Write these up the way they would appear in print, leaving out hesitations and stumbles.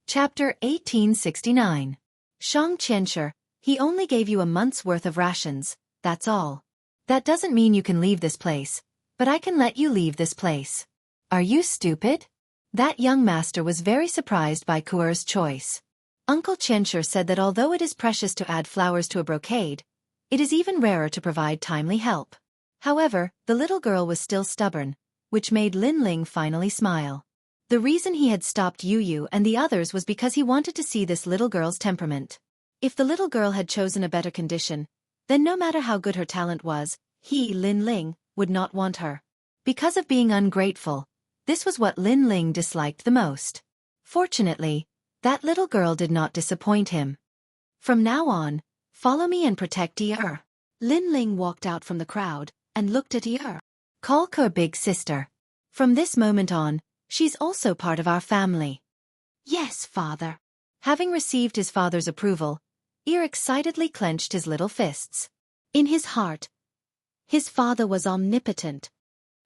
Chapter 1869. Xianxia, he only gave you a month's worth of rations, that's all. That doesn't mean you can leave this place, but I can let you leave this place. Are you stupid? That young master was very surprised by Kuer's choice. Uncle Xianxia said that although it is precious to add flowers to a brocade, it is even rarer to provide timely help. However, the little girl was still stubborn, which made Lin Ling finally smile. The reason he had stopped Yu and the others was because he wanted to see this little girl's temperament. If the little girl had chosen a better condition, then no matter how good her talent was, he, Lin Ling, would not want her. Because of being ungrateful, this was what Lin Ling disliked the most. Fortunately, that little girl did not disappoint him. From now on, follow me and protect Er. Lin Ling walked out from the crowd and looked at Er. Call her big sister. From this moment on, she's also part of our family. Yes, father. Having received his father's approval, excitedly clenched his little fists. In his heart, his father was omnipotent.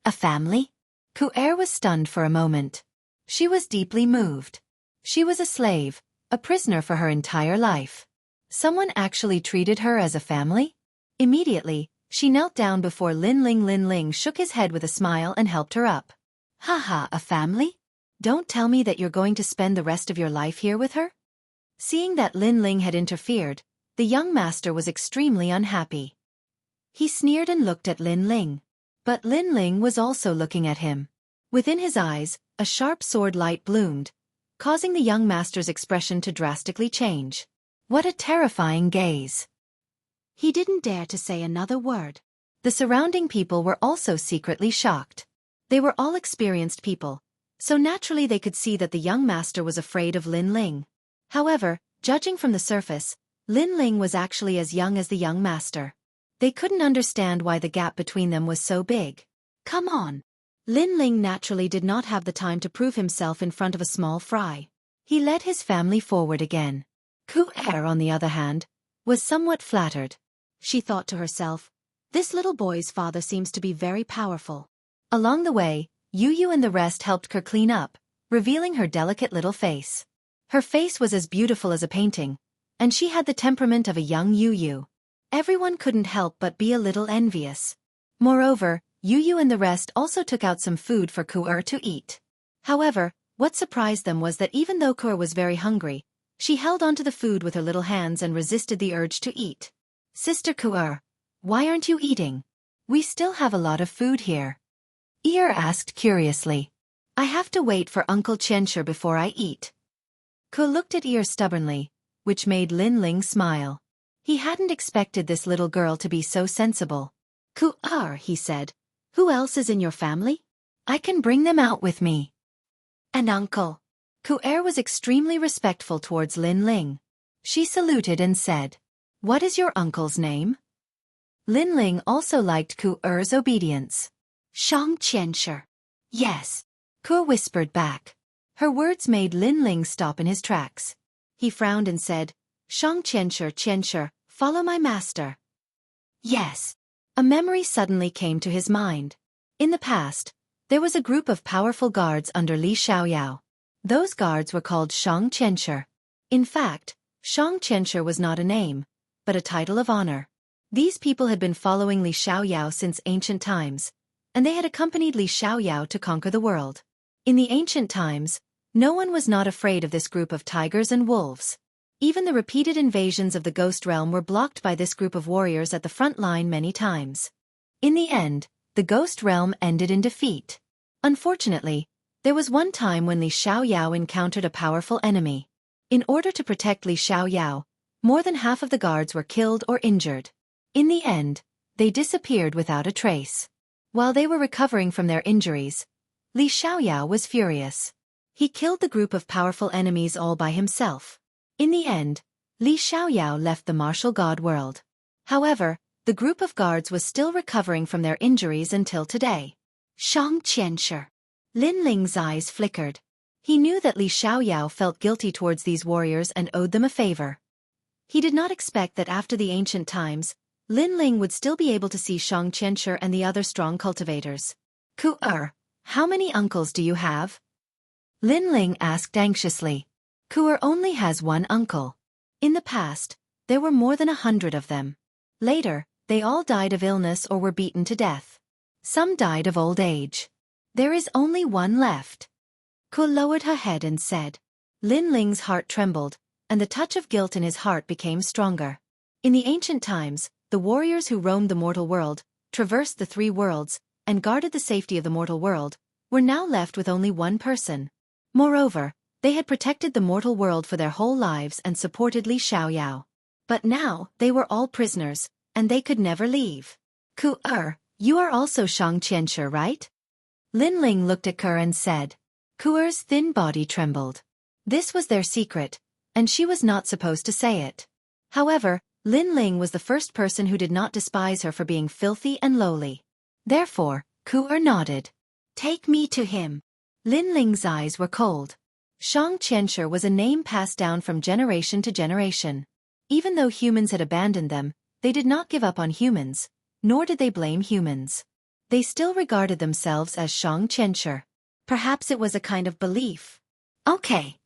A family? Was stunned for a moment. She was deeply moved. She was a slave, a prisoner for her entire life. Someone actually treated her as a family? Immediately, she knelt down before Lin Ling. Lin Ling shook his head with a smile and helped her up. Haha, a family? Don't tell me that you're going to spend the rest of your life here with her? Seeing that Lin Ling had interfered, the young master was extremely unhappy. He sneered and looked at Lin Ling. But Lin Ling was also looking at him. Within his eyes, a sharp sword light bloomed, causing the young master's expression to drastically change. What a terrifying gaze! He didn't dare to say another word. The surrounding people were also secretly shocked. They were all experienced people, so naturally they could see that the young master was afraid of Lin Ling. However, judging from the surface, Lin Ling was actually as young as the young master. They couldn't understand why the gap between them was so big. Come on! Lin Ling naturally did not have the time to prove himself in front of a small fry. He led his family forward again. Kuer, on the other hand, was somewhat flattered. She thought to herself, this little boy's father seems to be very powerful. Along the way, Yu and the rest helped her clean up, revealing her delicate little face. Her face was as beautiful as a painting, and she had the temperament of a young Yu. Everyone couldn't help but be a little envious. Moreover, Yu and the rest also took out some food for Kuer to eat. However, what surprised them was that even though Kuer was very hungry, she held onto the food with her little hands and resisted the urge to eat. Sister Kuer, why aren't you eating? We still have a lot of food here. Asked curiously. I have to wait for Uncle Xianxia before I eat. Ku looked at stubbornly, which made Lin Ling smile. He hadn't expected this little girl to be so sensible. Kuer, he said, who else is in your family? I can bring them out with me. And uncle. Kuer was extremely respectful towards Lin Ling. She saluted and said, what is your uncle's name? Lin Ling also liked Kuer's obedience. Xianxia. Yes. Kuer whispered back. Her words made Lin Ling stop in his tracks. He frowned and said, Xianxia, follow my master. Yes. A memory suddenly came to his mind. In the past, there was a group of powerful guards under Li Xiaoyao. Those guards were called Xianxia. In fact, Xianxia was not a name, but a title of honor. These people had been following Li Xiaoyao since ancient times, and they had accompanied Li Xiaoyao to conquer the world. In the ancient times, no one was not afraid of this group of tigers and wolves. Even the repeated invasions of the ghost realm were blocked by this group of warriors at the front line many times. In the end, the ghost realm ended in defeat. Unfortunately, there was one time when Li Xiaoyao encountered a powerful enemy. In order to protect Li Xiaoyao, more than half of the guards were killed or injured. In the end, they disappeared without a trace. While they were recovering from their injuries, Li Xiaoyao was furious. He killed the group of powerful enemies all by himself. In the end, Li Xiaoyao left the martial god world. However, the group of guards was still recovering from their injuries until today. Xianxia. Lin Ling's eyes flickered. He knew that Li Xiaoyao felt guilty towards these warriors and owed them a favor. He did not expect that after the ancient times, Lin Ling would still be able to see Xianxia and the other strong cultivators. Kuer, how many uncles do you have? Lin Ling asked anxiously. Ku'er only has one uncle. In the past, there were more than 100 of them. Later, they all died of illness or were beaten to death. Some died of old age. There is only one left. Ku lowered her head and said. Lin Ling's heart trembled, and the touch of guilt in his heart became stronger. In the ancient times, the warriors who roamed the mortal world, traversed the 3 worlds, and guarded the safety of the mortal world, were now left with only one person. Moreover, they had protected the mortal world for their whole lives and supported Li Xiaoyao. But now, they were all prisoners, and they could never leave. Ku'er, you are also Xianxia, right? Lin Ling looked at Ku'er and said. Ku'er's thin body trembled. This was their secret, and she was not supposed to say it. However, Lin Ling was the first person who did not despise her for being filthy and lowly. Therefore, Ku'er nodded. Take me to him. Lin Ling's eyes were cold. Xianxia was a name passed down from generation to generation. Even though humans had abandoned them, they did not give up on humans, nor did they blame humans. They still regarded themselves as Xianxia. Perhaps it was a kind of belief. Okay.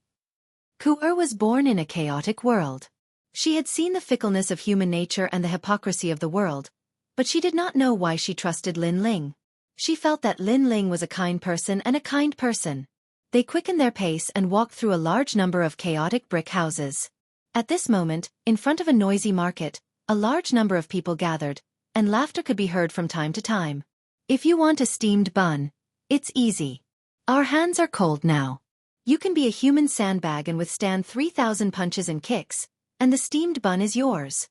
Ku'er was born in a chaotic world. She had seen the fickleness of human nature and the hypocrisy of the world, but she did not know why she trusted Lin Ling. She felt that Lin Ling was a kind person and a kind person. They quickened their pace and walked through a large number of chaotic brick houses. At this moment, in front of a noisy market, a large number of people gathered, and laughter could be heard from time to time. If you want a steamed bun, it's easy. Our hands are cold now. You can be a human sandbag and withstand 3,000 punches and kicks, and the steamed bun is yours.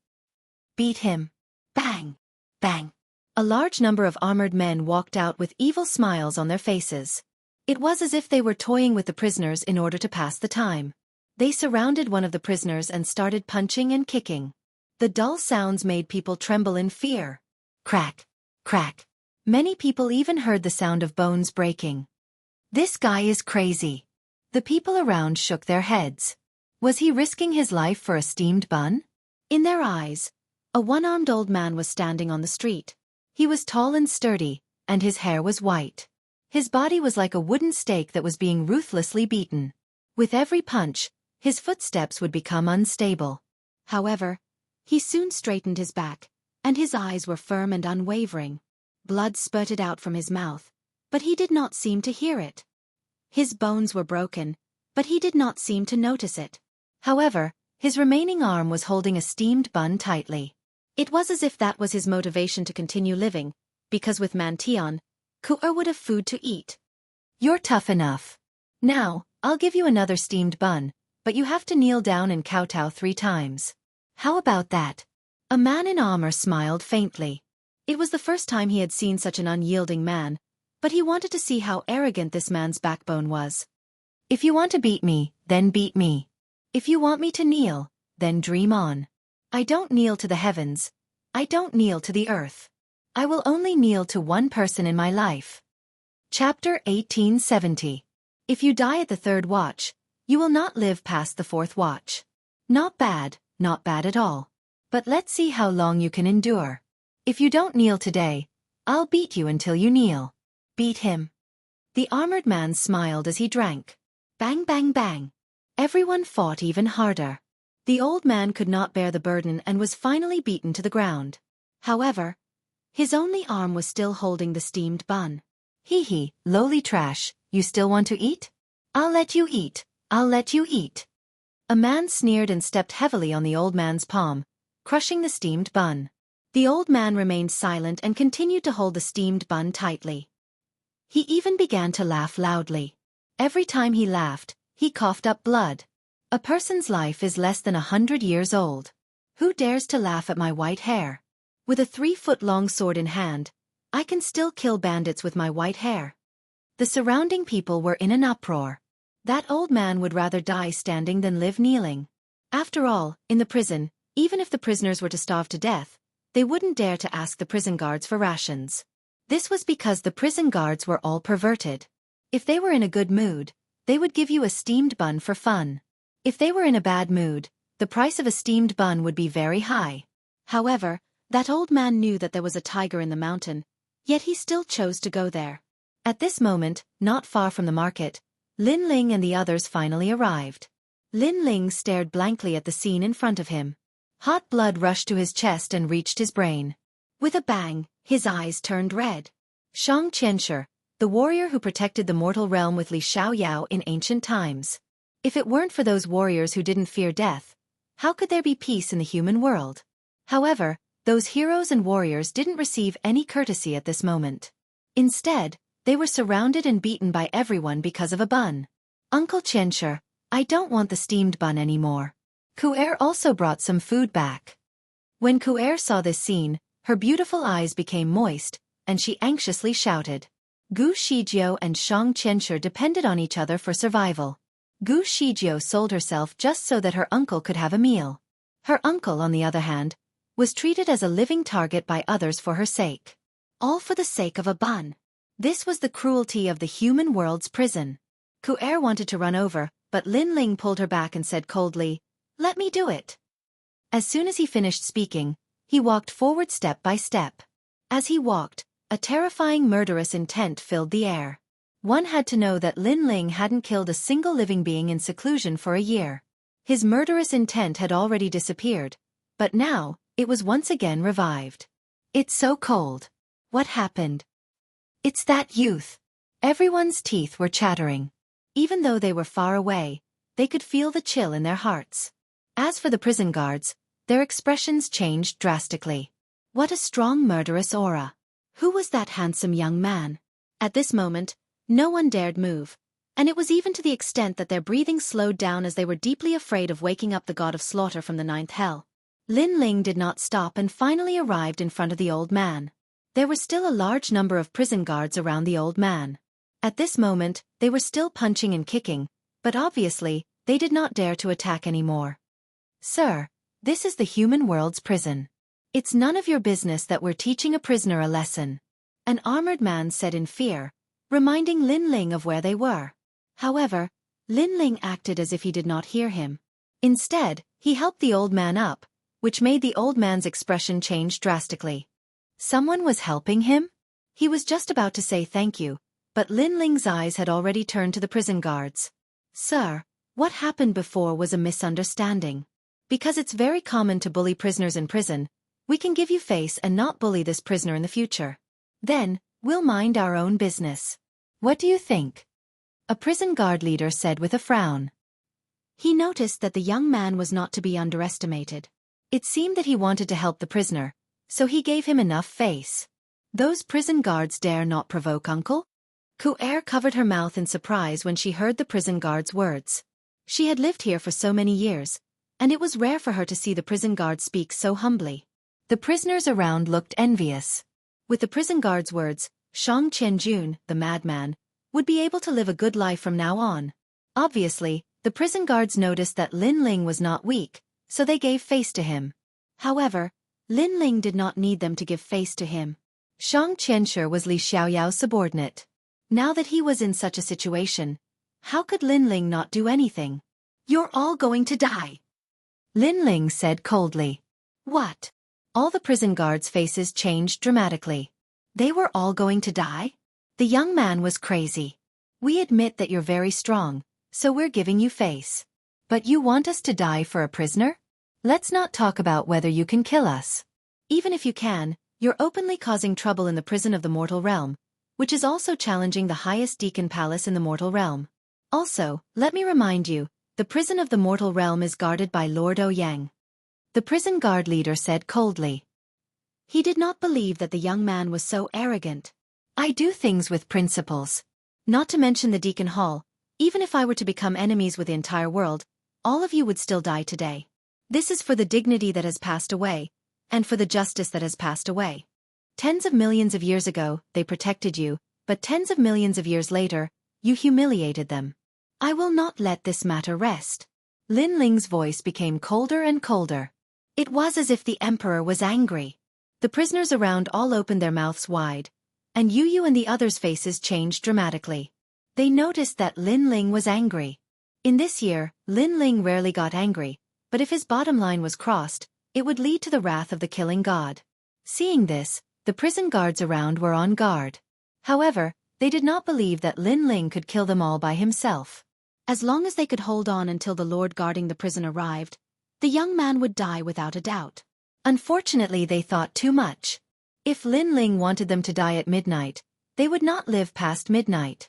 Beat him. Bang! Bang! A large number of armored men walked out with evil smiles on their faces. It was as if they were toying with the prisoners in order to pass the time. They surrounded one of the prisoners and started punching and kicking. The dull sounds made people tremble in fear. Crack! Crack! Many people even heard the sound of bones breaking. This guy is crazy. The people around shook their heads. Was he risking his life for a steamed bun? In their eyes, a one-armed old man was standing on the street. He was tall and sturdy, and his hair was white. His body was like a wooden stake that was being ruthlessly beaten. With every punch, his footsteps would become unstable. However, he soon straightened his back, and his eyes were firm and unwavering. Blood spurted out from his mouth, but he did not seem to hear it. His bones were broken, but he did not seem to notice it. However, his remaining arm was holding a steamed bun tightly. It was as if that was his motivation to continue living, because with Mantion, Ku'er would have food to eat. You're tough enough. Now, I'll give you another steamed bun, but you have to kneel down and kowtow 3 times. How about that? A man in armor smiled faintly. It was the first time he had seen such an unyielding man, but he wanted to see how arrogant this man's backbone was. If you want to beat me, then beat me. If you want me to kneel, then dream on. I don't kneel to the heavens. I don't kneel to the earth. I will only kneel to one person in my life. Chapter 1870. If you die at the 3rd watch, you will not live past the 4th watch. Not bad at all. But let's see how long you can endure. If you don't kneel today, I'll beat you until you kneel. Beat him. The armored man smiled as he drank. Bang, bang, bang. Everyone fought even harder. The old man could not bear the burden and was finally beaten to the ground. However, his only arm was still holding the steamed bun. Hee, lowly trash, you still want to eat? I'll let you eat, I'll let you eat. A man sneered and stepped heavily on the old man's palm, crushing the steamed bun. The old man remained silent and continued to hold the steamed bun tightly. He even began to laugh loudly. Every time he laughed, he coughed up blood. A person's life is less than 100 years old. Who dares to laugh at my white hair? With a 3-foot-long sword in hand, I can still kill bandits with my white hair. The surrounding people were in an uproar. That old man would rather die standing than live kneeling. After all, in the prison, even if the prisoners were to starve to death, they wouldn't dare to ask the prison guards for rations. This was because the prison guards were all perverted. If they were in a good mood, they would give you a steamed bun for fun. If they were in a bad mood, the price of a steamed bun would be very high. However, that old man knew that there was a tiger in the mountain, yet he still chose to go there. At this moment, not far from the market, Lin Ling and the others finally arrived. Lin Ling stared blankly at the scene in front of him. Hot blood rushed to his chest and reached his brain. With a bang, his eyes turned red. Xianxia, the warrior who protected the mortal realm with Li Xiaoyao in ancient times. If it weren't for those warriors who didn't fear death, how could there be peace in the human world? However, those heroes and warriors didn't receive any courtesy at this moment. Instead, they were surrounded and beaten by everyone because of a bun. Uncle Xianxia, I don't want the steamed bun anymore. Ku'er also brought some food back. When Ku'er saw this scene, her beautiful eyes became moist, and she anxiously shouted. Gu Shijiao and Xianxia depended on each other for survival. Gu Shijiao sold herself just so that her uncle could have a meal. Her uncle, on the other hand, was treated as a living target by others for her sake. All for the sake of a bun. This was the cruelty of the human world's prison. Ku'er wanted to run over, but Lin Ling pulled her back and said coldly, "Let me do it." As soon as he finished speaking, he walked forward step by step. As he walked, a terrifying murderous intent filled the air. One had to know that Lin Ling hadn't killed a single living being in seclusion for a year. His murderous intent had already disappeared, but now, it was once again revived. It's so cold. What happened? It's that youth. Everyone's teeth were chattering. Even though they were far away, they could feel the chill in their hearts. As for the prison guards, their expressions changed drastically. What a strong murderous aura. Who was that handsome young man? At this moment, no one dared move, and it was even to the extent that their breathing slowed down as they were deeply afraid of waking up the god of slaughter from the ninth hell. Lin Ling did not stop and finally arrived in front of the old man. There were still a large number of prison guards around the old man. At this moment, they were still punching and kicking, but obviously, they did not dare to attack anymore. Sir, this is the human world's prison. It's none of your business that we're teaching a prisoner a lesson. An armored man said in fear, reminding Lin Ling of where they were. However, Lin Ling acted as if he did not hear him. Instead, he helped the old man up, which made the old man's expression change drastically. Someone was helping him? He was just about to say thank you, but Lin Ling's eyes had already turned to the prison guards. Sir, what happened before was a misunderstanding. Because it's very common to bully prisoners in prison, we can give you face and not bully this prisoner in the future. Then, we'll mind our own business. What do you think? A prison guard leader said with a frown. He noticed that the young man was not to be underestimated. It seemed that he wanted to help the prisoner, so he gave him enough face. Those prison guards dare not provoke uncle? Ku'er covered her mouth in surprise when she heard the prison guard's words. She had lived here for so many years, and it was rare for her to see the prison guard speak so humbly. The prisoners around looked envious. With the prison guard's words, Shang Qianjun, the madman, would be able to live a good life from now on. Obviously, the prison guards noticed that Lin Ling was not weak, so they gave face to him. However, Lin Ling did not need them to give face to him. Shang Qianxia was Li Xiaoyao's subordinate. Now that he was in such a situation, how could Lin Ling not do anything? You're all going to die, Lin Ling said coldly. What? All the prison guards' faces changed dramatically. They were all going to die? The young man was crazy. We admit that you're very strong, so we're giving you face. But you want us to die for a prisoner? Let's not talk about whether you can kill us. Even if you can, you're openly causing trouble in the prison of the mortal realm, which is also challenging the highest deacon palace in the mortal realm. Also, let me remind you, the prison of the mortal realm is guarded by Lord Ouyang. The prison guard leader said coldly. He did not believe that the young man was so arrogant. I do things with principles. Not to mention the Deacon Hall, even if I were to become enemies with the entire world, all of you would still die today. This is for the dignity that has passed away, and for the justice that has passed away. Tens of millions of years ago, they protected you, but tens of millions of years later, you humiliated them. I will not let this matter rest. Lin Ling's voice became colder and colder. It was as if the emperor was angry. The prisoners around all opened their mouths wide, and Yu and the others' faces changed dramatically. They noticed that Lin Ling was angry. In this year, Lin Ling rarely got angry, but if his bottom line was crossed, it would lead to the wrath of the killing god. Seeing this, the prison guards around were on guard. However, they did not believe that Lin Ling could kill them all by himself. As long as they could hold on until the lord guarding the prison arrived, the young man would die without a doubt. Unfortunately, they thought too much. If Lin Ling wanted them to die at midnight, they would not live past midnight.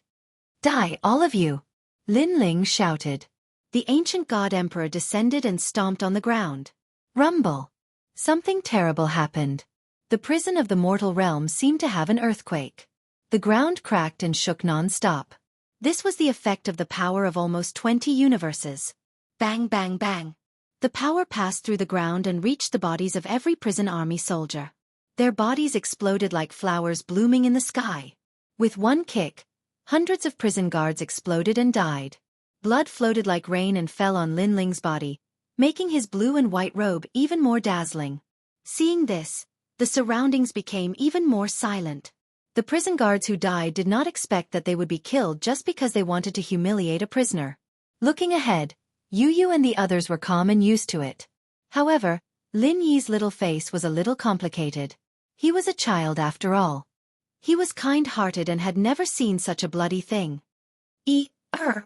Die, all of you! Lin Ling shouted. The ancient god emperor descended and stomped on the ground. Rumble! Something terrible happened. The prison of the mortal realm seemed to have an earthquake. The ground cracked and shook non-stop. This was the effect of the power of almost 20 universes. Bang, bang, bang. The power passed through the ground and reached the bodies of every prison army soldier. Their bodies exploded like flowers blooming in the sky. With one kick, hundreds of prison guards exploded and died. Blood floated like rain and fell on Lin Ling's body, making his blue and white robe even more dazzling. Seeing this, the surroundings became even more silent. The prison guards who died did not expect that they would be killed just because they wanted to humiliate a prisoner. Looking ahead, Yu and the others were calm and used to it. However, Lin Yi's little face was a little complicated. He was a child after all. He was kind-hearted and had never seen such a bloody thing.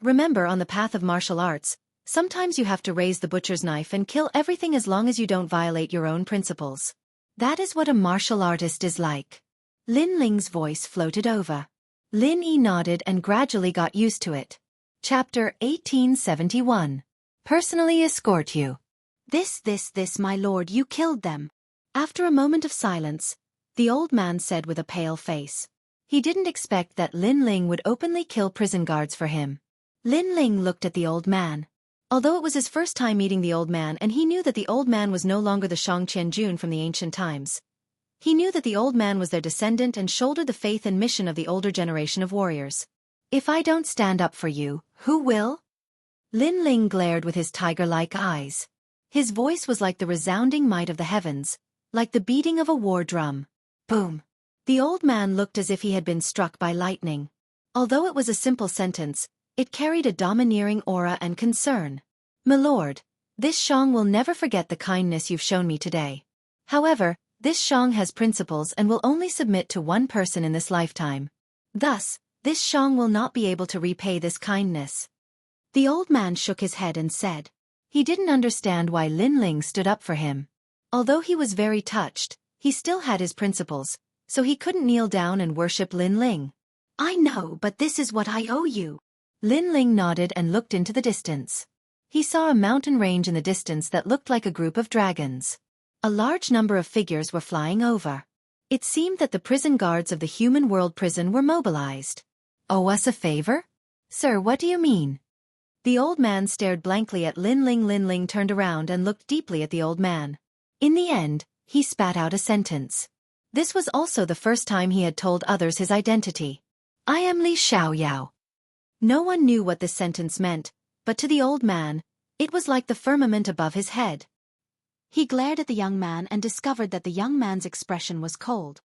Remember, on the path of martial arts, sometimes you have to raise the butcher's knife and kill everything as long as you don't violate your own principles. That is what a martial artist is like. Lin Ling's voice floated over. Lin Yi nodded and gradually got used to it. Chapter 1871. Personally escort you. This, my lord, you killed them. After a moment of silence, the old man said with a pale face. He didn't expect that Lin Ling would openly kill prison guards for him. Lin Ling looked at the old man. Although it was his first time meeting the old man and he knew that the old man was no longer the Xianxia from the ancient times, he knew that the old man was their descendant and shouldered the faith and mission of the older generation of warriors. If I don't stand up for you, who will? Lin Ling glared with his tiger-like eyes. His voice was like the resounding might of the heavens, like the beating of a war drum. Boom! The old man looked as if he had been struck by lightning. Although it was a simple sentence, it carried a domineering aura and concern. My lord, this Xiang will never forget the kindness you've shown me today. However, this Xiang has principles and will only submit to one person in this lifetime. Thus, this Xiang will not be able to repay this kindness. The old man shook his head and said. He didn't understand why Lin Ling stood up for him. Although he was very touched, he still had his principles, so he couldn't kneel down and worship Lin Ling. I know, but this is what I owe you. Lin Ling nodded and looked into the distance. He saw a mountain range in the distance that looked like a group of dragons. A large number of figures were flying over. It seemed that the prison guards of the human world prison were mobilized. Owe us a favor? Sir, what do you mean? The old man stared blankly at Lin Ling. Lin Ling turned around and looked deeply at the old man. In the end, he spat out a sentence. This was also the first time he had told others his identity. I am Li Xiaoyao. No one knew what this sentence meant, but to the old man, it was like the firmament above his head. He glared at the young man and discovered that the young man's expression was cold.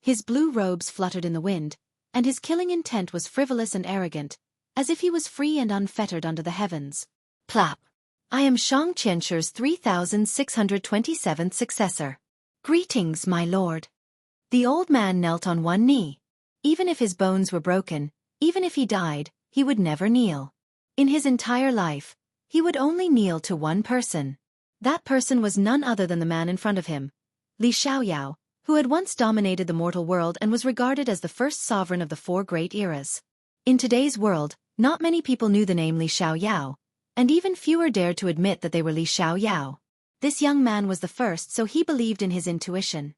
His blue robes fluttered in the wind, and his killing intent was frivolous and arrogant, as if he was free and unfettered under the heavens. Plop! I am Xianxia's 3627th successor. Greetings, my lord. The old man knelt on one knee. Even if his bones were broken, even if he died, he would never kneel. In his entire life, he would only kneel to one person. That person was none other than the man in front of him, Li Xiaoyao, who had once dominated the mortal world and was regarded as the first sovereign of the four great eras. In today's world, not many people knew the name Li Xiaoyao, and even fewer dared to admit that they were Li Xiaoyao. This young man was the first, so he believed in his intuition.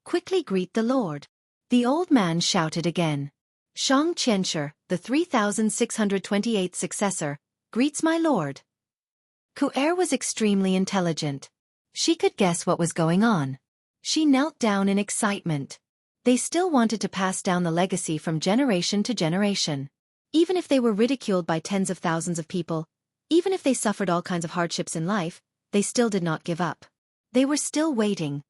Quickly greet the lord. The old man shouted again. Xianxia, the 3628th successor, greets my lord. Ku'er was extremely intelligent. She could guess what was going on. She knelt down in excitement. They still wanted to pass down the legacy from generation to generation. Even if they were ridiculed by tens of thousands of people, even if they suffered all kinds of hardships in life, they still did not give up. They were still waiting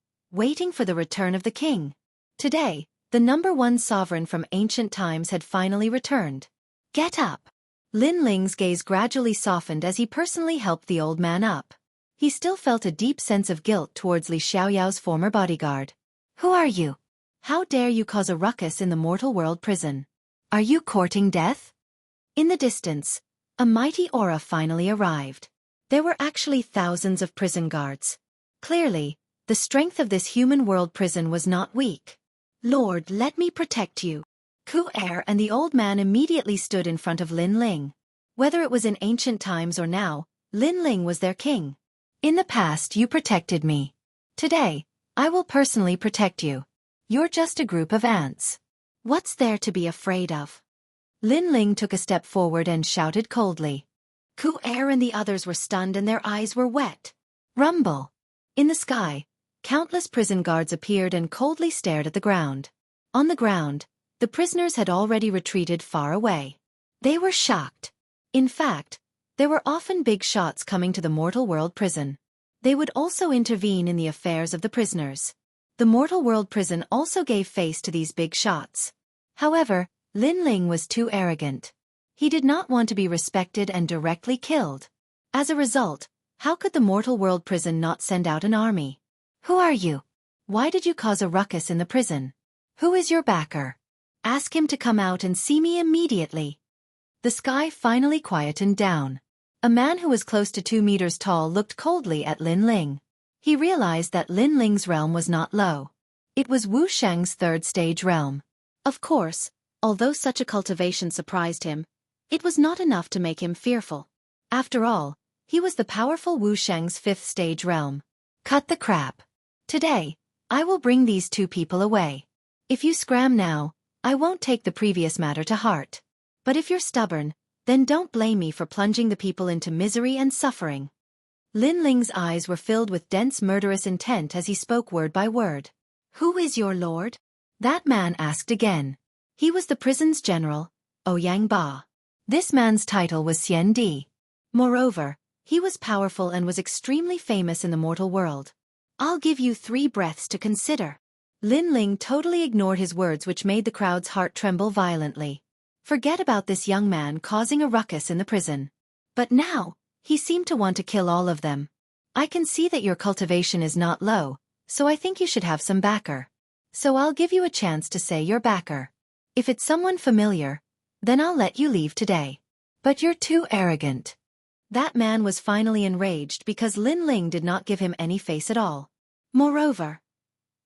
for the return of the king. Today, the #1 sovereign from ancient times had finally returned. Get up! Lin Ling's gaze gradually softened as he personally helped the old man up. He still felt a deep sense of guilt towards Li Xiaoyao's former bodyguard. Who are you? How dare you cause a ruckus in the mortal world prison? Are you courting death? In the distance, a mighty aura finally arrived. There were actually thousands of prison guards. Clearly, the strength of this human world prison was not weak. Lord, let me protect you. Ku-er and the old man immediately stood in front of Lin Ling. Whether it was in ancient times or now, Lin Ling was their king. In the past you protected me. Today, I will personally protect you. You're just a group of ants. What's there to be afraid of? Lin Ling took a step forward and shouted coldly. Ku-er and the others were stunned and their eyes were wet. Rumble. In the sky, countless prison guards appeared and coldly stared at the ground. On the ground, the prisoners had already retreated far away. They were shocked. In fact, there were often big shots coming to the mortal world prison. They would also intervene in the affairs of the prisoners. The mortal world prison also gave face to these big shots. However, Lin Ling was too arrogant. He did not want to be respected and directly killed. As a result, how could the mortal world prison not send out an army? Who are you? Why did you cause a ruckus in the prison? Who is your backer? Ask him to come out and see me immediately. The sky finally quietened down. A man who was close to 2 meters tall looked coldly at Lin Ling. He realized that Lin Ling's realm was not low. It was Wuxia's third stage realm. Of course, although such a cultivation surprised him, it was not enough to make him fearful. After all, he was the powerful Wuxia's fifth stage realm. Cut the crap. Today, I will bring these two people away. If you scram now, I won't take the previous matter to heart. But if you're stubborn, then don't blame me for plunging the people into misery and suffering. Lin Ling's eyes were filled with dense murderous intent as he spoke word by word. Who is your lord? That man asked again. He was the prison's general, Ouyang Ba. This man's title was Xian Di. Moreover, he was powerful and was extremely famous in the mortal world. I'll give you 3 breaths to consider. Lin Ling totally ignored his words, which made the crowd's heart tremble violently. Forget about this young man causing a ruckus in the prison. But now, he seemed to want to kill all of them. I can see that your cultivation is not low, so I think you should have some backer. So I'll give you a chance to say your backer. If it's someone familiar, then I'll let you leave today. But you're too arrogant. That man was finally enraged because Lin Ling did not give him any face at all. Moreover,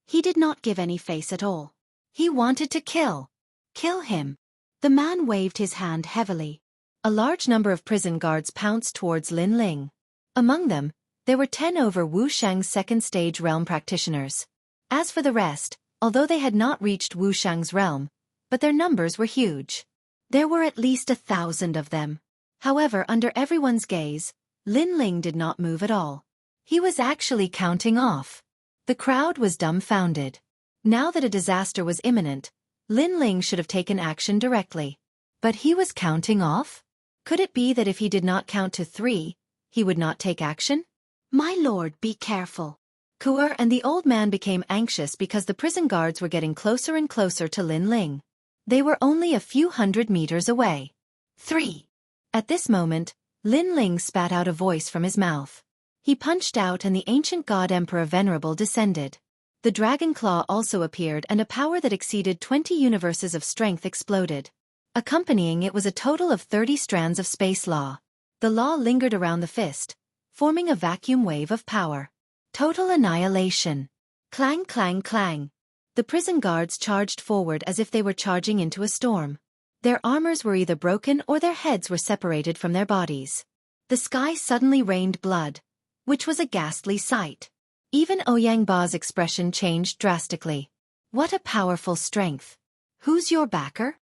he did not give any face at all. He wanted to kill. Kill him. The man waved his hand heavily. A large number of prison guards pounced towards Lin Ling. Among them, there were 10 over Wuxia's second stage realm practitioners. As for the rest, although they had not reached Wuxia's realm, but their numbers were huge. There were at least 1,000 of them. However, under everyone's gaze, Lin Ling did not move at all. He was actually counting off. The crowd was dumbfounded. Now that a disaster was imminent, Lin Ling should have taken action directly. But he was counting off? Could it be that if he did not count to 3, he would not take action? My lord, be careful. Ku-er and the old man became anxious because the prison guards were getting closer and closer to Lin Ling. They were only a few hundred meters away. 3. At this moment, Lin Ling spat out a voice from his mouth. He punched out and the ancient god Emperor Venerable descended. The dragon claw also appeared and a power that exceeded 20 universes of strength exploded. Accompanying it was a total of 30 strands of space law. The law lingered around the fist, forming a vacuum wave of power. Total annihilation. Clang, clang, clang. The prison guards charged forward as if they were charging into a storm. Their armors were either broken or their heads were separated from their bodies. The sky suddenly rained blood, which was a ghastly sight. Even Ouyang Ba's expression changed drastically. What a powerful strength. Who's your backer?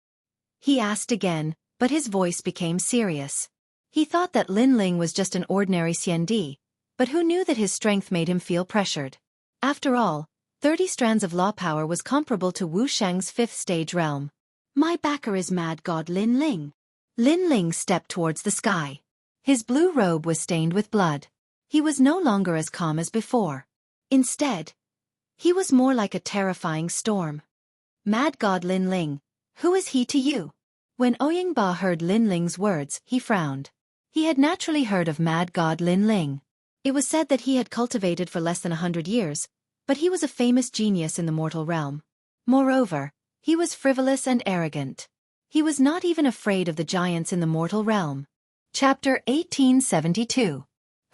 He asked again, but his voice became serious. He thought that Lin Ling was just an ordinary Xian Di, but who knew that his strength made him feel pressured? After all, 30 strands of law power was comparable to Wuxia's 5th stage realm. My backer is mad god Lin Ling. Lin Ling stepped towards the sky. His blue robe was stained with blood. He was no longer as calm as before. Instead, he was more like a terrifying storm. Mad god Lin Ling, who is he to you? When Ouyang Ba heard Lin Ling's words, he frowned. He had naturally heard of mad god Lin Ling. It was said that he had cultivated for less than 100 years, but he was a famous genius in the mortal realm. Moreover, he was frivolous and arrogant. He was not even afraid of the giants in the mortal realm. Chapter 1872.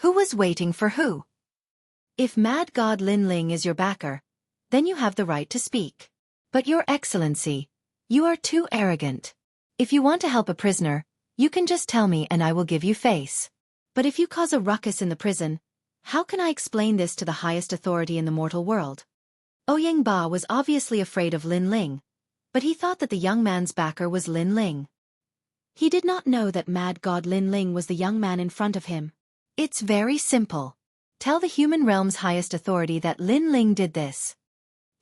Who was waiting for who? If Mad God Lin Ling is your backer, then you have the right to speak. But Your Excellency, you are too arrogant. If you want to help a prisoner, you can just tell me and I will give you face. But if you cause a ruckus in the prison, how can I explain this to the highest authority in the mortal world? Ouyang Ba was obviously afraid of Lin Ling, but he thought that the young man's backer was Lin Ling. He did not know that Mad God Lin Ling was the young man in front of him. It's very simple. Tell the human realm's highest authority that Lin Ling did this.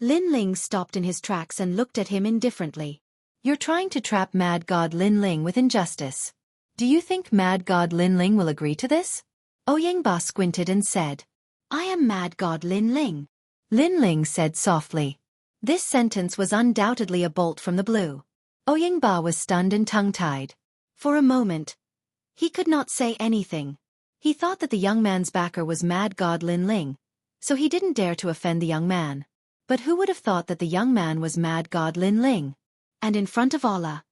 Lin Ling stopped in his tracks and looked at him indifferently. You're trying to trap Mad God Lin Ling with injustice. Do you think Mad God Lin Ling will agree to this? Ouyang Ba squinted and said, I am Mad God Lin Ling. Lin Ling said softly. This sentence was undoubtedly a bolt from the blue. Ouyang Ba was stunned and tongue-tied. For a moment, he could not say anything. He thought that the young man's backer was Mad God Lin Ling, so he didn't dare to offend the young man. But who would have thought that the young man was Mad God Lin Ling? And in front of Allah,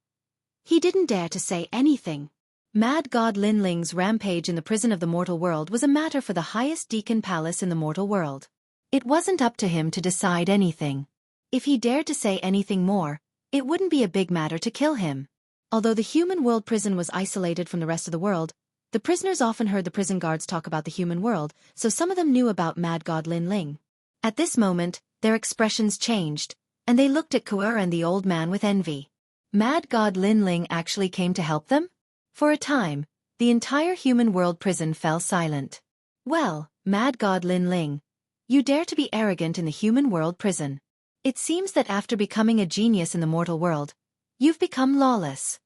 he didn't dare to say anything. Mad God Lin Ling's rampage in the prison of the mortal world was a matter for the highest deacon palace in the mortal world. It wasn't up to him to decide anything. If he dared to say anything more, it wouldn't be a big matter to kill him. Although the human world prison was isolated from the rest of the world, the prisoners often heard the prison guards talk about the human world, so some of them knew about Mad God Lin Ling. At this moment, their expressions changed, and they looked at Kuer and the old man with envy. Mad God Lin Ling actually came to help them? For a time, the entire human world prison fell silent. Well, Mad God Lin Ling, you dare to be arrogant in the human world prison. It seems that after becoming a genius in the mortal world, you've become lawless.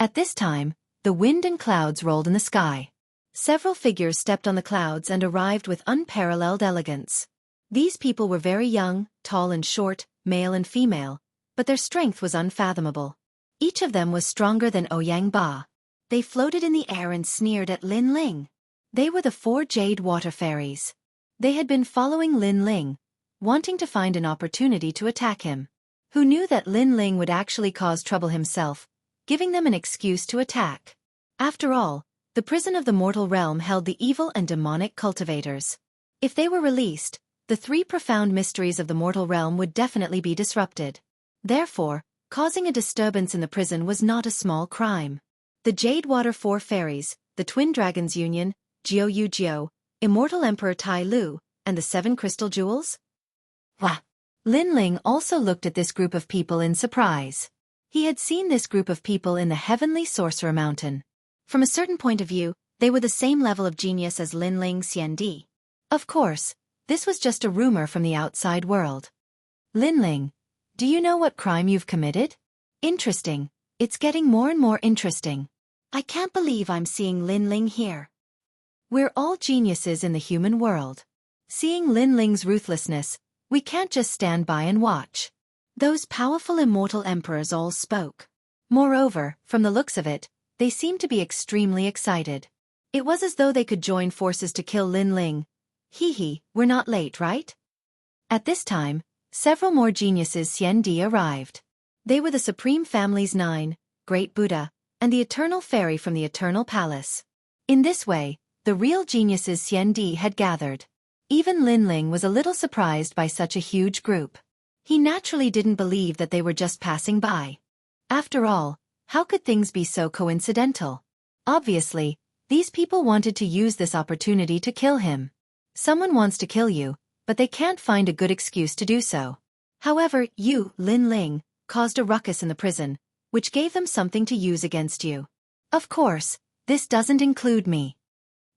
At this time, the wind and clouds rolled in the sky. Several figures stepped on the clouds and arrived with unparalleled elegance. These people were very young, tall and short, male and female, but their strength was unfathomable. Each of them was stronger than Ouyang Ba. They floated in the air and sneered at Lin Ling. They were the 4 jade water fairies. They had been following Lin Ling, wanting to find an opportunity to attack him. Who knew that Lin Ling would actually cause trouble himself, giving them an excuse to attack. After all, the prison of the mortal realm held the evil and demonic cultivators. If they were released, the 3 profound mysteries of the mortal realm would definitely be disrupted. Therefore, causing a disturbance in the prison was not a small crime. The Jade Water 4 fairies, the Twin Dragons Union, Jiao Yu Jiao, Immortal Emperor Tai Lu, and the 7 crystal jewels? Wah! Lin Ling also looked at this group of people in surprise. He had seen this group of people in the Heavenly Sorcerer Mountain. From a certain point of view, they were the same level of genius as Lin Ling Xiandi. Of course, this was just a rumor from the outside world. Lin Ling, do you know what crime you've committed? Interesting. It's getting more and more interesting. I can't believe I'm seeing Lin Ling here. We're all geniuses in the human world. Seeing Lin Ling's ruthlessness, we can't just stand by and watch. Those powerful immortal emperors all spoke. Moreover, from the looks of it, they seemed to be extremely excited. It was as though they could join forces to kill Lin Ling. Hee, we're not late, right? At this time, several more geniuses Xiandi arrived. They were the Supreme Family's 9, Great Buddha, and the Eternal Fairy from the Eternal Palace. In this way, the real geniuses Xiandi had gathered. Even Lin Ling was a little surprised by such a huge group. He naturally didn't believe that they were just passing by. After all, how could things be so coincidental? Obviously, these people wanted to use this opportunity to kill him. Someone wants to kill you, but they can't find a good excuse to do so. However, you, Lin Ling, caused a ruckus in the prison, which gave them something to use against you. Of course, this doesn't include me.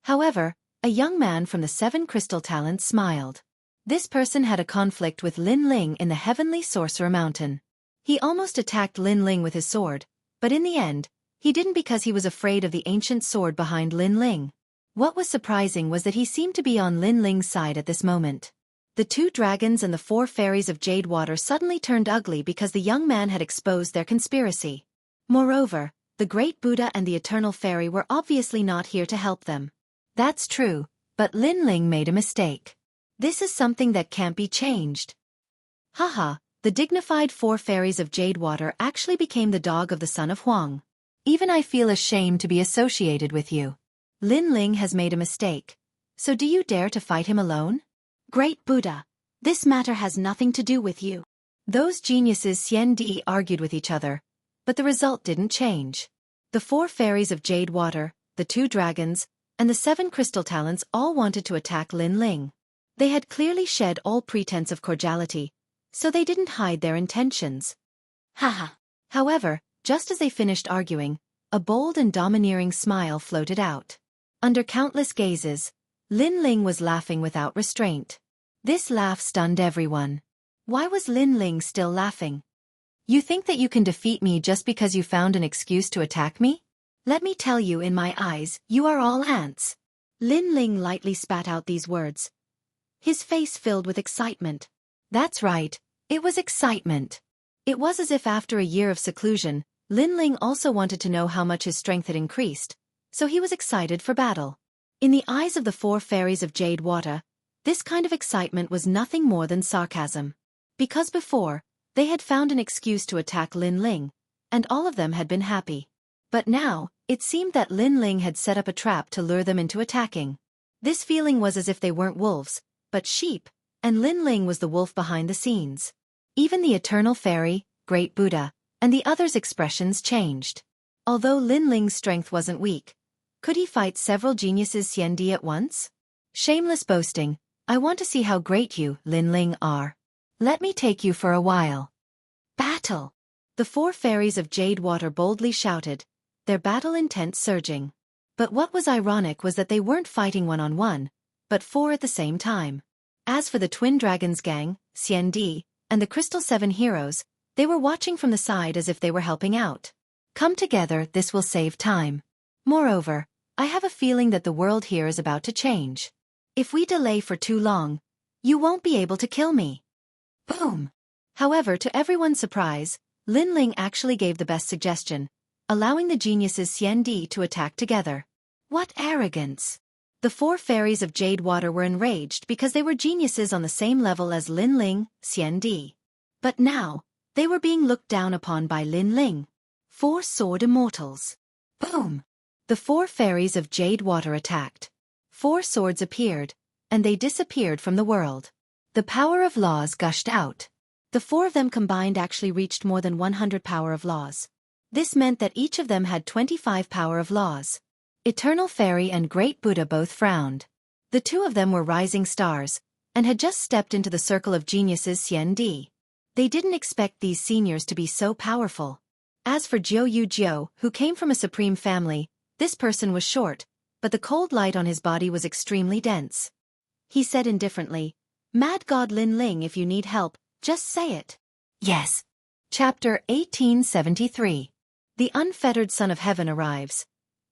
However, a young man from the 7 crystal talents smiled. This person had a conflict with Lin Ling in the Heavenly Sorcerer Mountain. He almost attacked Lin Ling with his sword, but in the end, he didn't because he was afraid of the ancient sword behind Lin Ling. What was surprising was that he seemed to be on Lin Ling's side at this moment. The 2 dragons and the 4 fairies of Jade Water suddenly turned ugly because the young man had exposed their conspiracy. Moreover, the Great Buddha and the Eternal Fairy were obviously not here to help them. That's true, but Lin Ling made a mistake. This is something that can't be changed. Haha, The dignified 4 fairies of Jade Water actually became the dog of the son of Huang. Even I feel ashamed to be associated with you. Lin Ling has made a mistake. So do you dare to fight him alone? Great Buddha, this matter has nothing to do with you. Those geniuses Xian argued with each other, but the result didn't change. The 4 fairies of Jade Water, the 2 dragons, and the 7 crystal talents all wanted to attack Lin Ling. They had clearly shed all pretense of cordiality, so they didn't hide their intentions. Haha. However, just as they finished arguing, a bold and domineering smile floated out. Under countless gazes, Lin Ling was laughing without restraint. This laugh stunned everyone. Why was Lin Ling still laughing? You think that you can defeat me just because you found an excuse to attack me? Let me tell you, in my eyes, you are all ants. Lin Ling lightly spat out these words, his face filled with excitement. That's right, it was excitement. It was as if after a year of seclusion, Lin Ling also wanted to know how much his strength had increased, so he was excited for battle. In the eyes of the 4 fairies of Jade Water, this kind of excitement was nothing more than sarcasm. Because before, they had found an excuse to attack Lin Ling, and all of them had been happy. But now, it seemed that Lin Ling had set up a trap to lure them into attacking. This feeling was as if they weren't wolves, but sheep, and Lin Ling was the wolf behind the scenes. Even the Eternal Fairy, Great Buddha, and the others' expressions changed. Although Lin Ling's strength wasn't weak, could he fight several geniuses Xianxia at once? Shameless boasting, I want to see how great you, Lin Ling, are. Let me take you for a while. Battle! The 4 fairies of Jade Water boldly shouted, their battle intent surging. But what was ironic was that they weren't fighting one-on-one, but 4 at the same time. As for the Twin Dragons gang, Xian and the Crystal 7 heroes, they were watching from the side as if they were helping out. Come together, this will save time. Moreover, I have a feeling that the world here is about to change. If we delay for too long, you won't be able to kill me. Boom! However, to everyone's surprise, Lin Ling actually gave the best suggestion, allowing the geniuses Xian to attack together. What arrogance! The 4 fairies of Jade Water were enraged because they were geniuses on the same level as Lin Ling, Xian. But now, they were being looked down upon by Lin Ling. 4 sword immortals. Boom! The 4 fairies of Jade Water attacked. 4 swords appeared, and they disappeared from the world. The power of laws gushed out. The 4 of them combined actually reached more than 100 power of laws. This meant that each of them had 25 power of laws. Eternal Fairy and Great Buddha both frowned. The 2 of them were rising stars, and had just stepped into the circle of geniuses Xian. They didn't expect these seniors to be so powerful. As for Jiu, who came from a supreme family, this person was short, but the cold light on his body was extremely dense. He said indifferently, Mad God Lin Ling, if you need help, just say it. Yes. Chapter 1873. The Unfettered Son of Heaven arrives.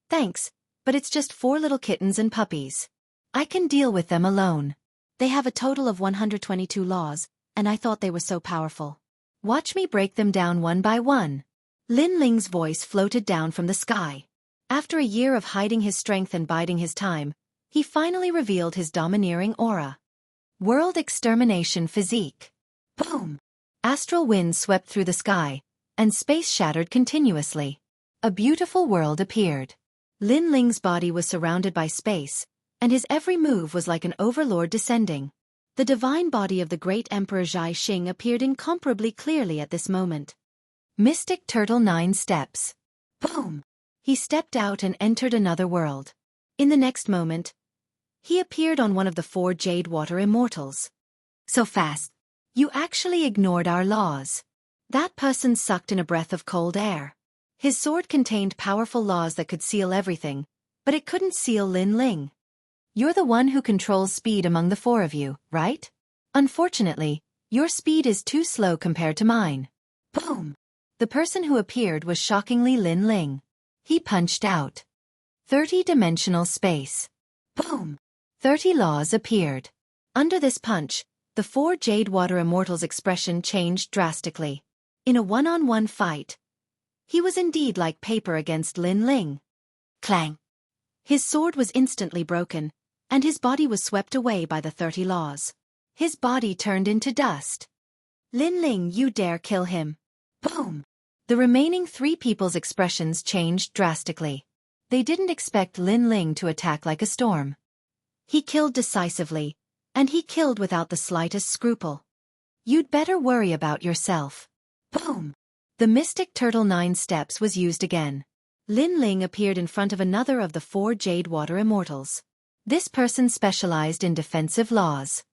Thanks, but it's just 4 little kittens and puppies. I can deal with them alone. They have a total of 122 laws, and I thought they were so powerful. Watch me break them down one by one. Lin Ling's voice floated down from the sky. After a year of hiding his strength and biding his time, he finally revealed his domineering aura. World Extermination Physique. Boom! Astral winds swept through the sky, and space shattered continuously. A beautiful world appeared. Lin Ling's body was surrounded by space, and his every move was like an overlord descending. The divine body of the great Emperor Zhai Xing appeared incomparably clearly at this moment. Mystic Turtle 9 steps. Boom! He stepped out and entered another world. In the next moment, he appeared on one of the 4 Jade Water immortals. So fast. You actually ignored our laws. That person sucked in a breath of cold air. His sword contained powerful laws that could seal everything, but it couldn't seal Lin Ling. You're the one who controls speed among the 4 of you, right? Unfortunately, your speed is too slow compared to mine. Boom! The person who appeared was shockingly Lin Ling. He punched out. 30-dimensional space. Boom! 30 laws appeared. Under this punch, the 4 Jade Water Immortals' expression changed drastically. In a one-on-one fight, he was indeed like paper against Lin Ling. Clang! His sword was instantly broken, and his body was swept away by the 30 laws. His body turned into dust. Lin Ling, you dare kill him. Boom! The remaining 3 people's expressions changed drastically. They didn't expect Lin Ling to attack like a storm. He killed decisively, and he killed without the slightest scruple. You'd better worry about yourself. Boom! The mystic turtle 9 steps was used again. Lin Ling appeared in front of another of the 4 Jade Water Immortals. This person specialized in defensive laws.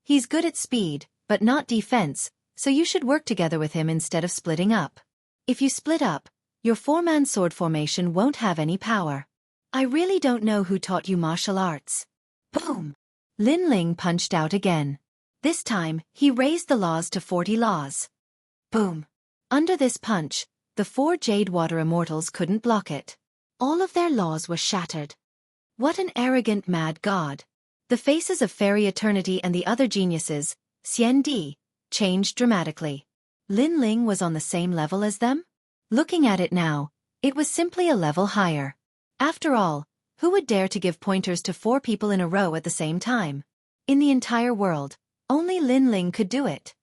He's good at speed, but not defense, so you should work together with him instead of splitting up. If you split up, your 4-man sword formation won't have any power. I really don't know who taught you martial arts. Boom! Lin Ling punched out again. This time, he raised the laws to 40 laws. Boom! Under this punch, the 4 Jade Water Immortals couldn't block it. All of their laws were shattered. What an arrogant mad god. The faces of Fairy Eternity and the other geniuses, Xianxia, changed dramatically. Lin Ling was on the same level as them? Looking at it now, it was simply a level higher. After all, who would dare to give pointers to 4 people in a row at the same time? In the entire world, only Lin Ling could do it.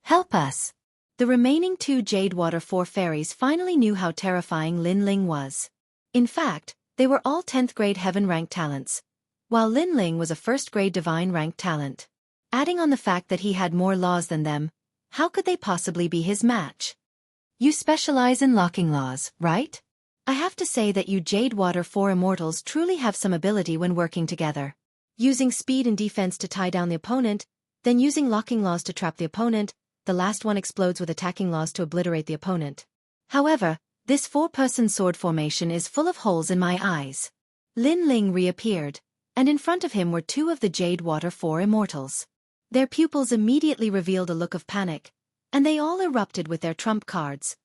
Help us! The remaining 2 Jade Water 4 fairies finally knew how terrifying Lin Ling was. In fact, they were all 10th grade heaven rank talents, while Lin Ling was a 1st grade divine rank talent. Adding on the fact that he had more laws than them, how could they possibly be his match? You specialize in locking laws, right? I have to say that you Jade Water 4 Immortals truly have some ability when working together. Using speed and defense to tie down the opponent, then using locking laws to trap the opponent, the last one explodes with attacking laws to obliterate the opponent. However, this 4-person sword formation is full of holes in my eyes. Lin Ling reappeared, and in front of him were 2 of the Jade Water 4 Immortals. Their pupils immediately revealed a look of panic, and they all erupted with their trump cards.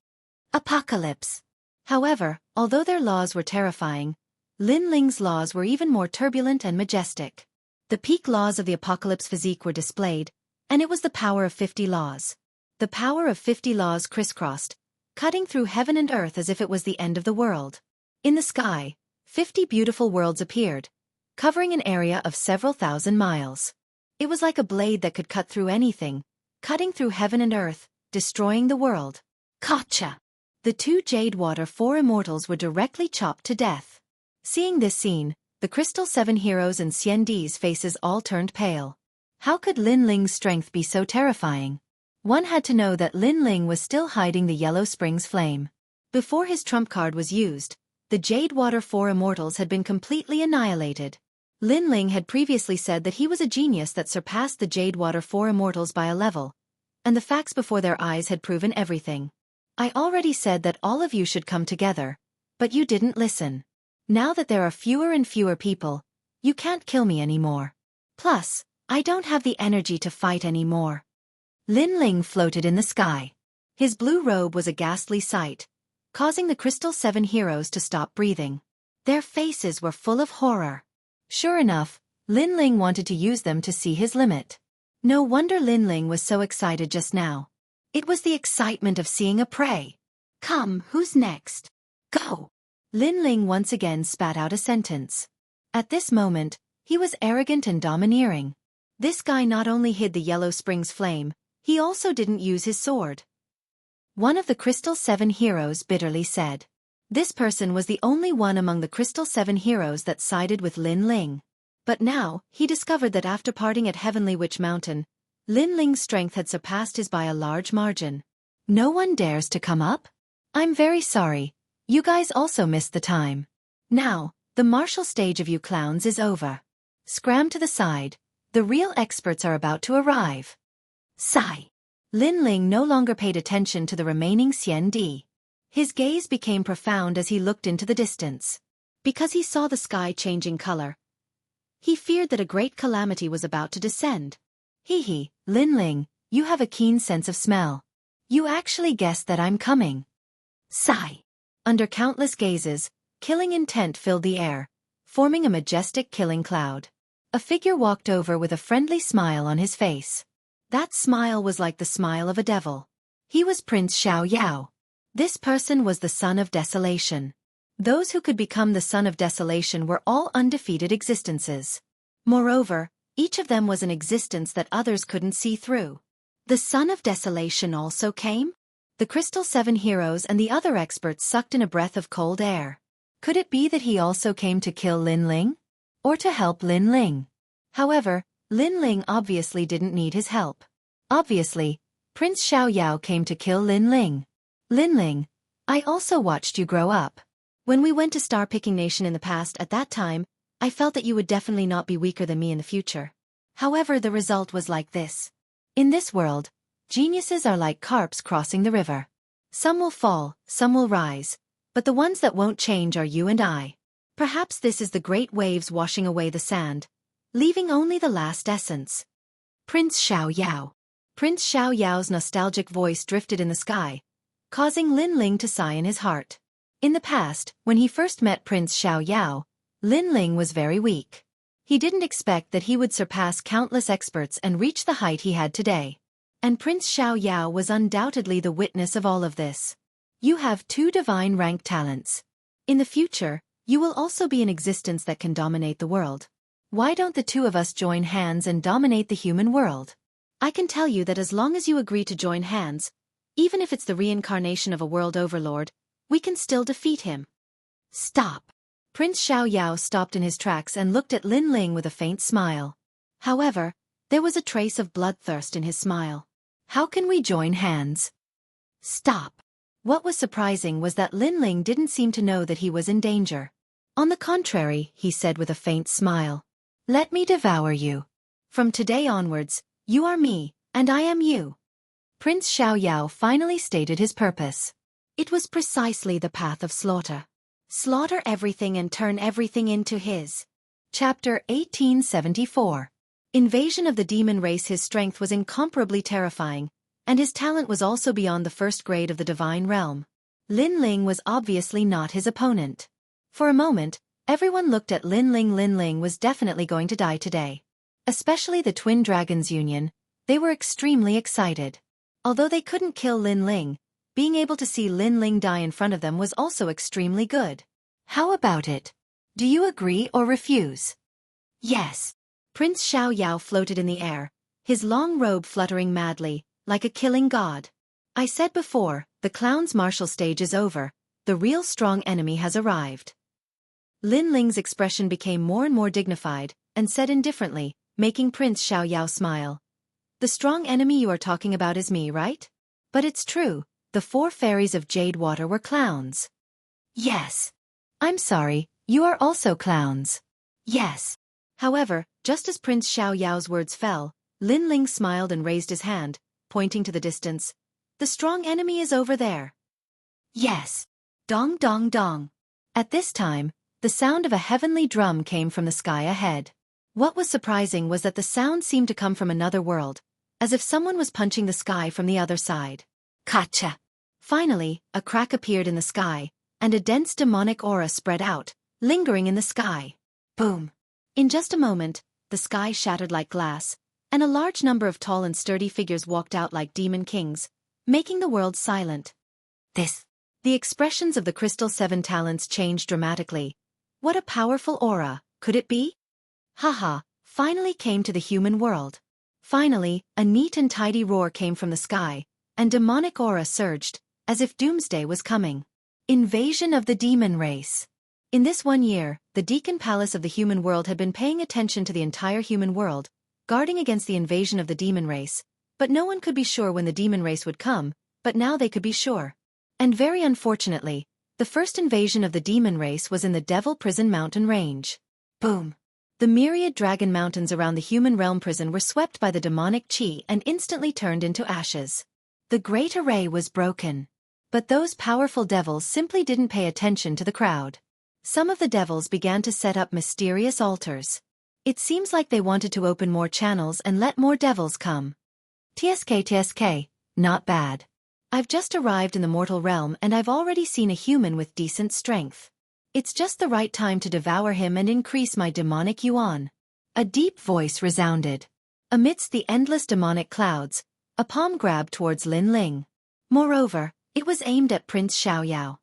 Apocalypse! However, although their laws were terrifying, Lin Ling's laws were even more turbulent and majestic. The peak laws of the Apocalypse physique were displayed, and it was the power of 50 laws. The power of 50 laws crisscrossed, cutting through heaven and earth as if it was the end of the world. In the sky, 50 beautiful worlds appeared, covering an area of several thousand miles. It was like a blade that could cut through anything, cutting through heaven and earth, destroying the world. Gotcha! The 2 Jade Water 4 Immortals were directly chopped to death. Seeing this scene, the Crystal 7 heroes and Xiandi's faces all turned pale. How could Lin Ling's strength be so terrifying? One had to know that Lin Ling was still hiding the Yellow Springs flame. Before his trump card was used, the Jade Water 4 Immortals had been completely annihilated. Lin Ling had previously said that he was a genius that surpassed the Jade Water 4 Immortals by a level, and the facts before their eyes had proven everything. I already said that all of you should come together, but you didn't listen. Now that there are fewer and fewer people, you can't kill me anymore. Plus, I don't have the energy to fight anymore. Lin Ling floated in the sky. His blue robe was a ghastly sight, causing the Crystal 7 heroes to stop breathing. Their faces were full of horror. Sure enough, Lin Ling wanted to use them to see his limit. No wonder Lin Ling was so excited just now. It was the excitement of seeing a prey. Come, who's next? Go! Lin Ling once again spat out a sentence. At this moment, he was arrogant and domineering. This guy not only hid the Yellow Springs flame, he also didn't use his sword. One of the Crystal 7 heroes bitterly said. This person was the only one among the Crystal 7 heroes that sided with Lin Ling. But now, he discovered that after parting at Heavenly Witch Mountain, Lin Ling's strength had surpassed his by a large margin. No one dares to come up? I'm very sorry. You guys also missed the time. Now, the martial stage of you clowns is over. Scram to the side. The real experts are about to arrive. Sigh. Lin Ling no longer paid attention to the remaining Xiandi. His gaze became profound as he looked into the distance. Because he saw the sky changing color, he feared that a great calamity was about to descend. Hee, Lin Ling, you have a keen sense of smell. You actually guessed that I'm coming. Sigh. Under countless gazes, killing intent filled the air, forming a majestic killing cloud. A figure walked over with a friendly smile on his face. That smile was like the smile of a devil. He was Prince Xiao Yao. This person was the Son of Desolation. Those who could become the Son of Desolation were all undefeated existences. Moreover, each of them was an existence that others couldn't see through. The Son of Desolation also came? The Crystal Seven heroes and the other experts sucked in a breath of cold air. Could it be that he also came to kill Lin Ling? Or to help Lin Ling? However, Lin Ling obviously didn't need his help. Obviously, Prince Xiaoyao came to kill Lin Ling. Lin Ling, I also watched you grow up. When we went to Star Picking Nation in the past, at that time, I felt that you would definitely not be weaker than me in the future. However, the result was like this. In this world, geniuses are like carps crossing the river. Some will fall, some will rise, but the ones that won't change are you and I. Perhaps this is the great waves washing away the sand, leaving only the last essence. Prince Xiaoyao. Prince Xiaoyao's nostalgic voice drifted in the sky, causing Lin Ling to sigh in his heart. In the past, when he first met Prince Xiaoyao, Lin Ling was very weak. He didn't expect that he would surpass countless experts and reach the height he had today. And Prince Xiaoyao was undoubtedly the witness of all of this. You have 2 divine rank talents. In the future, you will also be an existence that can dominate the world. Why don't the 2 of us join hands and dominate the human world? I can tell you that as long as you agree to join hands, even if it's the reincarnation of a world overlord, we can still defeat him. Stop. Prince Xiaoyao stopped in his tracks and looked at Lin Ling with a faint smile. However, there was a trace of bloodthirst in his smile. How can we join hands? Stop. What was surprising was that Lin Ling didn't seem to know that he was in danger. On the contrary, he said with a faint smile. Let me devour you. From today onwards, you are me, and I am you. Prince Xiaoyao finally stated his purpose. It was precisely the path of slaughter. Slaughter everything and turn everything into his. Chapter 1874. Invasion of the demon race. His strength was incomparably terrifying, and his talent was also beyond the first grade of the divine realm. Lin Ling was obviously not his opponent. For a moment, everyone looked at Lin Ling. Lin Ling was definitely going to die today. Especially the Twin Dragons Union, they were extremely excited. Although they couldn't kill Lin Ling, being able to see Lin Ling die in front of them was also extremely good. How about it? Do you agree or refuse? Yes. Prince Xiaoyao floated in the air, his long robe fluttering madly, like a killing god. I said before, the clown's martial stage is over, the real strong enemy has arrived. Lin Ling's expression became more and more dignified, and said indifferently, making Prince Xiaoyao smile. The strong enemy you are talking about is me, right? But it's true, the 4 fairies of Jade Water were clowns. Yes. I'm sorry, you are also clowns. Yes. However, just as Prince Xiaoyao's words fell, Lin Ling smiled and raised his hand, pointing to the distance. The strong enemy is over there. Yes. Dong dong dong. At this time, the sound of a heavenly drum came from the sky ahead. What was surprising was that the sound seemed to come from another world, as if someone was punching the sky from the other side. Gotcha. Finally, a crack appeared in the sky, and a dense demonic aura spread out, lingering in the sky. Boom. In just a moment, the sky shattered like glass, and a large number of tall and sturdy figures walked out like demon kings, making the world silent. The expressions of the Crystal 7 talents changed dramatically. What a powerful aura, could it be? Haha, finally came to the human world. Finally, a neat and tidy roar came from the sky, and demonic aura surged, as if doomsday was coming. Invasion of the demon race. In this 1 year, the Deacon Palace of the human world had been paying attention to the entire human world, guarding against the invasion of the demon race, but no one could be sure when the demon race would come, but now they could be sure. And very unfortunately, the first invasion of the demon race was in the Devil Prison Mountain Range. Boom. The myriad dragon mountains around the human realm prison were swept by the demonic chi and instantly turned into ashes. The great array was broken. But those powerful devils simply didn't pay attention to the crowd. Some of the devils began to set up mysterious altars. It seems like they wanted to open more channels and let more devils come. TSK, not bad. I've just arrived in the mortal realm and I've already seen a human with decent strength. It's just the right time to devour him and increase my demonic yuan. A deep voice resounded. Amidst the endless demonic clouds, a palm grabbed towards Lin Ling. Moreover, it was aimed at Prince Xiaoyao.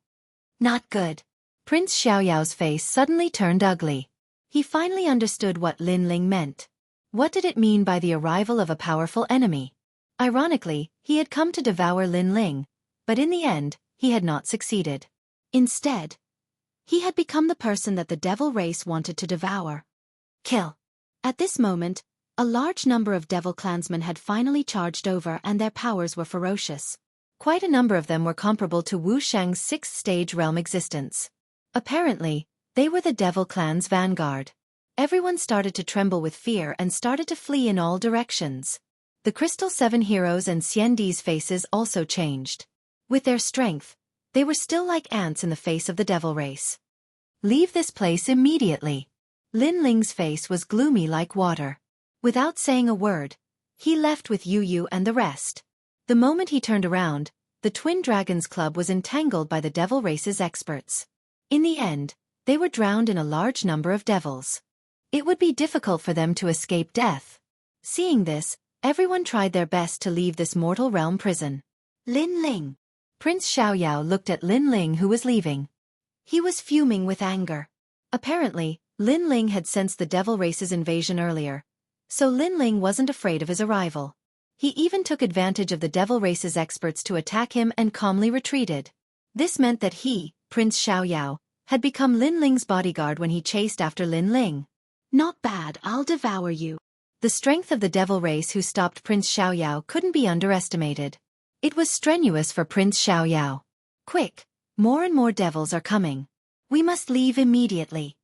Not good. Prince Xiaoyao's face suddenly turned ugly. He finally understood what Lin Ling meant. What did it mean by the arrival of a powerful enemy? Ironically, he had come to devour Lin Ling, but in the end, he had not succeeded. Instead, he had become the person that the devil race wanted to devour. Kill. At this moment, a large number of devil clansmen had finally charged over and their powers were ferocious. Quite a number of them were comparable to Wu Shang's sixth-stage realm existence. Apparently, they were the devil clan's vanguard. Everyone started to tremble with fear and started to flee in all directions. The Crystal Seven heroes and Xiandi's faces also changed. With their strength, they were still like ants in the face of the devil race. Leave this place immediately. Lin Ling's face was gloomy like water. Without saying a word, he left with Yu Yu and the rest. The moment he turned around, the Twin Dragons Club was entangled by the devil race's experts. In the end, they were drowned in a large number of devils. It would be difficult for them to escape death. Seeing this, everyone tried their best to leave this mortal realm prison. Lin Ling. Prince Xiaoyao looked at Lin Ling who was leaving. He was fuming with anger. Apparently, Lin Ling had sensed the devil race's invasion earlier, so Lin Ling wasn't afraid of his arrival. He even took advantage of the devil race's experts to attack him and calmly retreated. This meant that he, Prince Xiaoyao, had become Lin Ling's bodyguard when he chased after Lin Ling. Not bad, I'll devour you. The strength of the devil race who stopped Prince Xiaoyao couldn't be underestimated. It was strenuous for Prince Xiaoyao. Quick, more and more devils are coming. We must leave immediately.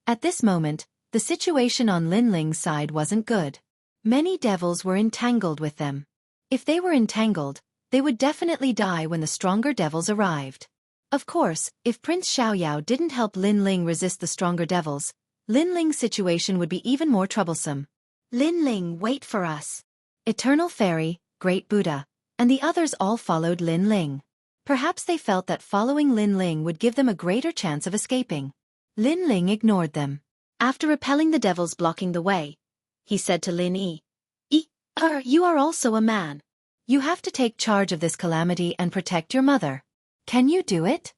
At this moment, the situation on Lin Ling's side wasn't good. Many devils were entangled with them. If they were entangled, they would definitely die when the stronger devils arrived. Of course, if Prince Xiaoyao didn't help Lin Ling resist the stronger devils, Lin Ling's situation would be even more troublesome. Lin Ling, wait for us. Eternal Fairy, Great Buddha, and the others all followed Lin Ling. Perhaps they felt that following Lin Ling would give them a greater chance of escaping. Lin Ling ignored them. After repelling the devils blocking the way, he said to Lin you are also a man. You have to take charge of this calamity and protect your mother. Can you do it?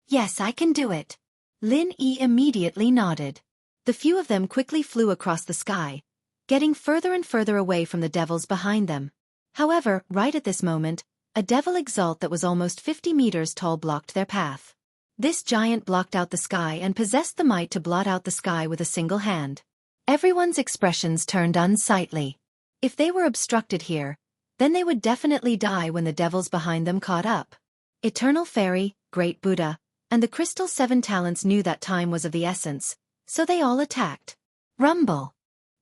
Yes, I can do it. Lin immediately nodded. The few of them quickly flew across the sky, getting further and further away from the devils behind them. However, right at this moment, a devil exalt that was almost 50 meters tall blocked their path. This giant blocked out the sky and possessed the might to blot out the sky with a single hand. Everyone's expressions turned unsightly. If they were obstructed here, then they would definitely die when the devils behind them caught up. Eternal Fairy, Great Buddha, and the Crystal Seven Talents knew that time was of the essence, so they all attacked. Rumble!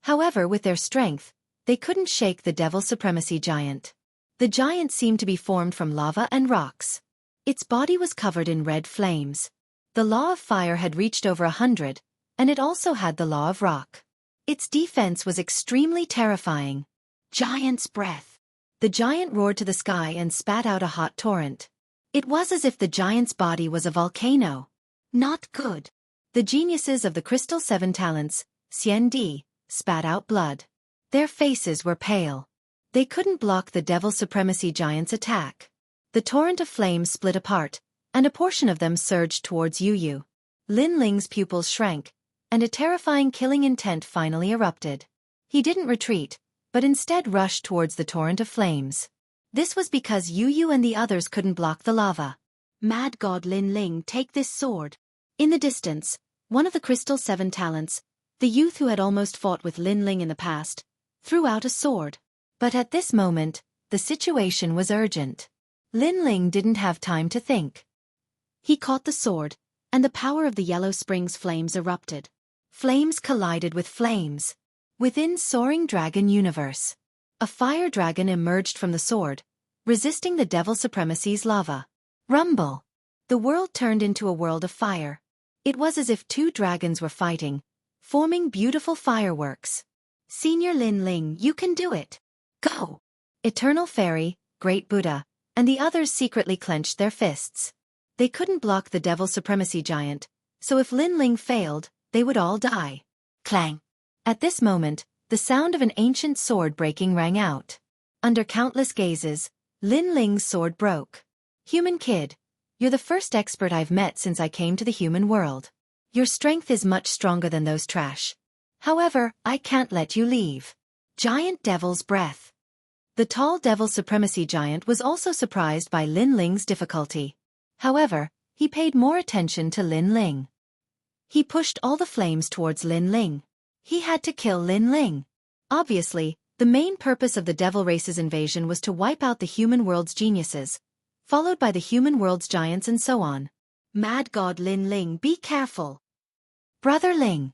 However, with their strength, they couldn't shake the devil supremacy giant. The giant seemed to be formed from lava and rocks. Its body was covered in red flames. The law of fire had reached over 100, and it also had the law of rock. Its defense was extremely terrifying. Giant's breath. The giant roared to the sky and spat out a hot torrent. It was as if the giant's body was a volcano. Not good. The geniuses of the Crystal Seven Talents, Xiandi, spat out blood. Their faces were pale. They couldn't block the devil supremacy giant's attack. The torrent of flames split apart, and a portion of them surged towards Yu Yu. Lin Ling's pupils shrank, and a terrifying killing intent finally erupted. He didn't retreat, but instead rushed towards the torrent of flames. This was because Yu Yu and the others couldn't block the lava. Mad God Lin Ling, take this sword. In the distance, one of the Crystal Seven Talents, the youth who had almost fought with Lin Ling in the past, threw out a sword. But at this moment, the situation was urgent. Lin Ling didn't have time to think. He caught the sword, and the power of the Yellow Springs flames erupted. Flames collided with flames. Within Soaring Dragon Universe, a fire dragon emerged from the sword, resisting the devil supremacy's lava. Rumble! The world turned into a world of fire. It was as if two dragons were fighting, forming beautiful fireworks. Senior Lin Ling, you can do it. Go! Eternal Fairy, Great Buddha, and the others secretly clenched their fists. They couldn't block the devil supremacy giant, so if Lin Ling failed, they would all die. Clang! At this moment, the sound of an ancient sword breaking rang out. Under countless gazes, Lin Ling's sword broke. Human kid, you're the first expert I've met since I came to the human world. Your strength is much stronger than those trash. However, I can't let you leave. Giant Devil's Breath. The tall Devil Supremacy Giant was also surprised by Lin Ling's difficulty. However, he paid more attention to Lin Ling. He pushed all the flames towards Lin Ling. He had to kill Lin Ling. Obviously, the main purpose of the Devil Race's invasion was to wipe out the human world's geniuses, followed by the human world's giants and so on. Mad God Lin Ling, be careful. Brother Ling.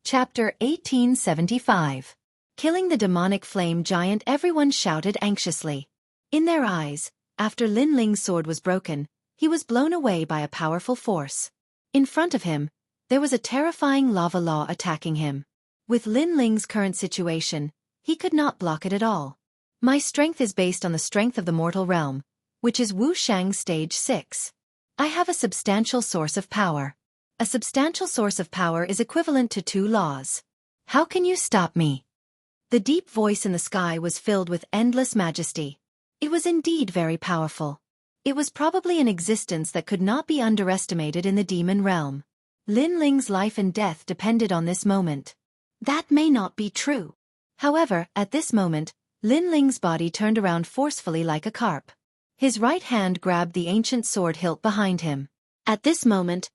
Chapter 1875. Killing the demonic flame giant. Everyone shouted anxiously. In their eyes, after Lin Ling's sword was broken, he was blown away by a powerful force. In front of him, there was a terrifying lava law attacking him. With Lin Ling's current situation, he could not block it at all. My strength is based on the strength of the mortal realm, which is Wuxia stage 6. I have a substantial source of power. A substantial source of power is equivalent to 2 laws. How can you stop me? The deep voice in the sky was filled with endless majesty. It was indeed very powerful. It was probably an existence that could not be underestimated in the demon realm. Lin Ling's life and death depended on this moment. That may not be true. However, at this moment, Lin Ling's body turned around forcefully like a carp. His right hand grabbed the ancient sword hilt behind him. At this moment,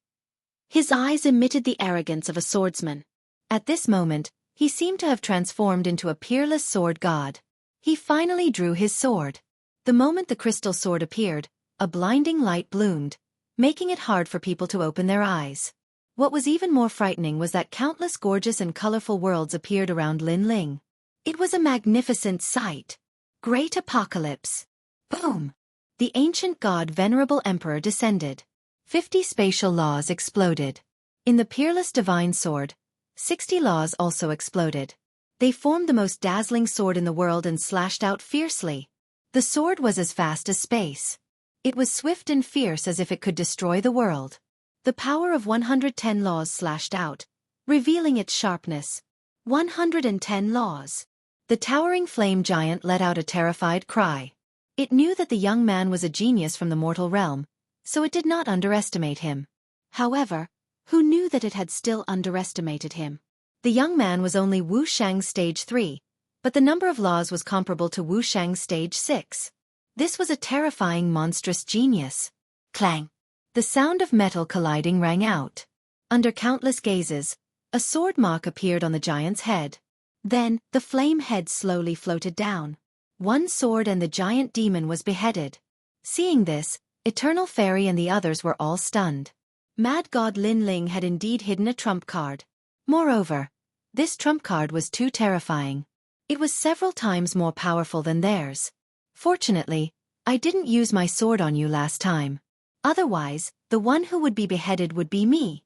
his eyes emitted the arrogance of a swordsman. At this moment, he seemed to have transformed into a peerless sword god. He finally drew his sword. The moment the crystal sword appeared, a blinding light bloomed, making it hard for people to open their eyes. What was even more frightening was that countless gorgeous and colorful worlds appeared around Lin Ling. It was a magnificent sight. Great apocalypse. Boom! The ancient god Venerable Emperor descended. 50 spatial laws exploded. In the peerless divine sword, 60 laws also exploded. They formed the most dazzling sword in the world and slashed out fiercely. The sword was as fast as space. It was swift and fierce as if it could destroy the world. The power of 110 laws slashed out, revealing its sharpness. 110 laws. The towering flame giant let out a terrified cry. It knew that the young man was a genius from the mortal realm, so it did not underestimate him. However, who knew that it had still underestimated him? The young man was only Wuxia stage 3, but the number of laws was comparable to Wuxia stage 6. This was a terrifying monstrous genius. Clang! The sound of metal colliding rang out. Under countless gazes, a sword mark appeared on the giant's head. Then, the flame head slowly floated down. One sword and the giant demon was beheaded. Seeing this, Eternal Fairy and the others were all stunned. Mad God Lin Ling had indeed hidden a trump card. Moreover, this trump card was too terrifying. It was several times more powerful than theirs. Fortunately, I didn't use my sword on you last time. Otherwise, the one who would be beheaded would be me.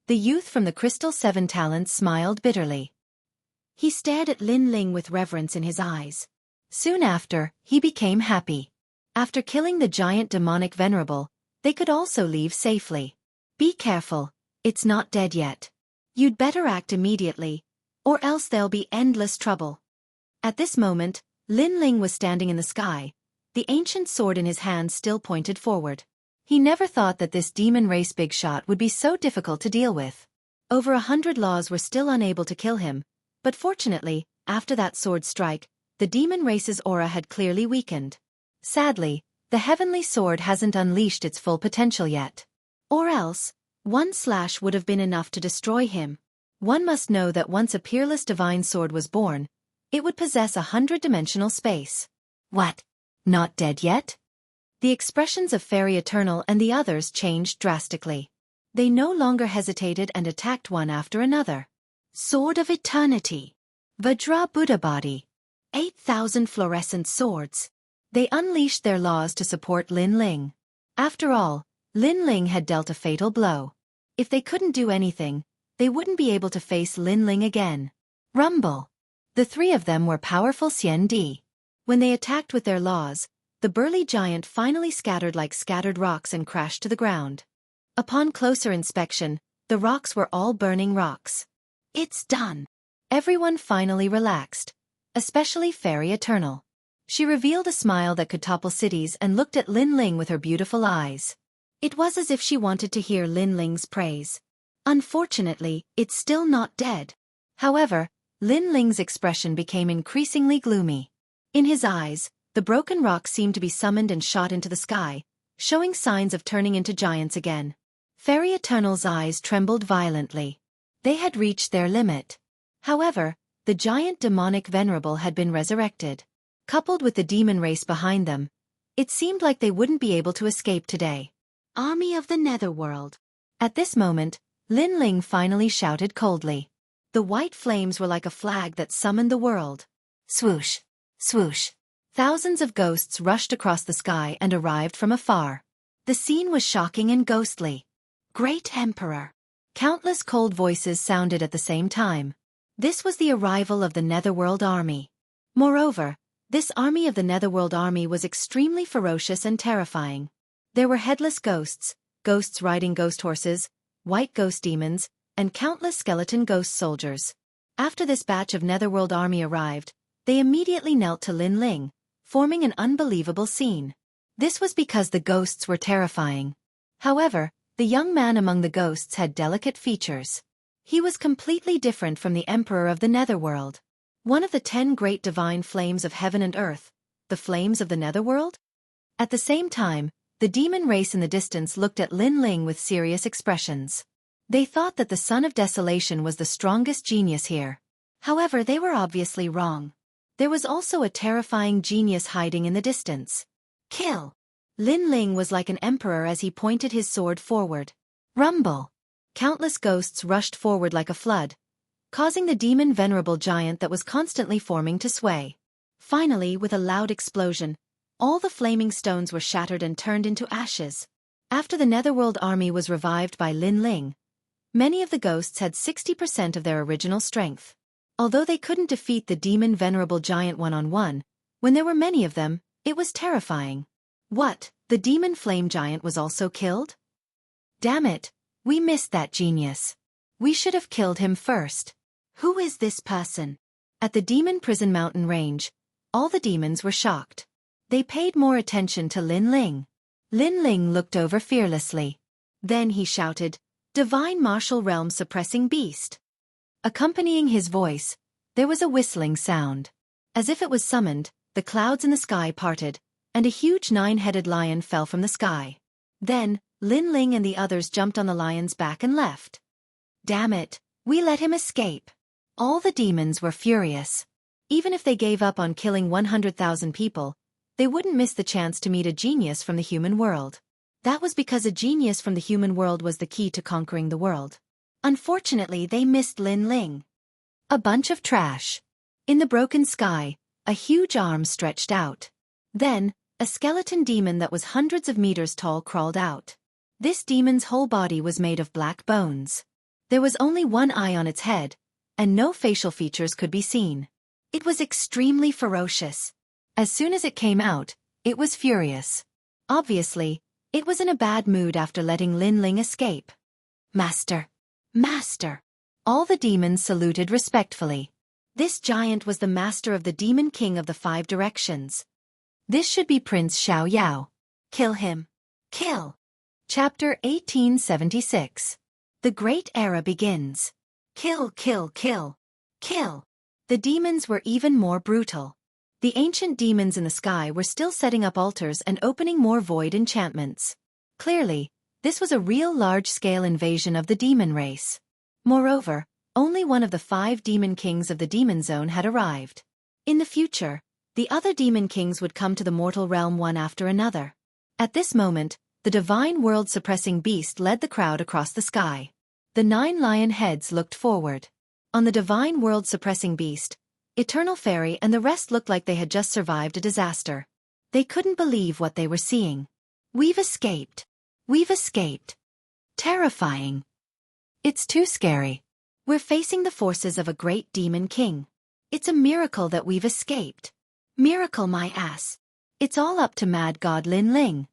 The youth from the Crystal 7 Talents smiled bitterly. He stared at Lin Ling with reverence in his eyes. Soon after, he became happy. After killing the giant demonic Venerable, they could also leave safely. Be careful, it's not dead yet. You'd better act immediately, or else there'll be endless trouble. At this moment, Lin Ling was standing in the sky, the ancient sword in his hand still pointed forward. He never thought that this demon race big shot would be so difficult to deal with. Over 100 laws were still unable to kill him, but fortunately, after that sword strike, the demon race's aura had clearly weakened. Sadly, the heavenly sword hasn't unleashed its full potential yet. Or else, one slash would have been enough to destroy him. One must know that once a peerless divine sword was born, it would possess 100-dimensional space. What? Not dead yet? The expressions of Fairy Eternal and the others changed drastically. They no longer hesitated and attacked one after another. Sword of Eternity. Vajra Buddha Body. 8,000 fluorescent swords. They unleashed their laws to support Lin Ling. After all, Lin Ling had dealt a fatal blow. If they couldn't do anything, they wouldn't be able to face Lin Ling again. Rumble. The 3 of them were powerful Xian Di. When they attacked with their laws, the burly giant finally scattered like scattered rocks and crashed to the ground. Upon closer inspection, the rocks were all burning rocks. It's done. Everyone finally relaxed, especially Fairy Eternal. She revealed a smile that could topple cities and looked at Lin Ling with her beautiful eyes. It was as if she wanted to hear Lin Ling's praise. Unfortunately, it's still not dead. However, Lin Ling's expression became increasingly gloomy. In his eyes, the broken rock seemed to be summoned and shot into the sky, showing signs of turning into giants again. Fairy Eternal's eyes trembled violently. They had reached their limit. However, the giant demonic venerable had been resurrected. Coupled with the demon race behind them, it seemed like they wouldn't be able to escape today. Army of the Netherworld. At this moment, Lin Ling finally shouted coldly. The white flames were like a flag that summoned the world. Swoosh! Swoosh! Thousands of ghosts rushed across the sky and arrived from afar. The scene was shocking and ghostly. Great Emperor! Countless cold voices sounded at the same time. This was the arrival of the Netherworld army. Moreover, this army of the Netherworld army was extremely ferocious and terrifying. There were headless ghosts, ghosts riding ghost horses, white ghost demons, and countless skeleton ghost soldiers. After this batch of Netherworld army arrived, they immediately knelt to Lin Ling, forming an unbelievable scene. This was because the ghosts were terrifying. However, the young man among the ghosts had delicate features. He was completely different from the Emperor of the Netherworld. One of the 10 great divine flames of heaven and earth, the flames of the Netherworld? At the same time, the demon race in the distance looked at Lin Ling with serious expressions. They thought that the Son of Desolation was the strongest genius here. However, they were obviously wrong. There was also a terrifying genius hiding in the distance. Kill! Lin Ling was like an emperor as he pointed his sword forward. Rumble! Countless ghosts rushed forward like a flood, causing the demon venerable giant that was constantly forming to sway. Finally, with a loud explosion, all the flaming stones were shattered and turned into ashes. After the Netherworld army was revived by Lin Ling, many of the ghosts had 60% of their original strength. Although they couldn't defeat the demon venerable giant one-on-one, when there were many of them, it was terrifying. What, the demon flame giant was also killed? Damn it, we missed that genius. We should have killed him first. Who is this person? At the demon prison mountain range, all the demons were shocked. They paid more attention to Lin Ling. Lin Ling looked over fearlessly. Then he shouted, "Divine martial realm suppressing beast." Accompanying his voice, there was a whistling sound. As if it was summoned, the clouds in the sky parted, and a huge 9-headed lion fell from the sky. Then, Lin Ling and the others jumped on the lion's back and left. Damn it, we let him escape. All the demons were furious. Even if they gave up on killing 100,000 people, they wouldn't miss the chance to meet a genius from the human world. That was because a genius from the human world was the key to conquering the world. Unfortunately, they missed Lin Ling. A bunch of trash. In the broken sky, a huge arm stretched out. Then, a skeleton demon that was hundreds of meters tall crawled out. This demon's whole body was made of black bones. There was only one eye on its head, and no facial features could be seen. It was extremely ferocious. As soon as it came out, it was furious. Obviously, it was in a bad mood after letting Lin Ling escape. Master! Master! All the demons saluted respectfully. This giant was the master of the Demon King of the 5 Directions. This should be Prince Xiao. Kill him. Kill! Chapter 1876. The Great Era begins. Kill, kill, kill. Kill! The demons were even more brutal. The ancient demons in the sky were still setting up altars and opening more void enchantments. Clearly, this was a real large-scale invasion of the demon race. Moreover, only one of the 5 demon kings of the demon zone had arrived. In the future, the other demon kings would come to the mortal realm one after another. At this moment, the divine world-suppressing beast led the crowd across the sky. The 9 lion heads looked forward. On the divine world-suppressing beast, Eternal Fairy and the rest looked like they had just survived a disaster. They couldn't believe what they were seeing. We've escaped. We've escaped. Terrifying. It's too scary. We're facing the forces of a great demon king. It's a miracle that we've escaped. Miracle my ass. It's all up to mad god Lin Ling.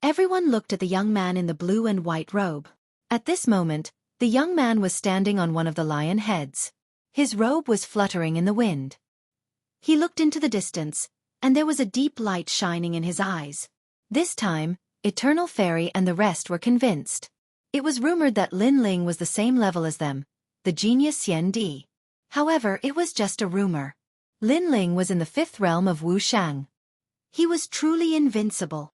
Everyone looked at the young man in the blue and white robe. At this moment, the young man was standing on one of the lion heads. His robe was fluttering in the wind. He looked into the distance, and there was a deep light shining in his eyes. This time, Eternal Fairy and the rest were convinced. It was rumored that Lin Ling was the same level as them, the genius Xian Di. However, it was just a rumor. Lin Ling was in the 5th realm of Wuxiang. He was truly invincible.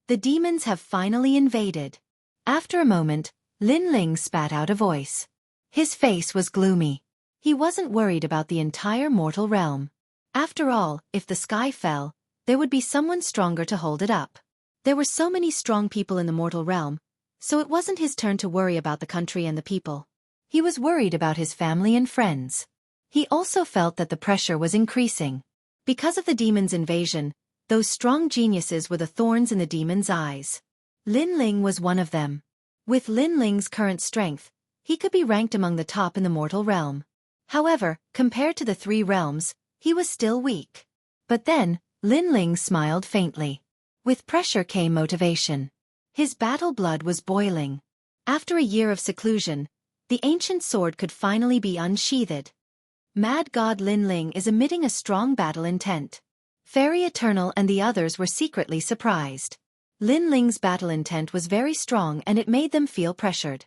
The demons have finally invaded. After a moment, Lin Ling spat out a voice. His face was gloomy. He wasn't worried about the entire mortal realm. After all, if the sky fell, there would be someone stronger to hold it up. There were so many strong people in the mortal realm, so it wasn't his turn to worry about the country and the people. He was worried about his family and friends. He also felt that the pressure was increasing. Because of the demon's invasion, those strong geniuses were the thorns in the demon's eyes. Lin Ling was one of them. With Lin Ling's current strength, he could be ranked among the top in the mortal realm. However, compared to the 3 realms, he was still weak. But then, Lin Ling smiled faintly. With pressure came motivation. His battle blood was boiling. After a year of seclusion, the ancient sword could finally be unsheathed. Mad God Lin Ling is emitting a strong battle intent. Fairy Eternal and the others were secretly surprised. Lin Ling's battle intent was very strong and it made them feel pressured.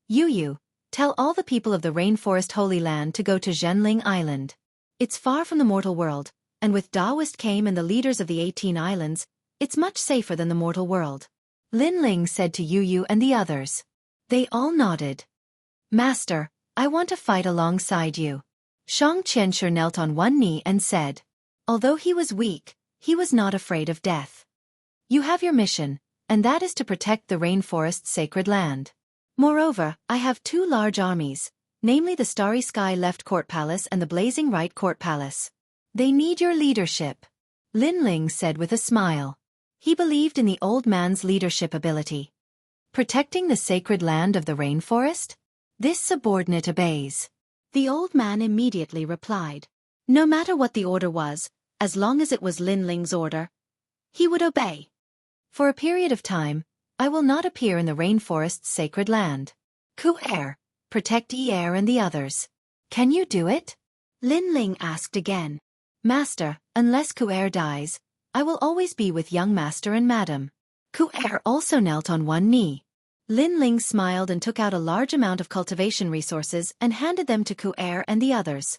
Yu, tell all the people of the Rainforest Holy Land to go to Zhenling Island. It's far from the mortal world, and with Taoist came and the leaders of the 18 islands, it's much safer than the mortal world. Lin Ling said to Yu and the others. They all nodded. Master, I want to fight alongside you. Xianxia knelt on one knee and said. Although he was weak, he was not afraid of death. You have your mission, and that is to protect the rainforest's sacred land. Moreover, I have 2 large armies, namely the Starry Sky Left Court Palace and the Blazing Right Court Palace. They need your leadership. Lin Ling said with a smile. He believed in the old man's leadership ability. Protecting the sacred land of the rainforest? This subordinate obeys. The old man immediately replied. No matter what the order was, as long as it was Lin Ling's order, he would obey. For a period of time, I will not appear in the rainforest's sacred land. Ku-Er, protect Yi-Er and the others. Can you do it? Lin Ling asked again. Master, unless Ku-Er dies, I will always be with young master and madam. Ku-Er also knelt on one knee. Lin Ling smiled and took out a large amount of cultivation resources and handed them to Ku-Er and the others.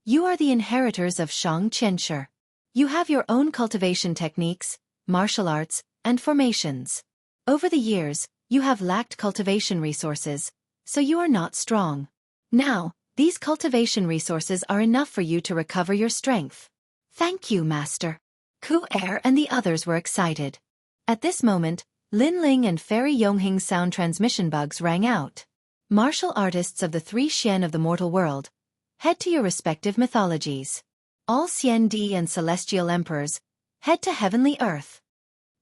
You are the inheritors of Xianxia. You have your own cultivation techniques, martial arts, and formations. Over the years, you have lacked cultivation resources, so you are not strong. Now, these cultivation resources are enough for you to recover your strength. Thank you, Master. Ku-Er and the others were excited. At this moment, Lin Ling and Fairy Yonghing's sound transmission bugs rang out. Martial artists of the 3 Xian of the mortal world, head to your respective mythologies. All Xian Di and celestial emperors, head to heavenly earth.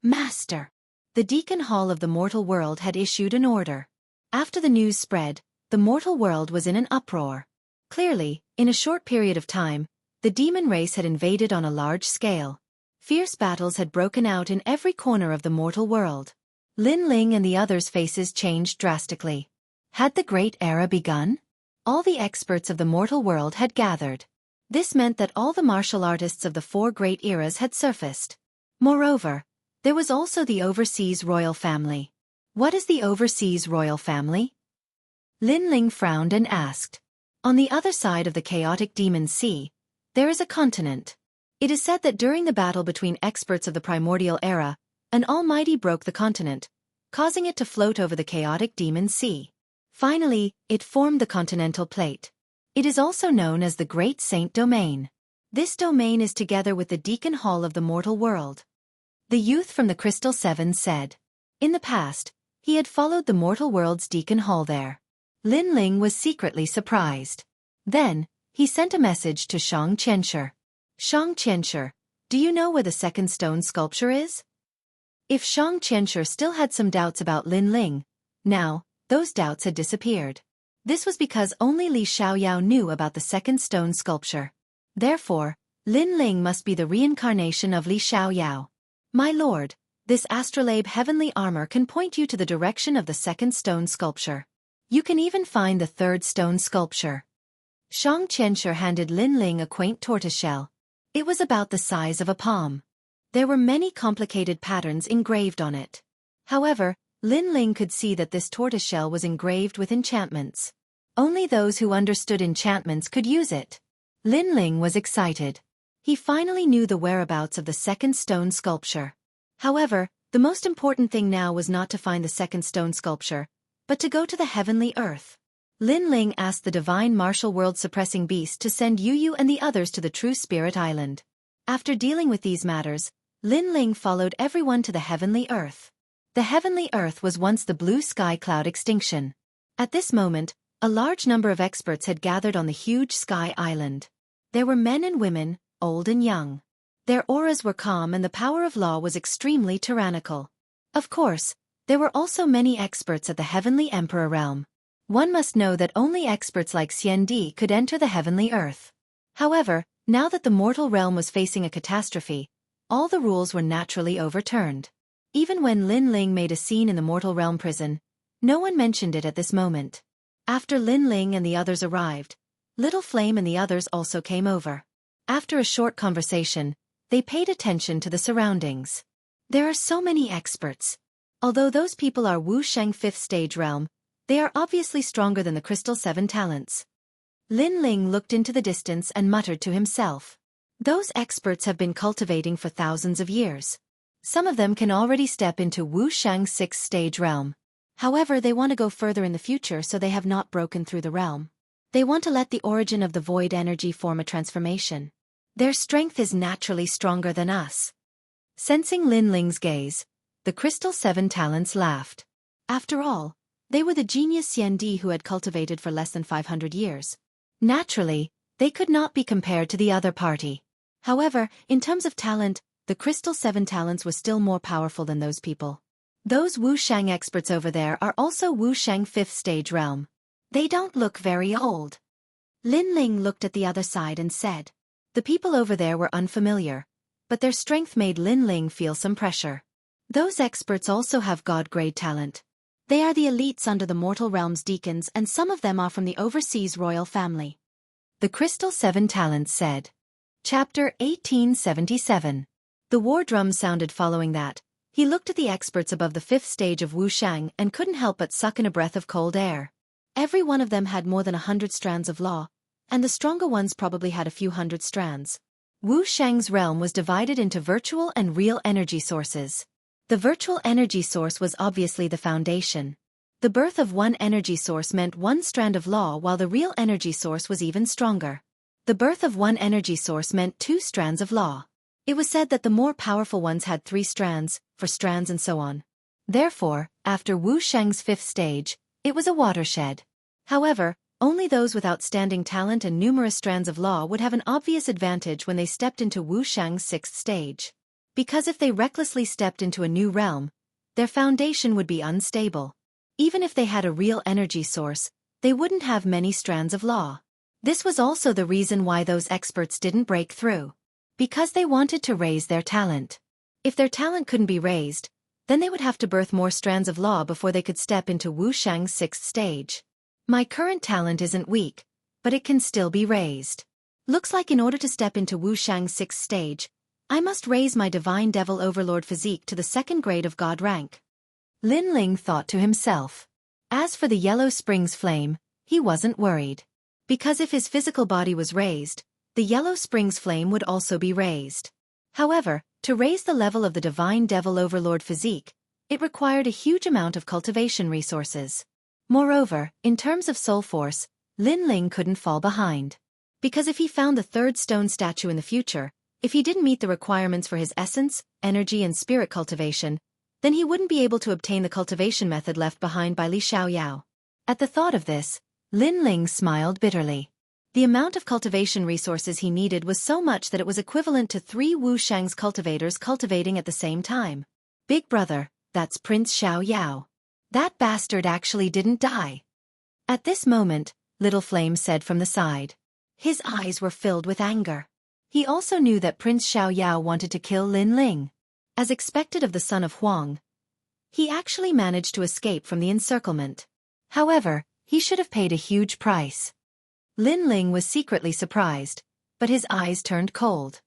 Master. The Deacon Hall of the mortal world had issued an order. After the news spread, the mortal world was in an uproar. Clearly, in a short period of time, the demon race had invaded on a large scale. Fierce battles had broken out in every corner of the mortal world. Lin Ling and the others' faces changed drastically. Had the great era begun? All the experts of the mortal world had gathered. This meant that all the martial artists of the 4 great eras had surfaced. Moreover, there was also the overseas royal family. What is the overseas royal family? Lin Ling frowned and asked. On the other side of the chaotic demon sea, there is a continent. It is said that during the battle between experts of the primordial era, an almighty broke the continent, causing it to float over the chaotic demon sea. Finally, it formed the continental plate. It is also known as the Great Saint Domain. This domain is together with the Deacon Hall of the mortal world. The youth from the Crystal Seven said. In the past, he had followed the mortal world's Deacon Hall there. Lin Ling was secretly surprised. Then, he sent a message to Xianxia. Xianxia, do you know where the 2nd stone sculpture is? If Xianxia still had some doubts about Lin Ling, now, those doubts had disappeared. This was because only Li Xiaoyao knew about the 2nd stone sculpture. Therefore, Lin Ling must be the reincarnation of Li Xiaoyao. My lord, this astrolabe heavenly armor can point you to the direction of the 2nd stone sculpture. You can even find the 3rd stone sculpture. Xianxia handed Lin Ling a quaint tortoiseshell. It was about the size of a palm. There were many complicated patterns engraved on it. However, Lin Ling could see that this tortoiseshell was engraved with enchantments. Only those who understood enchantments could use it. Lin Ling was excited. He finally knew the whereabouts of the second stone sculpture. However, the most important thing now was not to find the second stone sculpture, but to go to the heavenly earth. Lin Ling asked the divine martial world-suppressing beast to send Yu and the others to the True Spirit Island. After dealing with these matters, Lin Ling followed everyone to the heavenly earth. The heavenly earth was once the blue sky cloud extinction. At this moment, a large number of experts had gathered on the huge sky island. There were men and women, old and young. Their auras were calm and the power of law was extremely tyrannical. Of course, there were also many experts at the heavenly emperor realm. One must know that only experts like Xianxia could enter the heavenly earth. However, now that the mortal realm was facing a catastrophe, all the rules were naturally overturned. Even when Lin Ling made a scene in the mortal realm prison, no one mentioned it at this moment. After Lin Ling and the others arrived, Little Flame and the others also came over. After a short conversation, they paid attention to the surroundings. There are so many experts. Although those people are Wuxiang 5th stage realm, they are obviously stronger than the Crystal 7 talents. Lin Ling looked into the distance and muttered to himself. Those experts have been cultivating for thousands of years. Some of them can already step into Wuxiang 6th stage realm. However, they want to go further in the future, so they have not broken through the realm. They want to let the origin of the void energy form a transformation. Their strength is naturally stronger than us. Sensing Lin Ling's gaze, the Crystal 7 talents laughed. After all, they were the genius Xianxia who had cultivated for less than 500 years. Naturally, they could not be compared to the other party. However, in terms of talent, the Crystal 7 talents were still more powerful than those people. Those Wuxiang experts over there are also Wuxiang 5th stage realm. They don't look very old. Lin Ling looked at the other side and said. The people over there were unfamiliar, but their strength made Lin Ling feel some pressure. Those experts also have god-grade talent. They are the elites under the mortal realm's deacons, and some of them are from the overseas royal family. The Crystal 7 talents said. Chapter 1877. The war drum sounded following that. He looked at the experts above the 5th stage of Wuxiang and couldn't help but suck in a breath of cold air. Every one of them had more than 100 strands of law, and the stronger ones probably had a few hundred strands. Wuxiang's realm was divided into virtual and real energy sources. The virtual energy source was obviously the foundation. The birth of one energy source meant one strand of law, while the real energy source was even stronger. The birth of one energy source meant 2 strands of law. It was said that the more powerful ones had 3 strands, 4 strands and so on. Therefore, after Wuxiang's 5th stage, it was a watershed. However, only those with outstanding talent and numerous strands of law would have an obvious advantage when they stepped into Wuxiang's 6th stage. Because if they recklessly stepped into a new realm, their foundation would be unstable. Even if they had a real energy source, they wouldn't have many strands of law. This was also the reason why those experts didn't break through. Because they wanted to raise their talent. If their talent couldn't be raised, then they would have to birth more strands of law before they could step into Wuxiang's 6th stage. My current talent isn't weak, but it can still be raised. Looks like in order to step into Wuxiang's 6th stage, I must raise my Divine Devil Overlord physique to the 2nd grade of God rank. Lin Ling thought to himself. As for the Yellow Springs flame, he wasn't worried. Because if his physical body was raised, the Yellow Springs flame would also be raised. However, to raise the level of the Divine Devil Overlord physique, it required a huge amount of cultivation resources. Moreover, in terms of soul force, Lin Ling couldn't fall behind. Because if he found the 3rd stone statue in the future, if he didn't meet the requirements for his essence, energy and spirit cultivation, then he wouldn't be able to obtain the cultivation method left behind by Li Xiaoyao. At the thought of this, Lin Ling smiled bitterly. The amount of cultivation resources he needed was so much that it was equivalent to 3 Wuxiang's cultivators cultivating at the same time. Big brother, that's Prince Xiaoyao. That bastard actually didn't die. At this moment, Little Flame said from the side. His eyes were filled with anger. He also knew that Prince Xiaoyao wanted to kill Lin Ling. As expected of the son of Huang, he actually managed to escape from the encirclement. However, he should have paid a huge price. Lin Ling was secretly surprised, but his eyes turned cold.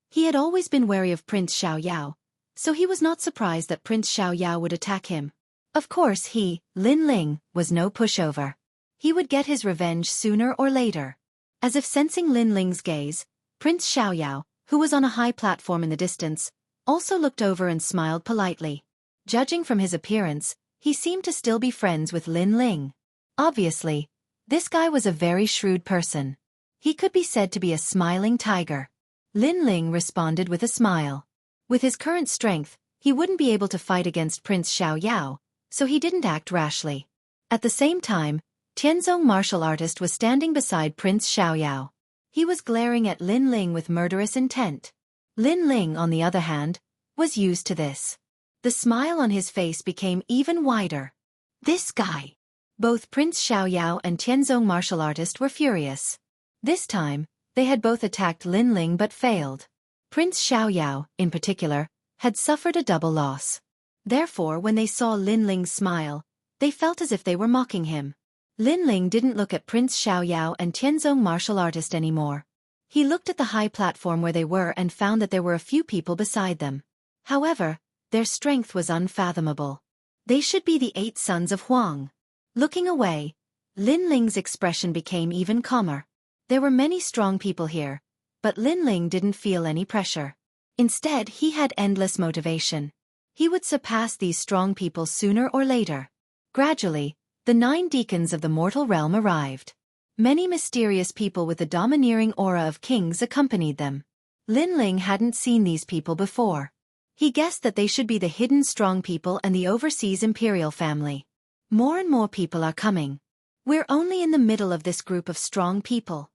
He had always been wary of Prince Xiaoyao, so he was not surprised that Prince Xiaoyao would attack him. Of course he, Lin Ling, was no pushover. He would get his revenge sooner or later. As if sensing Lin Ling's gaze, Prince Xiaoyao, who was on a high platform in the distance, also looked over and smiled politely. Judging from his appearance, he seemed to still be friends with Lin Ling. Obviously, this guy was a very shrewd person. He could be said to be a smiling tiger. Lin Ling responded with a smile. With his current strength, he wouldn't be able to fight against Prince Xiaoyao, so he didn't act rashly. At the same time, Tianzong martial artist was standing beside Prince Xiaoyao. He was glaring at Lin Ling with murderous intent. Lin Ling, on the other hand, was used to this. The smile on his face became even wider. This guy! Both Prince Xiaoyao and Tianzong martial artist were furious. This time, they had both attacked Lin Ling but failed. Prince Xiaoyao, in particular, had suffered a double loss. Therefore, when they saw Lin Ling's smile, they felt as if they were mocking him. Lin Ling didn't look at Prince Xiaoyao and Tianzong martial artist anymore. He looked at the high platform where they were and found that there were a few people beside them. However, their strength was unfathomable. They should be the 8 sons of Huang. Looking away, Lin Ling's expression became even calmer. There were many strong people here, but Lin Ling didn't feel any pressure. Instead, he had endless motivation. He would surpass these strong people sooner or later. Gradually, the 9 deacons of the mortal realm arrived. Many mysterious people with the domineering aura of kings accompanied them. Lin Ling hadn't seen these people before. He guessed that they should be the hidden strong people and the overseas imperial family. More and more people are coming. We're only in the middle of this group of strong people.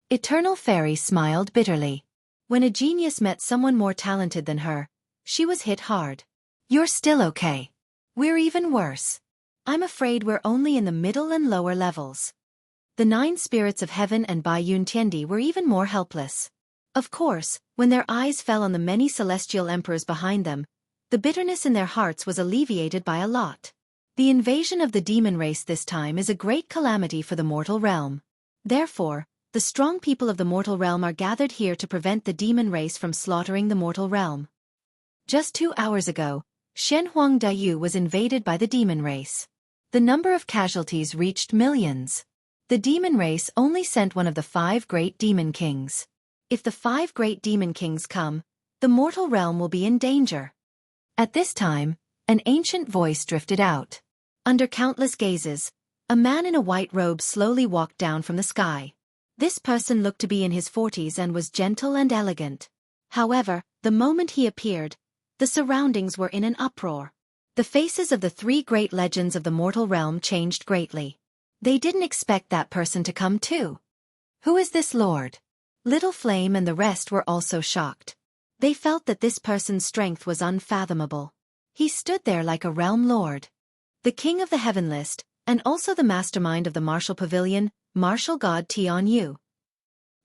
Eternal Fairy smiled bitterly. When a genius met someone more talented than her, she was hit hard. You're still okay. We're even worse. I'm afraid we're only in the middle and lower levels. The 9 spirits of heaven and Bai Yun Tiandi were even more helpless. Of course, when their eyes fell on the many celestial emperors behind them, the bitterness in their hearts was alleviated by a lot. The invasion of the demon race this time is a great calamity for the mortal realm. Therefore, the strong people of the mortal realm are gathered here to prevent the demon race from slaughtering the mortal realm. Just 2 hours ago, Shenhuang Dayu was invaded by the demon race. The number of casualties reached millions. The demon race only sent one of the 5 great demon kings. If the 5 great demon kings come, the mortal realm will be in danger. At this time, an ancient voice drifted out. Under countless gazes, a man in a white robe slowly walked down from the sky. This person looked to be in his 40s and was gentle and elegant. However, the moment he appeared, the surroundings were in an uproar. The faces of the 3 great legends of the mortal realm changed greatly. They didn't expect that person to come too. Who is this lord? Little Flame and the rest were also shocked. They felt that this person's strength was unfathomable. He stood there like a realm lord. The king of the heaven list, and also the mastermind of the martial pavilion, martial god Tian Yu.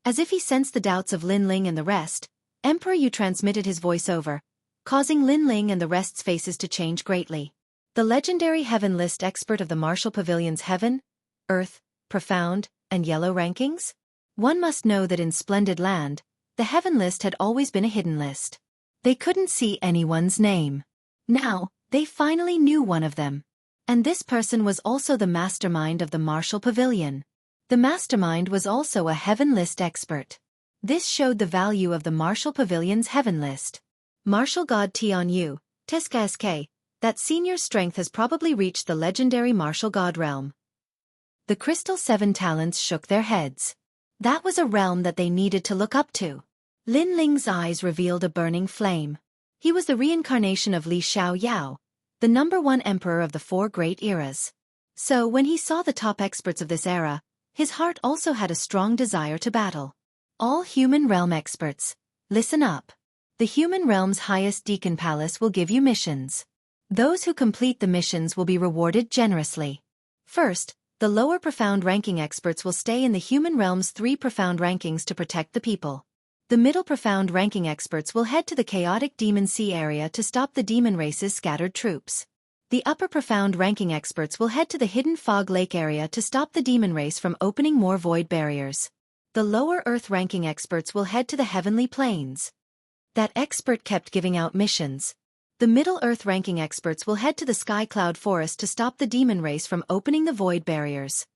As if he sensed the doubts of Lin Ling and the rest, Emperor Yu transmitted his voice over, causing Lin Ling and the rest's faces to change greatly. The legendary heaven list expert of the martial pavilion's heaven, earth, profound, and yellow rankings? One must know that in Splendid Land, the heaven list had always been a hidden list. They couldn't see anyone's name. Now, they finally knew one of them. And this person was also the mastermind of the martial pavilion. The mastermind was also a heaven list expert. This showed the value of the martial pavilion's heaven list. Martial god Tian Yu, Teska, that senior strength has probably reached the legendary martial god realm. The Crystal 7 Talents shook their heads. That was a realm that they needed to look up to. Lin Ling's eyes revealed a burning flame. He was the reincarnation of Li Xiaoyao, the #1 emperor of the 4 great eras. So when he saw the top experts of this era, his heart also had a strong desire to battle. All human realm experts, listen up. The human realm's highest deacon palace will give you missions. Those who complete the missions will be rewarded generously. First, the lower profound ranking experts will stay in the human realm's 3 profound rankings to protect the people. The middle profound ranking experts will head to the chaotic Demon Sea area to stop the demon race's scattered troops. The upper profound ranking experts will head to the hidden Fog Lake area to stop the demon race from opening more void barriers. The lower earth ranking experts will head to the heavenly plains. That expert kept giving out missions. The middle earth ranking experts will head to the Sky Cloud Forest to stop the demon race from opening the void barriers.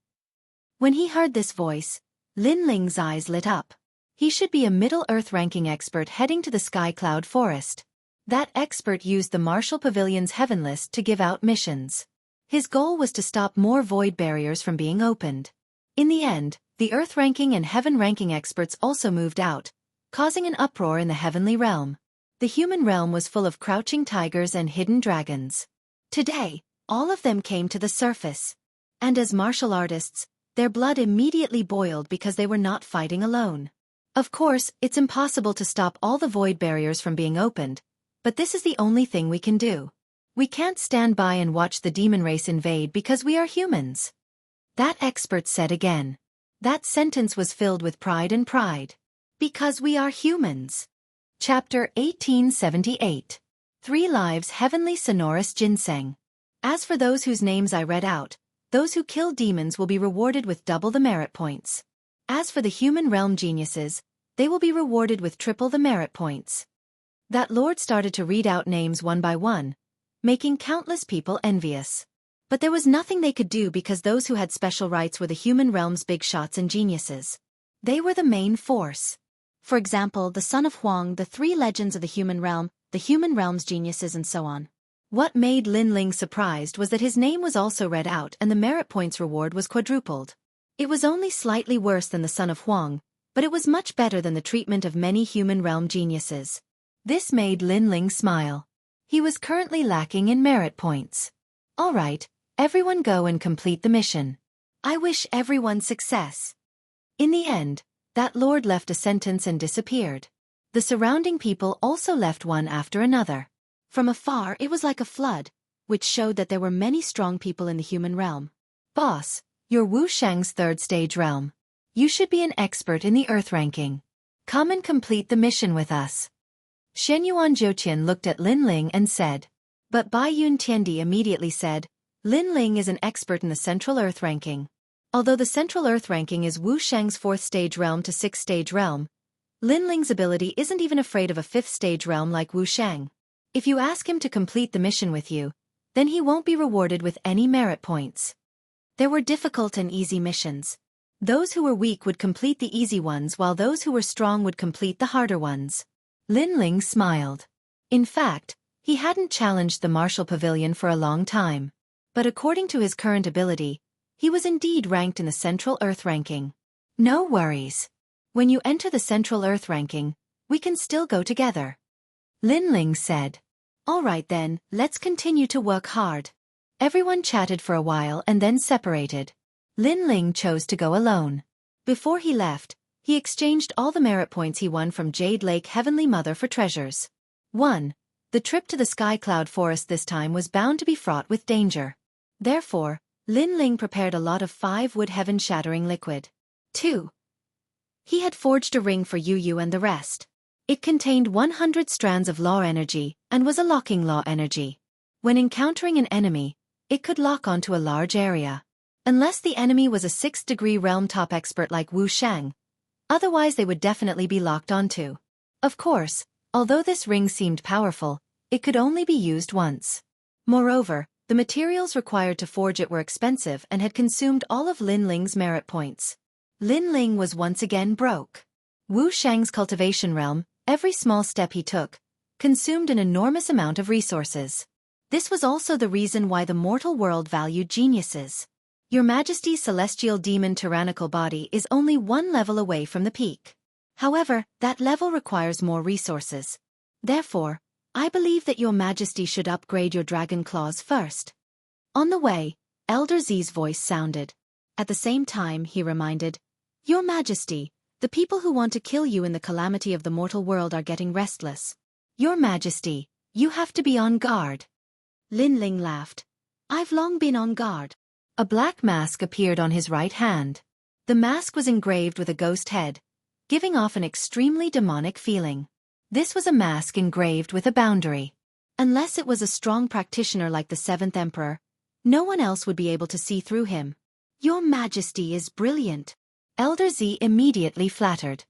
When he heard this voice, Lin Ling's eyes lit up. He should be a middle Earth ranking expert heading to the Sky Cloud Forest. That expert used the Martial Pavilion's Heaven List to give out missions. His goal was to stop more void barriers from being opened. In the end, the Earth ranking and Heaven ranking experts also moved out, causing an uproar in the heavenly realm. The human realm was full of crouching tigers and hidden dragons. Today, all of them came to the surface. And as martial artists, their blood immediately boiled because they were not fighting alone. Of course, it's impossible to stop all the void barriers from being opened, but this is the only thing we can do. We can't stand by and watch the demon race invade because we are humans. That expert said again. That sentence was filled with pride and pride. Because we are humans. Chapter 1878. 3 Lives Heavenly Sonorous Ginseng. As for those whose names I read out, those who kill demons will be rewarded with double the merit points. As for the human realm geniuses, they will be rewarded with triple the merit points. That lord started to read out names one by one, making countless people envious. But there was nothing they could do because those who had special rights were the human realm's big shots and geniuses. They were the main force. For example, the son of Huang, the 3 legends of the human realm, the human realm's geniuses and so on. What made Lin Ling surprised was that his name was also read out and the merit points reward was quadrupled. It was only slightly worse than the son of Huang, but it was much better than the treatment of many human realm geniuses. This made Lin Ling smile. He was currently lacking in merit points. All right, everyone go and complete the mission. I wish everyone success. In the end, that lord left a sentence and disappeared. The surrounding people also left one after another. From afar it was like a flood, which showed that there were many strong people in the human realm. Boss, you're Wuxia's 3rd stage realm. You should be an expert in the Earth ranking. Come and complete the mission with us. Shenyuan Zhouqian looked at Lin Ling and said. But Bai Yun Tiandi immediately said, Lin Ling is an expert in the Central Earth ranking. Although the Central Earth ranking is Wuxia's 4th stage realm to 6th stage realm, Lin Ling's ability isn't even afraid of a 5th stage realm like Wuxia. If you ask him to complete the mission with you, then he won't be rewarded with any merit points. There were difficult and easy missions. Those who were weak would complete the easy ones while those who were strong would complete the harder ones. Lin Ling smiled. In fact, he hadn't challenged the Martial Pavilion for a long time. But according to his current ability, he was indeed ranked in the Central Earth ranking. No worries. When you enter the Central Earth ranking, we can still go together. Lin Ling said. All right then, let's continue to work hard. Everyone chatted for a while and then separated. Lin Ling chose to go alone. Before he left, he exchanged all the merit points he won from Jade Lake Heavenly Mother for treasures. 1. The trip to the Sky Cloud Forest this time was bound to be fraught with danger. Therefore, Lin Ling prepared a lot of 5 wood heaven-shattering liquid. 2. He had forged a ring for Yu Yu and the rest. It contained 100 strands of law energy and was a locking law energy. When encountering an enemy, it could lock onto a large area. Unless the enemy was a 6th degree realm top expert like Wuxia, otherwise they would definitely be locked onto. Of course, although this ring seemed powerful, it could only be used once. Moreover, the materials required to forge it were expensive and had consumed all of Lin Ling's merit points. Lin Ling was once again broke. Wuxia's cultivation realm, every small step he took, consumed an enormous amount of resources. This was also the reason why the mortal world valued geniuses. Your Majesty's celestial demon tyrannical body is only 1 level away from the peak. However, that level requires more resources. Therefore, I believe that Your Majesty should upgrade your dragon claws first. On the way, Elder Z's voice sounded. At the same time, he reminded, Your Majesty, the people who want to kill you in the calamity of the mortal world are getting restless. Your Majesty, you have to be on guard. Lin Ling laughed. I've long been on guard. A black mask appeared on his right hand. The mask was engraved with a ghost head, giving off an extremely demonic feeling. This was a mask engraved with a boundary. Unless it was a strong practitioner like the 7th Emperor, no one else would be able to see through him. Your Majesty is brilliant. Elder Z immediately flattered.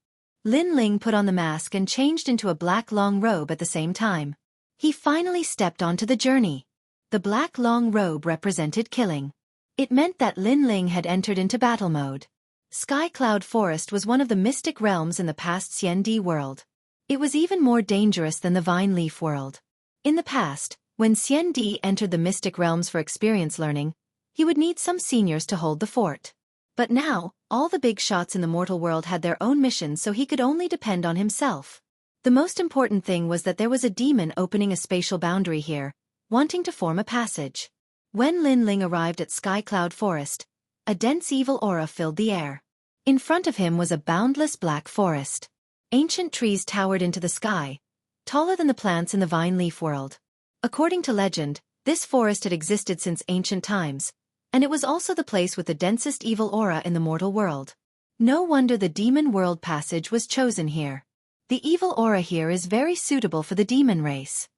Lin Ling put on the mask and changed into a black long robe at the same time. He finally stepped onto the journey. The black long robe represented killing. It meant that Lin Ling had entered into battle mode. Sky Cloud Forest was one of the mystic realms in the past Xiandi world. It was even more dangerous than the Vine Leaf world. In the past, when Xiandi entered the mystic realms for experience learning, he would need some seniors to hold the fort. But now, all the big shots in the mortal world had their own missions, so he could only depend on himself. The most important thing was that there was a demon opening a spatial boundary here, wanting to form a passage. When Lin Ling arrived at Sky Cloud Forest, a dense evil aura filled the air. In front of him was a boundless black forest. Ancient trees towered into the sky, taller than the plants in the Vine Leaf world. According to legend, this forest had existed since ancient times, and it was also the place with the densest evil aura in the mortal world. No wonder the demon world passage was chosen here. The evil aura here is very suitable for the demon race.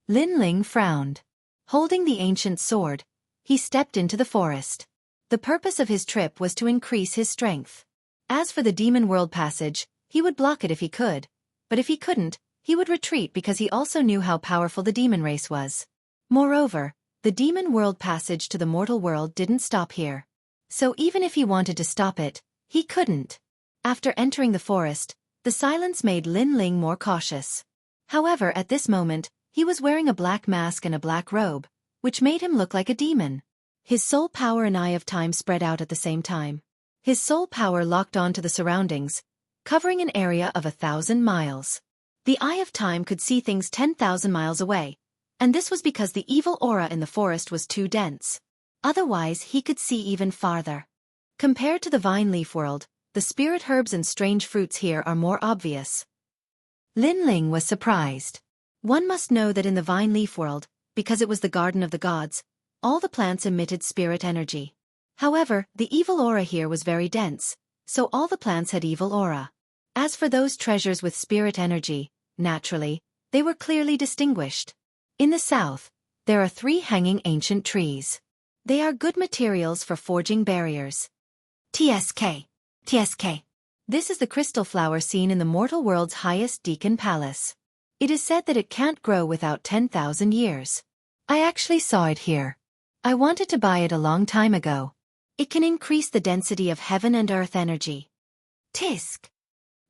Lin Ling frowned. Holding the ancient sword, he stepped into the forest. The purpose of his trip was to increase his strength. As for the demon world passage, he would block it if he could, but if he couldn't, he would retreat because he also knew how powerful the demon race was. Moreover, the demon world passage to the mortal world didn't stop here. So even if he wanted to stop it, he couldn't. After entering the forest, the silence made Lin Ling more cautious. However, at this moment, he was wearing a black mask and a black robe, which made him look like a demon. His soul power and Eye of Time spread out at the same time. His soul power locked onto the surroundings, covering an area of 1,000 miles. The Eye of Time could see things 10,000 miles away, and this was because the evil aura in the forest was too dense. Otherwise, he could see even farther. Compared to the Vine Leaf world, the spirit herbs and strange fruits here are more obvious. Lin Ling was surprised. One must know that in the Vine Leaf world, because it was the Garden of the Gods, all the plants emitted spirit energy. However, the evil aura here was very dense, so all the plants had evil aura. As for those treasures with spirit energy, naturally, they were clearly distinguished. In the south, there are 3 hanging ancient trees. They are good materials for forging barriers. TSK. This is the crystal flower seen in the mortal world's highest Deacon Palace. It is said that it can't grow without 10,000 years. I actually saw it here. I wanted to buy it a long time ago. It can increase the density of heaven and earth energy. Tisk.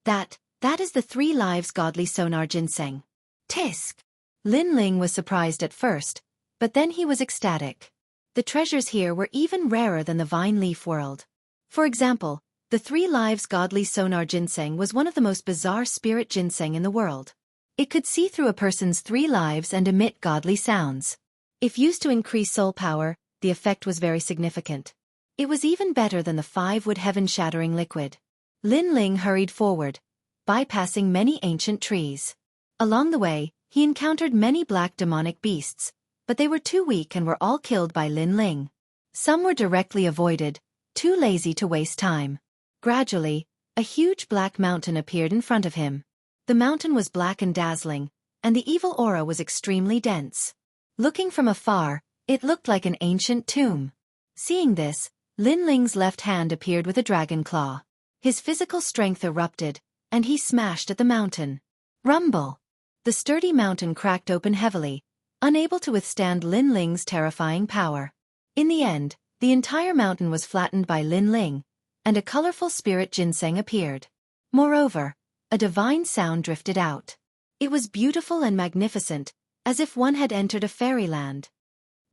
That is the 3 lives godly sonar ginseng. Tisk. Lin Ling was surprised at first, but then he was ecstatic. The treasures here were even rarer than the Vine Leaf world. For example, the 3 lives godly sonar ginseng was one of the most bizarre spirit ginseng in the world. It could see through a person's 3 lives and emit godly sounds. If used to increase soul power, the effect was very significant. It was even better than the 5-wood heaven-shattering liquid. Lin Ling hurried forward, bypassing many ancient trees. Along the way, he encountered many black demonic beasts, but they were too weak and were all killed by Lin Ling. Some were directly avoided, too lazy to waste time. Gradually, a huge black mountain appeared in front of him. The mountain was black and dazzling, and the evil aura was extremely dense. Looking from afar, it looked like an ancient tomb. Seeing this, Lin Ling's left hand appeared with a dragon claw. His physical strength erupted, and he smashed at the mountain. Rumble! The sturdy mountain cracked open heavily, unable to withstand Lin Ling's terrifying power. In the end, the entire mountain was flattened by Lin Ling, and a colorful spirit ginseng appeared. Moreover, a divine sound drifted out. It was beautiful and magnificent, as if one had entered a fairyland.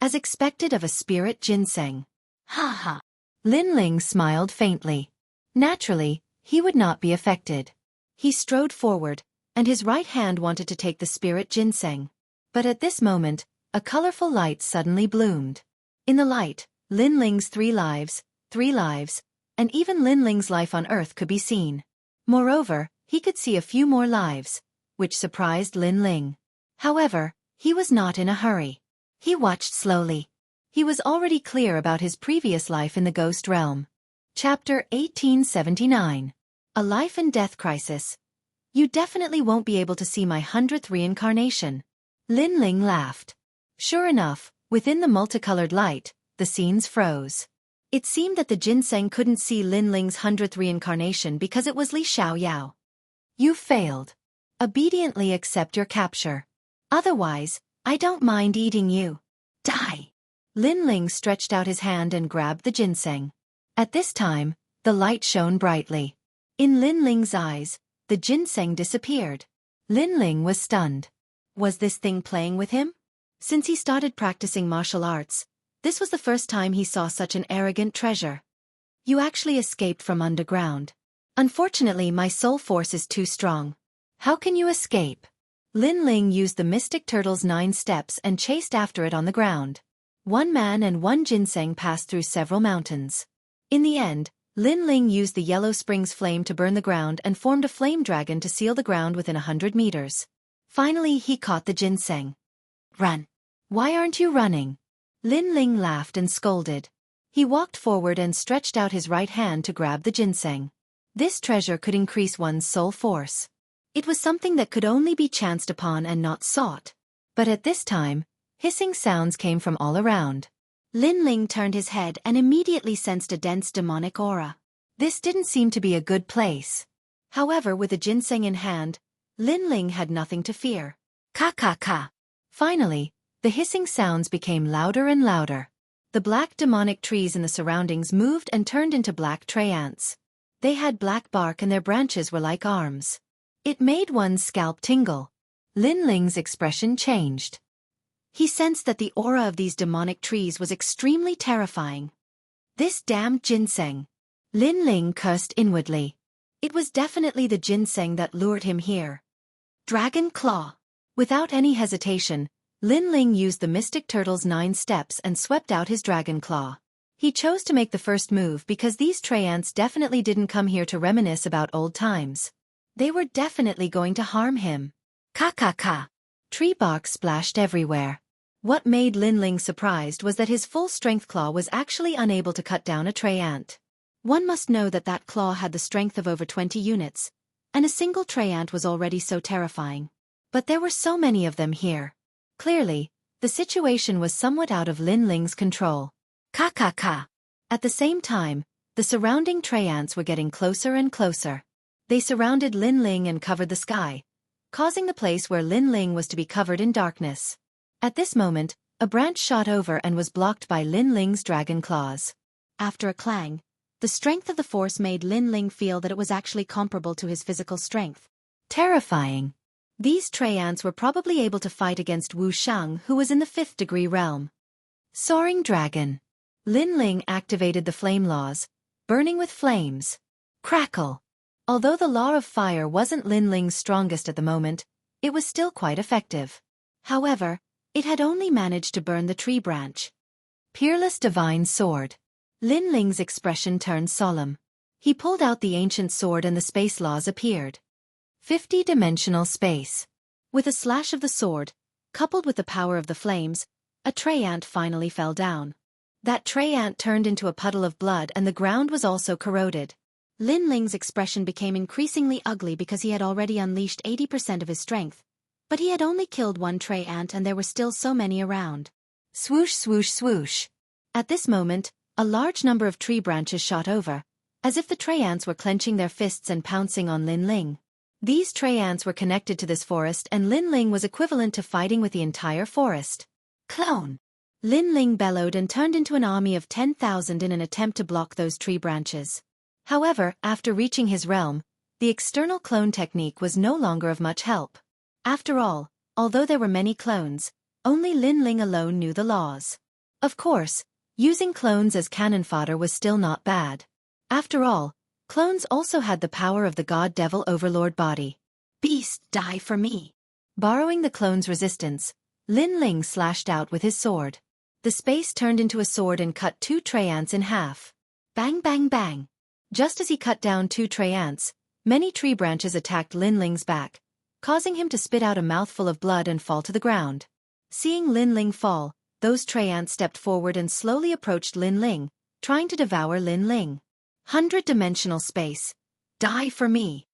As expected of a spirit ginseng. Ha ha! Lin Ling smiled faintly. Naturally, he would not be affected. He strode forward, and his right hand wanted to take the spirit ginseng. But at this moment, a colorful light suddenly bloomed. In the light, Lin Ling's 3 lives, and even Lin Ling's life on Earth could be seen. Moreover, he could see a few more lives, which surprised Lin Ling. However, he was not in a hurry. He watched slowly. He was already clear about his previous life in the ghost realm. Chapter 1879. A Life and Death Crisis. You definitely won't be able to see my 100th reincarnation. Lin Ling laughed. Sure enough, within the multicolored light, the scenes froze. It seemed that the ginseng couldn't see Lin Ling's 100th reincarnation because it was Li Xiaoyao. You failed. Obediently accept your capture. Otherwise, I don't mind eating you. Die! Lin Ling stretched out his hand and grabbed the ginseng. At this time, The light shone brightly. In Lin Ling's eyes, the ginseng disappeared. Lin Ling was stunned. Was this thing playing with him? Since he started practicing martial arts, this was the first time he saw such an arrogant treasure. You actually escaped from underground. Unfortunately, my soul force is too strong. How can you escape? Lin Ling used the Mystic Turtle's 9 steps and chased after it on the ground. One man and one ginseng passed through several mountains. In the end, Lin Ling used the Yellow Springs flame to burn the ground and formed a flame dragon to seal the ground within 100 meters. Finally, he caught the ginseng. Run! Why aren't you running? Lin Ling laughed and scolded. He walked forward and stretched out his right hand to grab the ginseng. This treasure could increase one's soul force. It was something that could only be chanced upon and not sought. But at this time, hissing sounds came from all around. Lin Ling turned his head and immediately sensed a dense demonic aura. This didn't seem to be a good place. However, with the ginseng in hand, Lin Ling had nothing to fear. Ka ka ka. Finally, the hissing sounds became louder and louder. The black demonic trees in the surroundings moved and turned into black tree ants. They had black bark and their branches were like arms. It made one's scalp tingle. Lin Ling's expression changed. He sensed that the aura of these demonic trees was extremely terrifying. This damned ginseng. Lin Ling cursed inwardly. It was definitely the ginseng that lured him here. Dragon Claw. Without any hesitation, Lin Ling used the Mystic Turtle's 9 steps and swept out his dragon claw. He chose to make the first move because these tree ants definitely didn't come here to reminisce about old times. They were definitely going to harm him. Ka ka ka. Tree bark splashed everywhere. What made Lin Ling surprised was that his full-strength claw was actually unable to cut down a tree ant. One must know that that claw had the strength of over 20 units, and a single tree ant was already so terrifying. But there were so many of them here. Clearly, the situation was somewhat out of Lin Ling's control. Ka ka ka. At the same time, the surrounding tree ants were getting closer and closer. They surrounded Lin Ling and covered the sky, causing the place where Lin Ling was to be covered in darkness. At this moment, a branch shot over and was blocked by Lin Ling's dragon claws. After a clang, the strength of the force made Lin Ling feel that it was actually comparable to his physical strength. Terrifying. These tree ants were probably able to fight against Wuxia, who was in the 5th degree realm. Soaring Dragon. Lin Ling activated the flame laws, burning with flames. Crackle. Although the law of fire wasn't Lin Ling's strongest at the moment, it was still quite effective. However, it had only managed to burn the tree branch. Peerless Divine Sword. Lin Ling's expression turned solemn. He pulled out the ancient sword and the space laws appeared. 50-dimensional space. With a slash of the sword, coupled with the power of the flames, a tree ant finally fell down. That tree ant turned into a puddle of blood and the ground was also corroded. Lin Ling's expression became increasingly ugly because he had already unleashed 80% of his strength. But he had only killed one tree ant and there were still so many around. Swoosh swoosh swoosh. At this moment, a large number of tree branches shot over, as if the tree ants were clenching their fists and pouncing on Lin Ling. These tree ants were connected to this forest and Lin Ling was equivalent to fighting with the entire forest. Clone! Lin Ling bellowed and turned into an army of 10,000 in an attempt to block those tree branches. However, after reaching his realm, the external clone technique was no longer of much help. After all, although there were many clones, only Lin Ling alone knew the laws. Of course, using clones as cannon fodder was still not bad. After all, clones also had the power of the God-Devil Overlord body. Beast, die for me! Borrowing the clone's resistance, Lin Ling slashed out with his sword. The space turned into a sword and cut 2 tree ants in half. Bang bang bang! Just as he cut down 2 tree ants, many tree branches attacked Lin Ling's back, causing him to spit out a mouthful of blood and fall to the ground. Seeing Lin Ling fall, those tree ants stepped forward and slowly approached Lin Ling, trying to devour Lin Ling. 100-dimensional space. Die for me!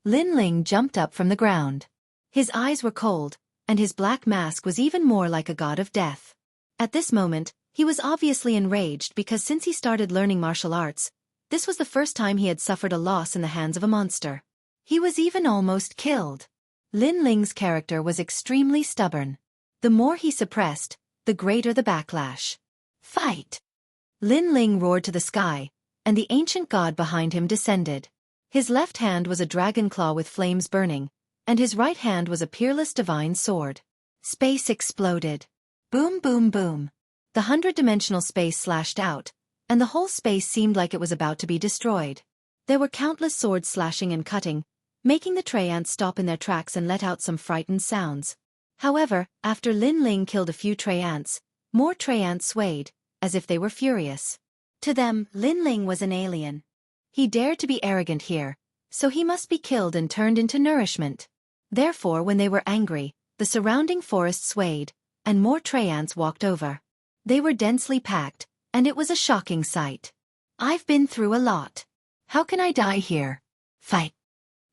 Lin Ling jumped up from the ground. His eyes were cold, and his black mask was even more like a god of death. At this moment, he was obviously enraged because since he started learning martial arts, this was the first time he had suffered a loss in the hands of a monster. He was even almost killed. Lin Ling's character was extremely stubborn. The more he suppressed, the greater the backlash. Fight! Lin Ling roared to the sky, and the ancient god behind him descended. His left hand was a dragon claw with flames burning, and his right hand was a peerless divine sword. Space exploded. Boom, boom, boom. The 100-dimensional space slashed out, and the whole space seemed like it was about to be destroyed. There were countless swords slashing and cutting, making the Trey ants stop in their tracks and let out some frightened sounds. However, after Lin Ling killed a few Trey ants, more Trey ants swayed, as if they were furious. To them, Lin Ling was an alien. He dared to be arrogant here, so he must be killed and turned into nourishment. Therefore, when they were angry, the surrounding forest swayed, and more Trey ants walked over. They were densely packed, and it was a shocking sight. I've been through a lot. How can I die here? Fight.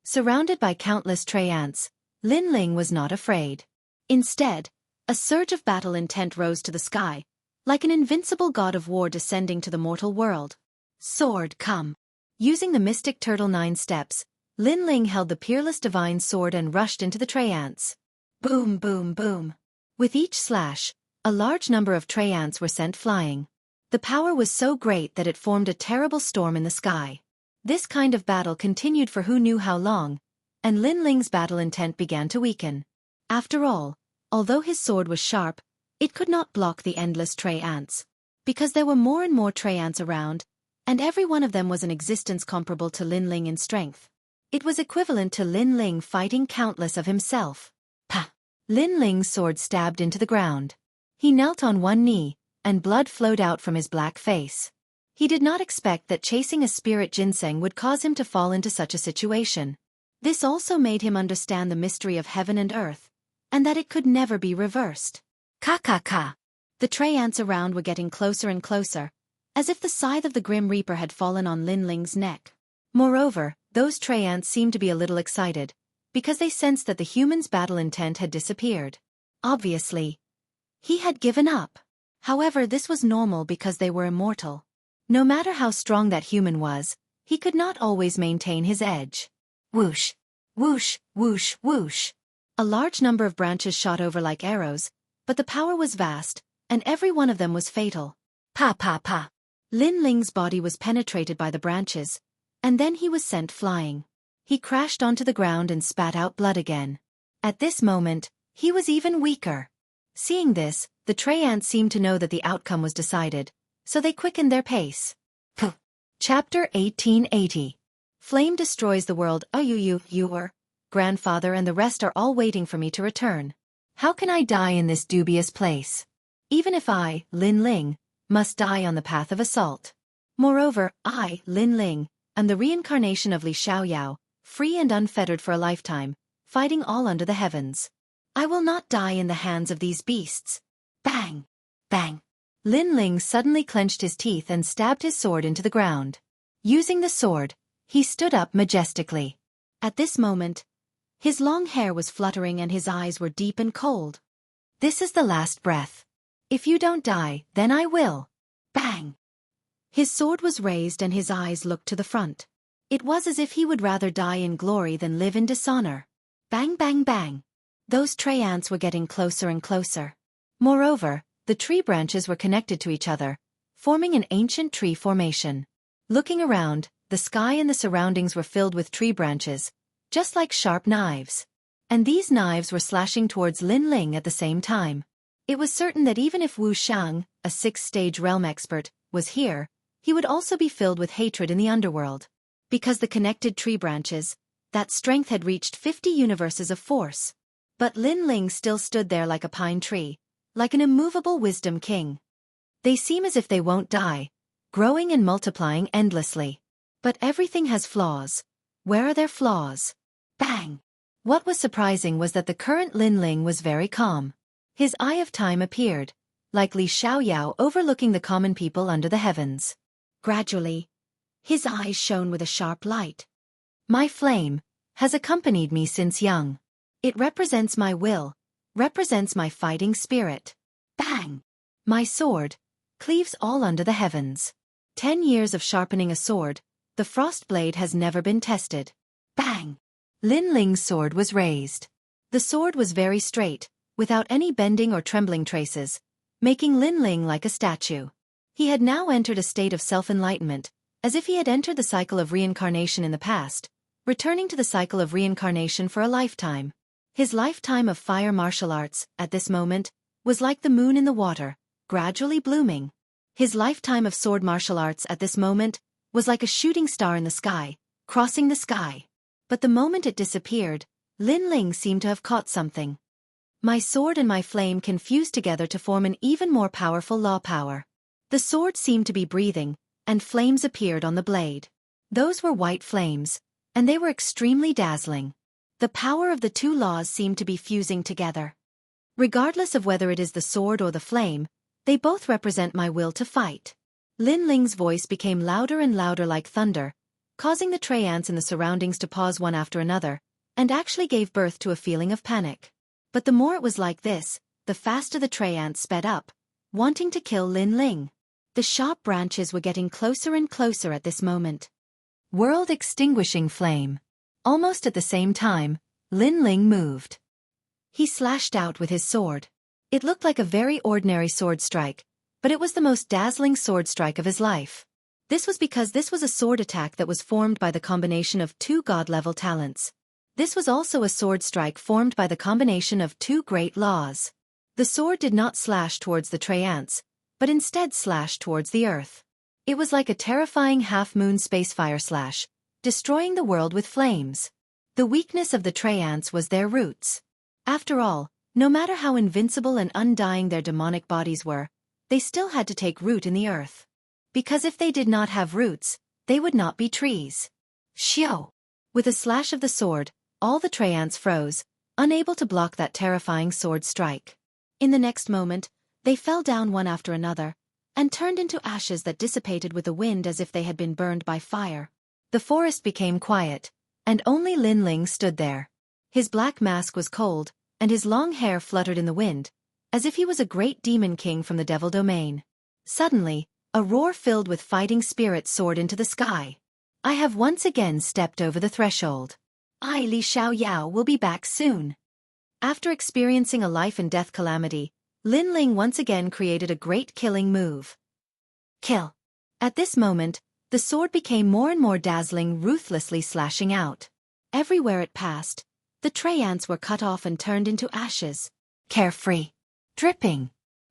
Surrounded by countless Trey ants, Lin Ling was not afraid. Instead, a surge of battle intent rose to the sky, like an invincible god of war descending to the mortal world. Sword, come. Using the mystic turtle 9 steps, Lin Ling held the peerless divine sword and rushed into the Trey ants. Boom, boom, boom. With each slash, a large number of Trey ants were sent flying. The power was so great that it formed a terrible storm in the sky. This kind of battle continued for who knew how long, and Lin Ling's battle intent began to weaken. After all, although his sword was sharp, it could not block the endless Trey ants. Because there were more and more Trey ants around, and every one of them was an existence comparable to Lin Ling in strength. It was equivalent to Lin Ling fighting countless of himself. Pah! Lin Ling's sword stabbed into the ground. He knelt on one knee, and blood flowed out from his black face. He did not expect that chasing a spirit ginseng would cause him to fall into such a situation. This also made him understand the mystery of heaven and earth, and that it could never be reversed. Ka ka ka! The Trey ants around were getting closer and closer, as if the scythe of the Grim Reaper had fallen on Lin Ling's neck. Moreover, those Trey ants seemed to be a little excited, because they sensed that the human's battle intent had disappeared. Obviously, he had given up. However, this was normal because they were immortal. No matter how strong that human was, he could not always maintain his edge. Whoosh! Whoosh! Whoosh! Whoosh! A large number of branches shot over like arrows, but the power was vast, and every one of them was fatal. Pa pa pa! Lin Ling's body was penetrated by the branches, and then he was sent flying. He crashed onto the ground and spat out blood again. At this moment, he was even weaker. Seeing this, the Trey ants seemed to know that the outcome was decided, so they quickened their pace. Puh. Chapter 1880. Flame destroys the world. Your grandfather and the rest are all waiting for me to return. How can I die in this dubious place? Even if I, Lin Ling, must die on the path of assault. Moreover, I, Lin Ling, am the reincarnation of Li Xiaoyao, free and unfettered for a lifetime, fighting all under the heavens. I will not die in the hands of these beasts. Bang! Bang! Lin Ling suddenly clenched his teeth and stabbed his sword into the ground. Using the sword, he stood up majestically. At this moment, his long hair was fluttering and his eyes were deep and cold. This is the last breath. If you don't die, then I will. Bang! His sword was raised and his eyes looked to the front. It was as if he would rather die in glory than live in dishonor. Bang bang bang! Those Trey ants were getting closer and closer. Moreover, the tree branches were connected to each other, forming an ancient tree formation. Looking around, the sky and the surroundings were filled with tree branches, just like sharp knives. And these knives were slashing towards Lin Ling at the same time. It was certain that even if Wuxia, a 6th-stage realm expert, was here, he would also be filled with hatred in the underworld. Because the connected tree branches, that strength had reached 50 universes of force. But Lin Ling still stood there like a pine tree, like an immovable wisdom king. They seem as if they won't die, growing and multiplying endlessly. But everything has flaws. Where are their flaws? Bang! What was surprising was that the current Lin Ling was very calm. His eye of time appeared, like Li Xiaoyao overlooking the common people under the heavens. Gradually, his eyes shone with a sharp light. My flame has accompanied me since young. It represents my will, represents my fighting spirit. Bang! My sword cleaves all under the heavens. 10 years of sharpening a sword, the frost blade has never been tested. Bang! Lin Ling's sword was raised. The sword was very straight, without any bending or trembling traces, making Lin Ling like a statue. He had now entered a state of self-enlightenment, as if he had entered the cycle of reincarnation in the past, returning to the cycle of reincarnation for a lifetime. His lifetime of fire martial arts, at this moment, was like the moon in the water, gradually blooming. His lifetime of sword martial arts at this moment was like a shooting star in the sky, crossing the sky. But the moment it disappeared, Lin Ling seemed to have caught something. My sword and my flame can fuse together to form an even more powerful law power. The sword seemed to be breathing, and flames appeared on the blade. Those were white flames, and they were extremely dazzling. The power of the two laws seemed to be fusing together. Regardless of whether it is the sword or the flame, they both represent my will to fight. Lin Ling's voice became louder and louder like thunder, causing the Trey ants in the surroundings to pause one after another, and actually gave birth to a feeling of panic. But the more it was like this, the faster the Trey ants sped up, wanting to kill Lin Ling. The sharp branches were getting closer and closer at this moment. World-extinguishing flame. Almost at the same time, Lin Ling moved. He slashed out with his sword. It looked like a very ordinary sword strike, but it was the most dazzling sword strike of his life. This was because this was a sword attack that was formed by the combination of two god-level talents. This was also a sword strike formed by the combination of two great laws. The sword did not slash towards the Trey ants, but instead slashed towards the earth. It was like a terrifying half-moon spacefire slash, destroying the world with flames. The weakness of the Trey ants was their roots. After all, no matter how invincible and undying their demonic bodies were, they still had to take root in the earth. Because if they did not have roots, they would not be trees. Xiao! With a slash of the sword, all the Trey ants froze, unable to block that terrifying sword strike. In the next moment, they fell down one after another, and turned into ashes that dissipated with the wind as if they had been burned by fire. The forest became quiet, and only Lin Ling stood there. His black mask was cold, and his long hair fluttered in the wind, as if he was a great demon king from the devil domain. Suddenly, a roar filled with fighting spirits soared into the sky. I have once again stepped over the threshold. I, Li Xiaoyao, will be back soon. After experiencing a life-and-death calamity, Lin Ling once again created a great killing move. Kill. At this moment, the sword became more and more dazzling, ruthlessly slashing out. Everywhere it passed, the Trey ants were cut off and turned into ashes. Carefree. Dripping.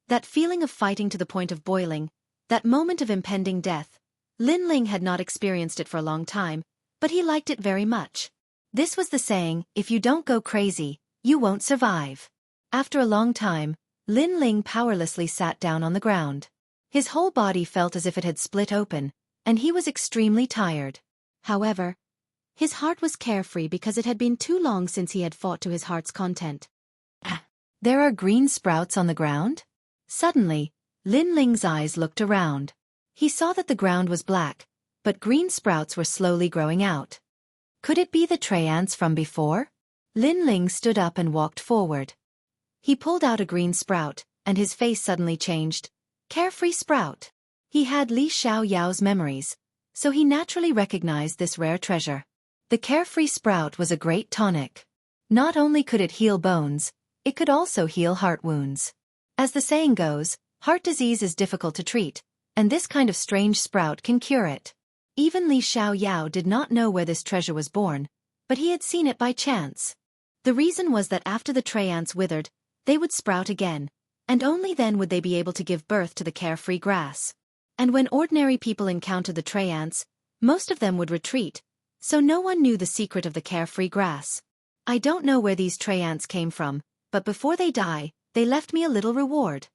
That feeling of fighting to the point of boiling, that moment of impending death, Lin Ling had not experienced it for a long time, but he liked it very much. This was the saying, if you don't go crazy, you won't survive. After a long time, Lin Ling powerlessly sat down on the ground. His whole body felt as if it had split open, and he was extremely tired. However, his heart was carefree because it had been too long since he had fought to his heart's content. There are green sprouts on the ground? Suddenly, Lin Ling's eyes looked around. He saw that the ground was black, but green sprouts were slowly growing out. Could it be the Trey ants from before? Lin Ling stood up and walked forward. He pulled out a green sprout, and his face suddenly changed. Carefree sprout. He had Li Xiaoyao's memories, so he naturally recognized this rare treasure. The carefree sprout was a great tonic. Not only could it heal bones, it could also heal heart wounds. As the saying goes, heart disease is difficult to treat, and this kind of strange sprout can cure it. Even Li Xiaoyao did not know where this treasure was born, but he had seen it by chance. The reason was that after the Trey ants withered, they would sprout again, and only then would they be able to give birth to the carefree grass. And when ordinary people encountered the Trey ants, most of them would retreat, so no one knew the secret of the carefree grass. I don't know where these Trey ants came from, but before they die, they left me a little reward.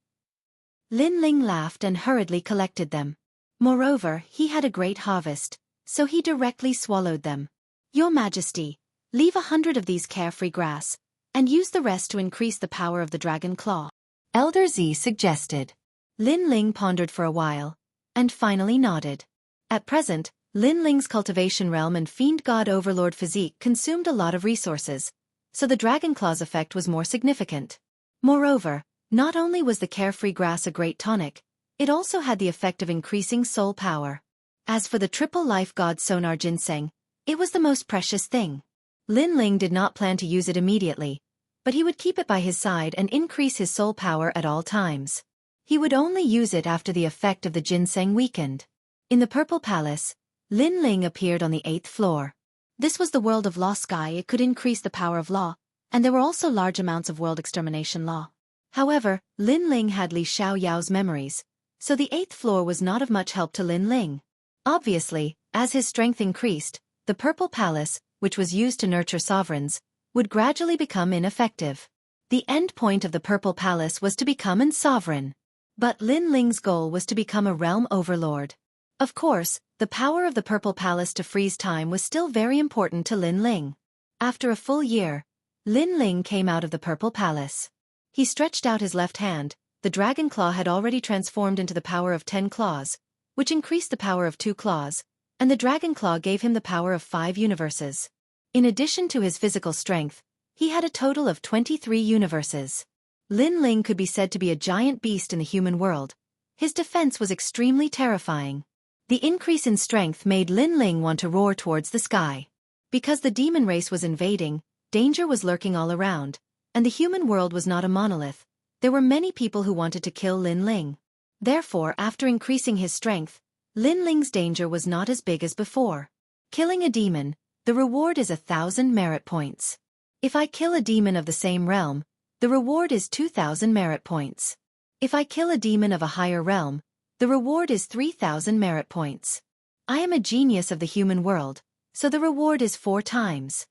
Lin Ling laughed and hurriedly collected them. Moreover, he had a great harvest, so he directly swallowed them. Your Majesty, leave 100 of these carefree grass, and use the rest to increase the power of the dragon claw. Elder Z suggested. Lin Ling pondered for a while, and finally nodded. At present, Lin Ling's cultivation realm and fiend god overlord physique consumed a lot of resources, so the dragon claw's effect was more significant. Moreover, not only was the carefree grass a great tonic, it also had the effect of increasing soul power. As for the triple life god sonar ginseng, it was the most precious thing. Lin Ling did not plan to use it immediately, but he would keep it by his side and increase his soul power at all times. He would only use it after the effect of the ginseng weakened. In the Purple Palace, Lin Ling appeared on the 8th floor. This was the world of law sky. It could increase the power of law, and there were also large amounts of world extermination law. However, Lin Ling had Li Xiaoyao's memories, so the 8th floor was not of much help to Lin Ling. Obviously, as his strength increased, the Purple Palace, which was used to nurture sovereigns, would gradually become ineffective. The end point of the Purple Palace was to become a sovereign. But Lin Ling's goal was to become a realm overlord. Of course, the power of the Purple Palace to freeze time was still very important to Lin Ling. After a full year, Lin Ling came out of the Purple Palace. He stretched out his left hand. The dragon claw had already transformed into the power of 10 claws, which increased the power of 2 claws, and the dragon claw gave him the power of 5 universes. In addition to his physical strength, he had a total of 23 universes. Lin Ling could be said to be a giant beast in the human world. His defense was extremely terrifying. The increase in strength made Lin Ling want to roar towards the sky. Because the demon race was invading, danger was lurking all around, and the human world was not a monolith. There were many people who wanted to kill Lin Ling. Therefore, after increasing his strength, Lin Ling's danger was not as big as before. Killing a demon, the reward is 1,000 merit points. If I kill a demon of the same realm, the reward is 2,000 merit points. If I kill a demon of a higher realm, the reward is 3,000 merit points. I am a genius of the human world, so the reward is 4 times.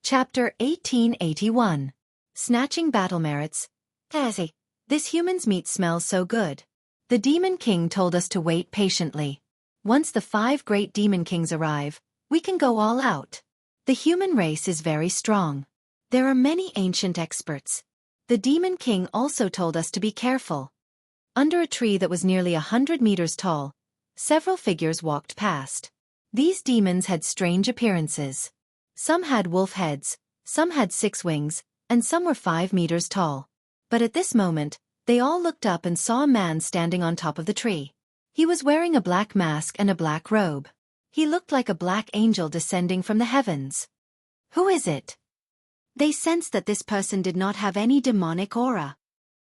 Chapter 1881. Snatching Battle Merits. Cassie, this human's meat smells so good. The Demon King told us to wait patiently. Once the 5 great Demon Kings arrive, we can go all out. The human race is very strong. There are many ancient experts. The Demon King also told us to be careful. Under a tree that was nearly 100 meters tall, several figures walked past. These demons had strange appearances. Some had wolf heads, some had 6 wings, and some were 5 meters tall. But at this moment, they all looked up and saw a man standing on top of the tree. He was wearing a black mask and a black robe. He looked like a black angel descending from the heavens. Who is it? They sensed that this person did not have any demonic aura.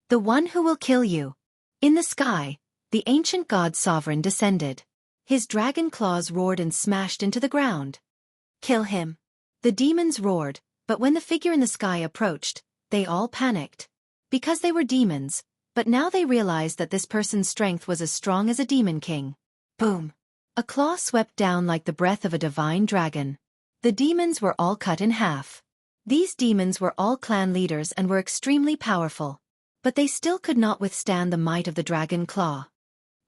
The one who will kill you. In the sky, the ancient god sovereign descended. His dragon claws roared and smashed into the ground. Kill him. The demons roared, but when the figure in the sky approached, they all panicked. Because they were demons, but now they realized that this person's strength was as strong as a demon king. Boom! A claw swept down like the breath of a divine dragon. The demons were all cut in half. These demons were all clan leaders and were extremely powerful. But they still could not withstand the might of the dragon claw.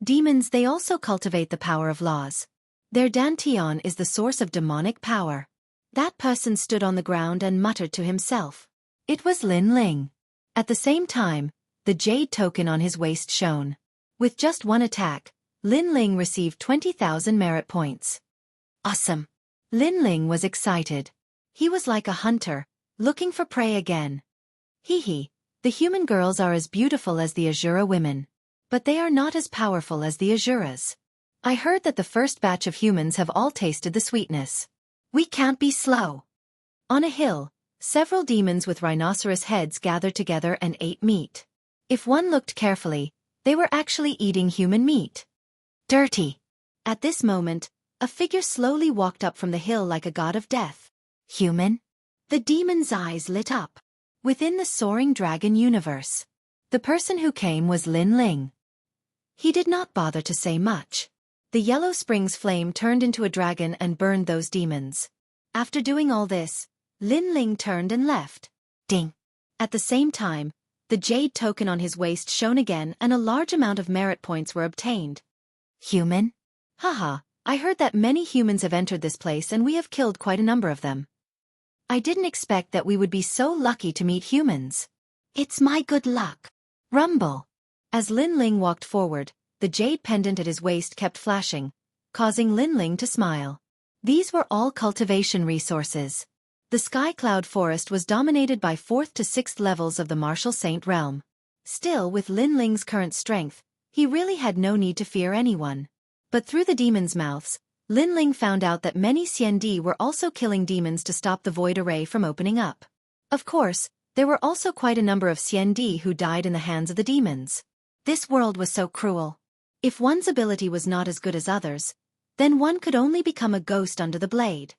Demons, they also cultivate the power of laws. Their dantian is the source of demonic power. That person stood on the ground and muttered to himself. It was Lin Ling. At the same time, the jade token on his waist shone. With just one attack, Lin Ling received 20,000 merit points. Awesome! Lin Ling was excited. He was like a hunter, looking for prey again. Hee. The human girls are as beautiful as the Azura women. But they are not as powerful as the Azuras. I heard that the first batch of humans have all tasted the sweetness. We can't be slow. On a hill, several demons with rhinoceros heads gathered together and ate meat. If one looked carefully, they were actually eating human meat. Dirty. At this moment, a figure slowly walked up from the hill like a god of death. Human? The demon's eyes lit up. Within the soaring dragon universe, the person who came was Lin Ling. He did not bother to say much. The Yellow Springs flame turned into a dragon and burned those demons. After doing all this, Lin Ling turned and left. Ding! At the same time, the jade token on his waist shone again and a large amount of merit points were obtained. Human? Haha, I heard that many humans have entered this place and we have killed quite a number of them. I didn't expect that we would be so lucky to meet humans. It's my good luck. Rumble. As Lin Ling walked forward, the jade pendant at his waist kept flashing, causing Lin Ling to smile. These were all cultivation resources. The Sky Cloud Forest was dominated by 4th to 6th levels of the Martial Saint realm. Still, with Lin Ling's current strength, he really had no need to fear anyone. But through the demons' mouths, Lin Ling found out that many Xiandi were also killing demons to stop the void array from opening up. Of course, there were also quite a number of Xiandi who died in the hands of the demons. This world was so cruel. If one's ability was not as good as others, then one could only become a ghost under the blade.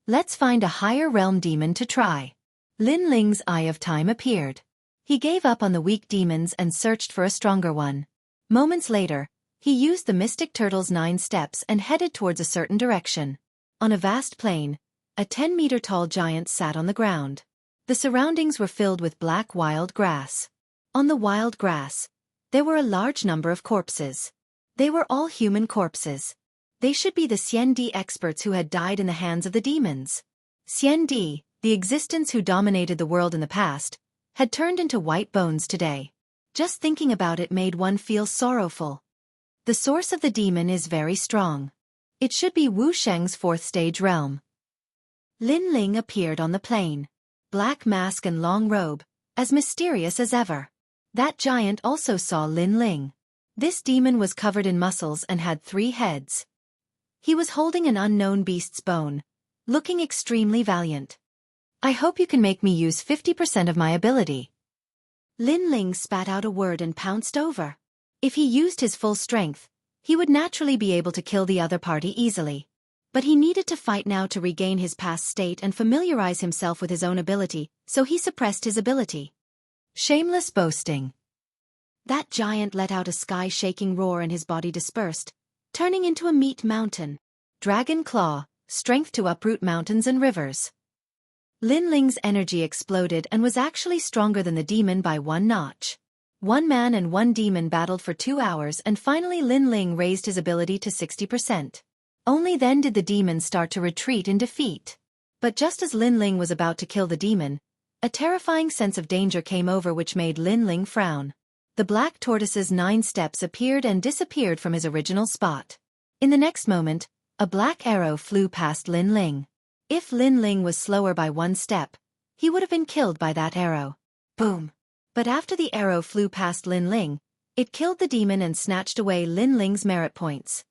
Let's find a higher realm demon to try. Lin Ling's Eye of Time appeared. He gave up on the weak demons and searched for a stronger one. Moments later, he used the Mystic Turtle's 9 steps and headed towards a certain direction. On a vast plain, a 10-meter-tall giant sat on the ground. The surroundings were filled with black wild grass. On the wild grass, there were a large number of corpses. They were all human corpses. They should be the Xiandi experts who had died in the hands of the demons. Xiandi, the existence who dominated the world in the past, had turned into white bones today. Just thinking about it made one feel sorrowful. The source of the demon is very strong. It should be Wu Sheng's 4th stage realm. Lin Ling appeared on the plain. Black mask and long robe, as mysterious as ever. That giant also saw Lin Ling. This demon was covered in muscles and had 3 heads. He was holding an unknown beast's bone, looking extremely valiant. I hope you can make me use 50% of my ability. Lin Ling spat out a word and pounced over. If he used his full strength, he would naturally be able to kill the other party easily. But he needed to fight now to regain his past state and familiarize himself with his own ability, so he suppressed his ability. Shameless boasting. That giant let out a sky-shaking roar and his body dispersed, turning into a meat mountain. Dragon Claw, strength to uproot mountains and rivers. Lin Ling's energy exploded and was actually stronger than the demon by 1 notch. 1 man and 1 demon battled for 2 hours and finally Lin Ling raised his ability to 60%. Only then did the demon start to retreat in defeat. But just as Lin Ling was about to kill the demon, a terrifying sense of danger came over which made Lin Ling frown. The black tortoise's 9 steps appeared and disappeared from his original spot. In the next moment, a black arrow flew past Lin Ling. If Lin Ling was slower by 1 step, he would have been killed by that arrow. Boom! But after the arrow flew past Lin Ling, it killed the demon and snatched away Lin Ling's merit points.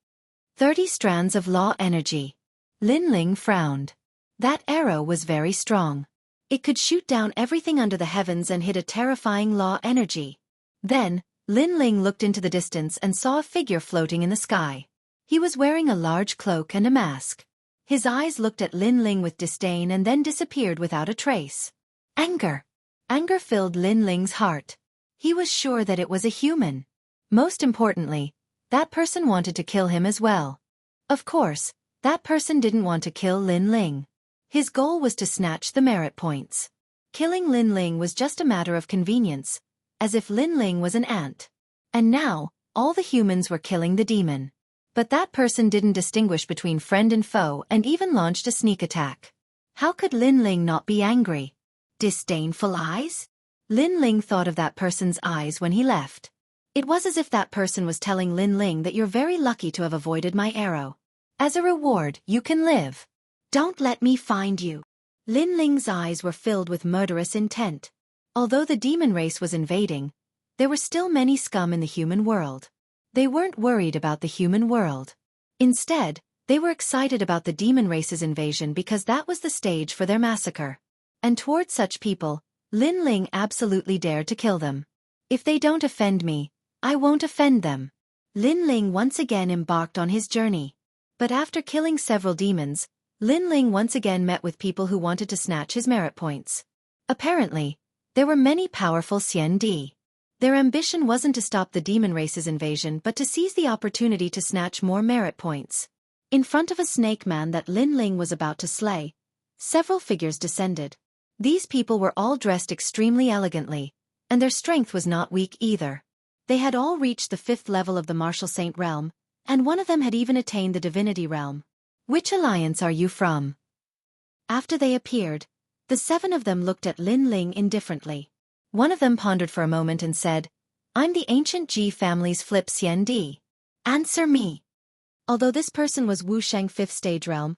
30 strands of law energy. Lin Ling frowned. That arrow was very strong. It could shoot down everything under the heavens and hit a terrifying law energy. Then, Lin Ling looked into the distance and saw a figure floating in the sky. He was wearing a large cloak and a mask. His eyes looked at Lin Ling with disdain and then disappeared without a trace. Anger. Anger filled Lin Ling's heart. He was sure that it was a human. Most importantly, that person wanted to kill him as well. Of course, that person didn't want to kill Lin Ling. His goal was to snatch the merit points. Killing Lin Ling was just a matter of convenience, as if Lin Ling was an ant. And now, all the humans were killing the demon. But that person didn't distinguish between friend and foe and even launched a sneak attack. How could Lin Ling not be angry? Disdainful eyes? Lin Ling thought of that person's eyes when he left. It was as if that person was telling Lin Ling that you're very lucky to have avoided my arrow. As a reward, you can live. Don't let me find you. Lin Ling's eyes were filled with murderous intent. Although the demon race was invading, there were still many scum in the human world. They weren't worried about the human world. Instead, they were excited about the demon race's invasion because that was the stage for their massacre. And toward such people, Lin Ling absolutely dared to kill them. If they don't offend me, I won't offend them. Lin Ling once again embarked on his journey. But after killing several demons, Lin Ling once again met with people who wanted to snatch his merit points. Apparently, there were many powerful Xiandi. Their ambition wasn't to stop the demon race's invasion but to seize the opportunity to snatch more merit points. In front of a snake man that Lin Ling was about to slay, several figures descended. These people were all dressed extremely elegantly, and their strength was not weak either. They had all reached the 5th level of the Martial Saint realm, and one of them had even attained the Divinity realm. Which alliance are you from? After they appeared, the 7 of them looked at Lin Ling indifferently. One of them pondered for a moment and said, I'm the ancient Ji family's Flip Xiandi. Answer me. Although this person was Wu Sheng 5th stage realm,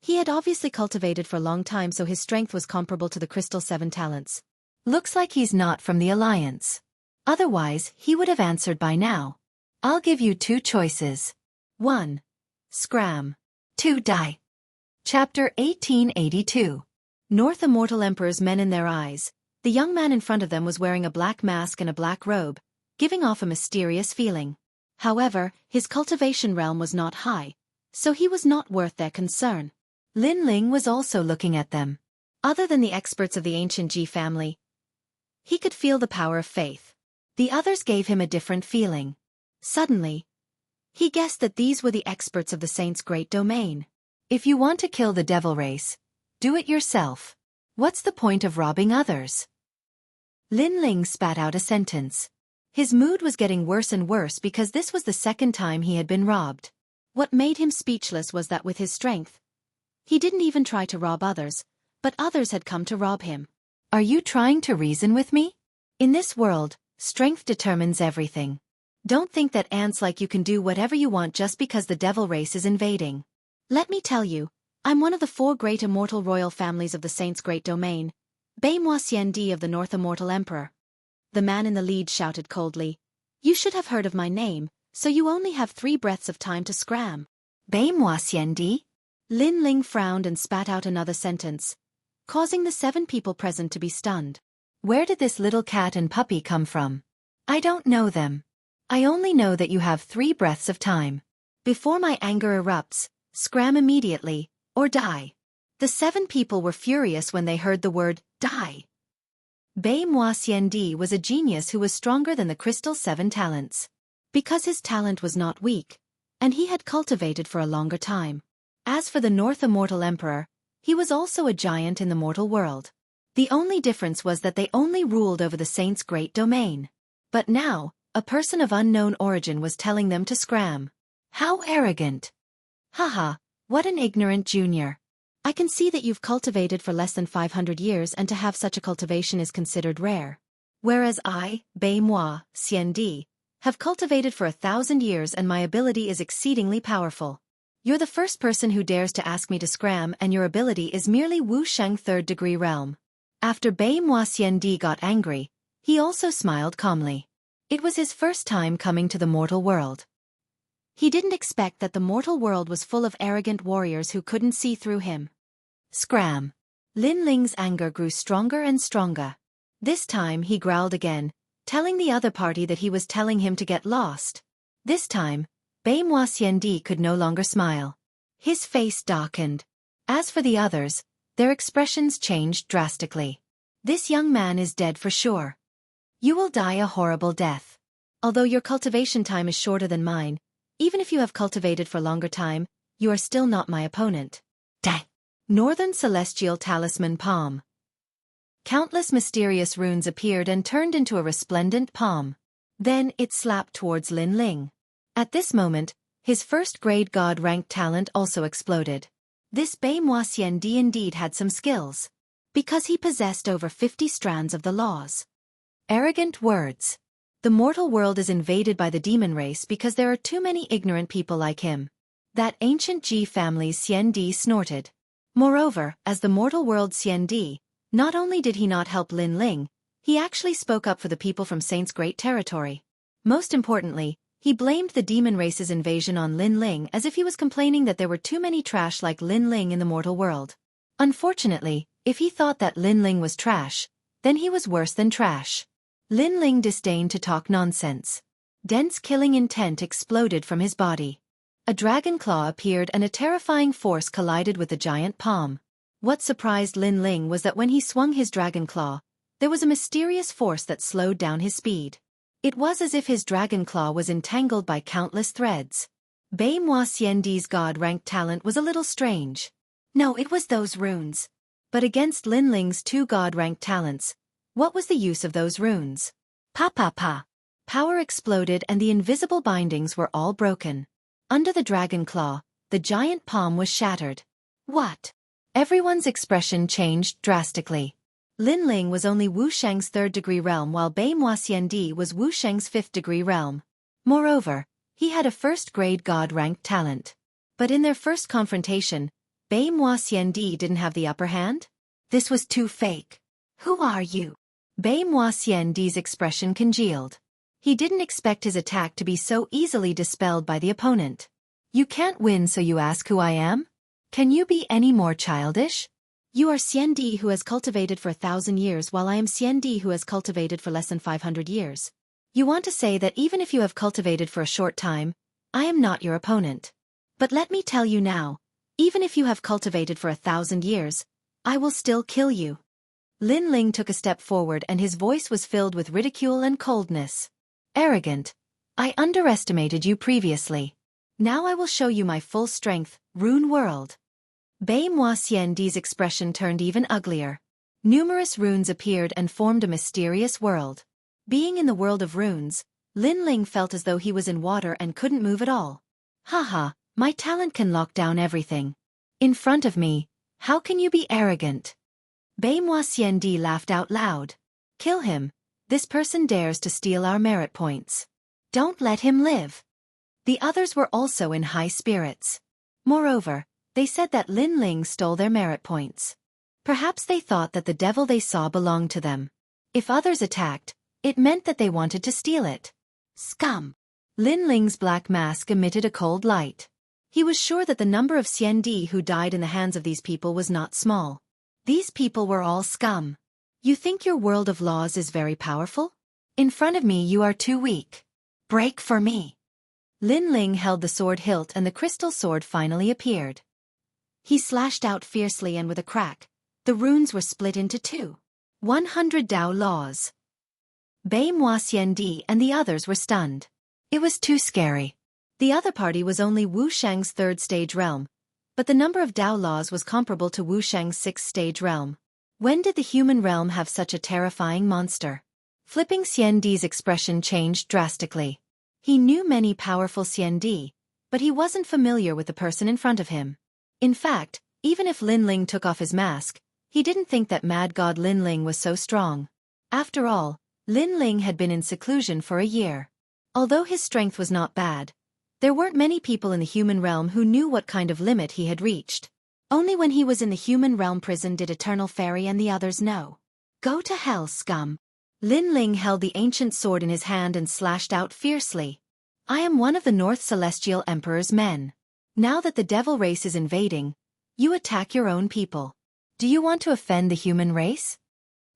he had obviously cultivated for a long time so his strength was comparable to the Crystal 7 talents. Looks like he's not from the alliance. Otherwise, he would have answered by now. I'll give you 2 choices. 1. Scram. 2. Die. Chapter 1882. North Immortal Emperor's Men in Their Eyes. The young man in front of them was wearing a black mask and a black robe, giving off a mysterious feeling. However, his cultivation realm was not high, so he was not worth their concern. Lin Ling was also looking at them. Other than the experts of the ancient Ji family, he could feel the power of faith. The others gave him a different feeling. Suddenly, he guessed that these were the experts of the saint's great domain. If you want to kill the devil race, do it yourself. What's the point of robbing others? Lin Ling spat out a sentence. His mood was getting worse and worse because this was the second time he had been robbed. What made him speechless was that with his strength, he didn't even try to rob others, but others had come to rob him. Are you trying to reason with me? In this world, strength determines everything. Don't think that ants like you can do whatever you want just because the devil race is invading. Let me tell you, I'm one of the 4 great immortal royal families of the saint's great domain, Xianxia of the North Immortal Emperor. The man in the lead shouted coldly. You should have heard of my name, so you only have 3 breaths of time to scram. Xianxia? Lin Ling frowned and spat out another sentence, causing the 7 people present to be stunned. Where did this little cat and puppy come from? I don't know them. I only know that you have 3 breaths of time. Before my anger erupts, scram immediately, or die. The 7 people were furious when they heard the word, die. Xianxia was a genius who was stronger than the crystal 7 talents. Because his talent was not weak, and he had cultivated for a longer time. As for the North Immortal Emperor, he was also a giant in the mortal world. The only difference was that they only ruled over the saint's great domain. But now, a person of unknown origin was telling them to scram. How arrogant! Haha, what an ignorant junior. I can see that you've cultivated for less than 500 years and to have such a cultivation is considered rare. Whereas I, Xianxia, have cultivated for 1,000 years and my ability is exceedingly powerful. You're the first person who dares to ask me to scram and your ability is merely Wuxia 3rd degree realm. After Xianxia got angry, he also smiled calmly. It was his first time coming to the mortal world. He didn't expect that the mortal world was full of arrogant warriors who couldn't see through him. Scram. Lin Ling's anger grew stronger and stronger. This time he growled again, telling the other party that he was telling him to get lost. This time, Xianxia could no longer smile. His face darkened. As for the others, their expressions changed drastically. This young man is dead for sure. You will die a horrible death. Although your cultivation time is shorter than mine, even if you have cultivated for longer time, you are still not my opponent. Die. Northern Celestial Talisman Palm. Countless mysterious runes appeared and turned into a resplendent palm. Then it slapped towards Lin Ling. At this moment, his first-grade god-ranked talent also exploded. This Xianxia indeed had some skills, because he possessed over 50 strands of the laws. Arrogant words. The mortal world is invaded by the demon race because there are too many ignorant people like him. That ancient Ji family's Xianxia snorted. Moreover, as the mortal world's Xianxia, not only did he not help Lin Ling, he actually spoke up for the people from Saint's great territory. Most importantly, he blamed the demon race's invasion on Lin Ling as if he was complaining that there were too many trash like Lin Ling in the mortal world. Unfortunately, if he thought that Lin Ling was trash, then he was worse than trash. Lin Ling disdained to talk nonsense. Dense killing intent exploded from his body. A dragon claw appeared and a terrifying force collided with the giant palm. What surprised Lin Ling was that when he swung his dragon claw, there was a mysterious force that slowed down his speed. It was as if his dragon claw was entangled by countless threads. Xianxia's god-ranked talent was a little strange. No, it was those runes. But against Lin Ling's 2 god-ranked talents, what was the use of those runes? Pa pa pa. Power exploded and the invisible bindings were all broken. Under the dragon claw, the giant palm was shattered. What? Everyone's expression changed drastically. Lin Ling was only Wuxia's 3rd degree realm while Xianxia was Wuxia's 5th degree realm. Moreover, he had a first-grade god-ranked talent. But in their first confrontation, Xianxia didn't have the upper hand? This was too fake. Who are you? Xianxia's expression congealed. He didn't expect his attack to be so easily dispelled by the opponent. You can't win so you ask who I am? Can you be any more childish? You are Xianxia who has cultivated for 1,000 years while I am Xianxia who has cultivated for less than 500 years. You want to say that even if you have cultivated for a short time, I am not your opponent. But let me tell you now, even if you have cultivated for 1,000 years, I will still kill you. Lin Ling took a step forward and his voice was filled with ridicule and coldness. Arrogant. I underestimated you previously. Now I will show you my full strength, Rune World. Bei Moi Xiandi's expression turned even uglier. Numerous runes appeared and formed a mysterious world. Being in the world of runes, Lin Ling felt as though he was in water and couldn't move at all. Haha, my talent can lock down everything. In front of me, how can you be arrogant? Bei Moi Xiandi laughed out loud. Kill him. This person dares to steal our merit points. Don't let him live. The others were also in high spirits. Moreover, they said that Lin Ling stole their merit points. Perhaps they thought that the devil they saw belonged to them. If others attacked, it meant that they wanted to steal it. Scum! Lin Ling's black mask emitted a cold light. He was sure that the number of Xiandi who died in the hands of these people was not small. These people were all scum. You think your world of laws is very powerful? In front of me you are too weak. Break for me. Lin Ling held the sword hilt and the crystal sword finally appeared. He slashed out fiercely and with a crack, the runes were split into two. 100 Dao laws. Bei Moi Xiandi and the others were stunned. It was too scary. The other party was only Wu Shang's third stage realm, but the number of Dao laws was comparable to Wu Shang's sixth stage realm. When did the human realm have such a terrifying monster? Flipping Xiandi's expression changed drastically. He knew many powerful Xiandi, but he wasn't familiar with the person in front of him. In fact, even if Lin Ling took off his mask, he didn't think that Mad God Lin Ling was so strong. After all, Lin Ling had been in seclusion for a year. Although his strength was not bad, there weren't many people in the human realm who knew what kind of limit he had reached. Only when he was in the human realm prison did Eternal Fairy and the others know. Go to hell, scum. Lin Ling held the ancient sword in his hand and slashed out fiercely. I am one of the North Celestial Emperor's men. Now that the devil race is invading, you attack your own people. Do you want to offend the human race?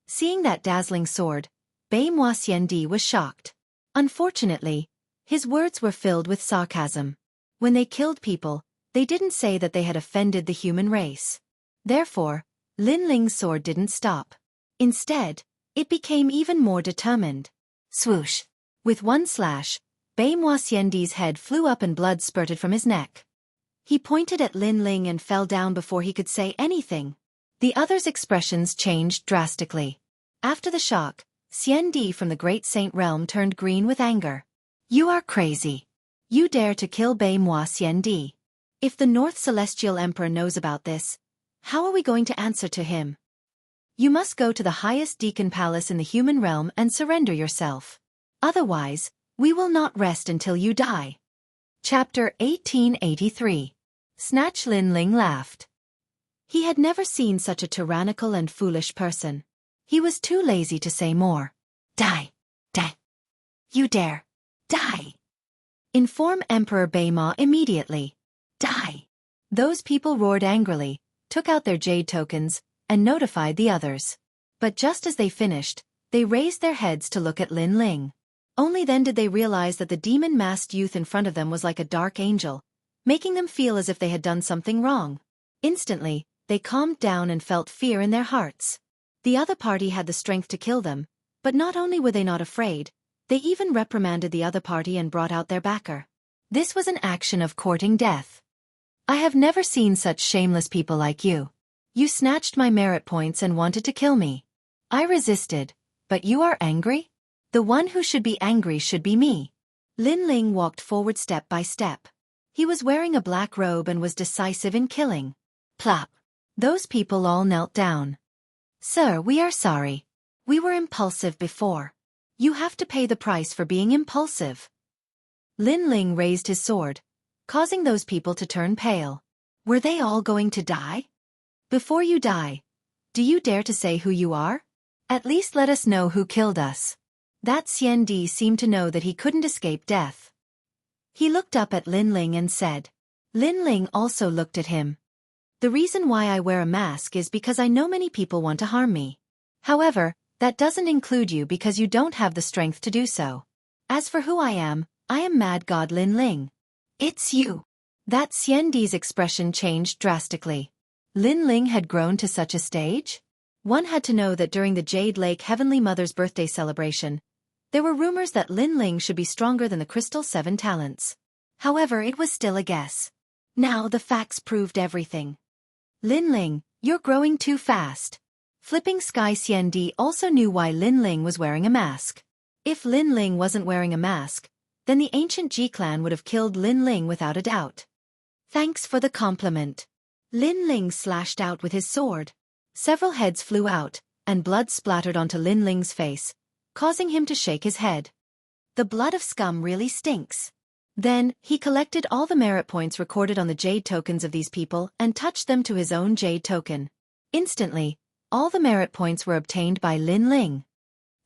Seeing that dazzling sword, Bei Moi Xiandi was shocked. Unfortunately, his words were filled with sarcasm. When they killed people, they didn't say that they had offended the human race. Therefore, Lin Ling's sword didn't stop. Instead, it became even more determined. Swoosh! With one slash, Bei Moi Xiandi's head flew up and blood spurted from his neck. He pointed at Lin Ling and fell down before he could say anything. The others' expressions changed drastically. After the shock, Xiandi from the Great Saint Realm turned green with anger. You are crazy. You dare to kill Bei Moi Xiandi. If the North Celestial Emperor knows about this, how are we going to answer to him? You must go to the highest Deacon Palace in the human realm and surrender yourself. Otherwise, we will not rest until you die. Chapter 1883. Snatch. Lin Ling laughed. He had never seen such a tyrannical and foolish person. He was too lazy to say more. Die! Die! You dare! Die! Inform Emperor Bei Moi immediately. Die! Those people roared angrily, took out their jade tokens, and notified the others. But just as they finished, they raised their heads to look at Lin Ling. Only then did they realize that the demon-masked youth in front of them was like a dark angel, making them feel as if they had done something wrong. Instantly, they calmed down and felt fear in their hearts. The other party had the strength to kill them, but not only were they not afraid, they even reprimanded the other party and brought out their backer. This was an action of courting death. I have never seen such shameless people like you. You snatched my merit points and wanted to kill me. I resisted, but you are angry? The one who should be angry should be me. Lin Ling walked forward step by step. He was wearing a black robe and was decisive in killing. Plop. Those people all knelt down. Sir, we are sorry. We were impulsive before. You have to pay the price for being impulsive. Lin Ling raised his sword, causing those people to turn pale. Were they all going to die? Before you die, do you dare to say who you are? At least let us know who killed us. That Xiandi seemed to know that he couldn't escape death. He looked up at Lin Ling and said. Lin Ling also looked at him. The reason why I wear a mask is because I know many people want to harm me. However, that doesn't include you because you don't have the strength to do so. As for who I am Mad God Lin Ling. It's you. That Xiandi's expression changed drastically. Lin Ling had grown to such a stage? One had to know that during the Jade Lake Heavenly Mother's birthday celebration, there were rumors that Lin Ling should be stronger than the Crystal Seven Talents. However, it was still a guess. Now the facts proved everything. Lin Ling, you're growing too fast. Flipping Sky Xiandi also knew why Lin Ling was wearing a mask. If Lin Ling wasn't wearing a mask, then the ancient Ji clan would have killed Lin Ling without a doubt. Thanks for the compliment. Lin Ling slashed out with his sword. Several heads flew out, and blood splattered onto Lin Ling's face, causing him to shake his head. The blood of scum really stinks. Then, he collected all the merit points recorded on the jade tokens of these people and touched them to his own jade token. Instantly, all the merit points were obtained by Lin Ling.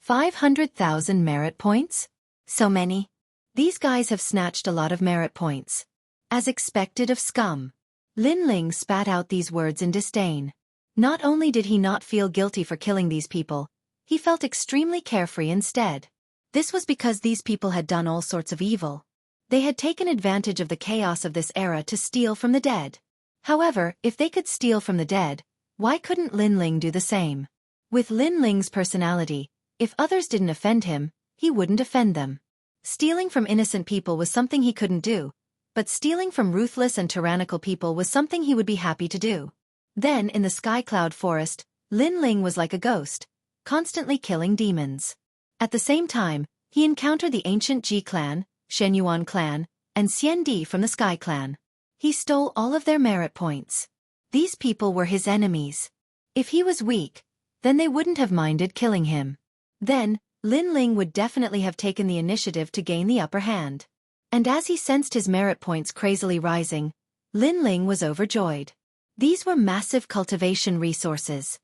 500,000 merit points? So many. These guys have snatched a lot of merit points. As expected of scum. Lin Ling spat out these words in disdain. Not only did he not feel guilty for killing these people, he felt extremely carefree instead. This was because these people had done all sorts of evil. They had taken advantage of the chaos of this era to steal from the dead. However, if they could steal from the dead, why couldn't Lin Ling do the same? With Lin Ling's personality, if others didn't offend him, he wouldn't offend them. Stealing from innocent people was something he couldn't do, but stealing from ruthless and tyrannical people was something he would be happy to do. Then, in the Sky Cloud Forest, Lin Ling was like a ghost, constantly killing demons. At the same time, he encountered the ancient Ji clan, Shenyuan clan, and Xiandi from the Sky clan. He stole all of their merit points. These people were his enemies. If he was weak, then they wouldn't have minded killing him. Then, Lin Ling would definitely have taken the initiative to gain the upper hand. And as he sensed his merit points crazily rising, Lin Ling was overjoyed. These were massive cultivation resources.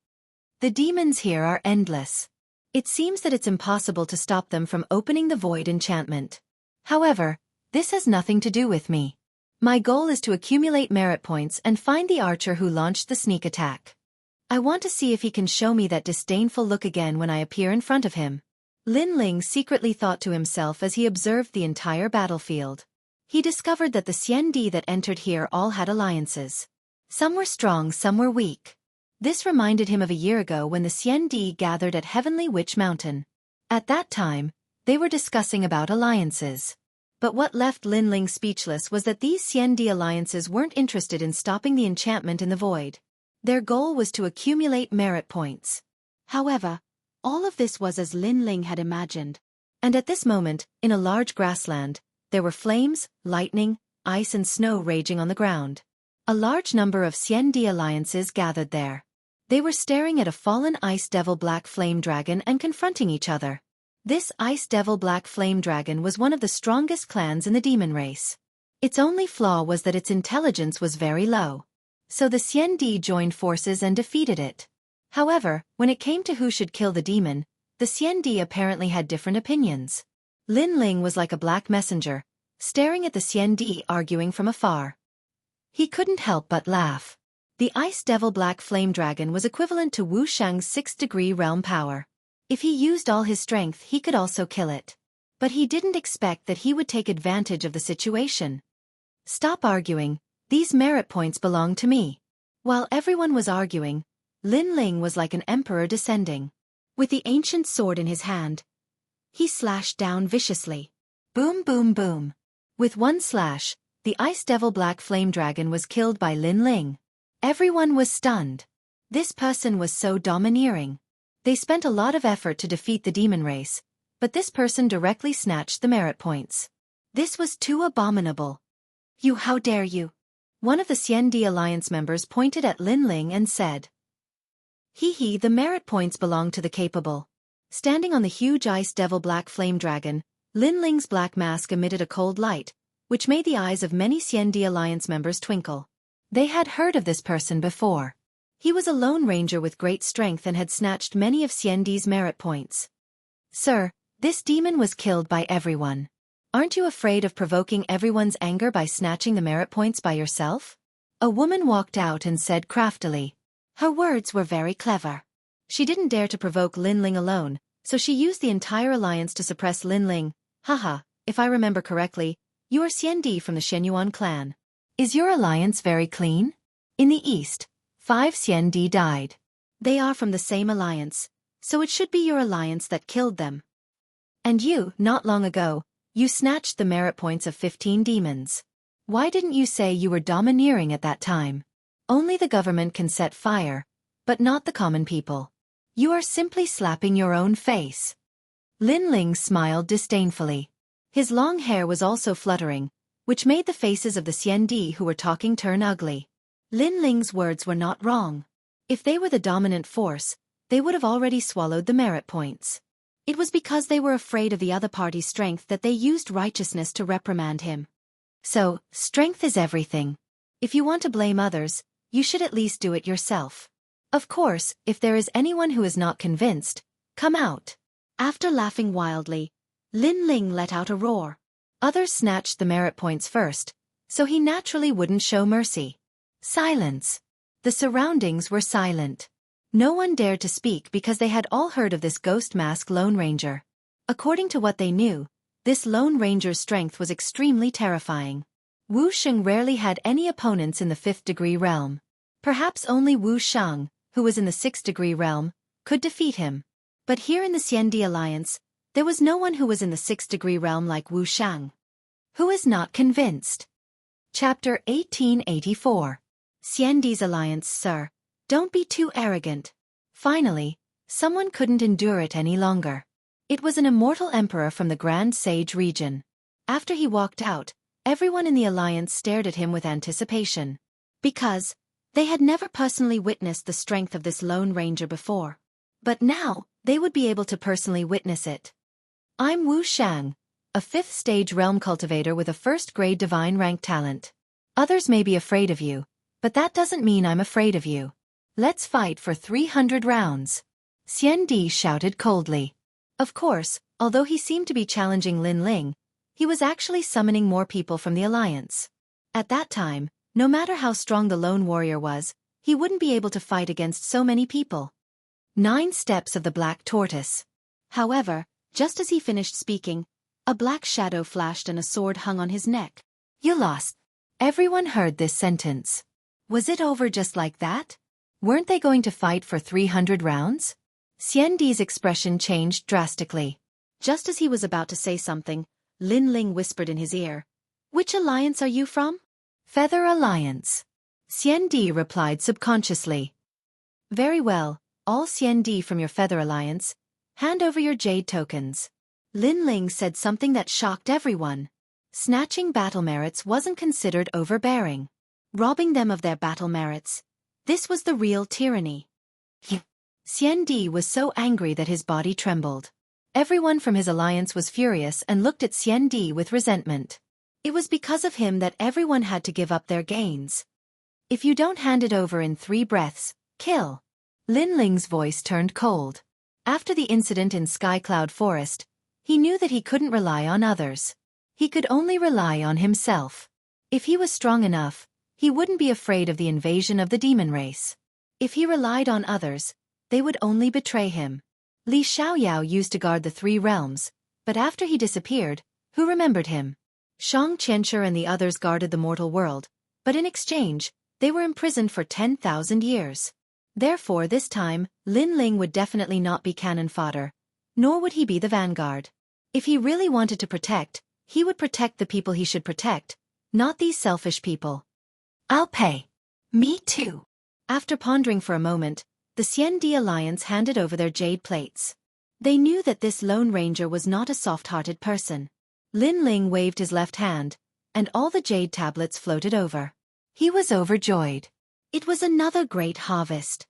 The demons here are endless. It seems that it's impossible to stop them from opening the void enchantment. However, this has nothing to do with me. My goal is to accumulate merit points and find the archer who launched the sneak attack. I want to see if he can show me that disdainful look again when I appear in front of him. Lin Ling secretly thought to himself as he observed the entire battlefield. He discovered that the Xiandi that entered here all had alliances. Some were strong, some were weak. This reminded him of a year ago when the Xiandi gathered at Heavenly Witch Mountain. At that time, they were discussing about alliances. But what left Lin Ling speechless was that these Xiandi alliances weren't interested in stopping the enchantment in the void. Their goal was to accumulate merit points. However, all of this was as Lin Ling had imagined. And at this moment, in a large grassland, there were flames, lightning, ice and snow raging on the ground. A large number of Xiandi alliances gathered there. They were staring at a fallen Ice Devil Black Flame Dragon and confronting each other. This Ice Devil Black Flame Dragon was one of the strongest clans in the demon race. Its only flaw was that its intelligence was very low. So the Xiandi joined forces and defeated it. However, when it came to who should kill the demon, the Xiandi apparently had different opinions. Lin Ling was like a black messenger, staring at the Xiandi arguing from afar. He couldn't help but laugh. The Ice Devil Black Flame Dragon was equivalent to Wu Shang's 6th-degree realm power. If he used all his strength, he could also kill it. But he didn't expect that he would take advantage of the situation. Stop arguing, these merit points belong to me. While everyone was arguing, Lin Ling was like an emperor descending. With the ancient sword in his hand, he slashed down viciously. Boom, boom, boom. With one slash, the Ice Devil Black Flame Dragon was killed by Lin Ling. Everyone was stunned. This person was so domineering. They spent a lot of effort to defeat the demon race, but this person directly snatched the merit points. This was too abominable. You, how dare you? One of the Xiandi Alliance members pointed at Lin Ling and said, "Hee, the merit points belong to the capable." Standing on the huge Ice Devil Black Flame Dragon, Lin Ling's black mask emitted a cold light, which made the eyes of many Xiandi Alliance members twinkle. They had heard of this person before. He was a lone ranger with great strength and had snatched many of Xiandi's merit points. "Sir, this demon was killed by everyone. Aren't you afraid of provoking everyone's anger by snatching the merit points by yourself?" A woman walked out and said craftily. Her words were very clever. She didn't dare to provoke Lin Ling alone, so she used the entire alliance to suppress Lin Ling. "Haha, if I remember correctly, you are Xiandi from the Shenyuan clan. Is your alliance very clean? In the east, 5 Xiandi died. They are from the same alliance, so it should be your alliance that killed them. And you, not long ago, you snatched the merit points of 15 demons. Why didn't you say you were domineering at that time? Only the government can set fire, but not the common people. You are simply slapping your own face. Lin Ling smiled disdainfully. His long hair was also fluttering, which made the faces of the Xiandi who were talking turn ugly. Lin Ling's words were not wrong. If they were the dominant force, they would have already swallowed the merit points. It was because they were afraid of the other party's strength that they used righteousness to reprimand him. So, strength is everything. If you want to blame others, you should at least do it yourself. Of course, if there is anyone who is not convinced, come out. After laughing wildly, Lin Ling let out a roar. Others snatched the merit points first, so he naturally wouldn't show mercy. Silence. The surroundings were silent. No one dared to speak because they had all heard of this ghost mask Lone Ranger. According to what they knew, this Lone Ranger's strength was extremely terrifying. Wu Sheng rarely had any opponents in the 5th degree realm. Perhaps only Wu Sheng, who was in the 6th degree realm, could defeat him. But here in the Xiandi Alliance, there was no one who was in the 6th degree realm like Wu Sheng. Who is not convinced? Chapter 1884. Xiandi's Alliance, sir. Don't be too arrogant. Finally, someone couldn't endure it any longer. It was an immortal emperor from the Grand Sage region. After he walked out, everyone in the alliance stared at him with anticipation. Because they had never personally witnessed the strength of this Lone Ranger before. But now, they would be able to personally witness it. I'm Wu Shang, a 5th stage realm cultivator with a 1st grade divine rank talent. Others may be afraid of you, but that doesn't mean I'm afraid of you. Let's fight for 300 rounds. Xiandi shouted coldly. Of course, although he seemed to be challenging Lin Ling, he was actually summoning more people from the alliance. At that time, no matter how strong the lone warrior was, he wouldn't be able to fight against so many people. 9 steps of the black tortoise. However, just as he finished speaking, a black shadow flashed and a sword hung on his neck. You lost. Everyone heard this sentence. Was it over just like that? Weren't they going to fight for 300 rounds? Xiandi's expression changed drastically. Just as he was about to say something, Lin Ling whispered in his ear, "Which alliance are you from?" Feather Alliance. Xiandi replied subconsciously. Very well, all Xiandi from your Feather Alliance, hand over your jade tokens. Lin Ling said something that shocked everyone. Snatching battle merits wasn't considered overbearing. Robbing them of their battle merits. This was the real tyranny. Xiandi was so angry that his body trembled. Everyone from his alliance was furious and looked at Xiandi with resentment. It was because of him that everyone had to give up their gains. If you don't hand it over in 3 breaths, kill. Lin Ling's voice turned cold. After the incident in Sky Cloud Forest, he knew that he couldn't rely on others. He could only rely on himself. If he was strong enough, he wouldn't be afraid of the invasion of the demon race. If he relied on others, they would only betray him. Li Xiaoyao used to guard the 3 realms, but after he disappeared, who remembered him? Xianxia and the others guarded the mortal world, but in exchange, they were imprisoned for 10,000 years. Therefore this time, Lin Ling would definitely not be cannon fodder, nor would he be the vanguard. If he really wanted to protect, he would protect the people he should protect, not these selfish people. I'll pay. Me too. After pondering for a moment, the Xiandi Alliance handed over their jade plates. They knew that this Lone Ranger was not a soft-hearted person. Lin Ling waved his left hand, and all the jade tablets floated over. He was overjoyed. It was another great harvest.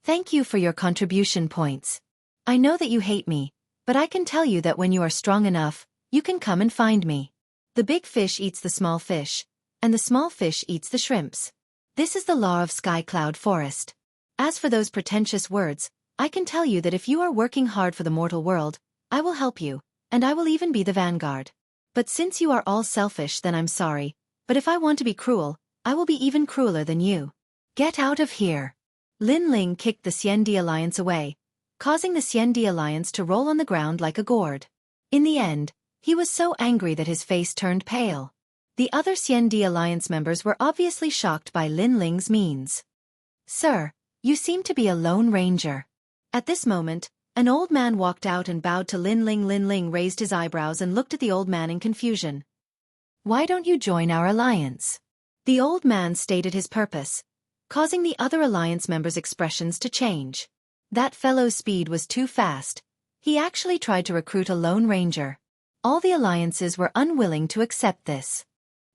Thank you for your contribution points. I know that you hate me, but I can tell you that when you are strong enough, you can come and find me. The big fish eats the small fish, and the small fish eats the shrimps. This is the law of Sky Cloud Forest. As for those pretentious words, I can tell you that if you are working hard for the mortal world, I will help you, and I will even be the vanguard. But since you are all selfish, then I'm sorry, but if I want to be cruel, I will be even crueler than you. Get out of here. Lin Ling kicked the Xiandi Alliance away, causing the Xiandi Alliance to roll on the ground like a gourd. In the end, he was so angry that his face turned pale. The other Xiandi Alliance members were obviously shocked by Lin Ling's means. "Sir, you seem to be a lone ranger." At this moment, an old man walked out and bowed to Lin Ling. Lin Ling raised his eyebrows and looked at the old man in confusion. "Why don't you join our alliance?" The old man stated his purpose, causing the other alliance members' expressions to change. That fellow's speed was too fast. He actually tried to recruit a lone ranger. All the alliances were unwilling to accept this.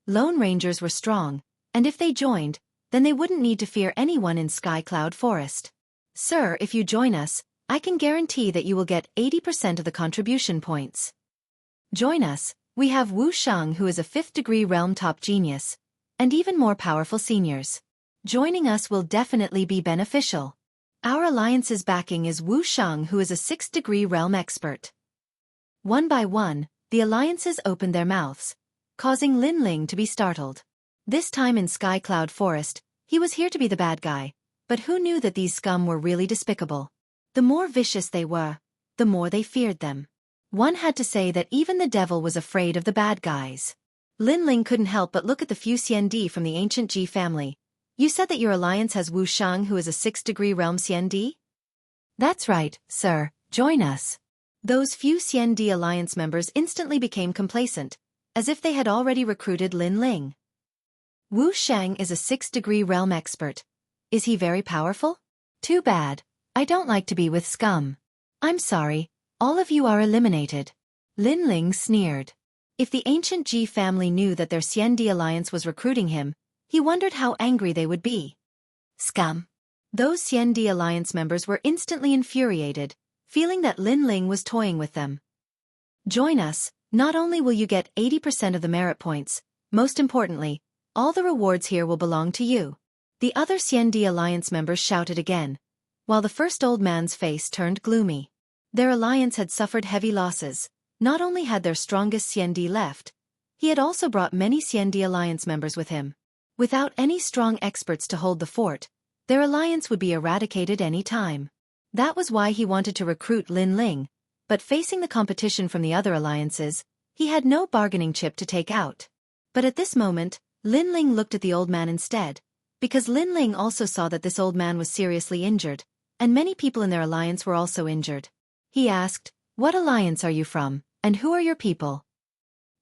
Lone rangers were strong, and if they joined, then they wouldn't need to fear anyone in Skycloud Forest. "Sir, if you join us, I can guarantee that you will get 80% of the contribution points. Join us, we have Wuxia, who is a 5th-degree realm top genius, and even more powerful seniors. Joining us will definitely be beneficial. Our alliance's backing is Wuxia, who is a 6th-degree realm expert." One by one, the alliances opened their mouths, causing Lin Ling to be startled. This time in Skycloud Forest, he was here to be the bad guy, but who knew that these scum were really despicable? The more vicious they were, the more they feared them. One had to say that even the devil was afraid of the bad guys. Lin Ling couldn't help but look at the few Xiandi from the ancient Ji family. "You said that your alliance has Wuxia, who is a 6th-degree realm Xiandi?" "That's right, sir, join us." Those few Xiandi alliance members instantly became complacent, as if they had already recruited Lin Ling. "Wuxia is a 6th-degree realm expert. Is he very powerful? Too bad. I don't like to be with scum. I'm sorry, all of you are eliminated." Lin Ling sneered. If the ancient Ji family knew that their Xiandi alliance was recruiting him, he wondered how angry they would be. Scum. Those Xiandi alliance members were instantly infuriated, feeling that Lin Ling was toying with them. "Join us, not only will you get 80% of the merit points, most importantly, all the rewards here will belong to you." The other Xiandi alliance members shouted again, while the first old man's face turned gloomy. Their alliance had suffered heavy losses. Not only had their strongest Xiandi left, he had also brought many Xiandi alliance members with him. Without any strong experts to hold the fort, their alliance would be eradicated any time. That was why he wanted to recruit Lin Ling, but facing the competition from the other alliances, he had no bargaining chip to take out. But at this moment, Lin Ling looked at the old man instead, because Lin Ling also saw that this old man was seriously injured, and many people in their alliance were also injured. He asked, "What alliance are you from, and who are your people?"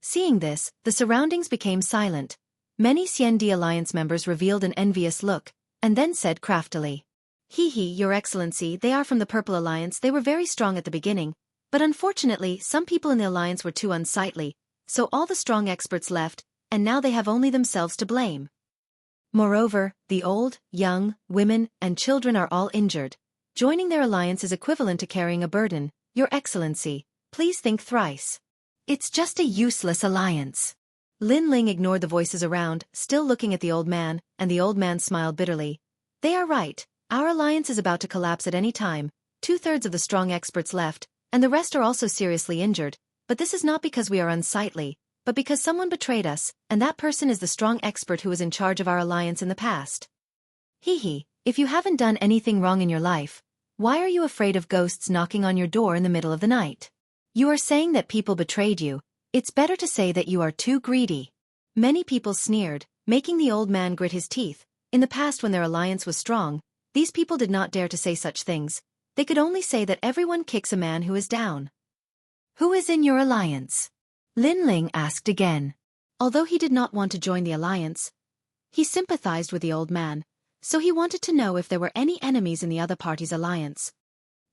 Seeing this, the surroundings became silent. Many Xiandi alliance members revealed an envious look, and then said craftily, Your Excellency, they are from the Purple Alliance. They were very strong at the beginning, but unfortunately some people in the alliance were too unsightly, so all the strong experts left, and now they have only themselves to blame. Moreover, the old, young, women, and children are all injured. Joining their alliance is equivalent to carrying a burden. Your Excellency, please think thrice. It's just a useless alliance. Lin Ling ignored the voices around, still looking at the old man, and the old man smiled bitterly. They are right. Our alliance is about to collapse at any time. 2/3 of the strong experts left, and the rest are also seriously injured, but this is not because we are unsightly, but because someone betrayed us, and that person is the strong expert who was in charge of our alliance in the past. If you haven't done anything wrong in your life, why are you afraid of ghosts knocking on your door in the middle of the night? You are saying that people betrayed you. It's better to say that you are too greedy. Many people sneered, making the old man grit his teeth. In the past, when their alliance was strong, these people did not dare to say such things. They could only say that everyone kicks a man who is down. Who is in your alliance? Lin Ling asked again. Although he did not want to join the alliance, he sympathized with the old man, so he wanted to know if there were any enemies in the other party's alliance.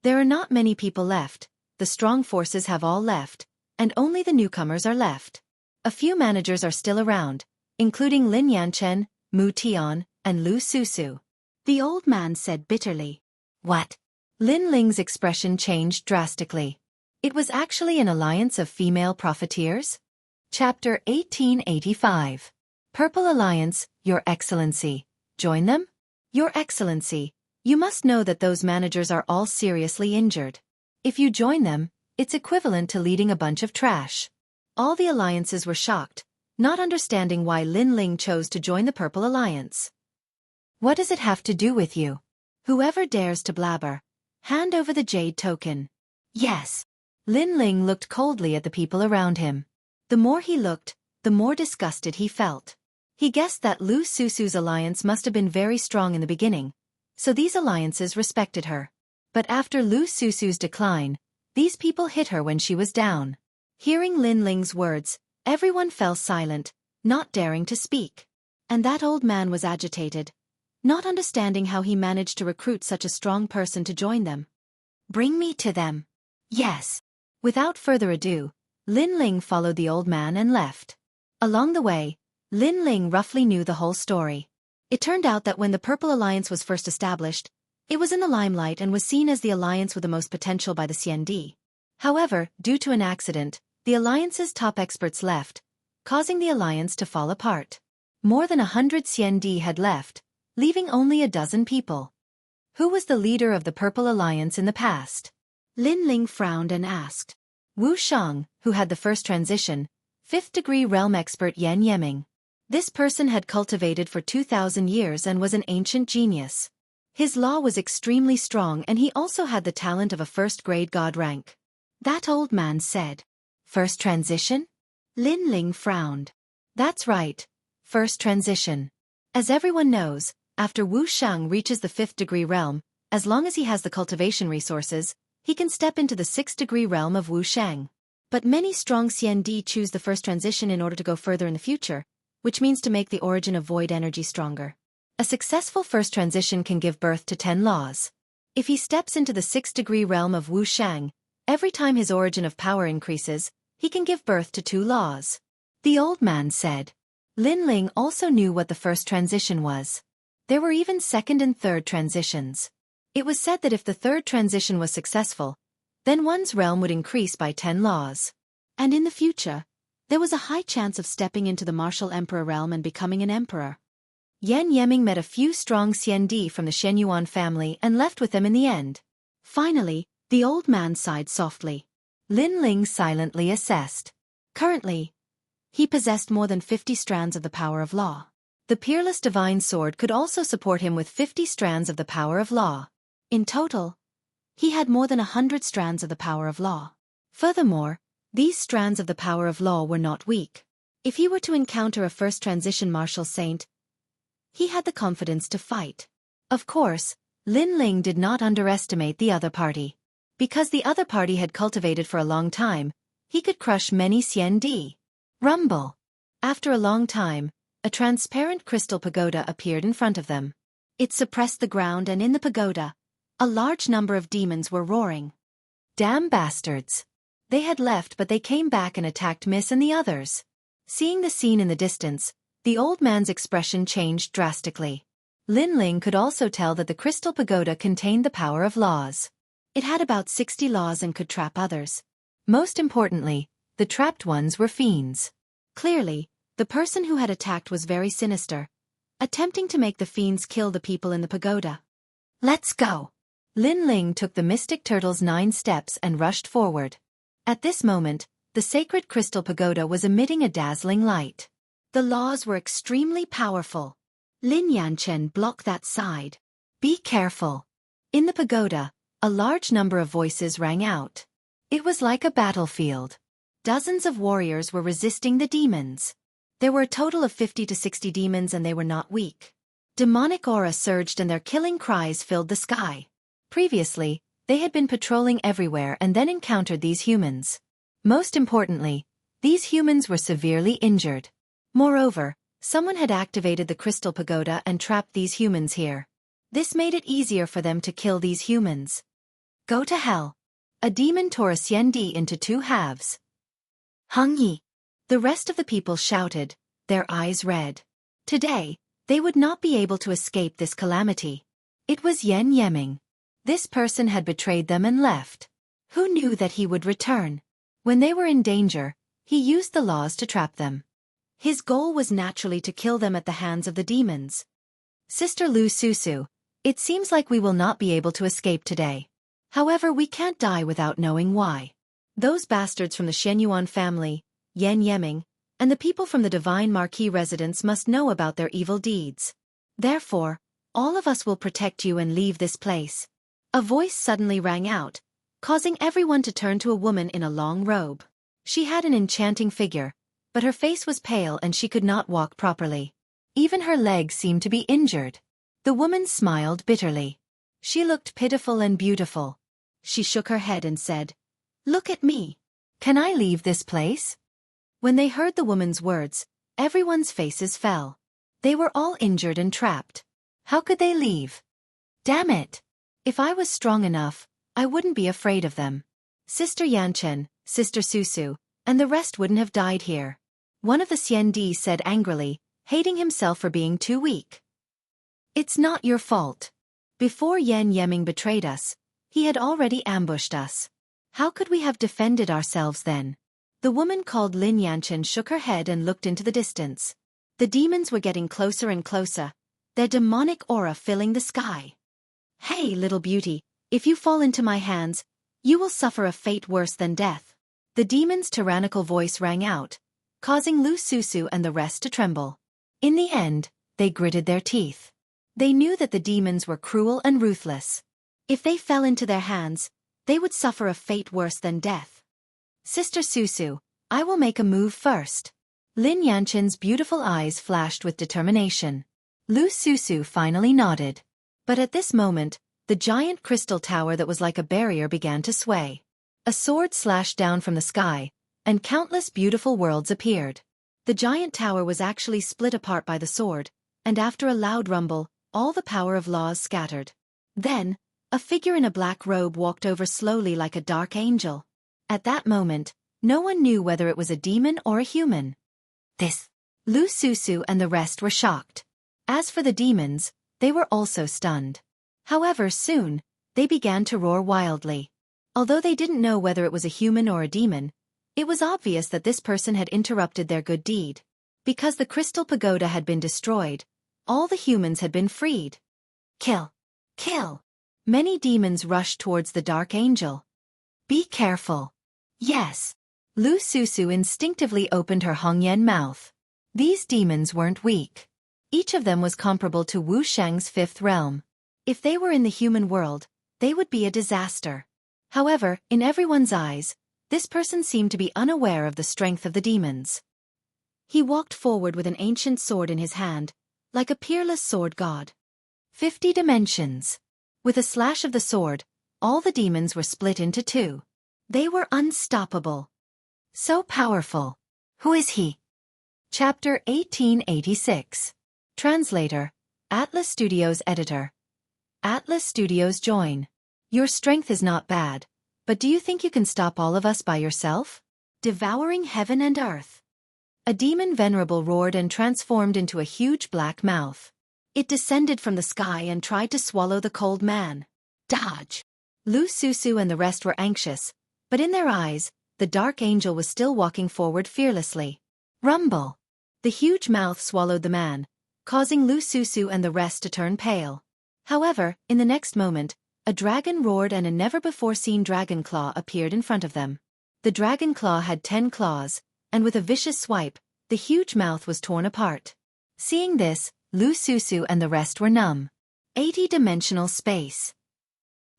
There are not many people left. The strong forces have all left, and only the newcomers are left. A few managers are still around, including Lin Yanchen, Mu Tian, and Lu Susu. The old man said bitterly. What? Lin Ling's expression changed drastically. It was actually an alliance of female profiteers? Chapter 1885. Purple Alliance, Your Excellency. Join them? Your Excellency, you must know that those managers are all seriously injured. If you join them, it's equivalent to leading a bunch of trash. All the alliances were shocked, not understanding why Lin Ling chose to join the Purple Alliance. What does it have to do with you? Whoever dares to blabber, hand over the jade token. Yes. Lin Ling looked coldly at the people around him. The more he looked, the more disgusted he felt. He guessed that Lu Susu's alliance must have been very strong in the beginning, so these alliances respected her. But after Lu Susu's decline, these people hit her when she was down. Hearing Lin Ling's words, everyone fell silent, not daring to speak. And that old man was agitated, not understanding how he managed to recruit such a strong person to join them. "Bring me to them." "Yes." Without further ado, Lin Ling followed the old man and left. Along the way, Lin Ling roughly knew the whole story. It turned out that when the Purple Alliance was first established, it was in the limelight and was seen as the alliance with the most potential by the CND. However, due to an accident, the alliance's top experts left, causing the alliance to fall apart. More than 100 CND had left, leaving only a dozen people. Who was the leader of the Purple Alliance in the past? Lin Ling frowned and asked. Wuxia, who had the first transition, 5th-degree realm expert Yan Yeming. This person had cultivated for 2,000 years and was an ancient genius. His law was extremely strong and he also had the talent of a first-grade god rank. That old man said. First transition? Lin Ling frowned. That's right. First transition. As everyone knows, after Wuxia reaches the 5th-degree realm, as long as he has the cultivation resources, he can step into the 6th-degree realm of Wuxia. But many strong CND choose the first transition in order to go further in the future, which means to make the origin of void energy stronger. A successful first transition can give birth to 10 laws. If he steps into the 6th-degree realm of Wuxia, every time his origin of power increases, he can give birth to 2 laws. The old man said. Lin Ling also knew what the first transition was. There were even second and third transitions. It was said that if the third transition was successful, then one's realm would increase by 10 laws. And in the future, there was a high chance of stepping into the martial emperor realm and becoming an emperor. Yan Yeming met a few strong CND from the Shenyuan family and left with them in the end. Finally, the old man sighed softly. Lin Ling silently assessed. Currently, he possessed more than 50 strands of the power of law. The peerless divine sword could also support him with 50 strands of the power of law. In total, he had more than 100 strands of the power of law. Furthermore, these strands of the power of law were not weak. If he were to encounter a first transition martial saint, he had the confidence to fight. Of course, Lin Ling did not underestimate the other party. Because the other party had cultivated for a long time, he could crush many CND. Rumble. After a long time, a transparent crystal pagoda appeared in front of them. It suppressed the ground and in the pagoda, a large number of demons were roaring. Damn bastards. They had left but they came back and attacked Miss and the others. Seeing the scene in the distance, the old man's expression changed drastically. Lin Ling could also tell that the crystal pagoda contained the power of laws. It had about 60 laws and could trap others. Most importantly, the trapped ones were fiends. Clearly, the person who had attacked was very sinister, attempting to make the fiends kill the people in the pagoda. Let's go. Lin Ling took the mystic turtle's 9 steps and rushed forward. At this moment, the sacred crystal pagoda was emitting a dazzling light. The laws were extremely powerful. Lin Yanchen blocked that side. Be careful. In the pagoda, a large number of voices rang out. It was like a battlefield. Dozens of warriors were resisting the demons. There were a total of 50 to 60 demons and they were not weak. Demonic aura surged and their killing cries filled the sky. Previously, they had been patrolling everywhere and then encountered these humans. Most importantly, these humans were severely injured. Moreover, someone had activated the crystal pagoda and trapped these humans here. This made it easier for them to kill these humans. Go to hell. A demon tore a CND into 2 halves. Hung Yi. The rest of the people shouted, their eyes red. Today, they would not be able to escape this calamity. It was Yan Yeming. This person had betrayed them and left. Who knew that he would return? When they were in danger, he used the laws to trap them. His goal was naturally to kill them at the hands of the demons. Sister Lu Susu, it seems like we will not be able to escape today. However, we can't die without knowing why. Those bastards from the Shenyuan family, Yan Yeming, and the people from the Divine Marquis residence must know about their evil deeds. Therefore, all of us will protect you and leave this place. A voice suddenly rang out, causing everyone to turn to a woman in a long robe. She had an enchanting figure, but her face was pale and she could not walk properly. Even her legs seemed to be injured. The woman smiled bitterly. She looked pitiful and beautiful. She shook her head and said, "Look at me. Can I leave this place?" When they heard the woman's words, everyone's faces fell. They were all injured and trapped. How could they leave? Damn it! If I was strong enough, I wouldn't be afraid of them. Sister Yanchen, Sister Susu, and the rest wouldn't have died here. One of the Xiandi said angrily, hating himself for being too weak. It's not your fault. Before Yan Yeming betrayed us, he had already ambushed us. How could we have defended ourselves then? The woman called Lin Yanchen shook her head and looked into the distance. The demons were getting closer and closer, their demonic aura filling the sky. "Hey, little beauty, if you fall into my hands, you will suffer a fate worse than death." The demon's tyrannical voice rang out, causing Lu Susu and the rest to tremble. In the end, they gritted their teeth. They knew that the demons were cruel and ruthless. If they fell into their hands, they would suffer a fate worse than death. "Sister Susu, I will make a move first." Lin Yanchen's beautiful eyes flashed with determination. Lu Susu finally nodded. But at this moment, the giant crystal tower that was like a barrier began to sway. A sword slashed down from the sky, and countless beautiful worlds appeared. The giant tower was actually split apart by the sword, and after a loud rumble, all the power of laws scattered. Then, a figure in a black robe walked over slowly like a dark angel. At that moment, no one knew whether it was a demon or a human. This. Lu Susu and the rest were shocked. As for the demons, they were also stunned. However, soon, they began to roar wildly. Although they didn't know whether it was a human or a demon, it was obvious that this person had interrupted their good deed. Because the crystal pagoda had been destroyed, all the humans had been freed. Kill! Kill! Many demons rushed towards the dark angel. Be careful. Yes. Lu Susu instinctively opened her Hongyan mouth. These demons weren't weak. Each of them was comparable to Wu Shang's fifth realm. If they were in the human world, they would be a disaster. However, in everyone's eyes, this person seemed to be unaware of the strength of the demons. He walked forward with an ancient sword in his hand, like a peerless sword god. 50 dimensions. With a slash of the sword, all the demons were split into two. They were unstoppable. So powerful. Who is he? Chapter 1886. Translator, Atlas Studios Editor. Atlas Studios join. Your strength is not bad, but do you think you can stop all of us by yourself? Devouring heaven and earth. A demon venerable roared and transformed into a huge black mouth. It descended from the sky and tried to swallow the cold man. Dodge! Lu Susu and the rest were anxious, but in their eyes, the dark angel was still walking forward fearlessly. Rumble! The huge mouth swallowed the man, causing Lu Susu and the rest to turn pale. However, in the next moment, a dragon roared and a never-before-seen dragon claw appeared in front of them. The dragon claw had 10 claws, and with a vicious swipe, the huge mouth was torn apart. Seeing this, Lu Susu and the rest were numb. 80-dimensional space.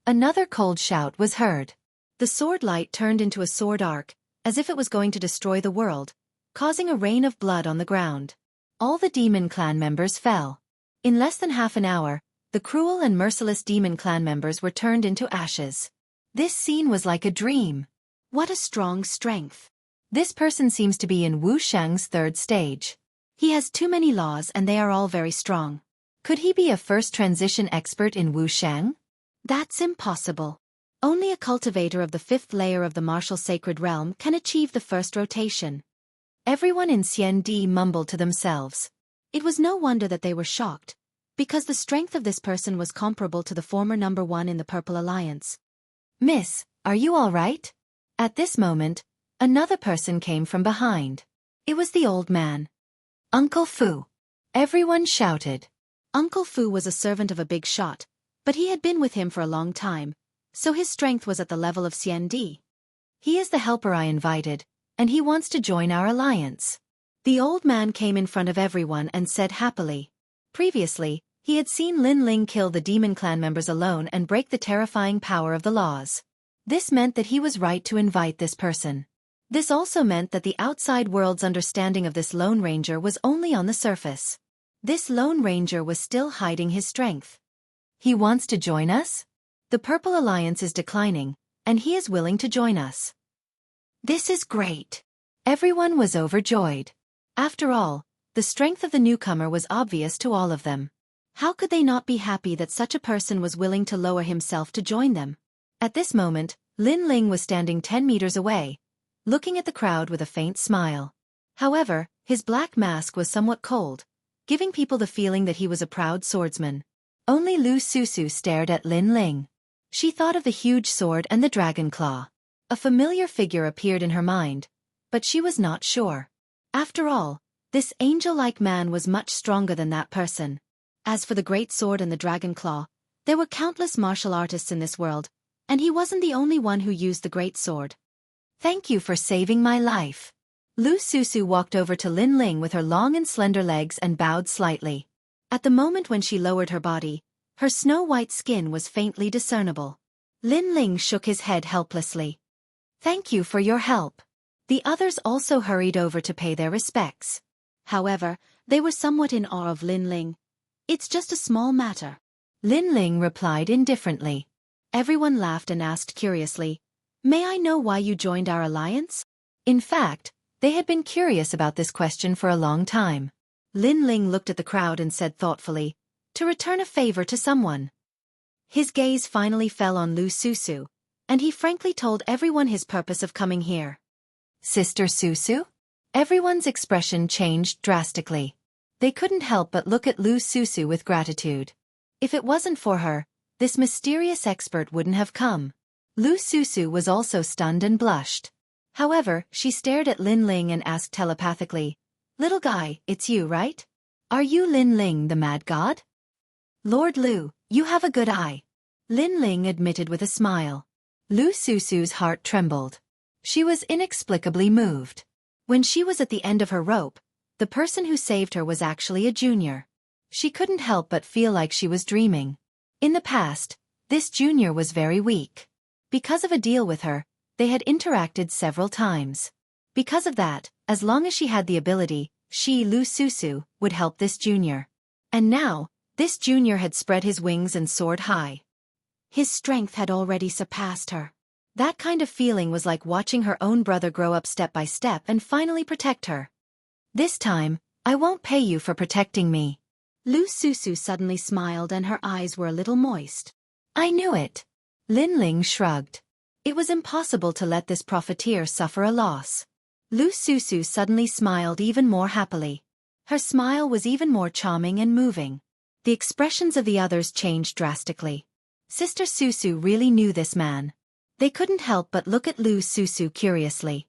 Another cold shout was heard. The sword light turned into a sword arc, as if it was going to destroy the world, causing a rain of blood on the ground. All the demon clan members fell. In less than half an hour, the cruel and merciless demon clan members were turned into ashes. This scene was like a dream. What a strong strength. This person seems to be in Wu Shang's third stage. He has too many laws and they are all very strong. Could he be a first transition expert in Wu Shang? That's impossible. Only a cultivator of the fifth layer of the martial sacred realm can achieve the first rotation. Everyone in Xiandi mumbled to themselves. It was no wonder that they were shocked, because the strength of this person was comparable to the former number 1 in the Purple Alliance. "Miss, are you all right?" At this moment, another person came from behind. It was the old man. "Uncle Fu!" Everyone shouted. Uncle Fu was a servant of a big shot, but he had been with him for a long time, so his strength was at the level of Xiandi. "He is the helper I invited, and he wants to join our alliance." The old man came in front of everyone and said happily. Previously, he had seen Lin Ling kill the demon clan members alone and break the terrifying power of the laws. This meant that he was right to invite this person. This also meant that the outside world's understanding of this Lone Ranger was only on the surface. This Lone Ranger was still hiding his strength. He wants to join us? The Purple Alliance is declining, and he is willing to join us. This is great. Everyone was overjoyed. After all, the strength of the newcomer was obvious to all of them. How could they not be happy that such a person was willing to lower himself to join them? At this moment, Lin Ling was standing 10 meters away, looking at the crowd with a faint smile. However, his black mask was somewhat cold, giving people the feeling that he was a proud swordsman. Only Lu Susu stared at Lin Ling. She thought of the huge sword and the dragon claw. A familiar figure appeared in her mind, but she was not sure. After all, this angel-like man was much stronger than that person. As for the great sword and the dragon claw, there were countless martial artists in this world, and he wasn't the only one who used the great sword. Thank you for saving my life. Lu Susu walked over to Lin Ling with her long and slender legs and bowed slightly. At the moment when she lowered her body, her snow-white skin was faintly discernible. Lin Ling shook his head helplessly. Thank you for your help. The others also hurried over to pay their respects. However, they were somewhat in awe of Lin Ling. It's just a small matter. Lin Ling replied indifferently. Everyone laughed and asked curiously, May I know why you joined our alliance? In fact, they had been curious about this question for a long time. Lin Ling looked at the crowd and said thoughtfully, To return a favor to someone. His gaze finally fell on Lu Susu, and he frankly told everyone his purpose of coming here. Sister Susu? Everyone's expression changed drastically. They couldn't help but look at Lu Susu with gratitude. If it wasn't for her, this mysterious expert wouldn't have come. Lu Susu was also stunned and blushed. However, she stared at Lin Ling and asked telepathically, Little guy, it's you, right? Are you Lin Ling the mad god? Lord Lu, you have a good eye. Lin Ling admitted with a smile. Lu Susu's heart trembled. She was inexplicably moved. When she was at the end of her rope, the person who saved her was actually a junior. She couldn't help but feel like she was dreaming. In the past, this junior was very weak. Because of a deal with her, they had interacted several times. Because of that, as long as she had the ability, she, Lu Susu, would help this junior. And now, this junior had spread his wings and soared high. His strength had already surpassed her. That kind of feeling was like watching her own brother grow up step by step and finally protect her. This time, I won't pay you for protecting me. Lu Susu suddenly smiled and her eyes were a little moist. I knew it. Lin Ling shrugged. It was impossible to let this profiteer suffer a loss. Lu Susu suddenly smiled even more happily. Her smile was even more charming and moving. The expressions of the others changed drastically. Sister Susu really knew this man. They couldn't help but look at Lu Susu curiously.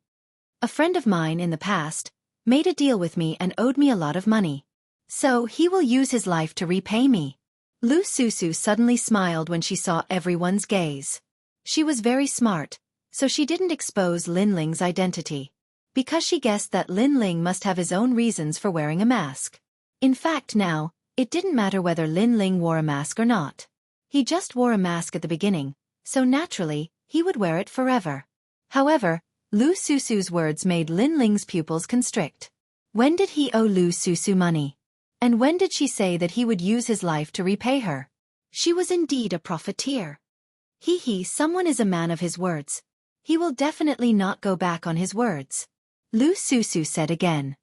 A friend of mine in the past made a deal with me and owed me a lot of money. So he will use his life to repay me. Lu Susu suddenly smiled when she saw everyone's gaze. She was very smart, so she didn't expose Lin Ling's identity. Because she guessed that Lin Ling must have his own reasons for wearing a mask. In fact now, it didn't matter whether Lin Ling wore a mask or not. He just wore a mask at the beginning, so naturally, he would wear it forever. However, Lu Susu's words made Lin Ling's pupils constrict. When did he owe Lu Susu money? And when did she say that he would use his life to repay her? She was indeed a profiteer. Someone is a man of his words. He will definitely not go back on his words. Lu Susu said again.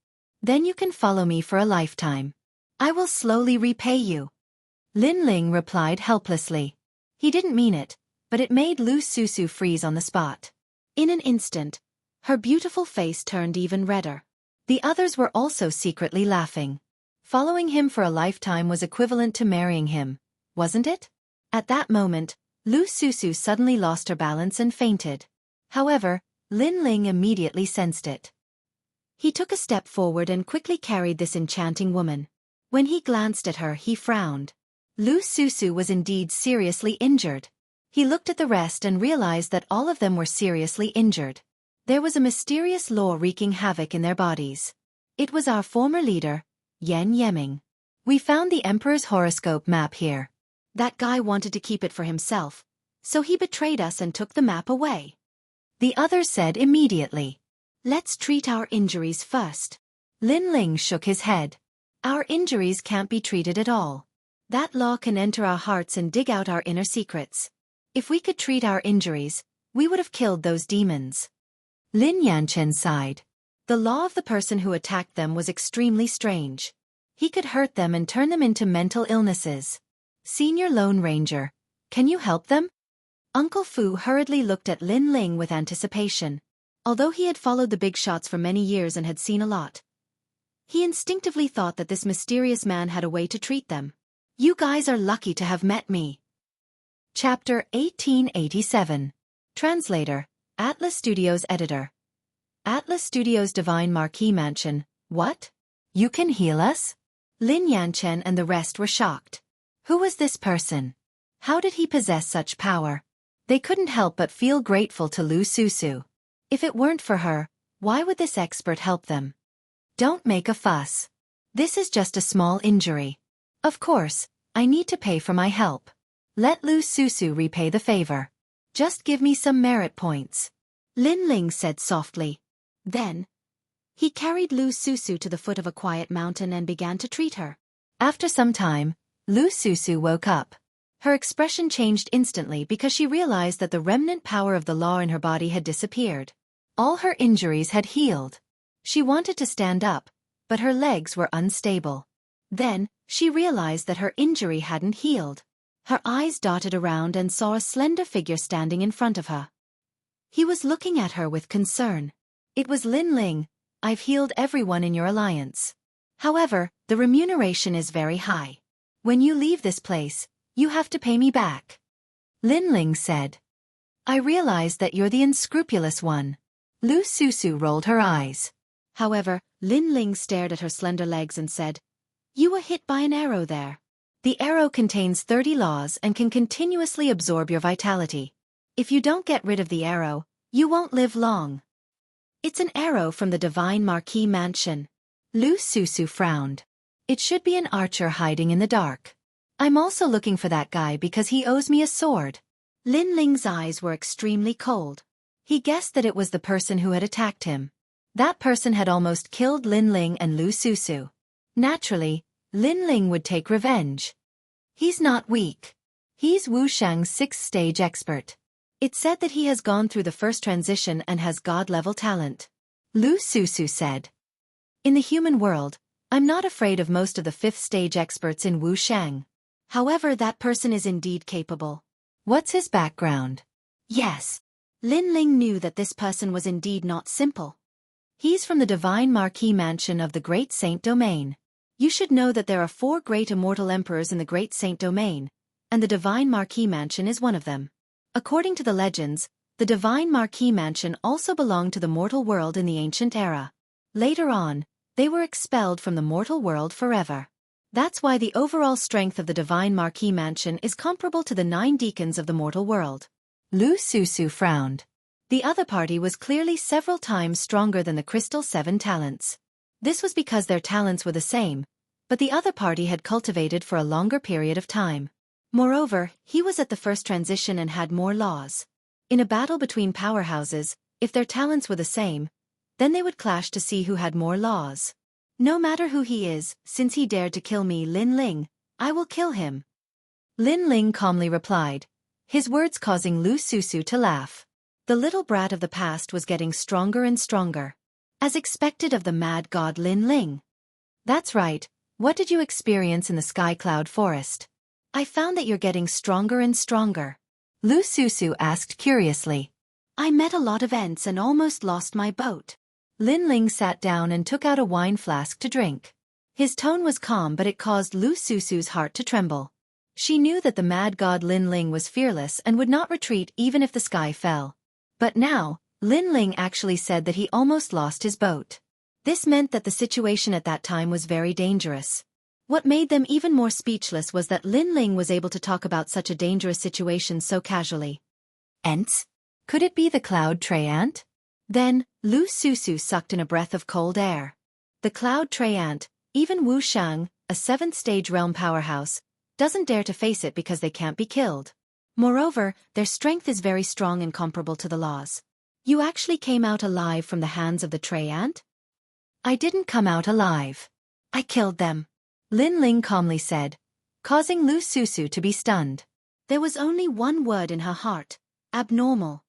Then you can follow me for a lifetime. I will slowly repay you. Lin Ling replied helplessly. He didn't mean it, but it made Lu Susu freeze on the spot. In an instant, her beautiful face turned even redder. The others were also secretly laughing. Following him for a lifetime was equivalent to marrying him, wasn't it? At that moment, Lu Susu suddenly lost her balance and fainted. However, Lin Ling immediately sensed it. He took a step forward and quickly carried this enchanting woman. When he glanced at her, he frowned. Lu Susu was indeed seriously injured. He looked at the rest and realized that all of them were seriously injured. There was a mysterious law wreaking havoc in their bodies. It was our former leader, Yan Yeming. We found the Emperor's horoscope map here. That guy wanted to keep it for himself, so he betrayed us and took the map away. The others said immediately. Let's treat our injuries first. Lin Ling shook his head. Our injuries can't be treated at all. That law can enter our hearts and dig out our inner secrets. If we could treat our injuries, we would have killed those demons. Lin Yanchen sighed. The law of the person who attacked them was extremely strange. He could hurt them and turn them into mental illnesses. Senior Lone Ranger, can you help them? Uncle Fu hurriedly looked at Lin Ling with anticipation. Although he had followed the big shots for many years and had seen a lot, he instinctively thought that this mysterious man had a way to treat them. You guys are lucky to have met me. Chapter 1887. Translator, Atlas Studios Editor. Atlas Studios Divine Marquis Mansion. What? You can heal us? Lin Yanchen and the rest were shocked. Who was this person? How did he possess such power? They couldn't help but feel grateful to Lu Susu. If it weren't for her, why would this expert help them? Don't make a fuss. This is just a small injury. Of course, I need to pay for my help. Let Lu Susu repay the favor. Just give me some merit points. Lin Ling said softly. Then, he carried Lu Susu to the foot of a quiet mountain and began to treat her. After some time, Lu Susu woke up. Her expression changed instantly because she realized that the remnant power of the law in her body had disappeared. All her injuries had healed. She wanted to stand up, but her legs were unstable. Then, she realized that her injury hadn't healed. Her eyes darted around and saw a slender figure standing in front of her. He was looking at her with concern. It was Lin Ling. I've healed everyone in your alliance. However, the remuneration is very high. When you leave this place, you have to pay me back. Lin Ling said. I realize that you're the unscrupulous one. Lu Susu rolled her eyes. However, Lin Ling stared at her slender legs and said, You were hit by an arrow there. The arrow contains 30 laws and can continuously absorb your vitality. If you don't get rid of the arrow, you won't live long. It's an arrow from the Divine Marquis Mansion. Lu Susu frowned. It should be an archer hiding in the dark. I'm also looking for that guy because he owes me a sword. Lin Ling's eyes were extremely cold. He guessed that it was the person who had attacked him. That person had almost killed Lin Ling and Lu Susu. Naturally, Lin Ling would take revenge. He's not weak. He's Wuxia's 6th stage expert. It's said that he has gone through the first transition and has god-level talent. Lu Susu said. In the human world, I'm not afraid of most of the 5th stage experts in Wuxia. However, that person is indeed capable. What's his background? Yes. Lin Ling knew that this person was indeed not simple. He's from the Divine Marquis Mansion of the Great Saint Domain. You should know that there are 4 great immortal emperors in the Great Saint Domain, and the Divine Marquis Mansion is one of them. According to the legends, the Divine Marquis Mansion also belonged to the mortal world in the ancient era. Later on, they were expelled from the mortal world forever. That's why the overall strength of the Divine Marquis Mansion is comparable to the 9 deacons of the mortal world. Lu Susu frowned. The other party was clearly several times stronger than the Crystal 7 talents. This was because their talents were the same, but the other party had cultivated for a longer period of time. Moreover, he was at the first transition and had more laws. In a battle between powerhouses, if their talents were the same, then they would clash to see who had more laws. No matter who he is, since he dared to kill me, Lin Ling, I will kill him. Lin Ling calmly replied, his words causing Lu Susu to laugh. The little brat of the past was getting stronger and stronger. As expected of the mad god Lin Ling. That's right, what did you experience in the Sky Cloud Forest? I found that you're getting stronger and stronger. Lu Susu asked curiously. I met a lot of Ents and almost lost my boat. Lin Ling sat down and took out a wine flask to drink. His tone was calm, but it caused Lu Susu's heart to tremble. She knew that the mad god Lin Ling was fearless and would not retreat even if the sky fell. But now, Lin Ling actually said that he almost lost his boat. This meant that the situation at that time was very dangerous. What made them even more speechless was that Lin Ling was able to talk about such a dangerous situation so casually. Ents? Could it be the Cloud Tray Ant? Then, Lu Susu sucked in a breath of cold air. The Cloud Tray Ant, even Wuxia, a 7th stage realm powerhouse, doesn't dare to face it because they can't be killed. Moreover, their strength is very strong and comparable to the laws. You actually came out alive from the hands of the Tray Ant? I didn't come out alive. I killed them, Lin Ling calmly said, causing Lu Susu to be stunned. There was only one word in her heart: abnormal.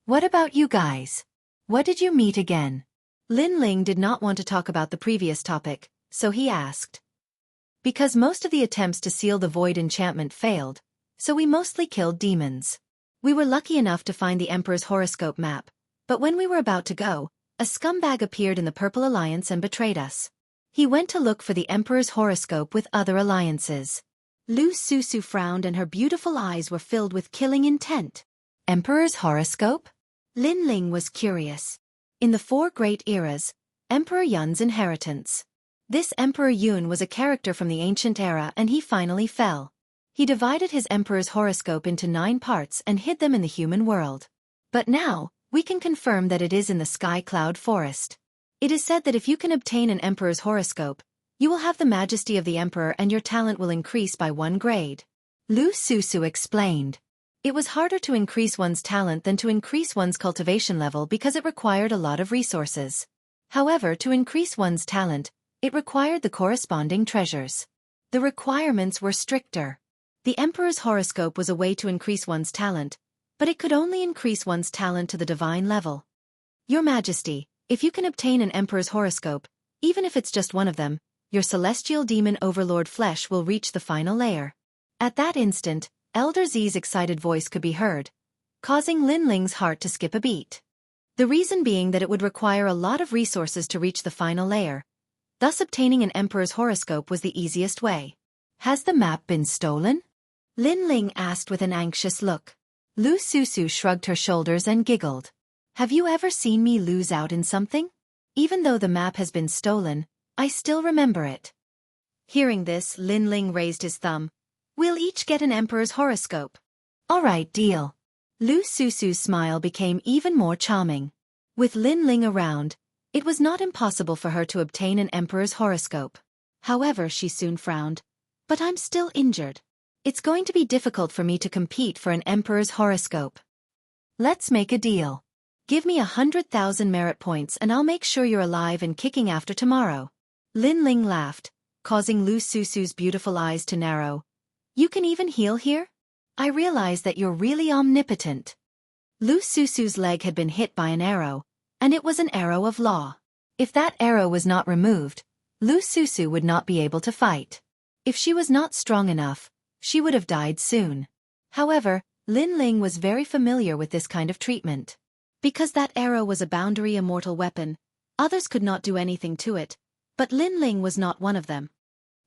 What about you guys? What did you meet again? Lin Ling did not want to talk about the previous topic, so he asked. Because most of the attempts to seal the void enchantment failed, so we mostly killed demons. We were lucky enough to find the Emperor's horoscope map, but when we were about to go, a scumbag appeared in the Purple Alliance and betrayed us. He went to look for the Emperor's horoscope with other alliances. Lu Susu frowned and her beautiful eyes were filled with killing intent. Emperor's horoscope? Lin Ling was curious. In the Four Great Eras, Emperor Yun's inheritance. This Emperor Yun was a character from the ancient era and he finally fell. He divided his emperor's horoscope into 9 parts and hid them in the human world. But now, we can confirm that it is in the Sky Cloud Forest. It is said that if you can obtain an emperor's horoscope, you will have the majesty of the emperor and your talent will increase by 1 grade. Lu Susu explained. It was harder to increase one's talent than to increase one's cultivation level because it required a lot of resources. However, to increase one's talent, it required the corresponding treasures. The requirements were stricter. The emperor's horoscope was a way to increase one's talent, but it could only increase one's talent to the divine level. Your Majesty, if you can obtain an emperor's horoscope, even if it's just one of them, your celestial demon overlord flesh will reach the final layer. At that instant, Elder Z's excited voice could be heard, causing Lin Ling's heart to skip a beat. The reason being that it would require a lot of resources to reach the final layer. Thus obtaining an emperor's horoscope was the easiest way. Has the map been stolen? Lin Ling asked with an anxious look. Lu Susu shrugged her shoulders and giggled. Have you ever seen me lose out in something? Even though the map has been stolen, I still remember it. Hearing this, Lin Ling raised his thumb. We'll each get an emperor's horoscope. All right, deal. Lu Susu's smile became even more charming. With Lin Ling around, it was not impossible for her to obtain an emperor's horoscope. However, she soon frowned. But I'm still injured. It's going to be difficult for me to compete for an emperor's horoscope. Let's make a deal. Give me 100,000 merit points and I'll make sure you're alive and kicking after tomorrow. Lin Ling laughed, causing Lu Susu's beautiful eyes to narrow. You can even heal here? I realize that you're really omnipotent. Lu Susu's leg had been hit by an arrow, and it was an arrow of law. If that arrow was not removed, Lu Susu would not be able to fight. If she was not strong enough, she would have died soon. However, Lin Ling was very familiar with this kind of treatment. Because that arrow was a boundary immortal weapon, others could not do anything to it, but Lin Ling was not one of them.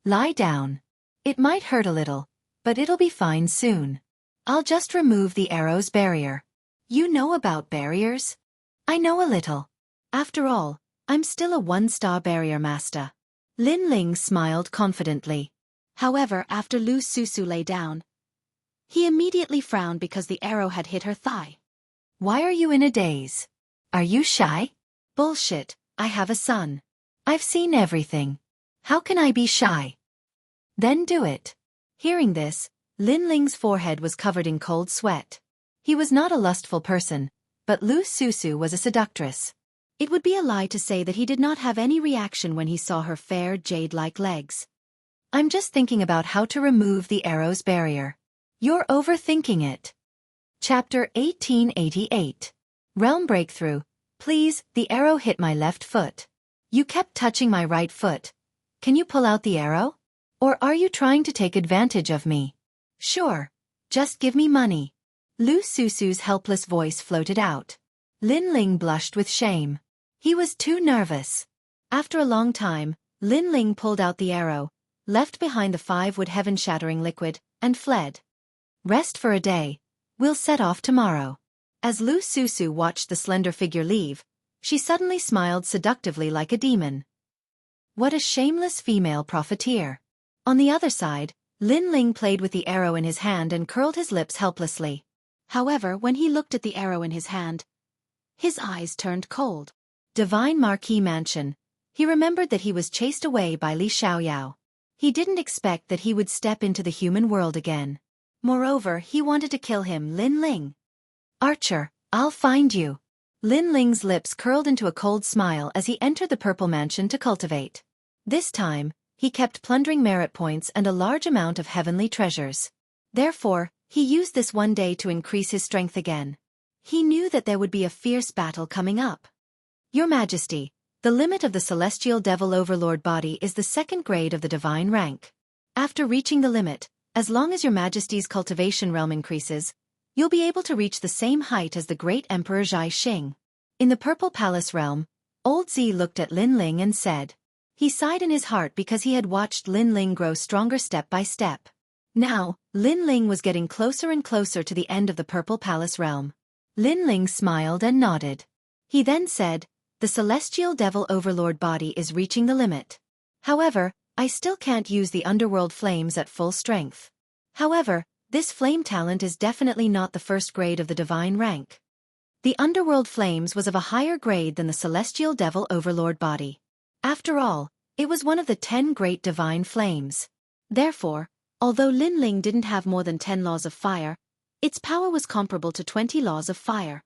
Lie down. It might hurt a little, but it'll be fine soon. I'll just remove the arrow's barrier. You know about barriers? I know a little. After all, I'm still a 1-star barrier master. Lin Ling smiled confidently. However, after Lu Susu lay down, he immediately frowned because the arrow had hit her thigh. Why are you in a daze? Are you shy? Bullshit, I have a son. I've seen everything. How can I be shy? Then do it. Hearing this, Lin Ling's forehead was covered in cold sweat. He was not a lustful person, but Lu Susu was a seductress. It would be a lie to say that he did not have any reaction when he saw her fair jade-like legs. I'm just thinking about how to remove the arrow's barrier. You're overthinking it. Chapter 1888. Realm Breakthrough. Please, the arrow hit my left foot. You kept touching my right foot. Can you pull out the arrow? Or are you trying to take advantage of me? Sure. Just give me money. Lu Susu's helpless voice floated out. Lin Ling blushed with shame. He was too nervous. After a long time, Lin Ling pulled out the arrow, left behind the 5-wood heaven-shattering liquid, and fled. Rest for a day. We'll set off tomorrow. As Lu Susu watched the slender figure leave, she suddenly smiled seductively like a demon. What a shameless female profiteer. On the other side, Lin Ling played with the arrow in his hand and curled his lips helplessly. However, when he looked at the arrow in his hand, his eyes turned cold. Divine Marquis Mansion. He remembered that he was chased away by Li Xiaoyao. He didn't expect that he would step into the human world again. Moreover, he wanted to kill him, Lin Ling. Archer, I'll find you. Lin Ling's lips curled into a cold smile as he entered the purple mansion to cultivate. This time, he kept plundering merit points and a large amount of heavenly treasures. Therefore, he used this one day to increase his strength again. He knew that there would be a fierce battle coming up. Your Majesty, the limit of the celestial devil overlord body is the 2nd grade of the divine rank. After reaching the limit, as long as Your Majesty's cultivation realm increases, you'll be able to reach the same height as the great Emperor Zhai Xing. In the Purple Palace realm, Old Z looked at Lin Ling and said. He sighed in his heart because he had watched Lin Ling grow stronger step by step. Now, Lin Ling was getting closer and closer to the end of the Purple Palace realm. Lin Ling smiled and nodded. He then said, the celestial devil overlord body is reaching the limit. However, I still can't use the underworld flames at full strength. However, this flame talent is definitely not the 1st grade of the divine rank. The underworld flames was of a higher grade than the celestial devil overlord body. After all, it was one of the 10 great divine flames. Therefore, although Lin Ling didn't have more than 10 laws of fire, its power was comparable to 20 laws of fire.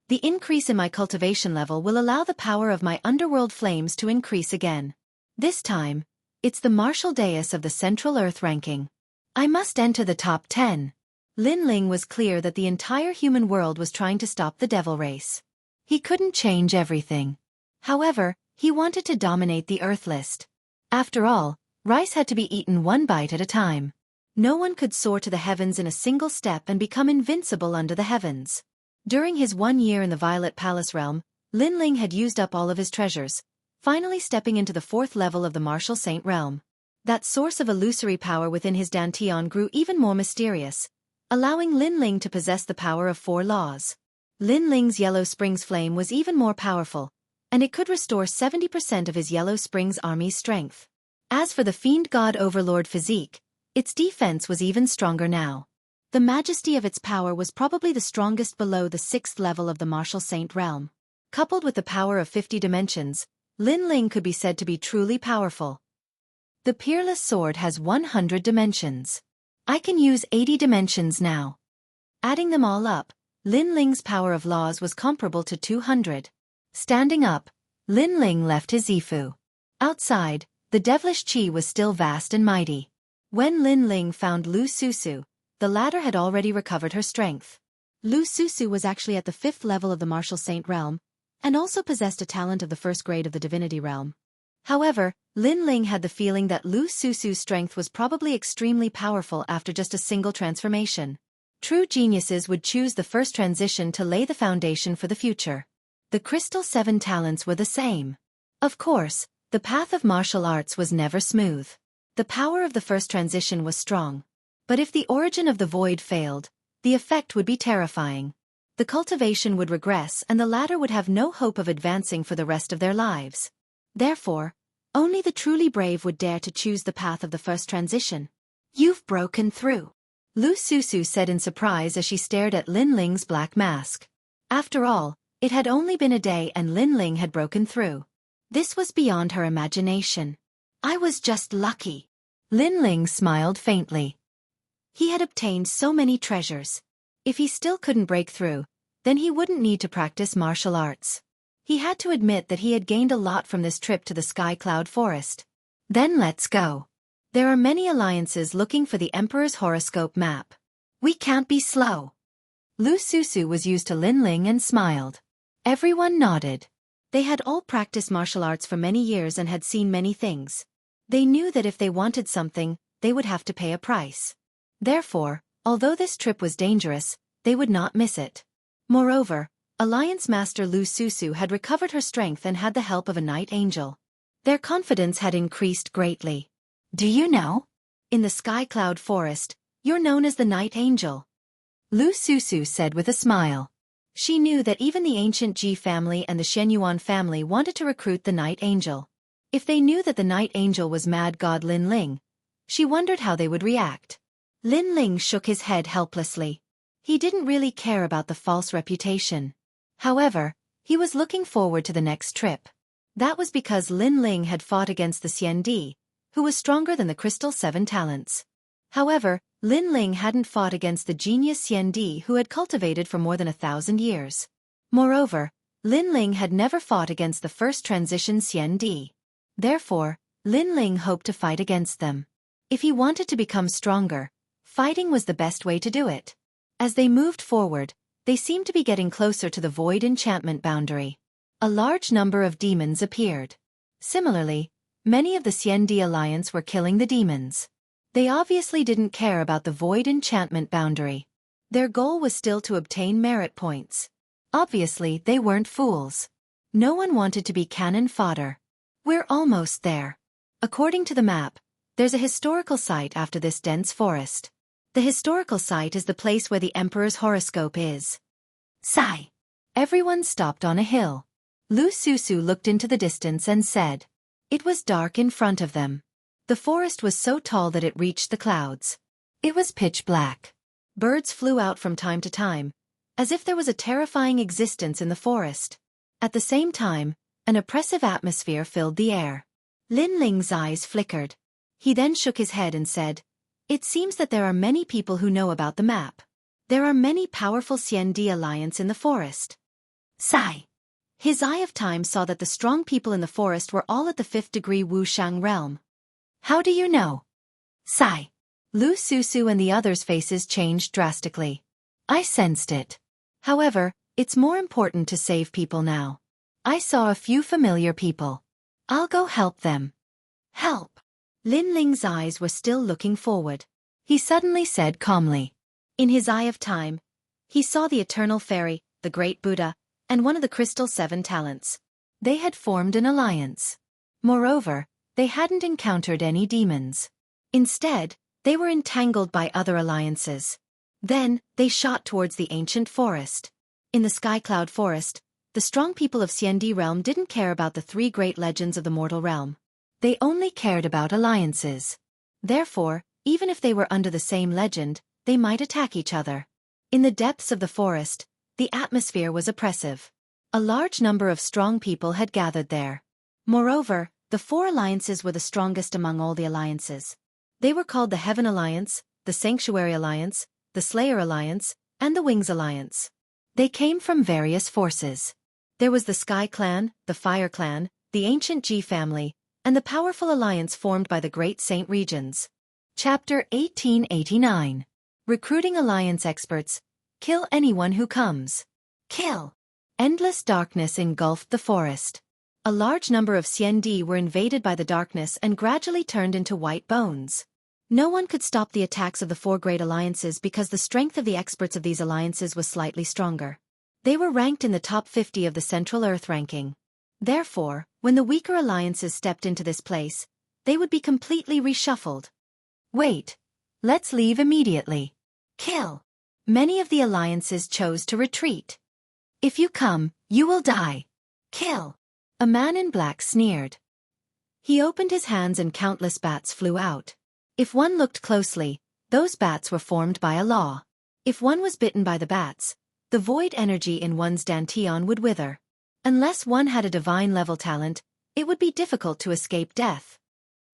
The increase in my cultivation level will allow the power of my underworld flames to increase again. This time, it's the martial dais of the Central Earth ranking. I must enter the top 10. Lin Ling was clear that the entire human world was trying to stop the devil race. He couldn't change everything. However, he wanted to dominate the Earth list. After all, rice had to be eaten one bite at a time. No one could soar to the heavens in a single step and become invincible under the heavens. During his 1 year in the Violet Palace realm, Lin Ling had used up all of his treasures, finally stepping into the 4th level of the Martial Saint realm. That source of illusory power within his dantian grew even more mysterious, allowing Lin Ling to possess the power of 4 laws. Lin Ling's Yellow Springs flame was even more powerful, and it could restore 70% of his Yellow Springs army's strength. As for the Fiend God Overlord physique, its defense was even stronger now. The majesty of its power was probably the strongest below the 6th level of the Martial Saint realm. Coupled with the power of 50 dimensions, Lin Ling could be said to be truly powerful. The Peerless Sword has 100 dimensions. I can use 80 dimensions now. Adding them all up, Lin Ling's power of laws was comparable to 200. Standing up, Lin Ling left his Zifu. Outside, the devilish qi was still vast and mighty. When Lin Ling found Lu Susu, the latter had already recovered her strength. Lu Susu was actually at the 5th level of the Martial Saint realm, and also possessed a talent of the 1st grade of the Divinity realm. However, Lin Ling had the feeling that Lu Susu's strength was probably extremely powerful after just a single transformation. True geniuses would choose the first transition to lay the foundation for the future. The Crystal 7 talents were the same. Of course, the path of martial arts was never smooth. The power of the first transition was strong. But if the origin of the void failed, the effect would be terrifying. The cultivation would regress and the latter would have no hope of advancing for the rest of their lives. Therefore, only the truly brave would dare to choose the path of the first transition. You've broken through, Lu Susu said in surprise as she stared at Lin Ling's black mask. After all, it had only been a day and Lin Ling had broken through. This was beyond her imagination. I was just lucky. Lin Ling smiled faintly. He had obtained so many treasures. If he still couldn't break through, then he wouldn't need to practice martial arts. He had to admit that he had gained a lot from this trip to the Sky Cloud Forest. Then let's go. There are many alliances looking for the Emperor's horoscope map. We can't be slow. Lu Susu was used to Lin Ling and smiled. Everyone nodded. They had all practiced martial arts for many years and had seen many things. They knew that if they wanted something, they would have to pay a price. Therefore, although this trip was dangerous, they would not miss it. Moreover, Alliance Master Lu Susu had recovered her strength and had the help of a night angel. Their confidence had increased greatly. Do you know? In the Sky Cloud Forest, you're known as the Night Angel. Lu Susu said with a smile. She knew that even the ancient Ji family and the Shenyuan family wanted to recruit the Night Angel. If they knew that the Night Angel was Mad God Lin Ling, she wondered how they would react. Lin Ling shook his head helplessly. He didn't really care about the false reputation. However, he was looking forward to the next trip. That was because Lin Ling had fought against the Xian Di, who was stronger than the Crystal 7 talents. However, Lin Ling hadn't fought against the genius Xian Di who had cultivated for more than 1,000 years. Moreover, Lin Ling had never fought against the first transition Xiandi. Therefore, Lin Ling hoped to fight against them. If he wanted to become stronger, fighting was the best way to do it. As they moved forward, they seemed to be getting closer to the void enchantment boundary. A large number of demons appeared. Similarly, many of the Xiandi alliance were killing the demons. They obviously didn't care about the void enchantment boundary. Their goal was still to obtain merit points. Obviously, they weren't fools. No one wanted to be cannon fodder. We're almost there. According to the map, there's a historical site after this dense forest. The historical site is the place where the Emperor's horoscope is. Sigh. Everyone stopped on a hill. Lu Susu looked into the distance and said. It was dark in front of them. The forest was so tall that it reached the clouds. It was pitch black. Birds flew out from time to time, as if there was a terrifying existence in the forest. At the same time, an oppressive atmosphere filled the air. Lin Ling's eyes flickered. He then shook his head and said, It seems that there are many people who know about the map. There are many powerful Xiandi alliance in the forest. Sigh. His eye of time saw that the strong people in the forest were all at the 5th degree Wuxiang realm. How do you know? Sigh. Lu Susu and the others' faces changed drastically. I sensed it. However, it's more important to save people now. I saw a few familiar people. I'll go help them. Help. Lin Ling's eyes were still looking forward. He suddenly said calmly. In his eye of time, he saw the eternal fairy, the great Buddha, and one of the crystal 7 talents. They had formed an alliance. Moreover, they hadn't encountered any demons. Instead, they were entangled by other alliances. Then, they shot towards the ancient forest. In the Skycloud Forest, the strong people of Xiandi realm didn't care about the 3 great legends of the mortal realm. They only cared about alliances. Therefore, even if they were under the same legend, they might attack each other. In the depths of the forest, the atmosphere was oppressive. A large number of strong people had gathered there. Moreover, the 4 alliances were the strongest among all the alliances. They were called the Heaven Alliance, the Sanctuary Alliance, the Slayer Alliance, and the Wings Alliance. They came from various forces. There was the Sky Clan, the Fire Clan, the Ancient Ji family, and the powerful alliance formed by the Great Saint Regions. Chapter 1889. Recruiting Alliance Experts. Kill anyone who comes. Kill. Endless darkness engulfed the forest. A large number of Xiandi were invaded by the darkness and gradually turned into white bones. No one could stop the attacks of the 4 great alliances because the strength of the experts of these alliances was slightly stronger. They were ranked in the top 50 of the Central Earth ranking. Therefore, when the weaker alliances stepped into this place, they would be completely reshuffled. Wait. Let's leave immediately. Kill. Many of the alliances chose to retreat. If you come, you will die. Kill. A man in black sneered. He opened his hands and countless bats flew out. If one looked closely, those bats were formed by a law. If one was bitten by the bats, the void energy in one's dantian would wither. Unless one had a divine-level talent, it would be difficult to escape death.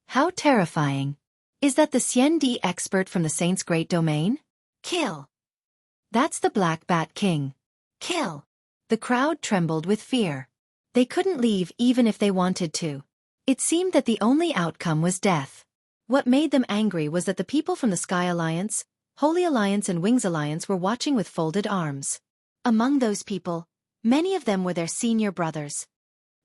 How terrifying. Is that the Xiandi expert from the Saint's Great Domain? Kill. That's the Black Bat King. Kill. The crowd trembled with fear. They couldn't leave even if they wanted to. It seemed that the only outcome was death. What made them angry was that the people from the Sky Alliance, Holy Alliance and Wings Alliance were watching with folded arms. Among those people, many of them were their senior brothers.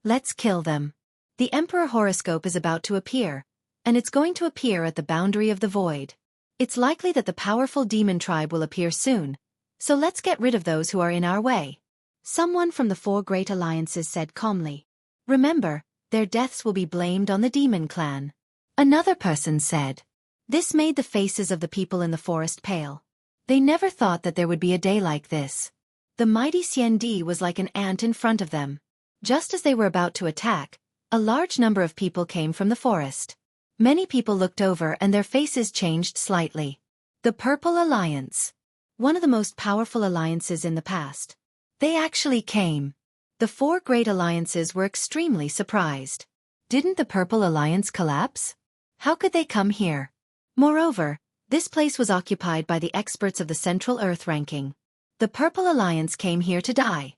Let's kill them. The Emperor horoscope is about to appear, and it's going to appear at the boundary of the void. It's likely that the powerful demon tribe will appear soon, so let's get rid of those who are in our way. Someone from the 4 great alliances said calmly. Remember, their deaths will be blamed on the demon clan. Another person said. This made the faces of the people in the forest pale. They never thought that there would be a day like this. The mighty Xiandi was like an ant in front of them. Just as they were about to attack, a large number of people came from the forest. Many people looked over and their faces changed slightly. The Purple Alliance. One of the most powerful alliances in the past. They actually came. The 4 great alliances were extremely surprised. Didn't the Purple Alliance collapse? How could they come here? Moreover, this place was occupied by the experts of the Central Earth ranking. The Purple Alliance came here to die.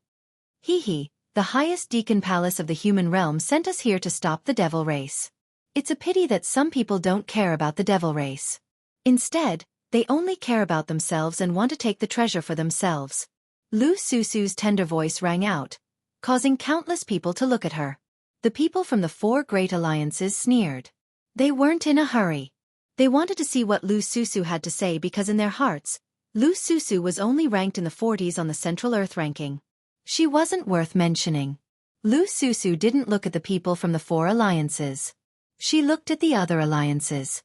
Hee hee, the highest deacon palace of the human realm sent us here to stop the devil race. It's a pity that some people don't care about the devil race. Instead, they only care about themselves and want to take the treasure for themselves. Lu Susu's tender voice rang out, causing countless people to look at her. The people from the 4 great alliances sneered. They weren't in a hurry. They wanted to see what Lu Susu had to say because in their hearts, Lu Susu was only ranked in the 40s on the Central Earth ranking. She wasn't worth mentioning. Lu Susu didn't look at the people from the 4 alliances. She looked at the other alliances.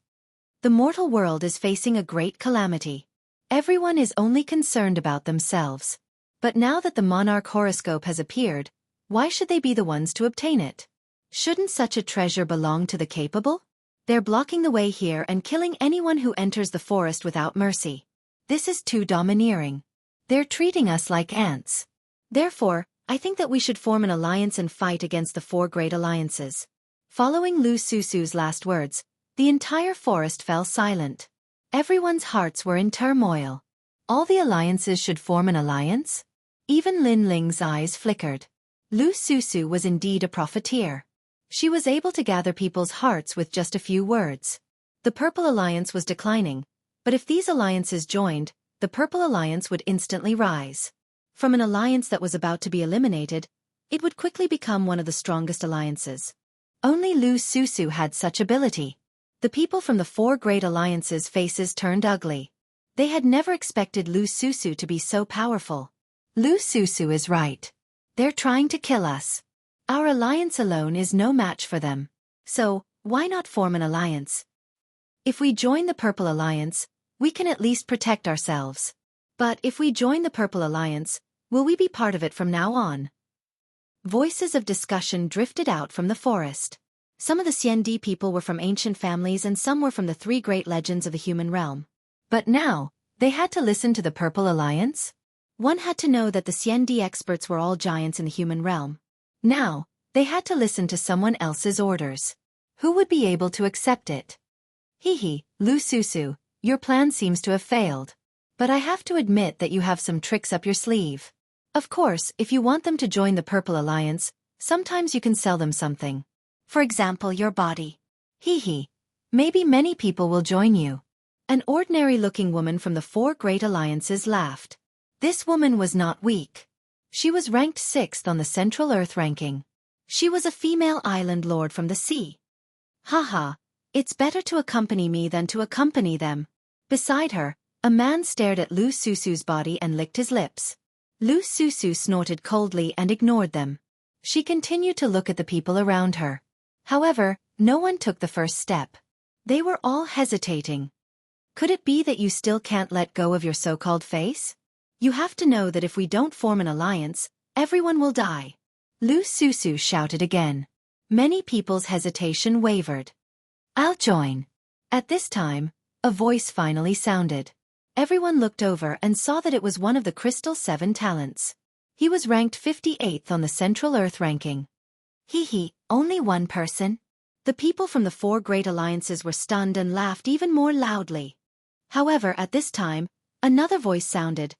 The mortal world is facing a great calamity. Everyone is only concerned about themselves. But now that the monarch horoscope has appeared, why should they be the ones to obtain it? Shouldn't such a treasure belong to the capable? They're blocking the way here and killing anyone who enters the forest without mercy. This is too domineering. They're treating us like ants. Therefore, I think that we should form an alliance and fight against the 4 great alliances. Following Lu Susu's last words, the entire forest fell silent. Everyone's hearts were in turmoil. All the alliances should form an alliance? Even Lin Ling's eyes flickered. Lu Susu was indeed a profiteer. She was able to gather people's hearts with just a few words. The Purple Alliance was declining, but if these alliances joined, the Purple Alliance would instantly rise. From an alliance that was about to be eliminated, it would quickly become one of the strongest alliances. Only Lu Susu had such ability. The people from the 4 great alliances' faces turned ugly. They had never expected Lu Susu to be so powerful. Lu Susu is right. They're trying to kill us. Our alliance alone is no match for them. So, why not form an alliance? If we join the Purple Alliance, we can at least protect ourselves. But if we join the Purple Alliance, will we be part of it from now on? Voices of discussion drifted out from the forest. Some of the Xiandi people were from ancient families and some were from the 3 great legends of the human realm. But now, they had to listen to the Purple Alliance? One had to know that the Xiandi experts were all giants in the human realm. Now, they had to listen to someone else's orders. Who would be able to accept it? Hehe, Lu Susu, your plan seems to have failed. But I have to admit that you have some tricks up your sleeve. Of course, if you want them to join the Purple Alliance, sometimes you can sell them something. For example, your body. Hehe. Maybe many people will join you. An ordinary-looking woman from the 4 great alliances laughed. This woman was not weak. She was ranked 6th on the Central Earth ranking. She was a female island lord from the sea. Haha, it's better to accompany me than to accompany them. Beside her, a man stared at Lu Susu's body and licked his lips. Lu Susu snorted coldly and ignored them. She continued to look at the people around her. However, no one took the first step. They were all hesitating. Could it be that you still can't let go of your so-called face? You have to know that if we don't form an alliance, everyone will die. Lu Susu shouted again. Many people's hesitation wavered. I'll join. At this time, a voice finally sounded. Everyone looked over and saw that it was one of the Crystal 7 talents. He was ranked 58th on the Central Earth ranking. Hehe, only one person? The people from the 4 great alliances were stunned and laughed even more loudly. However, at this time, another voice sounded,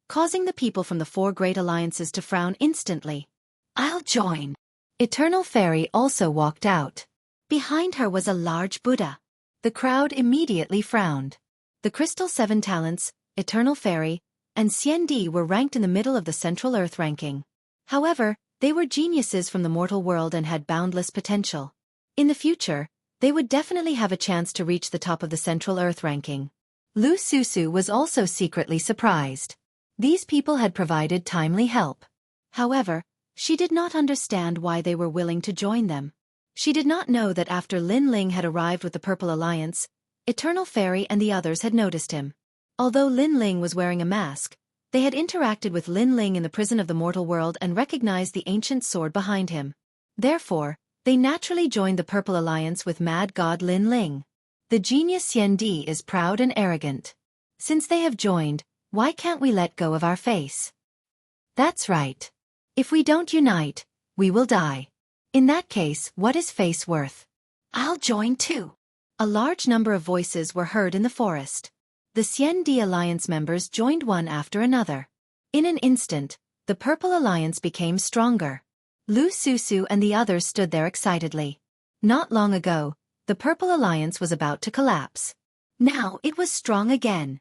causing the people from the 4 great alliances to frown instantly. I'll join. Eternal Fairy also walked out. Behind her was a large Buddha. The crowd immediately frowned. The Crystal 7 talents, Eternal Fairy, and Xiandi were ranked in the middle of the Central Earth ranking. However, they were geniuses from the mortal world and had boundless potential. In the future, they would definitely have a chance to reach the top of the Central Earth ranking. Lu Susu was also secretly surprised. These people had provided timely help. However, she did not understand why they were willing to join them. She did not know that after Lin Ling had arrived with the Purple Alliance, Eternal Fairy and the others had noticed him. Although Lin Ling was wearing a mask, they had interacted with Lin Ling in the prison of the mortal world and recognized the ancient sword behind him. Therefore, they naturally joined the Purple Alliance with Mad God Lin Ling. The genius Xiandi is proud and arrogant. Since they have joined, why can't we let go of our face? That's right. If we don't unite, we will die. In that case, what is face worth? I'll join too. A large number of voices were heard in the forest. The Xiandi Alliance members joined one after another. In an instant, the Purple Alliance became stronger. Lu Susu and the others stood there excitedly. Not long ago, the Purple Alliance was about to collapse. Now it was strong again.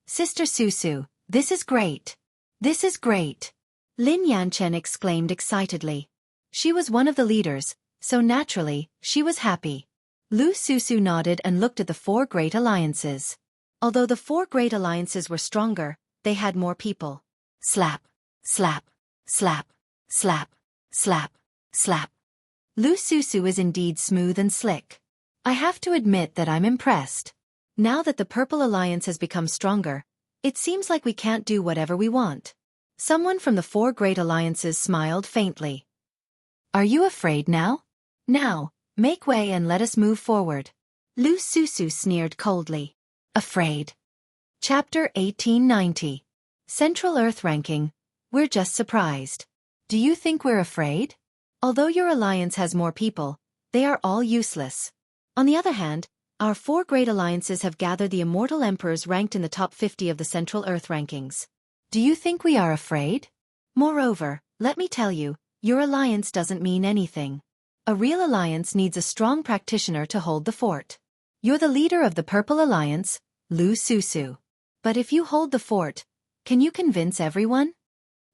Sister Susu, this is great. This is great. Lin Yanchen exclaimed excitedly. She was one of the leaders, so naturally, she was happy. Lu Susu nodded and looked at the four great alliances. Although the four great alliances were stronger, they had more people. Slap, slap, slap, slap, slap, slap. Lu Susu is indeed smooth and slick. I have to admit that I'm impressed. Now that the Purple Alliance has become stronger, it seems like we can't do whatever we want. Someone from the four great alliances smiled faintly. Are you afraid now? Now, make way and let us move forward. Lu Susu sneered coldly. Afraid. Chapter 1890. Central Earth Ranking. We're just surprised. Do you think we're afraid? Although your alliance has more people, they are all useless. On the other hand, our four great alliances have gathered the immortal emperors ranked in the top 50 of the Central Earth Rankings. Do you think we are afraid? Moreover, let me tell you, your alliance doesn't mean anything. A real alliance needs a strong practitioner to hold the fort. You're the leader of the Purple Alliance, Lu Susu. But if you hold the fort, can you convince everyone?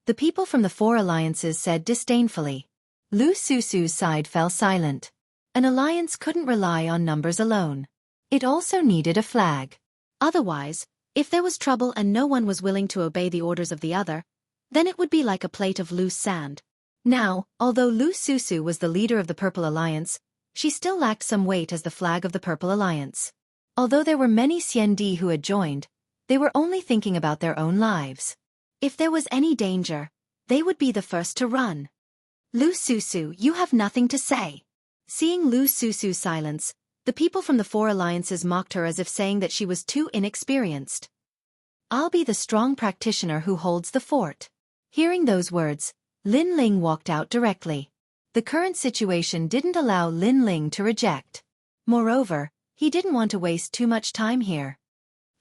The people from the four alliances said disdainfully. Lu Susu's side fell silent. An alliance couldn't rely on numbers alone. It also needed a flag. Otherwise, if there was trouble and no one was willing to obey the orders of the other, then it would be like a plate of loose sand. Now, although Lu Susu was the leader of the Purple Alliance, she still lacked some weight as the flag of the Purple Alliance. Although there were many Xiandi who had joined, they were only thinking about their own lives. If there was any danger, they would be the first to run. Lu Susu, you have nothing to say. Seeing Lu Susu's silence, the people from the four alliances mocked her as if saying that she was too inexperienced. I'll be the strong practitioner who holds the fort. Hearing those words, Lin Ling walked out directly. The current situation didn't allow Lin Ling to reject. Moreover, he didn't want to waste too much time here.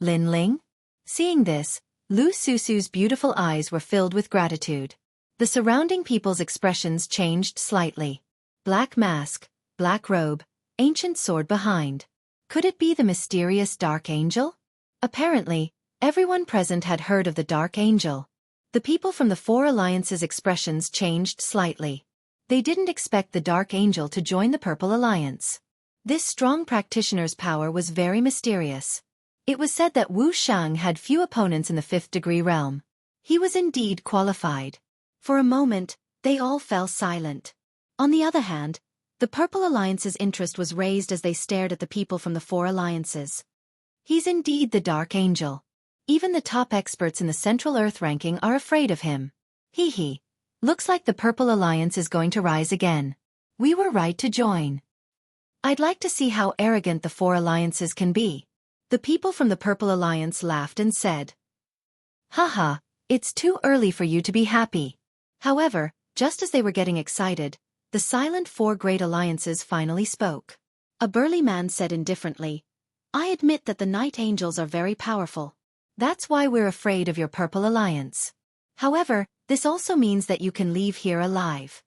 Lin Ling? Seeing this, Lu Susu's beautiful eyes were filled with gratitude. The surrounding people's expressions changed slightly. Black mask, black robe, ancient sword behind. Could it be the mysterious Dark Angel? Apparently, everyone present had heard of the Dark Angel. The people from the four alliances' expressions changed slightly. They didn't expect the Dark Angel to join the Purple Alliance. This strong practitioner's power was very mysterious. It was said that Wuxia had few opponents in the fifth-degree realm. He was indeed qualified. For a moment, they all fell silent. On the other hand, the Purple Alliance's interest was raised as they stared at the people from the four alliances. He's indeed the Dark Angel. Even the top experts in the Central Earth ranking are afraid of him. Hee hee. Looks like the Purple Alliance is going to rise again. We were right to join. I'd like to see how arrogant the four alliances can be. The people from the Purple Alliance laughed and said, Haha, it's too early for you to be happy. However, just as they were getting excited, the silent four great alliances finally spoke. A burly man said indifferently, I admit that the Night Angels are very powerful. That's why we're afraid of your Purple Alliance. However, this also means that you can leave here alive.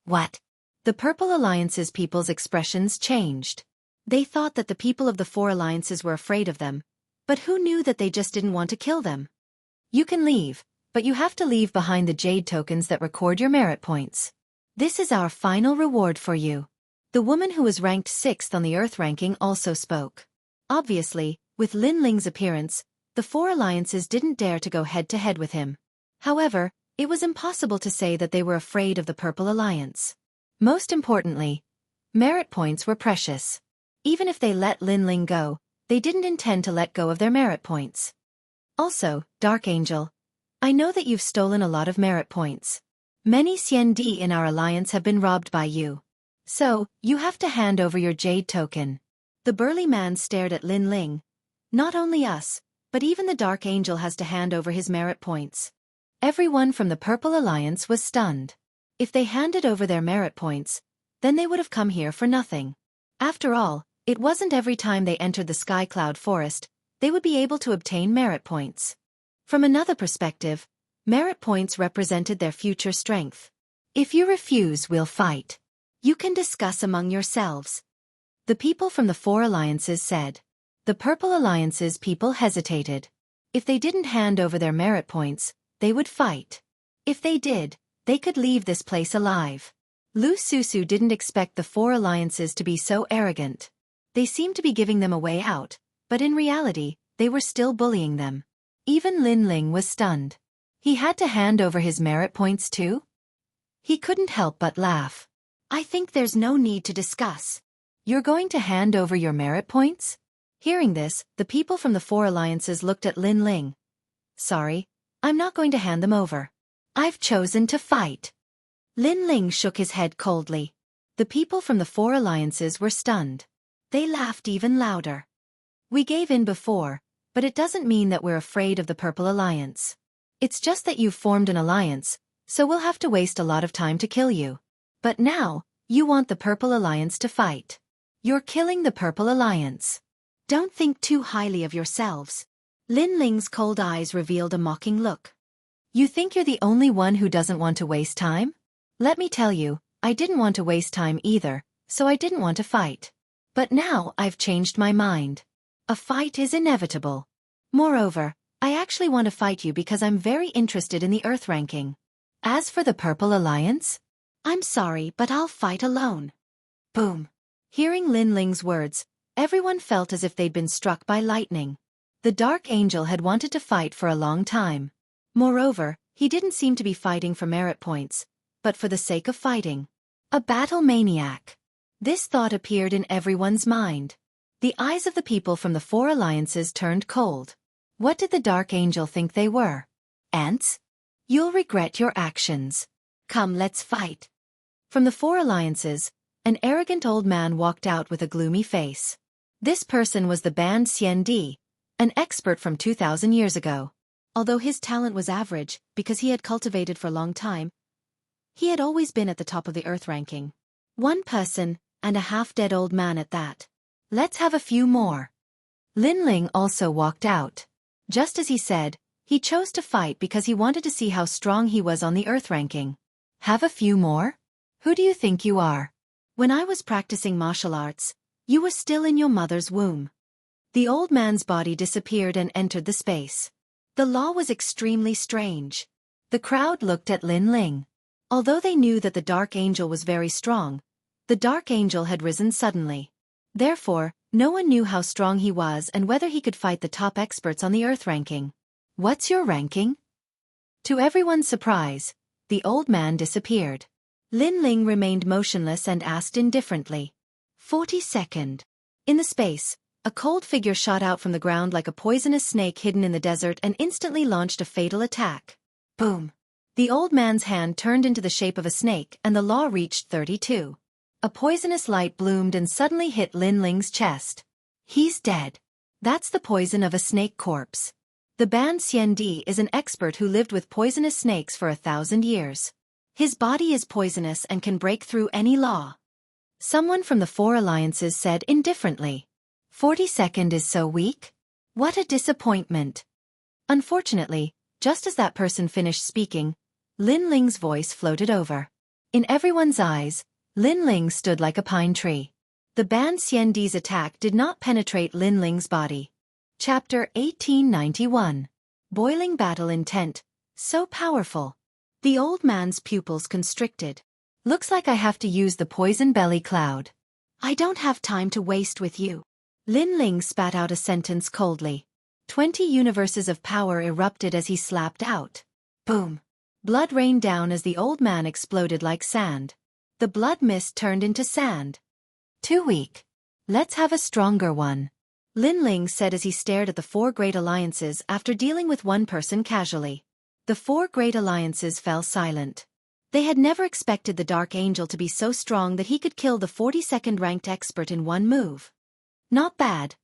What? The Purple Alliance's people's expressions changed. They thought that the people of the four alliances were afraid of them, but who knew that they just didn't want to kill them? You can leave, but you have to leave behind the jade tokens that record your merit points. This is our final reward for you. The woman who was ranked 6th on the Earth ranking also spoke. Obviously, with Lin Ling's appearance, the four alliances didn't dare to go head-to-head with him. However, it was impossible to say that they were afraid of the Purple Alliance. Most importantly, merit points were precious. Even if they let Lin Ling go, they didn't intend to let go of their merit points. Also, Dark Angel, I know that you've stolen a lot of merit points. Many Xiandi in our alliance have been robbed by you. So, you have to hand over your jade token. The burly man stared at Lin Ling. Not only us, but even the Dark Angel has to hand over his merit points. Everyone from the Purple Alliance was stunned. If they handed over their merit points, then they would have come here for nothing. After all, it wasn't every time they entered the Sky Cloud Forest, they would be able to obtain merit points. From another perspective, merit points represented their future strength. If you refuse, we'll fight. You can discuss among yourselves. The people from the 4 alliances said. The Purple Alliance's people hesitated. If they didn't hand over their merit points, they would fight. If they did, they could leave this place alive. Lu Susu didn't expect the 4 alliances to be so arrogant. They seemed to be giving them a way out, but in reality, they were still bullying them. Even Lin Ling was stunned. He had to hand over his merit points too? He couldn't help but laugh. I think there's no need to discuss. You're going to hand over your merit points? Hearing this, the people from the 4 alliances looked at Lin Ling. Sorry, I'm not going to hand them over. I've chosen to fight. Lin Ling shook his head coldly. The people from the 4 alliances were stunned. They laughed even louder. We gave in before, but it doesn't mean that we're afraid of the Purple Alliance. It's just that you've formed an alliance, so we'll have to waste a lot of time to kill you. But now, you want the Purple Alliance to fight. You're killing the Purple Alliance. Don't think too highly of yourselves. Lin Ling's cold eyes revealed a mocking look. You think you're the only one who doesn't want to waste time? Let me tell you, I didn't want to waste time either, so I didn't want to fight. But now I've changed my mind. A fight is inevitable. Moreover, I actually want to fight you because I'm very interested in the Earth ranking. As for the Purple Alliance, I'm sorry, but I'll fight alone. Boom. Hearing Lin Ling's words, everyone felt as if they'd been struck by lightning. The Dark Angel had wanted to fight for a long time. Moreover, he didn't seem to be fighting for merit points, but for the sake of fighting. A battle maniac. This thought appeared in everyone's mind. The eyes of the people from the 4 alliances turned cold. What did the Dark Angel think they were? Ants? You'll regret your actions. Come, let's fight. From the 4 alliances, an arrogant old man walked out with a gloomy face. This person was the banned Xianxia, an expert from 2,000 years ago. Although his talent was average, because he had cultivated for a long time, he had always been at the top of the Earth ranking. 1 person, and a half-dead old man at that. Let's have a few more. Lin Ling also walked out. Just as he said, he chose to fight because he wanted to see how strong he was on the Earth ranking. Have a few more? Who do you think you are? When I was practicing martial arts, you were still in your mother's womb. The old man's body disappeared and entered the space. The law was extremely strange. The crowd looked at Lin Ling. Although they knew that the Dark Angel was very strong, the Dark Angel had risen suddenly. Therefore, no one knew how strong he was and whether he could fight the top experts on the Earth ranking. What's your ranking? To everyone's surprise, the old man disappeared. Lin Ling remained motionless and asked indifferently. 42nd. In the space, a cold figure shot out from the ground like a poisonous snake hidden in the desert and instantly launched a fatal attack. Boom. The old man's hand turned into the shape of a snake and the law reached 32. A poisonous light bloomed and suddenly hit Lin Ling's chest. He's dead. That's the poison of a snake corpse. The banned Xianxia is an expert who lived with poisonous snakes for 1,000 years. His body is poisonous and can break through any law. Someone from the 4 alliances said indifferently. 42nd is so weak? What a disappointment. Unfortunately, just as that person finished speaking, Lin Ling's voice floated over. In everyone's eyes, Lin Ling stood like a pine tree. The banned Xianxia's attack did not penetrate Lin Ling's body. Chapter 1891. Boiling battle intent. So powerful. The old man's pupils constricted. Looks like I have to use the poison belly cloud. I don't have time to waste with you. Lin Ling spat out a sentence coldly. 20 universes of power erupted as he slapped out. Boom. Blood rained down as the old man exploded like sand. The blood mist turned into sand. Too weak. Let's have a stronger one. Lin Ling said as he stared at the 4 great alliances after dealing with one person casually. The 4 great alliances fell silent. They had never expected the Dark Angel to be so strong that he could kill the 42nd ranked expert in one move. Not bad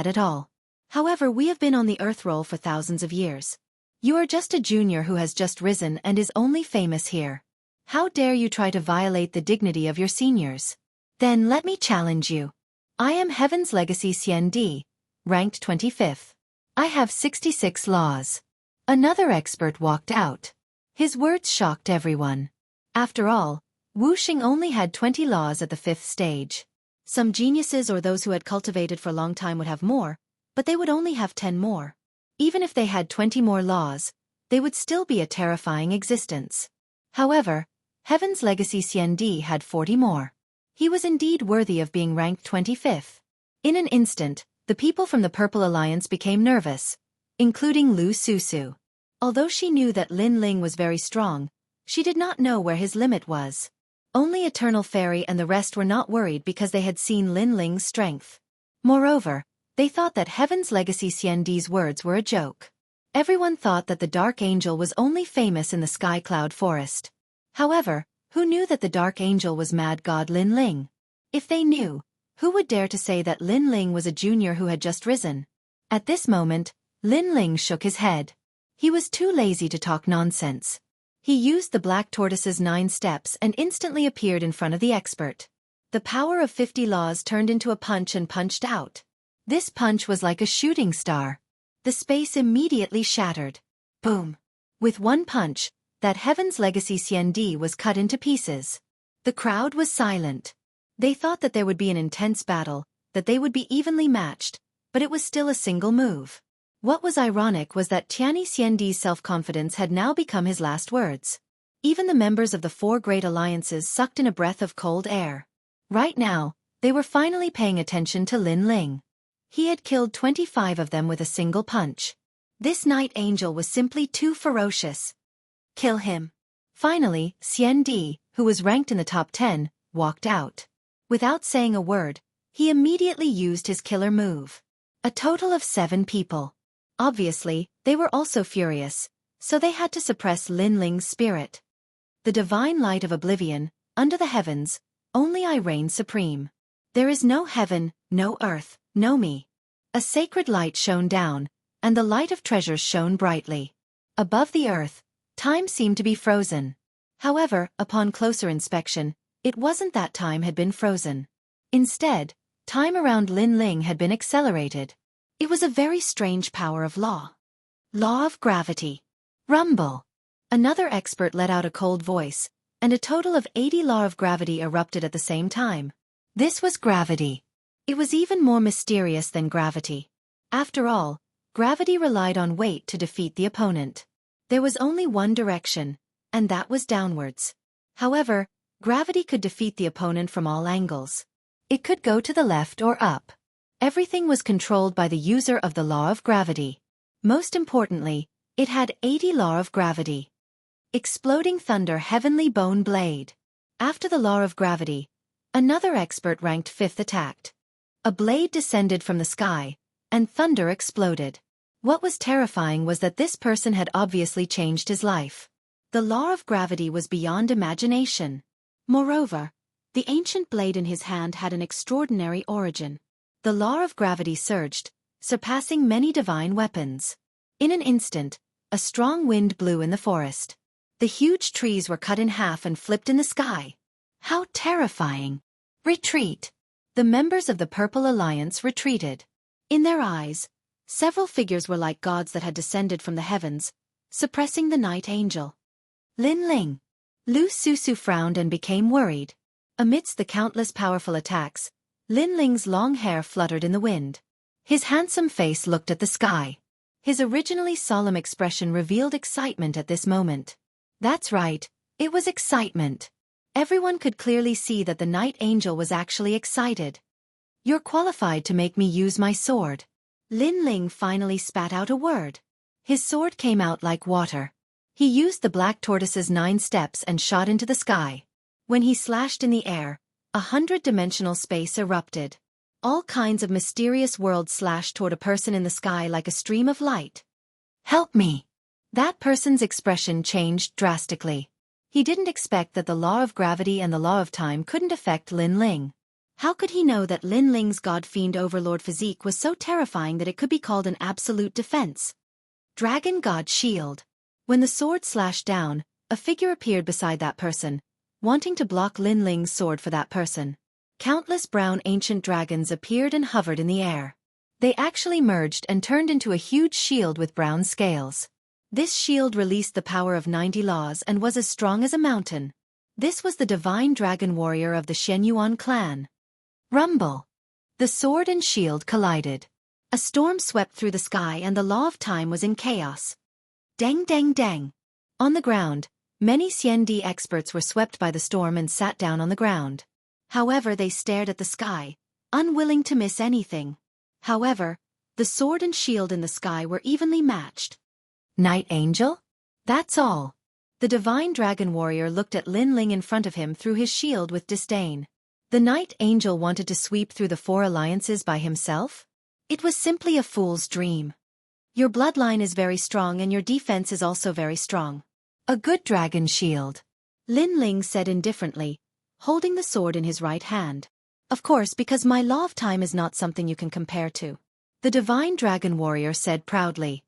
at all. However, we have been on the Earth roll for thousands of years. You are just a junior who has just risen and is only famous here. How dare you try to violate the dignity of your seniors? Then let me challenge you. I am Heaven's Legacy Xianxia, ranked 25th. I have 66 laws. Another expert walked out. His words shocked everyone. After all, Wuxia only had 20 laws at the 5th stage. Some geniuses or those who had cultivated for a long time would have more, but they would only have 10 more. Even if they had 20 more laws, they would still be a terrifying existence. However, Heaven's Legacy Xiandi had 40 more. He was indeed worthy of being ranked 25th. In an instant, the people from the Purple Alliance became nervous, including Lu Susu. Although she knew that Lin Ling was very strong, she did not know where his limit was. Only Eternal Fairy and the rest were not worried because they had seen Lin Ling's strength. Moreover, they thought that Heaven's Legacy Xiandi's words were a joke. Everyone thought that the Dark Angel was only famous in the Sky Cloud Forest. However, who knew that the Dark Angel was Mad God Lin Ling? If they knew, who would dare to say that Lin Ling was a junior who had just risen? At this moment, Lin Ling shook his head. He was too lazy to talk nonsense. He used the Black Tortoise's 9 steps and instantly appeared in front of the expert. The power of 50 laws turned into a punch and punched out. This punch was like a shooting star. The space immediately shattered. Boom! With one punch, that Heaven's Legacy Xiandi was cut into pieces. The crowd was silent. They thought that there would be an intense battle, that they would be evenly matched, but it was still a single move. What was ironic was that Tianyi Xiandi's self-confidence had now become his last words. Even the members of the 4 great alliances sucked in a breath of cold air. Right now, they were finally paying attention to Lin Ling. He had killed 25 of them with a single punch. This Night Angel was simply too ferocious. Kill him. Finally, Xiandi, who was ranked in the top 10, walked out. Without saying a word, he immediately used his killer move. A total of 7 people. Obviously, they were also furious, so they had to suppress Lin Ling's spirit. The divine light of oblivion, under the heavens, only I reign supreme. There is no heaven, no earth, no me. A sacred light shone down, and the light of treasures shone brightly. Above the earth, time seemed to be frozen. However, upon closer inspection, it wasn't that time had been frozen. Instead, time around Lin Ling had been accelerated. It was a very strange power of law. Law of gravity. Rumble. Another expert let out a cold voice, and a total of 80 law of gravity erupted at the same time. This was gravity. It was even more mysterious than gravity. After all, gravity relied on weight to defeat the opponent. There was only one direction, and that was downwards. However, gravity could defeat the opponent from all angles. It could go to the left or up. Everything was controlled by the user of the law of gravity. Most importantly, it had 80 law of gravity. Exploding thunder heavenly bone blade. After the law of gravity, another expert ranked 5th attacked. A blade descended from the sky, and thunder exploded. What was terrifying was that this person had obviously changed his life. The law of gravity was beyond imagination. Moreover, the ancient blade in his hand had an extraordinary origin. The law of gravity surged, surpassing many divine weapons. In an instant, a strong wind blew in the forest. The huge trees were cut in half and flipped in the sky. How terrifying! Retreat! The members of the Purple Alliance retreated. In their eyes, several figures were like gods that had descended from the heavens, suppressing the Night Angel. Lin Ling. Lu Susu frowned and became worried. Amidst the countless powerful attacks, Lin Ling's long hair fluttered in the wind. His handsome face looked at the sky. His originally solemn expression revealed excitement at this moment. That's right, it was excitement. Everyone could clearly see that the Night Angel was actually excited. You're qualified to make me use my sword. Lin Ling finally spat out a word. His sword came out like water. He used the Black Tortoise's 9 steps and shot into the sky. When he slashed in the air, 100-dimensional space erupted. All kinds of mysterious worlds slashed toward a person in the sky like a stream of light. Help me! That person's expression changed drastically. He didn't expect that the law of gravity and the law of time couldn't affect Lin Ling. How could he know that Lin Ling's God-fiend overlord physique was so terrifying that it could be called an absolute defense? Dragon God Shield. When the sword slashed down, a figure appeared beside that person, wanting to block Lin Ling's sword for that person. Countless brown ancient dragons appeared and hovered in the air. They actually merged and turned into a huge shield with brown scales. This shield released the power of 90 laws and was as strong as a mountain. This was the divine dragon warrior of the Shenyuan clan. Rumble. The sword and shield collided. A storm swept through the sky and the law of time was in chaos. Dang dang dang. On the ground, many Xiandi experts were swept by the storm and sat down on the ground. However, they stared at the sky, unwilling to miss anything. However, the sword and shield in the sky were evenly matched. Night Angel? That's all. The divine dragon warrior looked at Lin Ling in front of him through his shield with disdain. The Night Angel wanted to sweep through the 4 alliances by himself? It was simply a fool's dream. Your bloodline is very strong and your defense is also very strong. A good dragon shield. Lin Ling said indifferently, holding the sword in his right hand. Of course, because my law of time is not something you can compare to. The divine dragon warrior said proudly.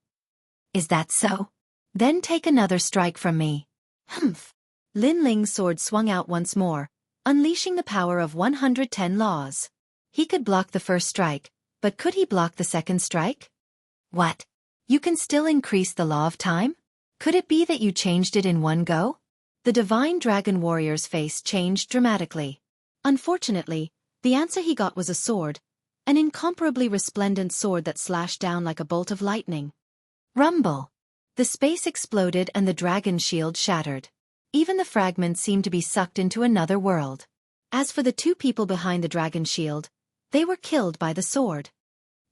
Is that so? Then take another strike from me. Humph. Lin Ling's sword swung out once more, unleashing the power of 110 laws. He could block the first strike, but could he block the second strike? What? You can still increase the law of time? Could it be that you changed it in one go? The divine dragon warrior's face changed dramatically. Unfortunately, the answer he got was a sword, an incomparably resplendent sword that slashed down like a bolt of lightning. Rumble. The space exploded and the dragon shield shattered. Even the fragments seemed to be sucked into another world. As for the 2 people behind the dragon shield, they were killed by the sword.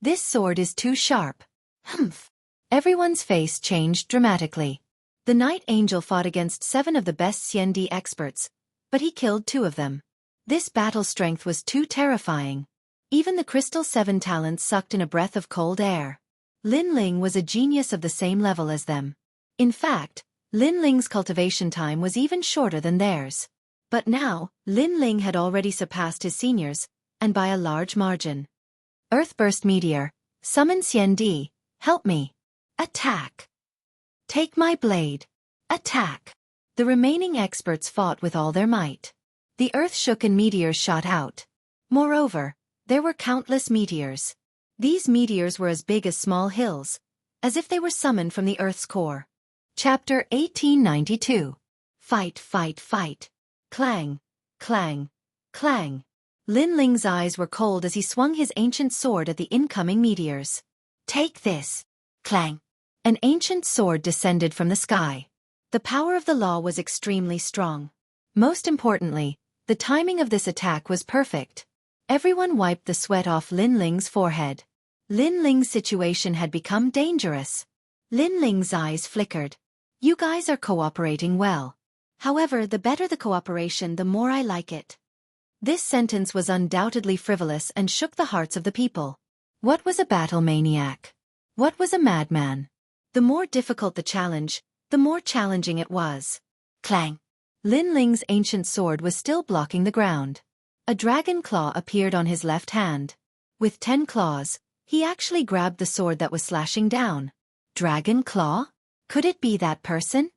This sword is too sharp. Humph. Everyone's face changed dramatically. The Night Angel fought against 7 of the best Xiandi experts, but he killed 2 of them. This battle strength was too terrifying. Even the Crystal 7 talents sucked in a breath of cold air. Lin Ling was a genius of the same level as them. In fact, Lin Ling's cultivation time was even shorter than theirs. But now, Lin Ling had already surpassed his seniors, and by a large margin. Earthburst Meteor, summon Xiandi, help me. Attack. Take my blade. Attack. The remaining experts fought with all their might. The earth shook and meteors shot out. Moreover, there were countless meteors. These meteors were as big as small hills, as if they were summoned from the earth's core. Chapter 1892. Fight, fight, fight. Clang, clang, clang. Lin Ling's eyes were cold as he swung his ancient sword at the incoming meteors. Take this. Clang. An ancient sword descended from the sky. The power of the law was extremely strong. Most importantly, the timing of this attack was perfect. Everyone wiped the sweat off Lin Ling's forehead. Lin Ling's situation had become dangerous. Lin Ling's eyes flickered. You guys are cooperating well. However, the better the cooperation, the more I like it. This sentence was undoubtedly frivolous and shook the hearts of the people. What was a battle maniac? What was a madman? The more difficult the challenge, the more challenging it was. Clang! Lin Ling's ancient sword was still blocking the ground. A dragon claw appeared on his left hand. With 10 claws, he actually grabbed the sword that was slashing down. Dragon claw? Could it be that person?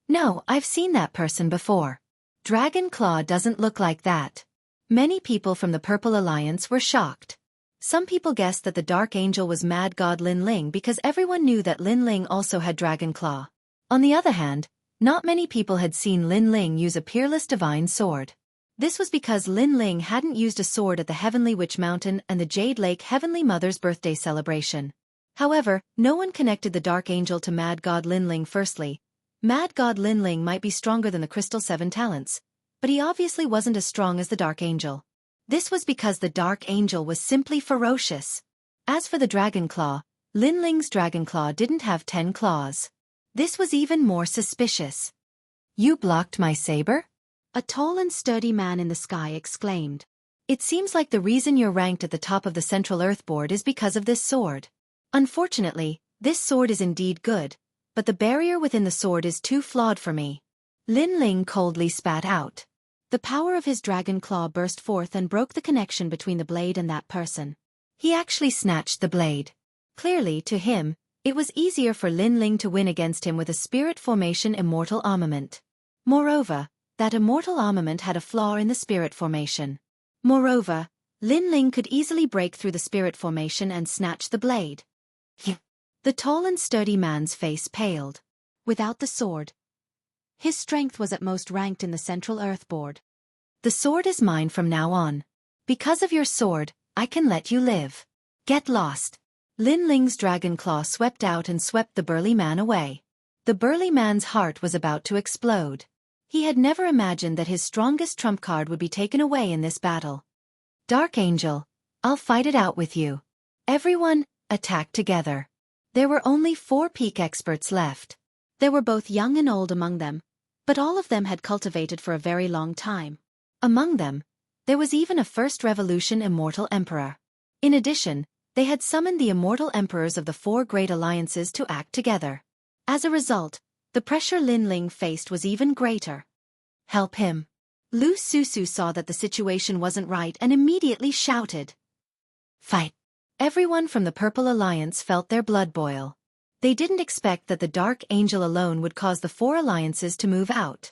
No, I've seen that person before. Dragon claw doesn't look like that. Many people from the Purple Alliance were shocked. Some people guessed that the Dark Angel was Mad God Lin Ling because everyone knew that Lin Ling also had Dragon Claw. On the other hand, not many people had seen Lin Ling use a peerless divine sword. This was because Lin Ling hadn't used a sword at the Heavenly Witch Mountain and the Jade Lake Heavenly Mother's birthday celebration. However, no one connected the Dark Angel to Mad God Lin Ling. Firstly, Mad God Lin Ling might be stronger than the Crystal 7 talents, but he obviously wasn't as strong as the Dark Angel. This was because the Dark Angel was simply ferocious. As for the Dragon Claw, Lin Ling's Dragon Claw didn't have 10 claws. This was even more suspicious. You blocked my saber? A tall and sturdy man in the sky exclaimed. It seems like the reason you're ranked at the top of the Central Earth Board is because of this sword. Unfortunately, this sword is indeed good, but the barrier within the sword is too flawed for me. Lin Ling coldly spat out. The power of his dragon claw burst forth and broke the connection between the blade and that person. He actually snatched the blade. Clearly, to him, it was easier for Lin Ling to win against him with a spirit formation immortal armament. Moreover, that immortal armament had a flaw in the spirit formation. Moreover, Lin Ling could easily break through the spirit formation and snatch the blade. The tall and sturdy man's face paled. Without the sword, His strength was at most ranked in the Central Earth Board. The sword is mine from now on. Because of your sword, I can let you live. Get lost. Lin Ling's dragon claw swept out and swept the burly man away. The burly man's heart was about to explode. He had never imagined that his strongest trump card would be taken away in this battle. Dark Angel, I'll fight it out with you. Everyone, attack together. There were only 4 peak experts left. There were both young and old among them, but all of them had cultivated for a very long time. Among them, there was even a First Revolution Immortal Emperor. In addition, they had summoned the Immortal Emperors of the 4 great alliances to act together. As a result, the pressure Lin Ling faced was even greater. Help him. Lu Susu saw that the situation wasn't right and immediately shouted. Fight. Everyone from the Purple Alliance felt their blood boil. They didn't expect that the Dark Angel alone would cause the 4 alliances to move out.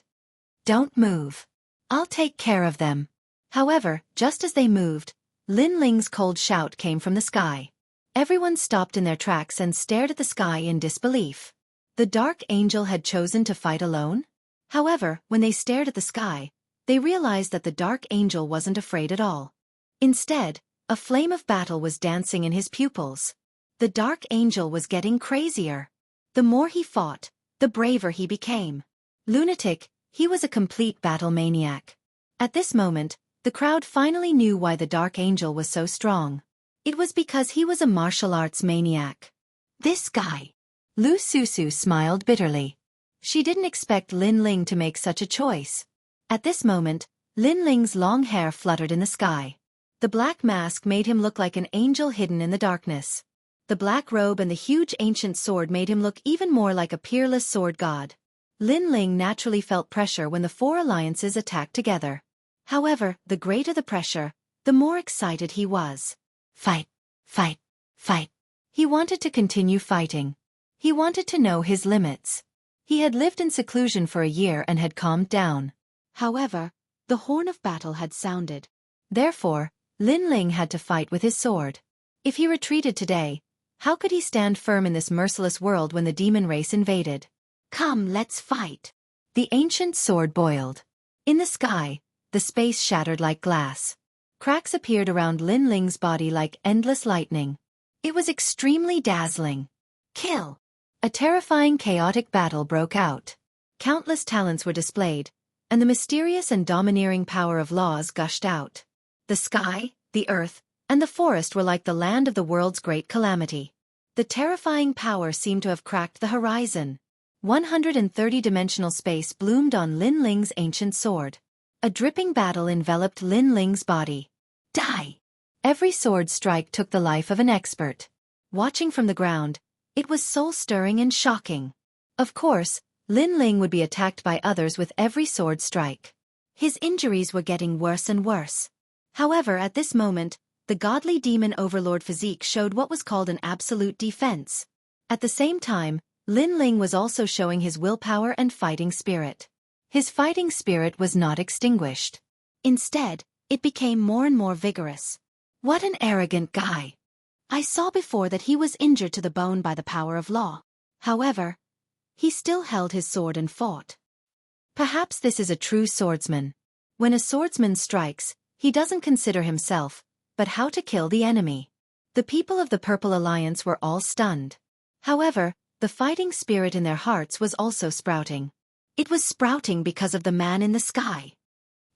Don't move. I'll take care of them. However, just as they moved, Lin Ling's cold shout came from the sky. Everyone stopped in their tracks and stared at the sky in disbelief. The Dark Angel had chosen to fight alone? However, when they stared at the sky, they realized that the Dark Angel wasn't afraid at all. Instead, a flame of battle was dancing in his pupils. The Dark Angel was getting crazier. The more he fought, the braver he became. Lunatic, he was a complete battle maniac. At this moment, the crowd finally knew why the Dark Angel was so strong. It was because he was a martial arts maniac. This guy. Lu Susu smiled bitterly. She didn't expect Lin Ling to make such a choice. At this moment, Lin Ling's long hair fluttered in the sky. The black mask made him look like an angel hidden in the darkness. The black robe and the huge ancient sword made him look even more like a peerless sword god. Lin Ling naturally felt pressure when the 4 alliances attacked together. However, the greater the pressure, the more excited he was. Fight, fight, fight. He wanted to continue fighting. He wanted to know his limits. He had lived in seclusion for a year and had calmed down. However, the horn of battle had sounded. Therefore, Lin Ling had to fight with his sword. If he retreated today, how could he stand firm in this merciless world when the demon race invaded? Come, let's fight. The ancient sword boiled. In the sky, the space shattered like glass. Cracks appeared around Lin Ling's body like endless lightning. It was extremely dazzling. Kill! A terrifying chaotic battle broke out. Countless talents were displayed, and the mysterious and domineering power of laws gushed out. The sky, the earth, and the forest were like the land of the world's great calamity. The terrifying power seemed to have cracked the horizon. 130-dimensional space bloomed on Lin Ling's ancient sword. A dripping battle enveloped Lin Ling's body. Die! Every sword strike took the life of an expert. Watching from the ground, it was soul-stirring and shocking. Of course, Lin Ling would be attacked by others with every sword strike. His injuries were getting worse and worse. However, at this moment, the godly demon overlord physique showed what was called an absolute defense. At the same time, Lin Ling was also showing his willpower and fighting spirit. His fighting spirit was not extinguished. Instead, it became more and more vigorous. What an arrogant guy! I saw before that he was injured to the bone by the power of law. However, he still held his sword and fought. Perhaps this is a true swordsman. When a swordsman strikes, he doesn't consider himself, but how to kill the enemy. The people of the Purple Alliance were all stunned. However, the fighting spirit in their hearts was also sprouting. It was sprouting because of the man in the sky.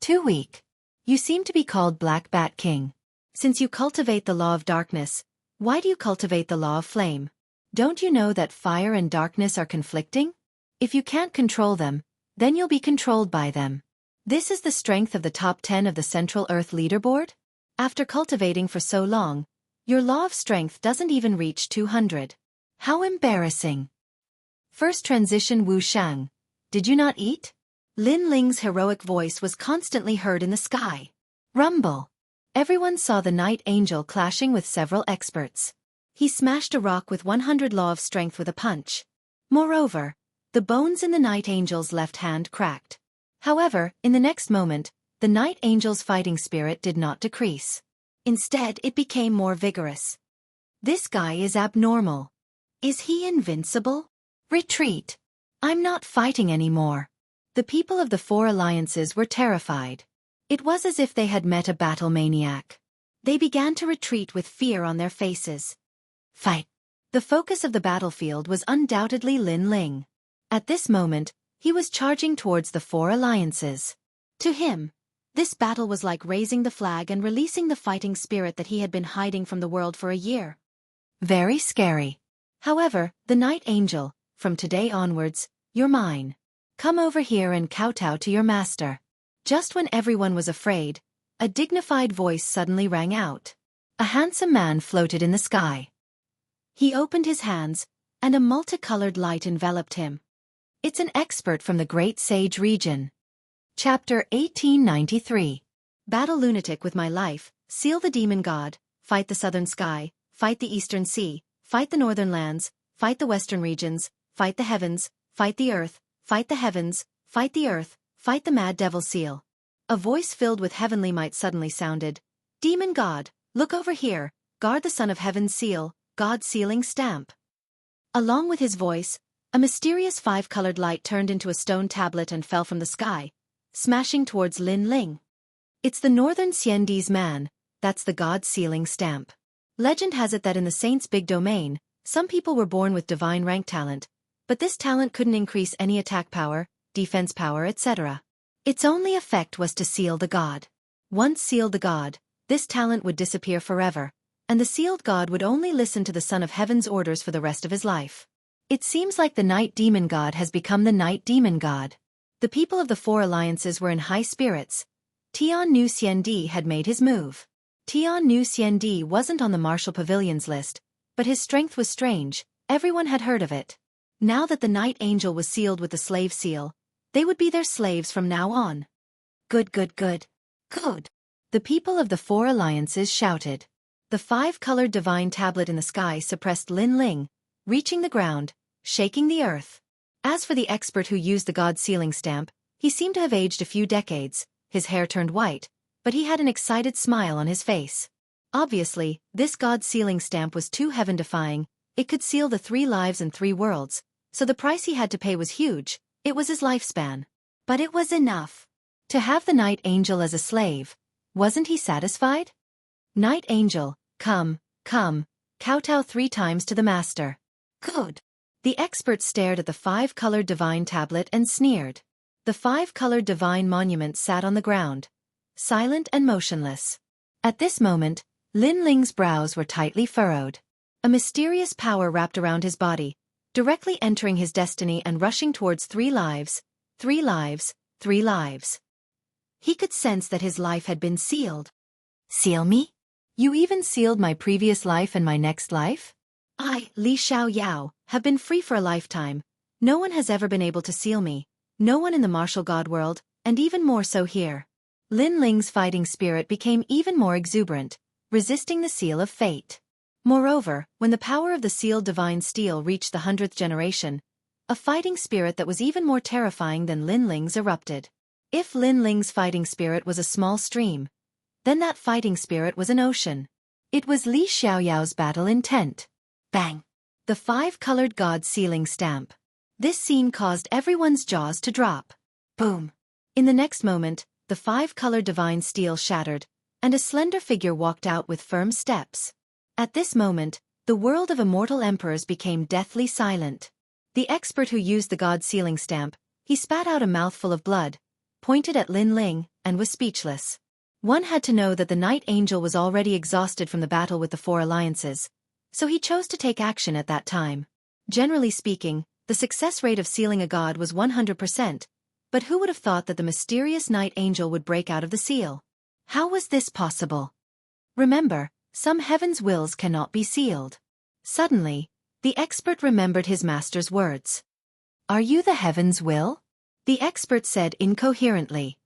Too weak. You seem to be called Black Bat King. Since you cultivate the law of darkness, why do you cultivate the law of flame? Don't you know that fire and darkness are conflicting? If you can't control them, then you'll be controlled by them. This is the strength of the top 10 of the Central Earth leaderboard? After cultivating for so long, your law of strength doesn't even reach 200. How embarrassing. First transition Wuxia. Did you not eat? Lin Ling's heroic voice was constantly heard in the sky. Rumble. Everyone saw the Night Angel clashing with several experts. He smashed a rock with 100 law of strength with a punch. Moreover, the bones in the Night Angel's left hand cracked. However, in the next moment, the Night Angel's fighting spirit did not decrease. Instead, it became more vigorous. This guy is abnormal. Is he invincible? Retreat. I'm not fighting anymore. The people of the four alliances were terrified. It was as if they had met a battle maniac. They began to retreat with fear on their faces. Fight! The focus of the battlefield was undoubtedly Lin Ling. At this moment, he was charging towards the four alliances. To him, this battle was like raising the flag and releasing the fighting spirit that he had been hiding from the world for a year. Very scary. However, the Night Angel, from today onwards, you're mine. Come over here and kowtow to your master. Just when everyone was afraid, a dignified voice suddenly rang out. A handsome man floated in the sky. He opened his hands, and a multicolored light enveloped him. It's an expert from the Great Sage region. Chapter 1893. Battle lunatic with my life, seal the demon god, fight the southern sky, fight the eastern sea, fight the northern lands, fight the western regions, fight the heavens, fight the earth, fight the heavens, fight the earth, fight the mad devil seal. A voice filled with heavenly might suddenly sounded. Demon god, look over here, guard the son of heaven's seal, God's sealing stamp. Along with his voice, a mysterious five-colored light turned into a stone tablet and fell from the sky, smashing towards Lin Ling. It's the Northern Xiandi's man, that's the God's sealing stamp. Legend has it that in the saint's big domain, some people were born with divine rank talent, but this talent couldn't increase any attack power, defense power, etc. Its only effect was to seal the god. Once sealed the god, this talent would disappear forever, and the sealed god would only listen to the Son of Heaven's orders for the rest of his life. It seems like the Night Demon God has become the Night Demon God. The people of the four alliances were in high spirits. Tiannu Xiandi had made his move. Tiannu Xiandi wasn't on the martial pavilion's list, but his strength was strange, everyone had heard of it. Now that the Night Angel was sealed with the slave seal, they would be their slaves from now on. Good, good, good. Good. The people of the four alliances shouted. The five-colored divine tablet in the sky suppressed Lin Ling, reaching the ground, shaking the earth. As for the expert who used the god sealing stamp, he seemed to have aged a few decades, his hair turned white, but he had an excited smile on his face. Obviously, this god sealing stamp was too heaven-defying, it could seal the 3 lives and 3 worlds, so the price he had to pay was huge, it was his lifespan. But it was enough. To have the Night Angel as a slave, wasn't he satisfied? Night Angel, come, kowtow 3 times to the master. Good. The expert stared at the 5-colored divine tablet and sneered. The 5-colored divine monument sat on the ground, silent and motionless. At this moment, Lin Ling's brows were tightly furrowed. A mysterious power wrapped around his body, directly entering his destiny and rushing towards 3 lives, 3 lives, 3 lives. He could sense that his life had been sealed. Seal me? You even sealed my previous life and my next life? I, Li Xiaoyao, have been free for a lifetime. No one has ever been able to seal me, no one in the martial god world, and even more so here. Lin Ling's fighting spirit became even more exuberant, resisting the seal of fate. Moreover, when the power of the sealed divine steel reached the 100th generation, a fighting spirit that was even more terrifying than Lin Ling's erupted. If Lin Ling's fighting spirit was a small stream, then that fighting spirit was an ocean. It was Li Xiaoyao's battle intent. Bang! The 5-colored god sealing stamp. This scene caused everyone's jaws to drop. Boom! In the next moment, the 5-colored divine steel shattered, and a slender figure walked out with firm steps. At this moment, the world of immortal emperors became deathly silent. The expert who used the god sealing stamp, he spat out a mouthful of blood, pointed at Lin Ling, and was speechless. One had to know that the Night Angel was already exhausted from the battle with the 4 alliances, so he chose to take action at that time. Generally speaking, the success rate of sealing a god was 100%, but who would have thought that the mysterious Night Angel would break out of the seal? How was this possible? Remember, some heaven's wills cannot be sealed. Suddenly, the expert remembered his master's words. Are you the heaven's will? The expert said incoherently.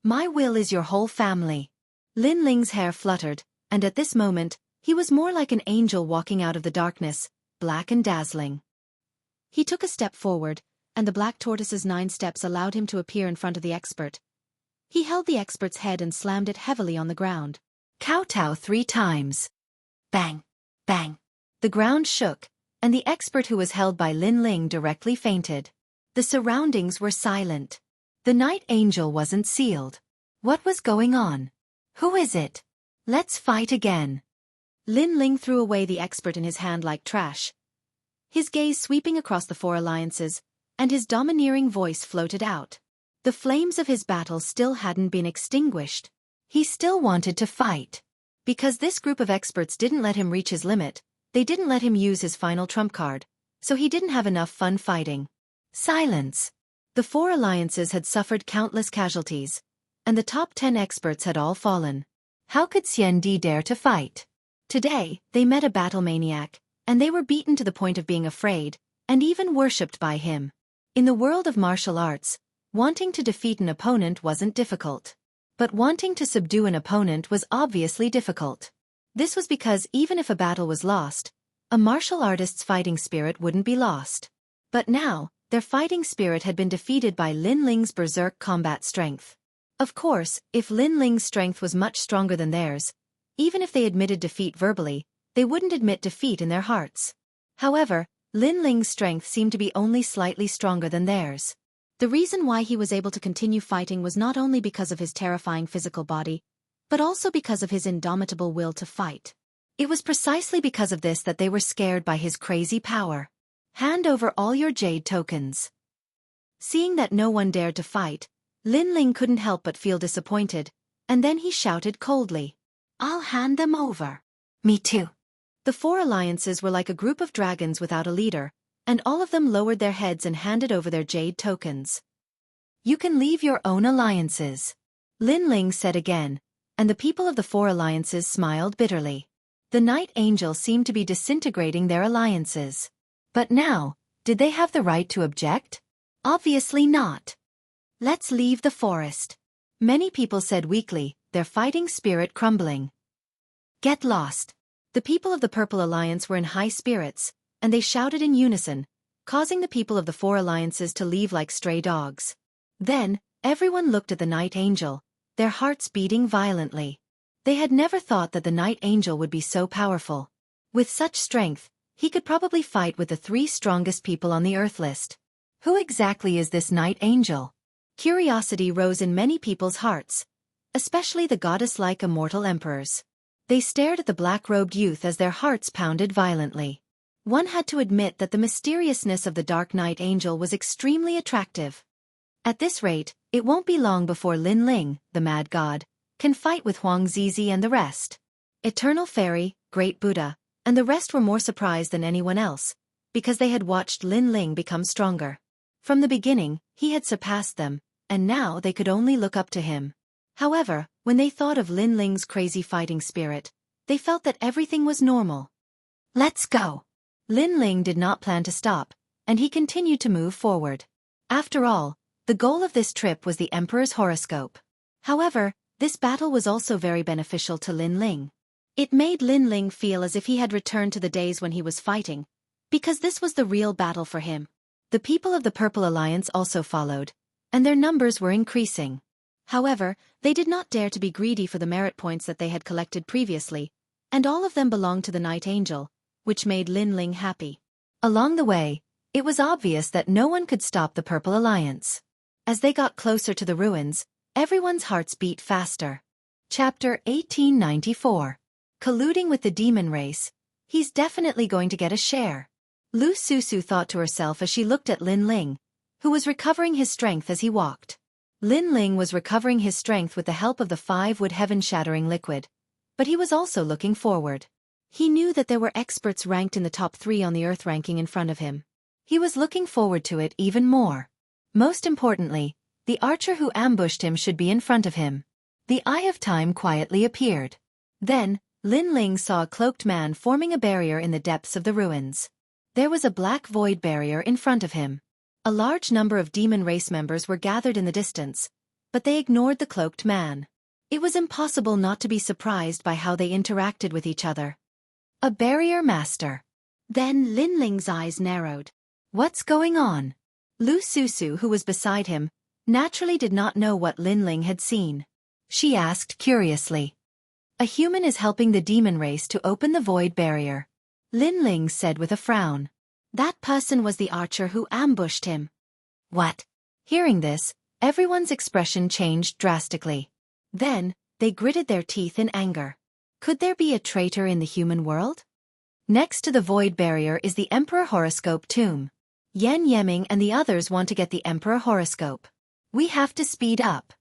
My will is your whole family. Lin Ling's hair fluttered, and at this moment, he was more like an angel walking out of the darkness, black and dazzling. He took a step forward, and the black tortoise's 9 steps allowed him to appear in front of the expert. He held the expert's head and slammed it heavily on the ground. Kowtow 3 times. Bang! Bang! The ground shook, and the expert who was held by Lin Ling directly fainted. The surroundings were silent. The night angel wasn't sealed. What was going on? Who is it? Let's fight again. Lin Ling threw away the expert in his hand like trash, his gaze sweeping across the four alliances, and his domineering voice floated out. The flames of his battle still hadn't been extinguished. He still wanted to fight. Because this group of experts didn't let him reach his limit, they didn't let him use his final trump card, so he didn't have enough fun fighting. Silence. The four alliances had suffered countless casualties, and the top 10 experts had all fallen. How could Xianxia dare to fight? Today, they met a battle maniac, and they were beaten to the point of being afraid, and even worshipped by him. In the world of martial arts, wanting to defeat an opponent wasn't difficult. But wanting to subdue an opponent was obviously difficult. This was because even if a battle was lost, a martial artist's fighting spirit wouldn't be lost. But now, their fighting spirit had been defeated by Lin Ling's berserk combat strength. Of course, if Lin Ling's strength was much stronger than theirs, even if they admitted defeat verbally, they wouldn't admit defeat in their hearts. However, Lin Ling's strength seemed to be only slightly stronger than theirs. The reason why he was able to continue fighting was not only because of his terrifying physical body, but also because of his indomitable will to fight. It was precisely because of this that they were scared by his crazy power. Hand over all your jade tokens. Seeing that no one dared to fight, Lin Ling couldn't help but feel disappointed, and then he shouted coldly, "I'll hand them over." "Me too." The four alliances were like a group of dragons without a leader, and all of them lowered their heads and handed over their jade tokens. "You can leave your own alliances," Lin Ling said again, and the people of the four alliances smiled bitterly. The night angel seemed to be disintegrating their alliances. But now, did they have the right to object? Obviously not. "Let's leave the forest," many people said weakly, their fighting spirit crumbling. "Get lost." The people of the Purple Alliance were in high spirits, and they shouted in unison, causing the people of the four alliances to leave like stray dogs. Then, everyone looked at the night angel, their hearts beating violently. They had never thought that the night angel would be so powerful. With such strength, he could probably fight with the 3 strongest people on the Earth list. Who exactly is this night angel? Curiosity rose in many people's hearts, especially the goddess-like immortal emperors. They stared at the black-robed youth as their hearts pounded violently. One had to admit that the mysteriousness of the Dark Knight Angel was extremely attractive. At this rate, it won't be long before Lin Ling, the mad god, can fight with Huang Zizi and the rest. Eternal Fairy, Great Buddha, and the rest were more surprised than anyone else, because they had watched Lin Ling become stronger. From the beginning, he had surpassed them, and now they could only look up to him. However, when they thought of Lin Ling's crazy fighting spirit, they felt that everything was normal. "Let's go." Lin Ling did not plan to stop, and he continued to move forward. After all, the goal of this trip was the Emperor's horoscope. However, this battle was also very beneficial to Lin Ling. It made Lin Ling feel as if he had returned to the days when he was fighting, because this was the real battle for him. The people of the Purple Alliance also followed, and their numbers were increasing. However, they did not dare to be greedy for the merit points that they had collected previously, and all of them belonged to the Night Angel, which made Lin Ling happy. Along the way, it was obvious that no one could stop the Purple Alliance. As they got closer to the ruins, everyone's hearts beat faster. Chapter 1894. Colluding with the demon race, he's definitely going to get a share. Lu Susu thought to herself as she looked at Lin Ling, who was recovering his strength as he walked. Lin Ling was recovering his strength with the help of the 5-wood heaven-shattering liquid, but he was also looking forward. He knew that there were experts ranked in the top 3 on the Earth ranking in front of him. He was looking forward to it even more. Most importantly, the archer who ambushed him should be in front of him. The Eye of Time quietly appeared. Then, Lin Ling saw a cloaked man forming a barrier in the depths of the ruins. There was a black void barrier in front of him. A large number of demon race members were gathered in the distance, but they ignored the cloaked man. It was impossible not to be surprised by how they interacted with each other. A barrier master. Then Lin Ling's eyes narrowed. What's going on? Lu Susu, who was beside him, naturally did not know what Lin Ling had seen. She asked curiously. A human is helping the demon race to open the void barrier, Lin Ling said with a frown. That person was the archer who ambushed him. What? Hearing this, Everyone's expression changed drastically. Then, they gritted their teeth in anger. Could there be a traitor in the human world? Next to the void barrier is the Emperor Horoscope tomb. Yan Yeming and the others want to get the Emperor Horoscope. We have to speed up.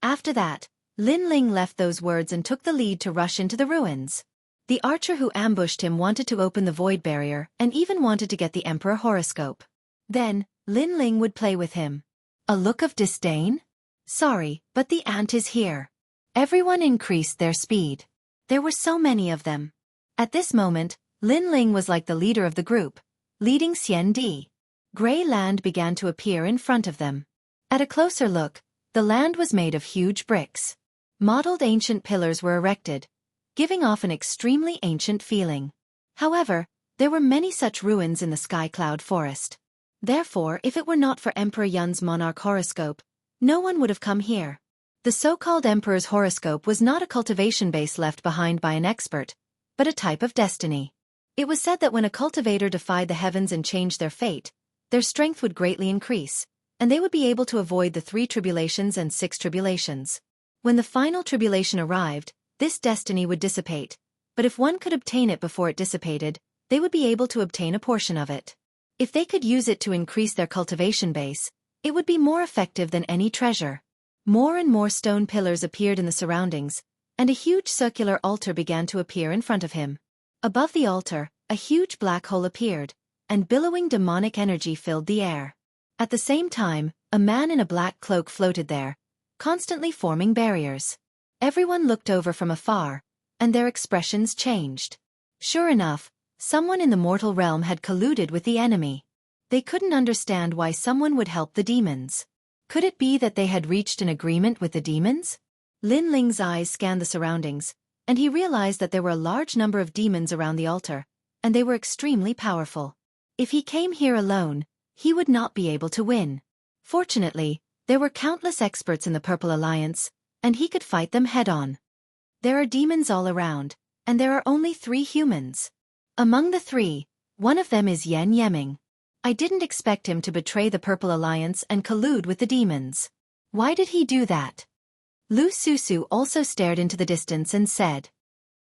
After that, Lin Ling left those words and took the lead to rush into the ruins. The archer who ambushed him wanted to open the void barrier and even wanted to get the Emperor Horoscope. Then, Lin Ling would play with him. A look of disdain? Sorry, but the ant is here. Everyone increased their speed. There were so many of them. At this moment, Lin Ling was like the leader of the group, leading Xian Di. Gray land began to appear in front of them. At a closer look, the land was made of huge bricks. Modeled ancient pillars were erected, giving off an extremely ancient feeling. However, there were many such ruins in the Sky Cloud Forest. Therefore, if it were not for Emperor Yun's monarch horoscope, no one would have come here. The so-called Emperor's horoscope was not a cultivation base left behind by an expert, but a type of destiny. It was said that when a cultivator defied the heavens and changed their fate, their strength would greatly increase, and they would be able to avoid the 3 tribulations and 6 tribulations. When the final tribulation arrived, this destiny would dissipate, but if one could obtain it before it dissipated, they would be able to obtain a portion of it. If they could use it to increase their cultivation base, it would be more effective than any treasure. More and more stone pillars appeared in the surroundings, and a huge circular altar began to appear in front of him. Above the altar, a huge black hole appeared, and billowing demonic energy filled the air. At the same time, a man in a black cloak floated there, constantly forming barriers. Everyone looked over from afar, and their expressions changed. Sure enough, someone in the mortal realm had colluded with the enemy. They couldn't understand why someone would help the demons. Could it be that they had reached an agreement with the demons? Lin Ling's eyes scanned the surroundings, and he realized that there were a large number of demons around the altar, and they were extremely powerful. If he came here alone, he would not be able to win. Fortunately, there were countless experts in the Purple Alliance, and he could fight them head-on. There are demons all around, and there are only 3 humans. Among the 3, one of them is Yan Yeming. I didn't expect him to betray the Purple Alliance and collude with the demons. Why did he do that? Lu Susu also stared into the distance and said,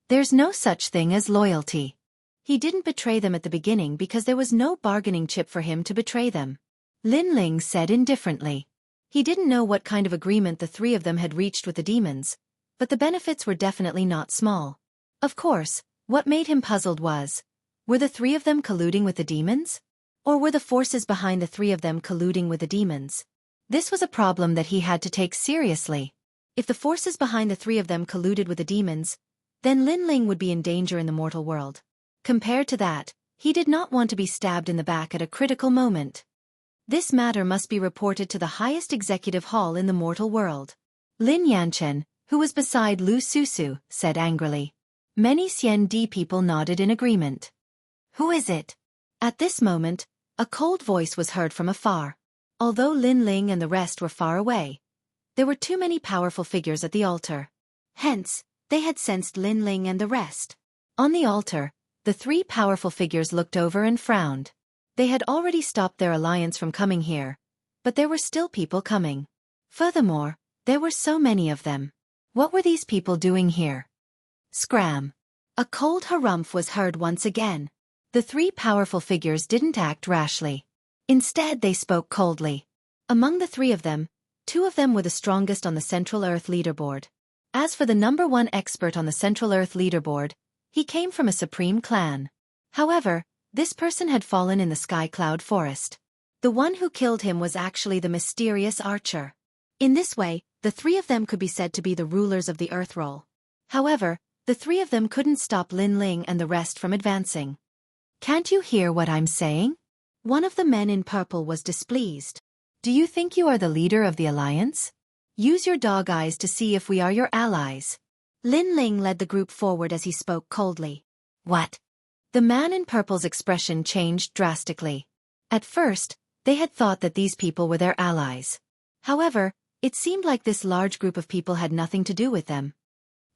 "There's no such thing as loyalty." He didn't betray them at the beginning because there was no bargaining chip for him to betray them. Lin Ling said indifferently. He didn't know what kind of agreement the 3 of them had reached with the demons, but the benefits were definitely not small. Of course, what made him puzzled was, were the 3 of them colluding with the demons? Or were the forces behind the 3 of them colluding with the demons? This was a problem that he had to take seriously. If the forces behind the 3 of them colluded with the demons, then Lin Ling would be in danger in the mortal world. Compared to that, he did not want to be stabbed in the back at a critical moment. This matter must be reported to the highest executive hall in the mortal world. Lin Yanchen, who was beside Lu Susu, said angrily. Many Xian Di people nodded in agreement. Who is it? At this moment, a cold voice was heard from afar. Although Lin Ling and the rest were far away, there were too many powerful figures at the altar. Hence, they had sensed Lin Ling and the rest. On the altar, the 3 powerful figures looked over and frowned. They had already stopped their alliance from coming here, but there were still people coming. Furthermore, there were so many of them. What were these people doing here? Scram! A cold harumph was heard once again. The 3 powerful figures didn't act rashly. Instead, they spoke coldly. Among the 3 of them, 2 of them were the strongest on the Central Earth leaderboard. As for the number 1 expert on the Central Earth leaderboard, he came from a supreme clan. However, this person had fallen in the Sky Cloud Forest. The one who killed him was actually the mysterious archer. In this way, the 3 of them could be said to be the rulers of the Earth Roll. However, the 3 of them couldn't stop Lin Ling and the rest from advancing. Can't you hear what I'm saying? One of the men in purple was displeased. Do you think you are the leader of the alliance? Use your dog eyes to see if we are your allies. Lin Ling led the group forward as he spoke coldly. What? The man in purple's expression changed drastically. At first, they had thought that these people were their allies. However, it seemed like this large group of people had nothing to do with them.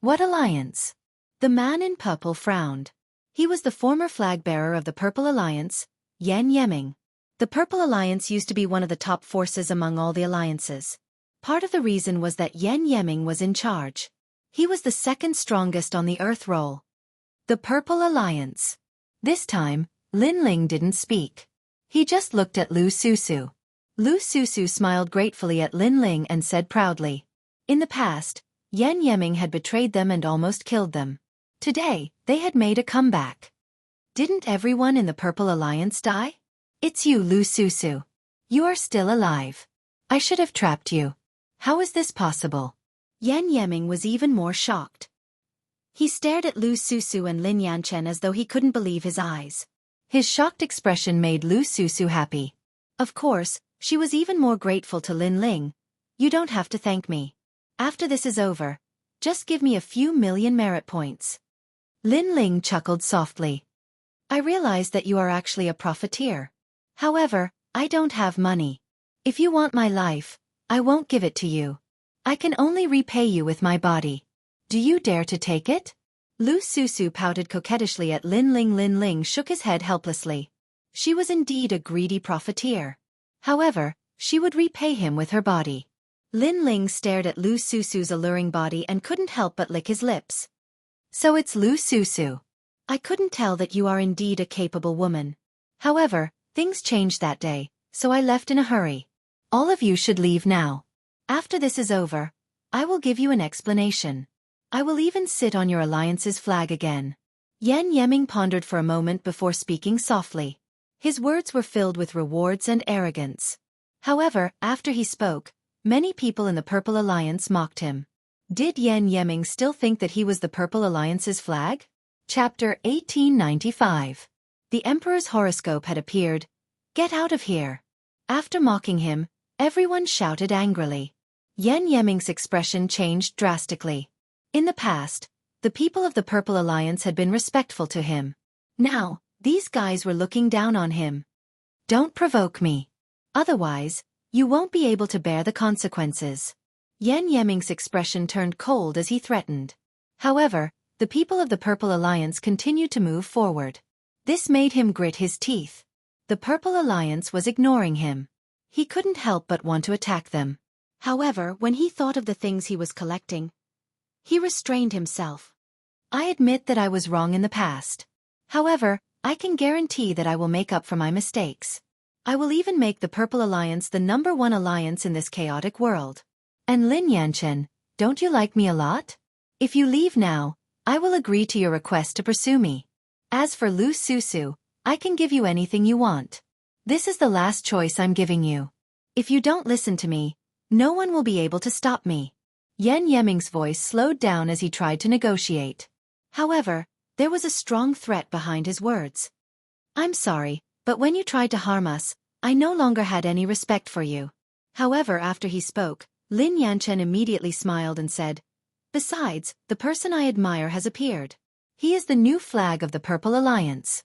What alliance? The man in purple frowned. He was the former flag bearer of the Purple Alliance, Yan Yeming. The Purple Alliance used to be one of the top forces among all the alliances. Part of the reason was that Yan Yeming was in charge. He was the second strongest on the Earth roll. The Purple Alliance. This time, Lin Ling didn't speak. He just looked at Lu Susu. Lu Susu smiled gratefully at Lin Ling and said proudly. In the past, Yan Yeming had betrayed them and almost killed them. Today, they had made a comeback. Didn't everyone in the Purple Alliance die? It's you, Lu Susu. You are still alive. I should have trapped you. How is this possible? Yan Yeming was even more shocked. He stared at Lu Susu and Lin Yanchen as though he couldn't believe his eyes. His shocked expression made Lu Susu happy. Of course, she was even more grateful to Lin Ling. You don't have to thank me. After this is over, just give me a few million merit points. Lin Ling chuckled softly. I realize that you are actually a profiteer. However, I don't have money. If you want my life, I won't give it to you. I can only repay you with my body. Do you dare to take it? Lu Susu pouted coquettishly at Lin Ling. Lin Ling shook his head helplessly. She was indeed a greedy profiteer. However, she would repay him with her body. Lin Ling stared at Lu Susu's alluring body and couldn't help but lick his lips. So it's Lu Susu. I couldn't tell that you are indeed a capable woman. However, things changed that day, so I left in a hurry. All of you should leave now. After this is over, I will give you an explanation. I will even sit on your alliance's flag again. Yan Yeming pondered for a moment before speaking softly. His words were filled with rewards and arrogance. However, after he spoke, many people in the Purple Alliance mocked him. Did Yan Yeming still think that he was the Purple Alliance's flag? Chapter 1895. The Emperor's horoscope had appeared. Get out of here. After mocking him, everyone shouted angrily. Yan Yeming's expression changed drastically. In the past, the people of the Purple Alliance had been respectful to him. Now, these guys were looking down on him. Don't provoke me. Otherwise, you won't be able to bear the consequences. Yan Yeming's expression turned cold as he threatened. However, the people of the Purple Alliance continued to move forward. This made him grit his teeth. The Purple Alliance was ignoring him. He couldn't help but want to attack them. However, when he thought of the things he was collecting, he restrained himself. I admit that I was wrong in the past. However, I can guarantee that I will make up for my mistakes. I will even make the Purple Alliance the #1 alliance in this chaotic world. And Lin Yanchen, don't you like me a lot? If you leave now, I will agree to your request to pursue me. As for Lu Susu, I can give you anything you want. This is the last choice I'm giving you. If you don't listen to me, no one will be able to stop me. Yan Yeming's voice slowed down as he tried to negotiate. However, there was a strong threat behind his words. I'm sorry, but when you tried to harm us, I no longer had any respect for you. However, after he spoke, Lin Yanchen immediately smiled and said, Besides, the person I admire has appeared. He is the new flag of the Purple Alliance.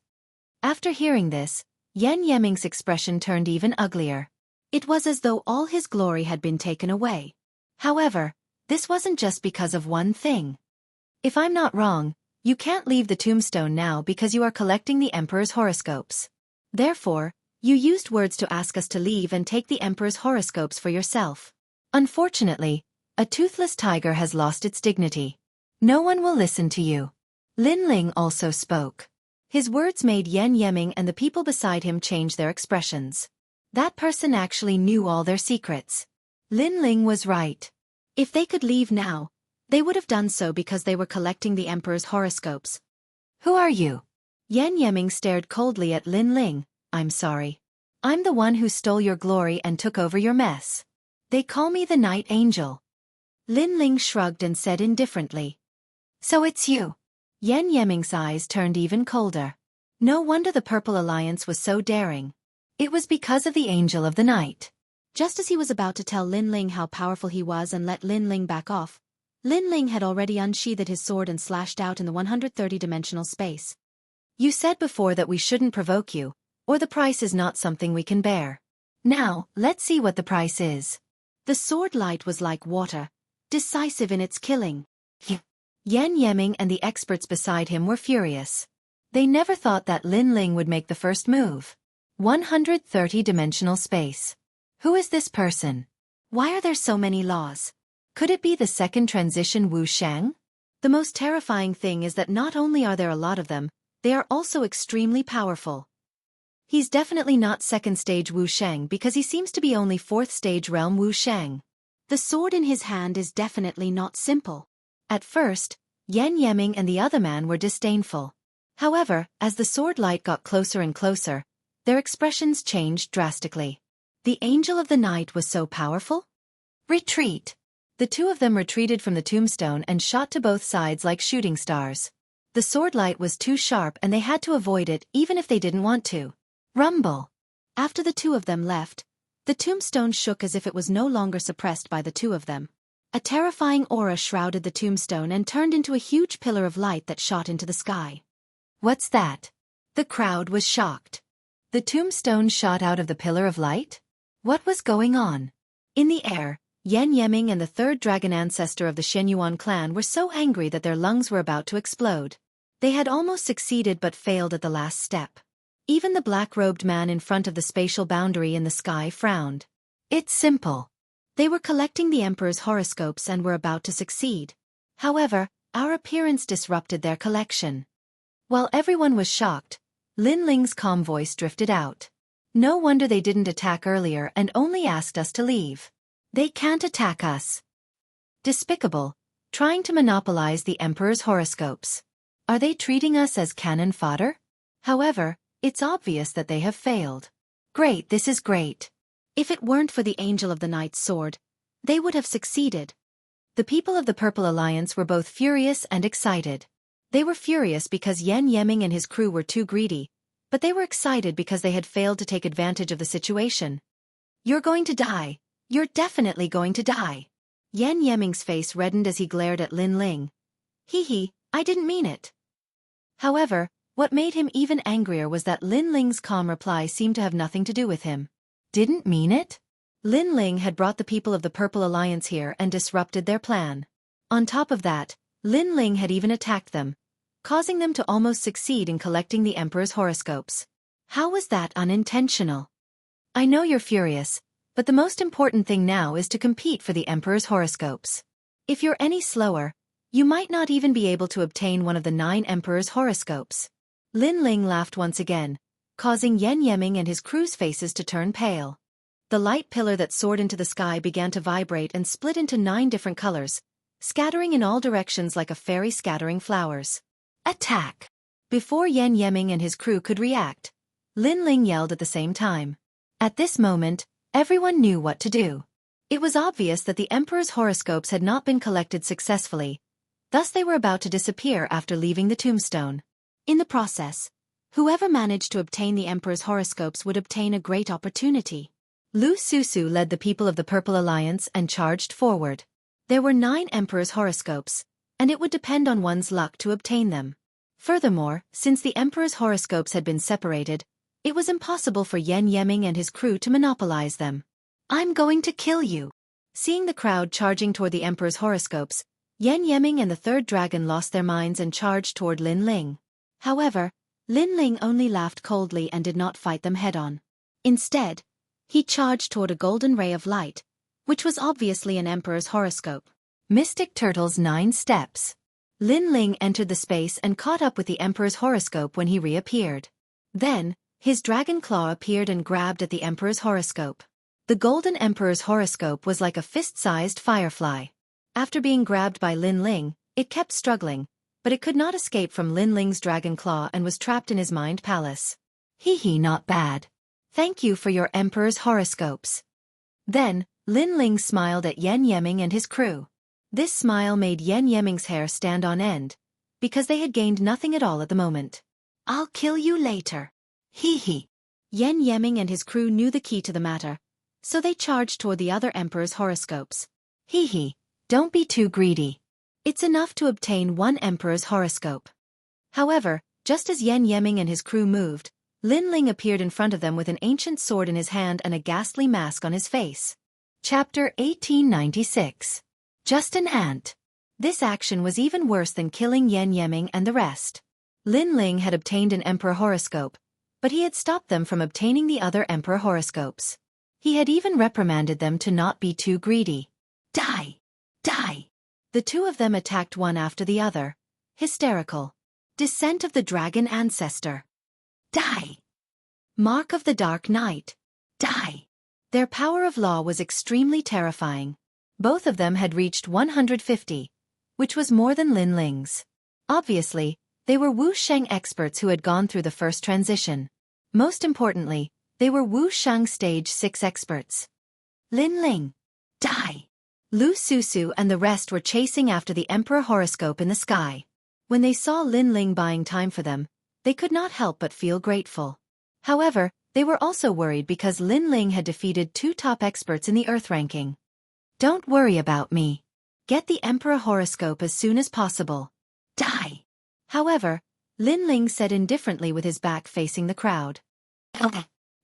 After hearing this, Yan Yeming's expression turned even uglier. It was as though all his glory had been taken away. However, this wasn't just because of one thing. If I'm not wrong, you can't leave the tombstone now because you are collecting the Emperor's horoscopes. Therefore, you used words to ask us to leave and take the Emperor's horoscopes for yourself. Unfortunately, a toothless tiger has lost its dignity. No one will listen to you. Lin Ling also spoke. His words made Yan Yeming and the people beside him change their expressions. That person actually knew all their secrets. Lin Ling was right. If they could leave now, they would have done so because they were collecting the Emperor's horoscopes. Who are you? Yan Yeming stared coldly at Lin Ling. I'm sorry. I'm the one who stole your glory and took over your mess. They call me the Night Angel. Lin Ling shrugged and said indifferently. So it's you. Yan Yeming's eyes turned even colder. No wonder the Purple Alliance was so daring. It was because of the Angel of the Night. Just as he was about to tell Lin Ling how powerful he was and let Lin Ling back off, Lin Ling had already unsheathed his sword and slashed out in the 130-dimensional space. You said before that we shouldn't provoke you, or the price is not something we can bear. Now, let's see what the price is. The sword light was like water, decisive in its killing. Yan Yeming and the experts beside him were furious. They never thought that Lin Ling would make the first move. 130-dimensional space. Who is this person? Why are there so many laws? Could it be the second transition Wuxiang? The most terrifying thing is that not only are there a lot of them, they are also extremely powerful. He's definitely not second stage Wuxiang because he seems to be only fourth stage realm Wuxiang. The sword in his hand is definitely not simple. At first, Yan Yeming and the other man were disdainful. However, as the sword light got closer and closer, their expressions changed drastically. The Angel of the Night was so powerful? Retreat! The two of them retreated from the tombstone and shot to both sides like shooting stars. The sword light was too sharp and they had to avoid it even if they didn't want to. Rumble! After the two of them left, the tombstone shook as if it was no longer suppressed by the two of them. A terrifying aura shrouded the tombstone and turned into a huge pillar of light that shot into the sky. What's that? The crowd was shocked. The tombstone shot out of the pillar of light? What was going on? In the air, Yan Yeming and the third dragon ancestor of the Shenyuan clan were so angry that their lungs were about to explode. They had almost succeeded but failed at the last step. Even the black-robed man in front of the spatial boundary in the sky frowned. It's simple. They were collecting the Emperor's horoscopes and were about to succeed. However, our appearance disrupted their collection. While everyone was shocked, Lin Ling's calm voice drifted out. No wonder they didn't attack earlier and only asked us to leave. They can't attack us. Despicable, trying to monopolize the Emperor's horoscopes. Are they treating us as cannon fodder? However, it's obvious that they have failed. Great, this is great. If it weren't for the Angel of the Night's sword, they would have succeeded. The people of the Purple Alliance were both furious and excited. They were furious because Yan Yeming and his crew were too greedy, but they were excited because they had failed to take advantage of the situation. You're going to die. You're definitely going to die. Yan Yeming's face reddened as he glared at Lin Ling. Hee, I didn't mean it. However, what made him even angrier was that Lin Ling's calm reply seemed to have nothing to do with him. Didn't mean it? Lin Ling had brought the people of the Purple Alliance here and disrupted their plan. On top of that, Lin Ling had even attacked them, causing them to almost succeed in collecting the Emperor's horoscopes. How was that unintentional? I know you're furious, but the most important thing now is to compete for the Emperor's horoscopes. If you're any slower, you might not even be able to obtain one of the 9 Emperor's horoscopes. Lin Ling laughed once again, causing Yan Yeming and his crew's faces to turn pale. The light pillar that soared into the sky began to vibrate and split into 9 different colors, scattering in all directions like a fairy scattering flowers. Attack! Before Yan Yeming and his crew could react, Lin Ling yelled at the same time. At this moment, everyone knew what to do. It was obvious that the Emperor's horoscopes had not been collected successfully, thus they were about to disappear after leaving the tombstone. In the process, whoever managed to obtain the Emperor's horoscopes would obtain a great opportunity. Lu Susu led the people of the Purple Alliance and charged forward. There were 9 Emperor's horoscopes, and it would depend on one's luck to obtain them. Furthermore, since the Emperor's horoscopes had been separated, it was impossible for Yan Yeming and his crew to monopolize them. I'm going to kill you. Seeing the crowd charging toward the Emperor's horoscopes, Yan Yeming and the third dragon lost their minds and charged toward Lin Ling. However, Lin Ling only laughed coldly and did not fight them head-on. Instead, he charged toward a golden ray of light, which was obviously an Emperor's horoscope. Mystic Turtle's 9 steps. Lin Ling entered the space and caught up with the Emperor's horoscope when he reappeared. Then, his dragon claw appeared and grabbed at the Emperor's horoscope. The Golden Emperor's horoscope was like a fist-sized firefly. After being grabbed by Lin Ling, it kept struggling, but it could not escape from Lin Ling's dragon claw and was trapped in his mind palace. Hee, not bad. Thank you for your Emperor's horoscopes. Then, Lin Ling smiled at Yan Yeming and his crew. This smile made Yan Yeming's hair stand on end, because they had gained nothing at all at the moment. I'll kill you later. Hee. Yan Yeming and his crew knew the key to the matter, so they charged toward the other Emperor's horoscopes. Hee, don't be too greedy. It's enough to obtain 1 Emperor's horoscope. However, just as Yan Yeming and his crew moved, Lin Ling appeared in front of them with an ancient sword in his hand and a ghastly mask on his face. Chapter 1896. Just an ant. This action was even worse than killing Yan Yeming and the rest. Lin Ling had obtained an Emperor horoscope, but he had stopped them from obtaining the other Emperor horoscopes. He had even reprimanded them to not be too greedy. Die! Die! The two of them attacked one after the other. Hysterical. Descent of the Dragon Ancestor. Die! Mark of the Dark Knight. Die! Their power of law was extremely terrifying. Both of them had reached 150, which was more than Lin Ling's. Obviously, they were Wuxiang experts who had gone through the first transition. Most importantly, they were Wuxiang Stage 6 experts. Lin Ling. Die! Lu Susu and the rest were chasing after the Emperor horoscope in the sky. When they saw Lin Ling buying time for them, they could not help but feel grateful. However, they were also worried because Lin Ling had defeated two top experts in the Earth ranking. Don't worry about me. Get the Emperor horoscope as soon as possible. Die! However, Lin Ling said indifferently with his back facing the crowd.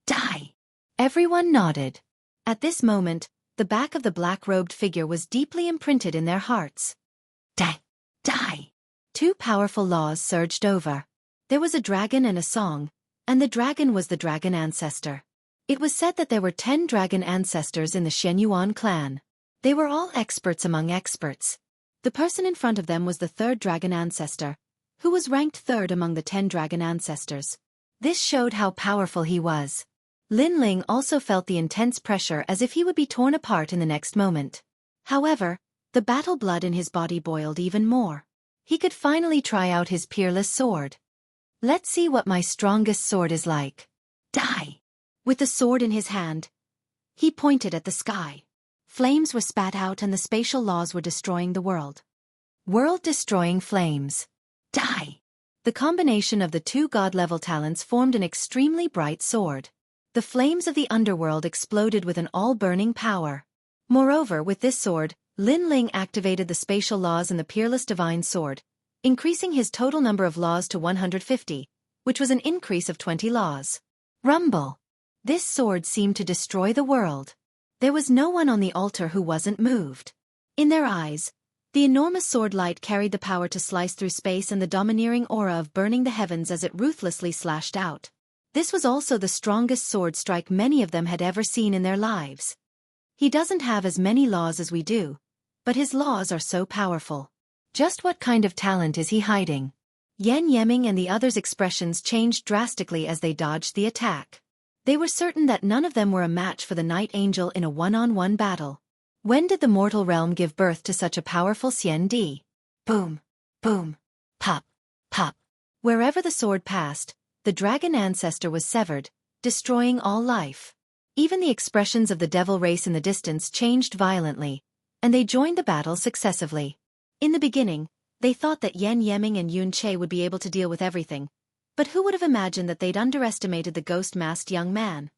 Die! Everyone nodded. At this moment, the back of the black-robed figure was deeply imprinted in their hearts. Die! Die! Two powerful laws surged over. There was a dragon and a song, and the dragon was the dragon ancestor. It was said that there were 10 dragon ancestors in the Xianyuan clan. They were all experts among experts. The person in front of them was the 3rd dragon ancestor, who was ranked 3rd among the 10 dragon ancestors. This showed how powerful he was. Lin Ling also felt the intense pressure as if he would be torn apart in the next moment. However, the battle blood in his body boiled even more. He could finally try out his peerless sword. Let's see what my strongest sword is like. Die! With the sword in his hand, he pointed at the sky. Flames were spat out and the spatial laws were destroying the world. World-destroying flames. Die! The combination of the two god-level talents formed an extremely bright sword. The flames of the underworld exploded with an all-burning power. Moreover, with this sword, Lin Ling activated the spatial laws in the peerless divine sword, increasing his total number of laws to 150, which was an increase of 20 laws. Rumble! This sword seemed to destroy the world. There was no one on the altar who wasn't moved. In their eyes, the enormous sword light carried the power to slice through space and the domineering aura of burning the heavens as it ruthlessly slashed out. This was also the strongest sword strike many of them had ever seen in their lives. He doesn't have as many laws as we do, but his laws are so powerful. Just what kind of talent is he hiding? Yan Yeming and the others' expressions changed drastically as they dodged the attack. They were certain that none of them were a match for the Night Angel in a one-on-one battle. When did the mortal realm give birth to such a powerful Xian Di? Boom, boom, pop, pop. Wherever the sword passed, the dragon ancestor was severed, destroying all life. Even the expressions of the devil race in the distance changed violently, and they joined the battle successively. In the beginning, they thought that Yan Yeming and Yun Che would be able to deal with everything, but who would have imagined that they'd underestimated the ghost-masked young man?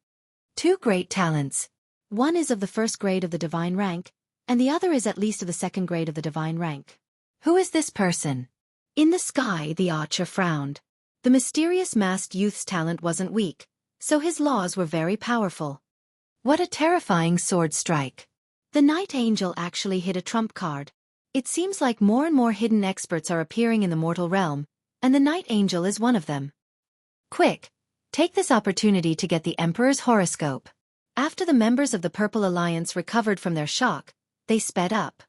Two great talents. One is of the 1st grade of the divine rank, and the other is at least of the 2nd grade of the divine rank. Who is this person? In the sky, the archer frowned. The mysterious masked youth's talent wasn't weak, so his laws were very powerful. What a terrifying sword strike. The Night Angel actually hit a trump card. It seems like more and more hidden experts are appearing in the mortal realm, and the Night Angel is one of them. Quick! Take this opportunity to get the Emperor's horoscope. After the members of the Purple Alliance recovered from their shock, they sped up.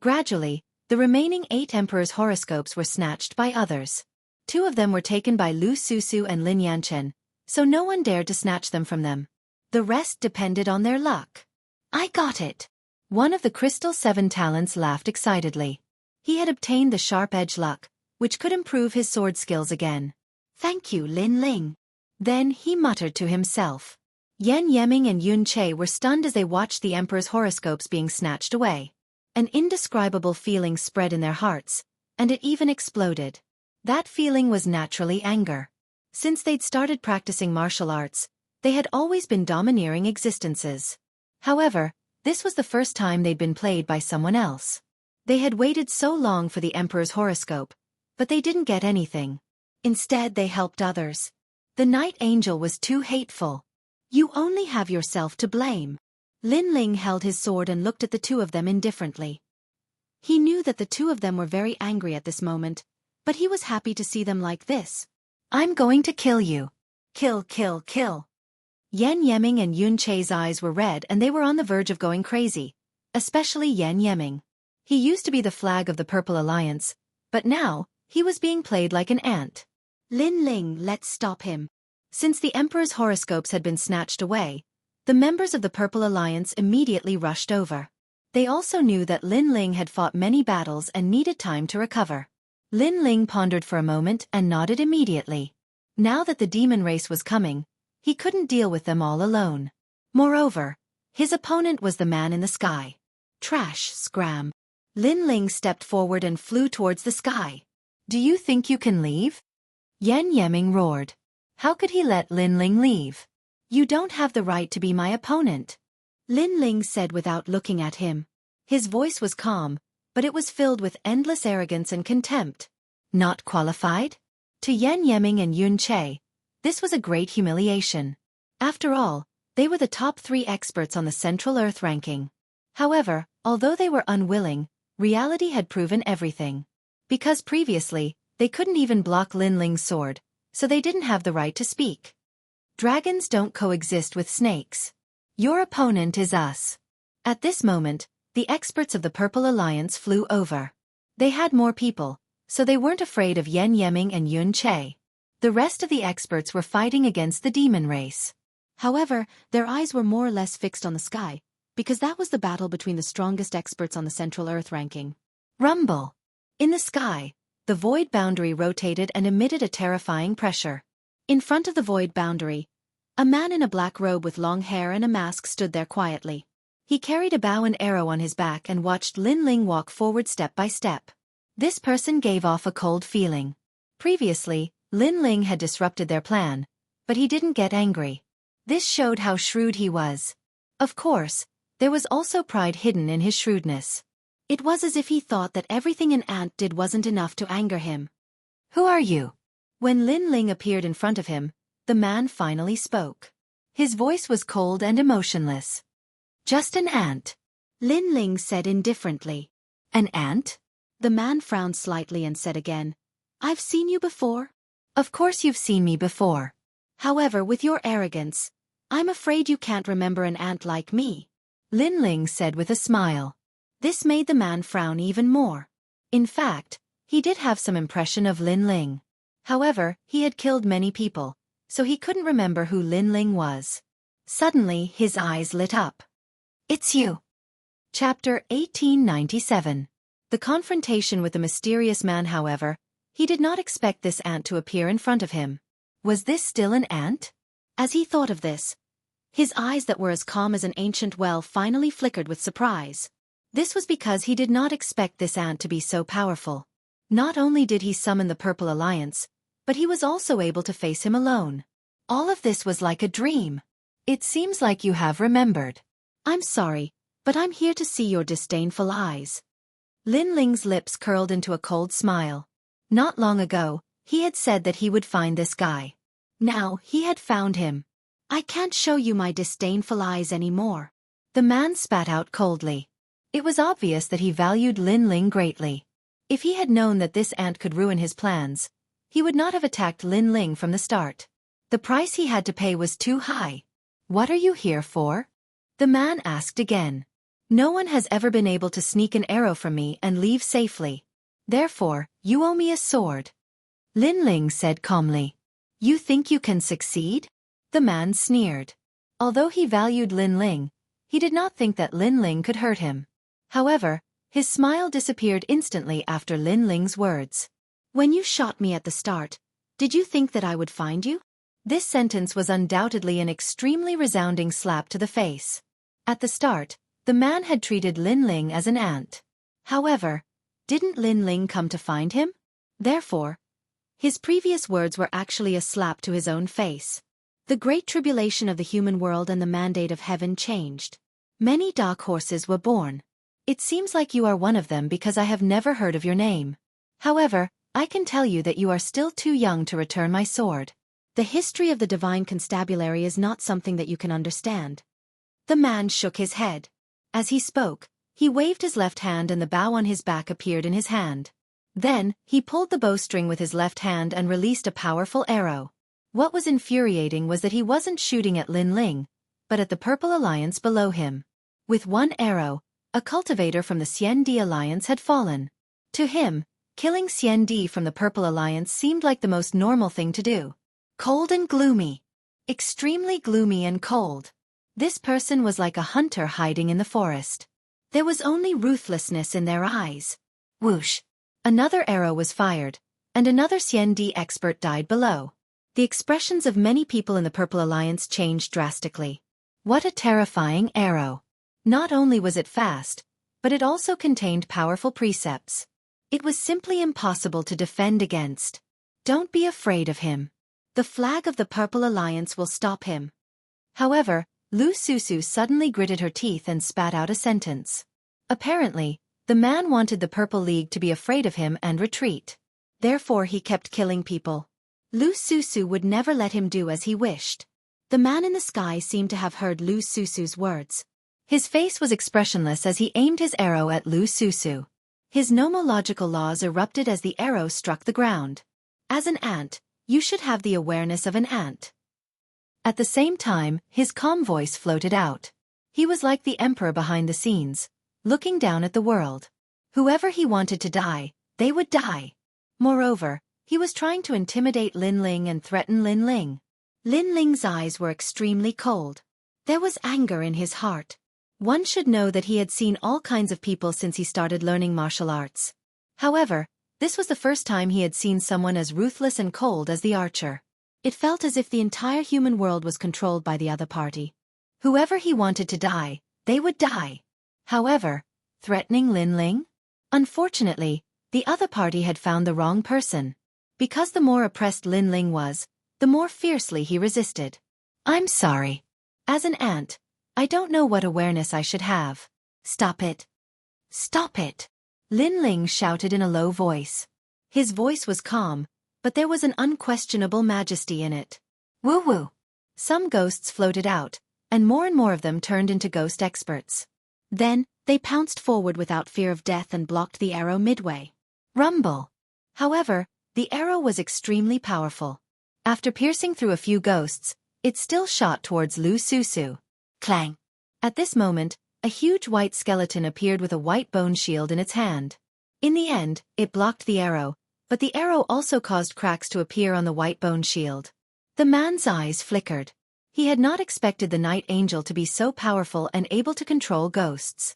Gradually, the remaining 8 Emperor's horoscopes were snatched by others. 2 of them were taken by Lu Susu and Lin Yanchen, so no one dared to snatch them from them. The rest depended on their luck. I got it! One of the Crystal 7 talents laughed excitedly. He had obtained the Sharp Edge luck, which could improve his sword skills again. Thank you, Lin Ling. Then he muttered to himself. Yan Yeming and Yun Che were stunned as they watched the Emperor's horoscopes being snatched away. An indescribable feeling spread in their hearts, and it even exploded. That feeling was naturally anger. Since they'd started practicing martial arts, they had always been domineering existences. However, this was the first time they'd been played by someone else. They had waited so long for the Emperor's horoscope, but they didn't get anything. Instead, they helped others. The Night Angel was too hateful. You only have yourself to blame. Lin Ling held his sword and looked at the 2 of them indifferently. He knew that the 2 of them were very angry at this moment, but he was happy to see them like this. I'm going to kill you. Kill, kill, kill. Yan Yeming and Yun Che's eyes were red and they were on the verge of going crazy, especially Yan Yeming. He used to be the flag of the Purple Alliance, but now, he was being played like an ant. Lin Ling, let's stop him. Since the Emperor's horoscopes had been snatched away, the members of the Purple Alliance immediately rushed over. They also knew that Lin Ling had fought many battles and needed time to recover. Lin Ling pondered for a moment and nodded immediately. Now that the demon race was coming, he couldn't deal with them all alone. Moreover, his opponent was the man in the sky. Trash, scram. Lin Ling stepped forward and flew towards the sky. Do you think you can leave? Yan Yeming roared. How could he let Lin Ling leave? You don't have the right to be my opponent, Lin Ling said without looking at him. His voice was calm, but it was filled with endless arrogance and contempt. Not qualified? To Yan Yeming and Yun Che, this was a great humiliation. After all, they were the top 3 experts on the Central Earth ranking. However, although they were unwilling, reality had proven everything. Because previously, they couldn't even block Lin Ling's sword, so they didn't have the right to speak. Dragons don't coexist with snakes. Your opponent is us. At this moment, the experts of the Purple Alliance flew over. They had more people, so they weren't afraid of Yan Yeming and Yun Che. The rest of the experts were fighting against the demon race. However, their eyes were more or less fixed on the sky, because that was the battle between the strongest experts on the Central Earth ranking. Rumble. In the sky, the void boundary rotated and emitted a terrifying pressure. In front of the void boundary, a man in a black robe with long hair and a mask stood there quietly. He carried a bow and arrow on his back and watched Lin Ling walk forward step by step. This person gave off a cold feeling. Previously, Lin Ling had disrupted their plan, but he didn't get angry. This showed how shrewd he was. Of course, there was also pride hidden in his shrewdness. It was as if he thought that everything an ant did wasn't enough to anger him. Who are you? When Lin Ling appeared in front of him, the man finally spoke. His voice was cold and emotionless. Just an ant, Lin Ling said indifferently. An ant? The man frowned slightly and said again, I've seen you before. Of course you've seen me before. However, with your arrogance, I'm afraid you can't remember an ant like me, Lin Ling said with a smile. This made the man frown even more. In fact, he did have some impression of Lin Ling. However, he had killed many people, so he couldn't remember who Lin Ling was. Suddenly, his eyes lit up. It's you. Chapter 1897. The confrontation with the mysterious man, however, he did not expect this ant to appear in front of him. Was this still an ant? As he thought of this, his eyes that were as calm as an ancient well finally flickered with surprise. This was because he did not expect this ant to be so powerful. Not only did he summon the Purple Alliance, but he was also able to face him alone. All of this was like a dream. It seems like you have remembered. I'm sorry, but I'm here to see your disdainful eyes. Lin Ling's lips curled into a cold smile. Not long ago, he had said that he would find this guy. Now, he had found him. I can't show you my disdainful eyes anymore. The man spat out coldly. It was obvious that he valued Lin Ling greatly. If he had known that this ant could ruin his plans, he would not have attacked Lin Ling from the start. The price he had to pay was too high. What are you here for? The man asked again. No one has ever been able to sneak an arrow from me and leave safely. Therefore, you owe me a sword. Lin Ling said calmly. You think you can succeed? The man sneered. Although he valued Lin Ling, he did not think that Lin Ling could hurt him. However, his smile disappeared instantly after Lin Ling's words. When you shot me at the start, did you think that I would find you? This sentence was undoubtedly an extremely resounding slap to the face. At the start, the man had treated Lin Ling as an ant. However, didn't Lin Ling come to find him? Therefore, his previous words were actually a slap to his own face. The great tribulation of the human world and the mandate of heaven changed. Many dark horses were born. It seems like you are one of them because I have never heard of your name. However, I can tell you that you are still too young to return my sword. The history of the divine constabulary is not something that you can understand. The man shook his head. As he spoke, he waved his left hand and the bow on his back appeared in his hand. Then, he pulled the bowstring with his left hand and released a powerful arrow. What was infuriating was that he wasn't shooting at Lin Ling, but at the Purple Alliance below him. With one arrow, a cultivator from the Xiandi Alliance had fallen. To him, killing Xiandi from the Purple Alliance seemed like the most normal thing to do. Cold and gloomy. Extremely gloomy and cold. This person was like a hunter hiding in the forest. There was only ruthlessness in their eyes. Whoosh! Another arrow was fired, and another Xiandi expert died below. The expressions of many people in the Purple Alliance changed drastically. What a terrifying arrow! Not only was it fast, but it also contained powerful precepts. It was simply impossible to defend against. Don't be afraid of him. The flag of the Purple Alliance will stop him. However, Lu Susu suddenly gritted her teeth and spat out a sentence. Apparently, the man wanted the Purple League to be afraid of him and retreat. Therefore he kept killing people. Lu Susu would never let him do as he wished. The man in the sky seemed to have heard Lu Susu's words. His face was expressionless as he aimed his arrow at Lu Susu. His nomological laws erupted as the arrow struck the ground. As an ant, you should have the awareness of an ant. At the same time, his calm voice floated out. He was like the emperor behind the scenes, looking down at the world. Whoever he wanted to die, they would die. Moreover, he was trying to intimidate Lin Ling and threaten Lin Ling. Lin Ling's eyes were extremely cold. There was anger in his heart. One should know that he had seen all kinds of people since he started learning martial arts. However, this was the first time he had seen someone as ruthless and cold as the archer. It felt as if the entire human world was controlled by the other party. Whoever he wanted to die, they would die. However, threatening Lin Ling? Unfortunately, the other party had found the wrong person. Because the more oppressed Lin Ling was, the more fiercely he resisted. I'm sorry. As an ant, I don't know what awareness I should have. Stop it. Stop it. Lin Ling shouted in a low voice. His voice was calm, but there was an unquestionable majesty in it. Woo-woo. Some ghosts floated out, and more of them turned into ghost experts. Then, they pounced forward without fear of death and blocked the arrow midway. Rumble. However, the arrow was extremely powerful. After piercing through a few ghosts, it still shot towards Lu Susu. Clang. At this moment, a huge white skeleton appeared with a white bone shield in its hand. In the end, it blocked the arrow, but the arrow also caused cracks to appear on the white bone shield. The man's eyes flickered. He had not expected the Night Angel to be so powerful and able to control ghosts.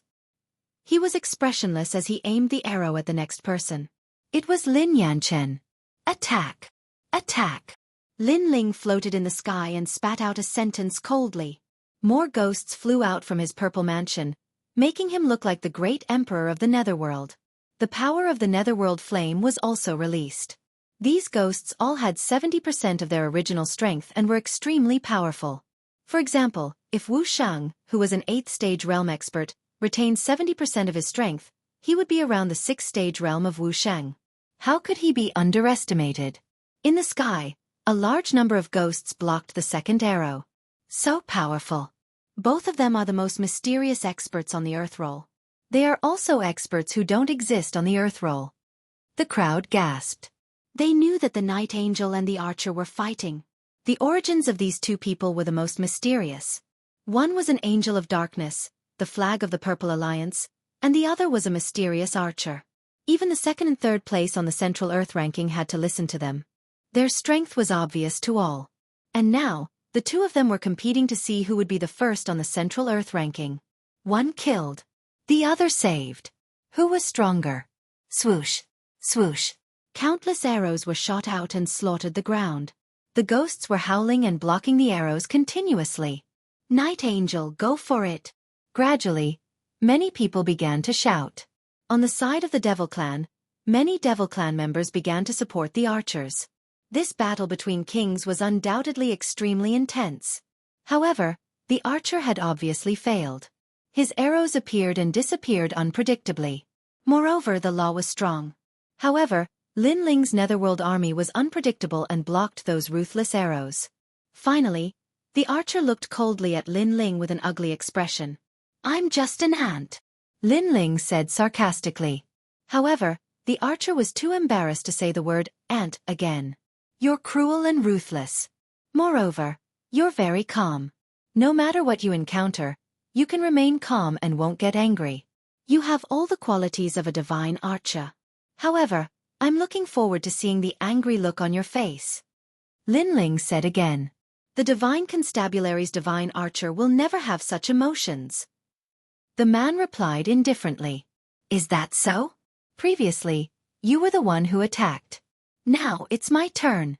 He was expressionless as he aimed the arrow at the next person. It was Lin Yanchen. Attack! Attack! Lin Ling floated in the sky and spat out a sentence coldly. More ghosts flew out from his purple mansion, making him look like the great emperor of the Netherworld. The power of the Netherworld flame was also released. These ghosts all had 70% of their original strength and were extremely powerful. For example, if Wuxia, who was an 8th stage realm expert, retained 70% of his strength, he would be around the 6th stage realm of Wuxia. How could he be underestimated? In the sky, a large number of ghosts blocked the second arrow. So powerful. Both of them are the most mysterious experts on the Earth roll. They are also experts who don't exist on the Earth roll. The crowd gasped. They knew that the Night Angel and the Archer were fighting. The origins of these two people were the most mysterious. One was an angel of darkness, the flag of the Purple Alliance, and the other was a mysterious archer. Even the second and third place on the Central Earth ranking had to listen to them. Their strength was obvious to all. And now, the two of them were competing to see who would be the first on the Central Earth ranking. One killed. The other saved. Who was stronger? Swoosh. Swoosh. Countless arrows were shot out and slaughtered the ground. The ghosts were howling and blocking the arrows continuously. Night Angel, go for it. Gradually, many people began to shout. On the side of the Devil Clan, many Devil Clan members began to support the archers. This battle between kings was undoubtedly extremely intense. However, the archer had obviously failed. His arrows appeared and disappeared unpredictably. Moreover, the law was strong. However, Lin Ling's Netherworld army was unpredictable and blocked those ruthless arrows. Finally, the archer looked coldly at Lin Ling with an ugly expression. I'm just an ant, Lin Ling said sarcastically. However, the archer was too embarrassed to say the word ant again. You're cruel and ruthless. Moreover, you're very calm. No matter what you encounter, you can remain calm and won't get angry. You have all the qualities of a divine archer. However, I'm looking forward to seeing the angry look on your face. Lin Ling said again. The divine constabulary's divine archer will never have such emotions. The man replied indifferently. Is that so? Previously, you were the one who attacked. Now it's my turn.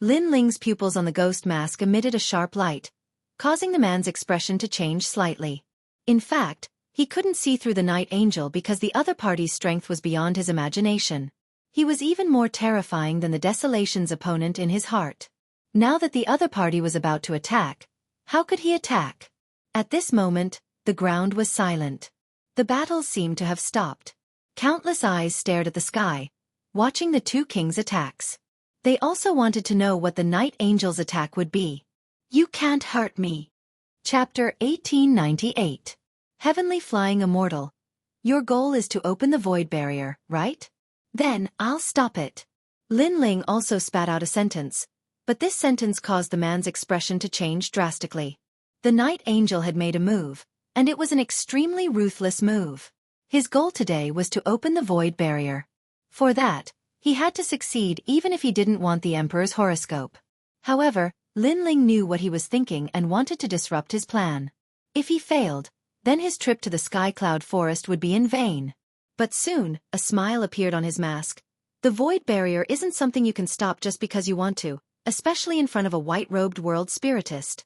Lin Ling's pupils on the ghost mask emitted a sharp light, causing the man's expression to change slightly. In fact, he couldn't see through the night angel because the other party's strength was beyond his imagination. He was even more terrifying than the desolation's opponent in his heart. Now that the other party was about to attack, how could he attack? At this moment, the ground was silent. The battle seemed to have stopped. Countless eyes stared at the sky, watching the two kings' attacks. They also wanted to know what the night angel's attack would be. You can't hurt me. Chapter 1898. Heavenly Flying Immortal. Your goal is to open the void barrier, right? Then, I'll stop it. Lin Ling also spat out a sentence, but this sentence caused the man's expression to change drastically. The night angel had made a move, and it was an extremely ruthless move. His goal today was to open the void barrier. For that, he had to succeed even if he didn't want the emperor's horoscope. However, Lin Ling knew what he was thinking and wanted to disrupt his plan. If he failed, then his trip to the sky cloud forest would be in vain. But soon, a smile appeared on his mask. The void barrier isn't something you can stop just because you want to, especially in front of a white-robed world spiritist.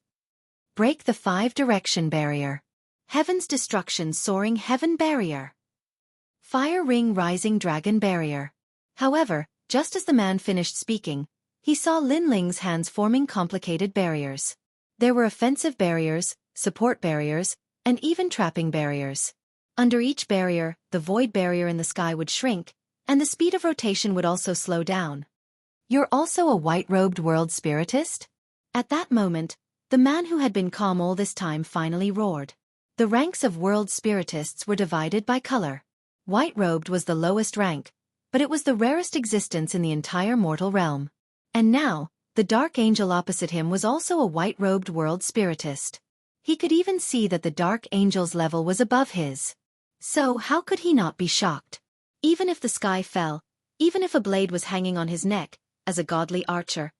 Break the 5-direction barrier. Heaven's destruction soaring heaven barrier. Fire ring rising dragon barrier. However, just as the man finished speaking, he saw Lin Ling's hands forming complicated barriers. There were offensive barriers, support barriers, and even trapping barriers. Under each barrier, the void barrier in the sky would shrink, and the speed of rotation would also slow down. You're also a white-robed world spiritist? At that moment, the man who had been calm all this time finally roared. The ranks of world spiritists were divided by color. White-robed was the lowest rank, but it was the rarest existence in the entire mortal realm. And now, the dark angel opposite him was also a white-robed world spiritist. He could even see that the dark angel's level was above his. So how could he not be shocked? Even if the sky fell, even if a blade was hanging on his neck, as a godly archer,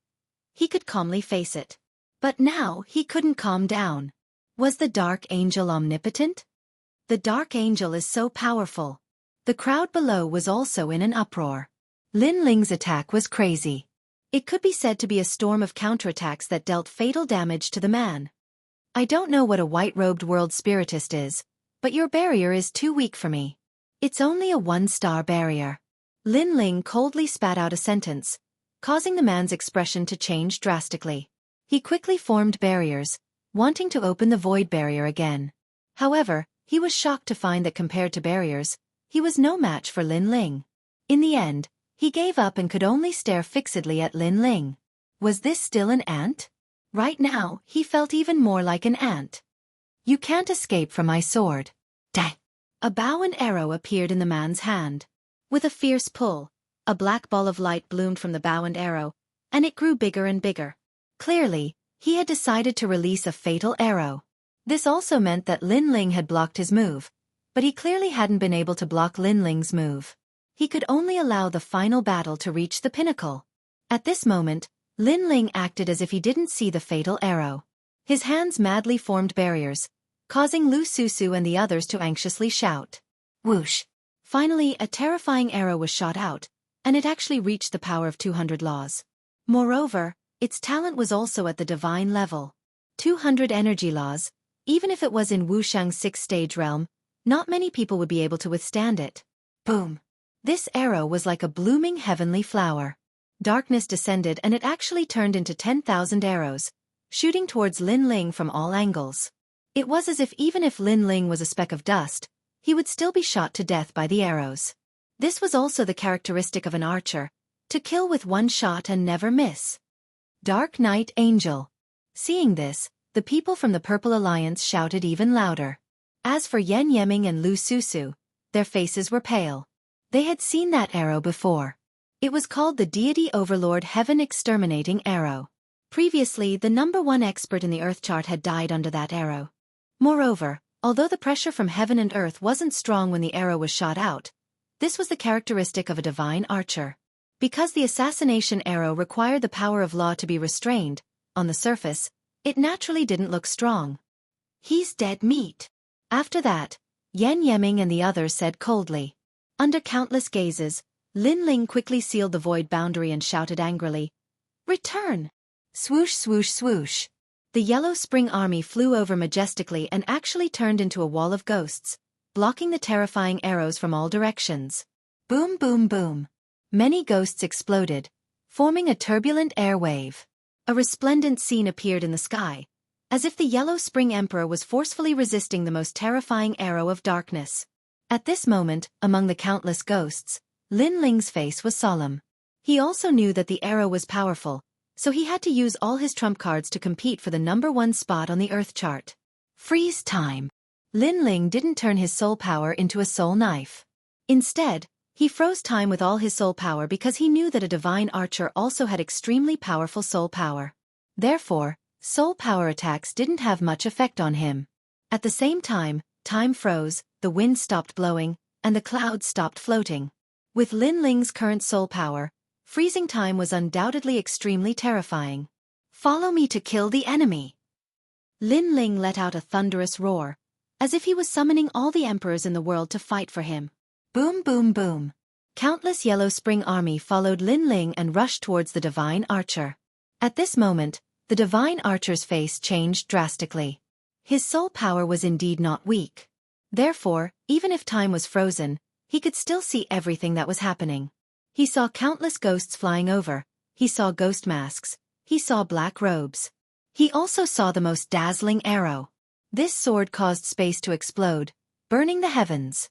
he could calmly face it. But now he couldn't calm down. Was the dark angel omnipotent? The dark angel is so powerful. The crowd below was also in an uproar. Lin Ling's attack was crazy. It could be said to be a storm of counterattacks that dealt fatal damage to the man. I don't know what a white-robed world spiritist is, but your barrier is too weak for me. It's only a 1-star barrier. Lin Ling coldly spat out a sentence, causing the man's expression to change drastically. He quickly formed barriers, wanting to open the void barrier again. However, he was shocked to find that compared to barriers, he was no match for Lin Ling. In the end, he gave up and could only stare fixedly at Lin Ling. Was this still an ant? Right now, he felt even more like an ant. You can't escape from my sword. Dang! A bow and arrow appeared in the man's hand. With a fierce pull, a black ball of light bloomed from the bow and arrow, and it grew bigger and bigger. Clearly, he had decided to release a fatal arrow. This also meant that Lin Ling had blocked his move, but he clearly hadn't been able to block Lin Ling's move. He could only allow the final battle to reach the pinnacle. At this moment, Lin Ling acted as if he didn't see the fatal arrow. His hands madly formed barriers, causing Lu Susu and the others to anxiously shout. Whoosh! Finally, a terrifying arrow was shot out, and it actually reached the power of 200 laws. Moreover, its talent was also at the divine level. 200 energy laws, even if it was in Wuxiang's 6th-stage realm, not many people would be able to withstand it. Boom! This arrow was like a blooming heavenly flower. Darkness descended and it actually turned into 10,000 arrows, shooting towards Lin Ling from all angles. It was as if even if Lin Ling was a speck of dust, he would still be shot to death by the arrows. This was also the characteristic of an archer, to kill with one shot and never miss. Dark Knight Angel. Seeing this, the people from the Purple Alliance shouted even louder. As for Yen Yeming and Lu Susu, their faces were pale. They had seen that arrow before. It was called the Deity Overlord Heaven Exterminating Arrow. Previously, the #1 expert in the Earth chart had died under that arrow. Moreover, although the pressure from heaven and earth wasn't strong when the arrow was shot out, this was the characteristic of a divine archer. Because the assassination arrow required the power of law to be restrained, on the surface, it naturally didn't look strong. "He's dead meat." After that, Yan Yeming and the others said coldly. Under countless gazes, Lin Ling quickly sealed the void boundary and shouted angrily, "Return!" Swoosh swoosh swoosh. The Yellow Spring Army flew over majestically and actually turned into a wall of ghosts, blocking the terrifying arrows from all directions. Boom boom boom. Many ghosts exploded, forming a turbulent air wave. A resplendent scene appeared in the sky, as if the Yellow Spring Emperor was forcefully resisting the most terrifying arrow of darkness. At this moment, among the countless ghosts, Lin Ling's face was solemn. He also knew that the arrow was powerful, so he had to use all his trump cards to compete for the #1 spot on the Earth chart. Freeze time. Lin Ling didn't turn his soul power into a soul knife. Instead, he froze time with all his soul power because he knew that a divine archer also had extremely powerful soul power. Therefore, soul power attacks didn't have much effect on him. At the same time, time froze, the wind stopped blowing, and the clouds stopped floating. With Lin Ling's current soul power, freezing time was undoubtedly extremely terrifying. "Follow me to kill the enemy." Lin Ling let out a thunderous roar, as if he was summoning all the emperors in the world to fight for him. Boom boom boom. Countless Yellow Spring Army followed Lin Ling and rushed towards the divine archer. At this moment, the divine archer's face changed drastically. His soul power was indeed not weak. Therefore, even if time was frozen, he could still see everything that was happening. He saw countless ghosts flying over, he saw ghost masks, he saw black robes. He also saw the most dazzling arrow. This sword caused space to explode, burning the heavens.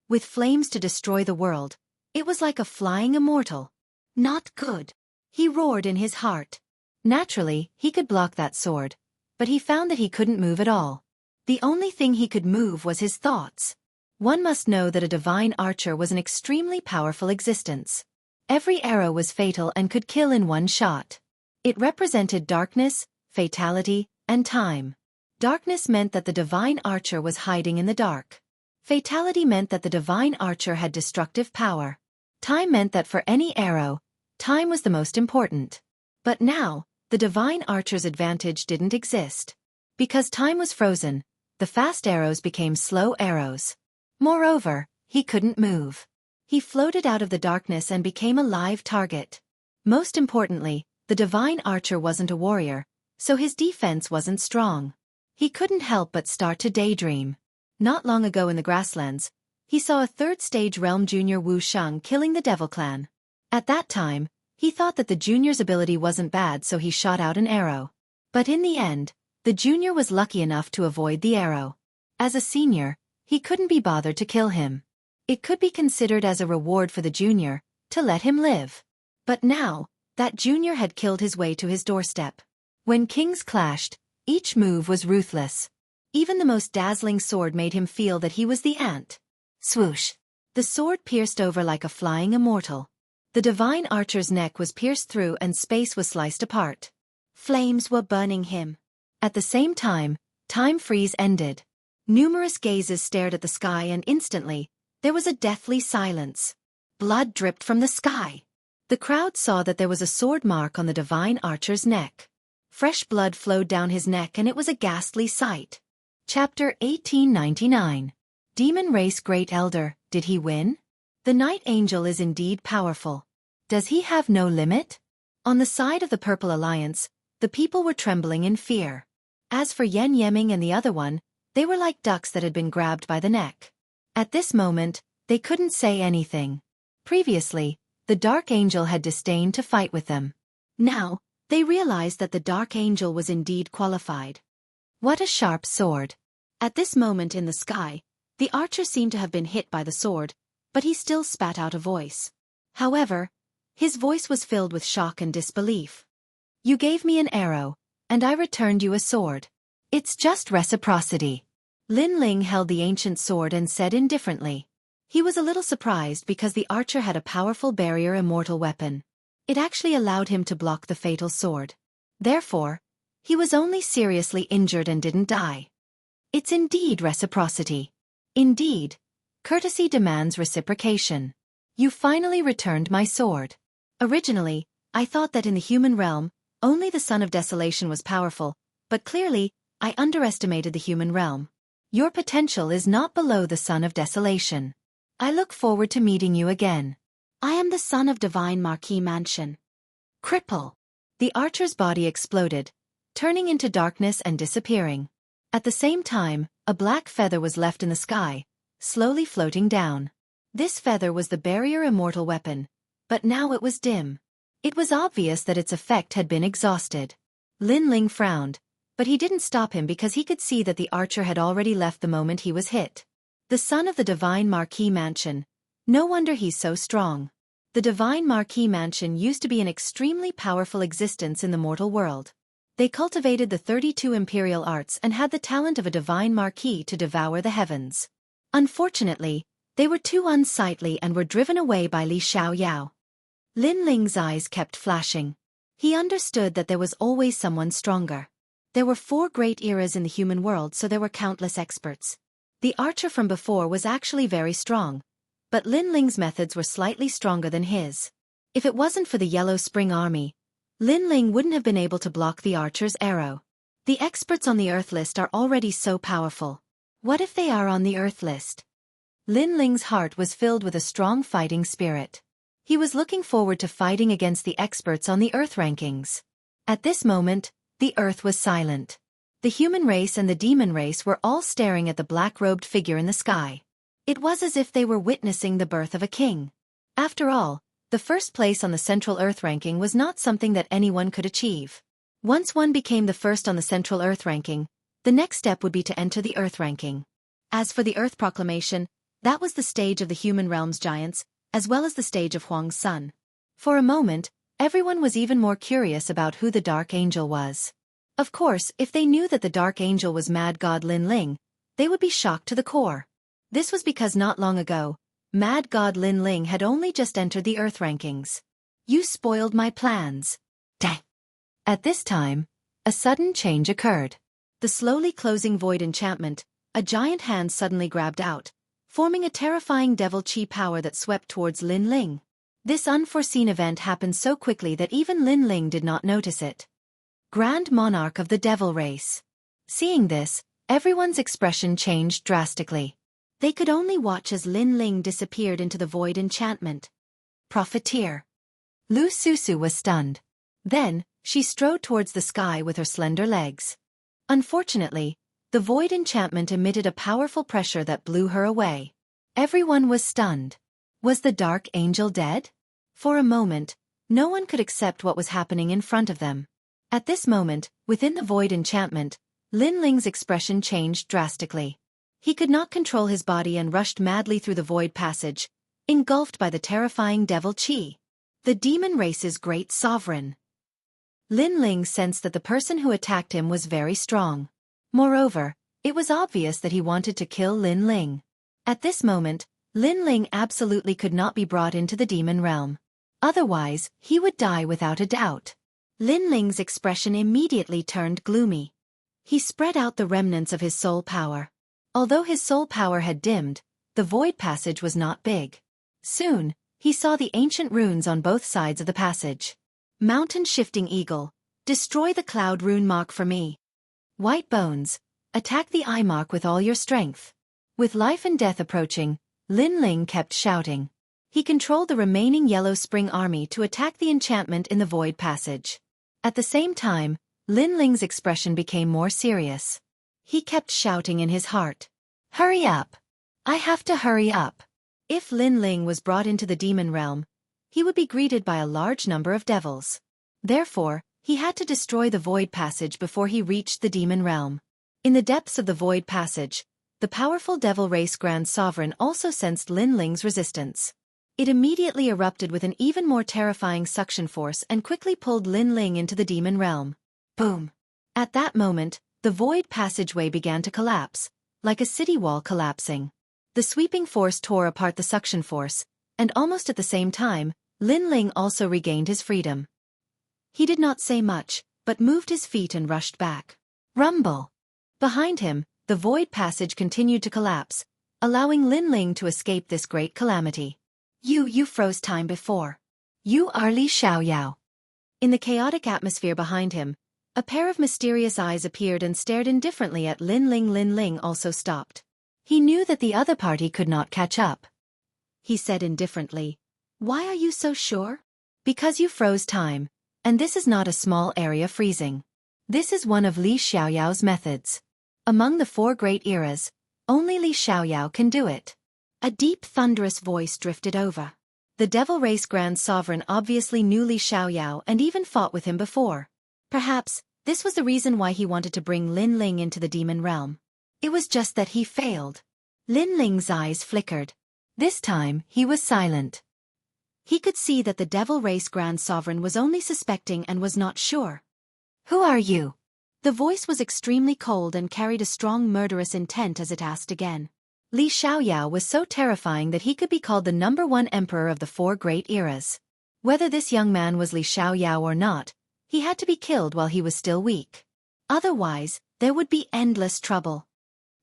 With flames to destroy the world, it was like a flying immortal. "Not good," he roared in his heart. Naturally, he could block that sword, but he found that he couldn't move at all. The only thing he could move was his thoughts. One must know that a divine archer was an extremely powerful existence. Every arrow was fatal and could kill in one shot. It represented darkness, fatality, and time. Darkness meant that the divine archer was hiding in the dark. Fatality meant that the divine archer had destructive power. Time meant that for any arrow, time was the most important. But now, the divine archer's advantage didn't exist. Because time was frozen, the fast arrows became slow arrows. Moreover, he couldn't move. He floated out of the darkness and became a live target. Most importantly, the divine archer wasn't a warrior, so his defense wasn't strong. He couldn't help but start to daydream. Not long ago in the grasslands, he saw a third-stage realm junior Wuxia killing the Devil Clan. At that time, he thought that the junior's ability wasn't bad, so he shot out an arrow. But in the end, the junior was lucky enough to avoid the arrow. As a senior, he couldn't be bothered to kill him. It could be considered as a reward for the junior, to let him live. But now, that junior had killed his way to his doorstep. When kings clashed, each move was ruthless. Even the most dazzling sword made him feel that he was the ant. Swoosh! The sword pierced over like a flying immortal. The divine archer's neck was pierced through and space was sliced apart. Flames were burning him. At the same time, time freeze ended. Numerous gazes stared at the sky and instantly, there was a deathly silence. Blood dripped from the sky. The crowd saw that there was a sword mark on the divine archer's neck. Fresh blood flowed down his neck and it was a ghastly sight. Chapter 1899. Demon Race Great Elder, did he win? The Night Angel is indeed powerful. Does he have no limit? On the side of the Purple Alliance, the people were trembling in fear. As for Yan Yeming and the other one, they were like ducks that had been grabbed by the neck. At this moment, they couldn't say anything. Previously, the Dark Angel had disdained to fight with them. Now, they realized that the Dark Angel was indeed qualified. What a sharp sword. At this moment in the sky, the archer seemed to have been hit by the sword, but he still spat out a voice. However, his voice was filled with shock and disbelief. "You gave me an arrow, and I returned you a sword. It's just reciprocity." Lin Ling held the ancient sword and said indifferently. He was a little surprised because the archer had a powerful barrier immortal weapon. It actually allowed him to block the fatal sword. Therefore, he was only seriously injured and didn't die. It's indeed reciprocity. Indeed, courtesy demands reciprocation. You finally returned my sword. Originally, I thought that in the human realm, only the Son of Desolation was powerful, but clearly, I underestimated the human realm. Your potential is not below the Son of Desolation. I look forward to meeting you again. I am the son of Divine Marquis Mansion. Cripple. The archer's body exploded, turning into darkness and disappearing. At the same time, a black feather was left in the sky, slowly floating down. This feather was the barrier immortal weapon, but now it was dim. It was obvious that its effect had been exhausted. Lin Ling frowned, but he didn't stop him because he could see that the archer had already left the moment he was hit. The son of the Divine Marquis Mansion. No wonder he's so strong. The Divine Marquis Mansion used to be an extremely powerful existence in the mortal world. They cultivated the 32 imperial arts and had the talent of a divine marquis to devour the heavens. Unfortunately, they were too unsightly and were driven away by Li Xiaoyao. Lin Ling's eyes kept flashing. He understood that there was always someone stronger. There were 4 great eras in the human world, so there were countless experts. The archer from before was actually very strong, but Lin Ling's methods were slightly stronger than his. If it wasn't for the Yellow Spring Army, Lin Ling wouldn't have been able to block the archer's arrow. The experts on the Earth list are already so powerful. What if they are on the Earth list? Lin Ling's heart was filled with a strong fighting spirit. He was looking forward to fighting against the experts on the Earth rankings. At this moment, the Earth was silent. The human race and the demon race were all staring at the black-robed figure in the sky. It was as if they were witnessing the birth of a king. After all, the first place on the Central Earth ranking was not something that anyone could achieve. Once one became the first on the Central Earth ranking, the next step would be to enter the Earth ranking. As for the Earth Proclamation, that was the stage of the human realm's giants, as well as the stage of Huang's son. For a moment, everyone was even more curious about who the Dark Angel was. Of course, if they knew that the Dark Angel was Mad God Lin Ling, they would be shocked to the core. This was because not long ago, Mad God Lin Ling had only just entered the Earth rankings. You spoiled my plans. Dang. At this time, a sudden change occurred. The slowly closing void enchantment, a giant hand suddenly grabbed out, forming a terrifying devil chi power that swept towards Lin Ling. This unforeseen event happened so quickly that even Lin Ling did not notice it. Grand Monarch of the Devil Race. Seeing this, everyone's expression changed drastically. They could only watch as Lin Ling disappeared into the void enchantment. Profiteer. Lu Susu was stunned. Then, she strode towards the sky with her slender legs. Unfortunately, the void enchantment emitted a powerful pressure that blew her away. Everyone was stunned. Was the Dark Angel dead? For a moment, no one could accept what was happening in front of them. At this moment, within the void enchantment, Lin Ling's expression changed drastically. He could not control his body and rushed madly through the void passage, engulfed by the terrifying devil chi. The demon race's great sovereign. Lin Ling sensed that the person who attacked him was very strong. Moreover, it was obvious that he wanted to kill Lin Ling. At this moment, Lin Ling absolutely could not be brought into the demon realm. Otherwise, he would die without a doubt. Lin Ling's expression immediately turned gloomy. He spread out the remnants of his soul power. Although his soul power had dimmed, the void passage was not big. Soon, he saw the ancient runes on both sides of the passage. Mountain Shifting Eagle, destroy the cloud rune mark for me. White Bones, attack the eye mark with all your strength. With life and death approaching, Lin Ling kept shouting. He controlled the remaining Yellow Spring Army to attack the enchantment in the void passage. At the same time, Lin Ling's expression became more serious. He kept shouting in his heart. Hurry up! I have to hurry up. If Lin Ling was brought into the demon realm, he would be greeted by a large number of devils. Therefore, he had to destroy the void passage before he reached the demon realm. In the depths of the void passage, the powerful devil race Grand Sovereign also sensed Lin Ling's resistance. It immediately erupted with an even more terrifying suction force and quickly pulled Lin Ling into the demon realm. Boom! At that moment, the void passageway began to collapse, like a city wall collapsing. The sweeping force tore apart the suction force, and almost at the same time, Lin Ling also regained his freedom. He did not say much, but moved his feet and rushed back. Rumble! Behind him, the void passage continued to collapse, allowing Lin Ling to escape this great calamity. You froze time before. You are Li Xiaoyao. In the chaotic atmosphere behind him, a pair of mysterious eyes appeared and stared indifferently at Lin Ling. Lin Ling also stopped. He knew that the other party could not catch up. He said indifferently, "Why are you so sure?" Because you froze time, and this is not a small area freezing. This is one of Li Xiaoyao's methods. Among the 4 great eras, only Li Xiaoyao can do it. A deep thunderous voice drifted over. The Devil Race Grand Sovereign obviously knew Li Xiaoyao and even fought with him before. Perhaps, this was the reason why he wanted to bring Lin Ling into the demon realm. It was just that he failed. Lin Ling's eyes flickered. This time, he was silent. He could see that the Devil Race Grand Sovereign was only suspecting and was not sure. Who are you? The voice was extremely cold and carried a strong murderous intent as it asked again. Li Xiaoyao was so terrifying that he could be called the #1 emperor of the 4 great eras. Whether this young man was Li Xiaoyao or not, he had to be killed while he was still weak. Otherwise, there would be endless trouble.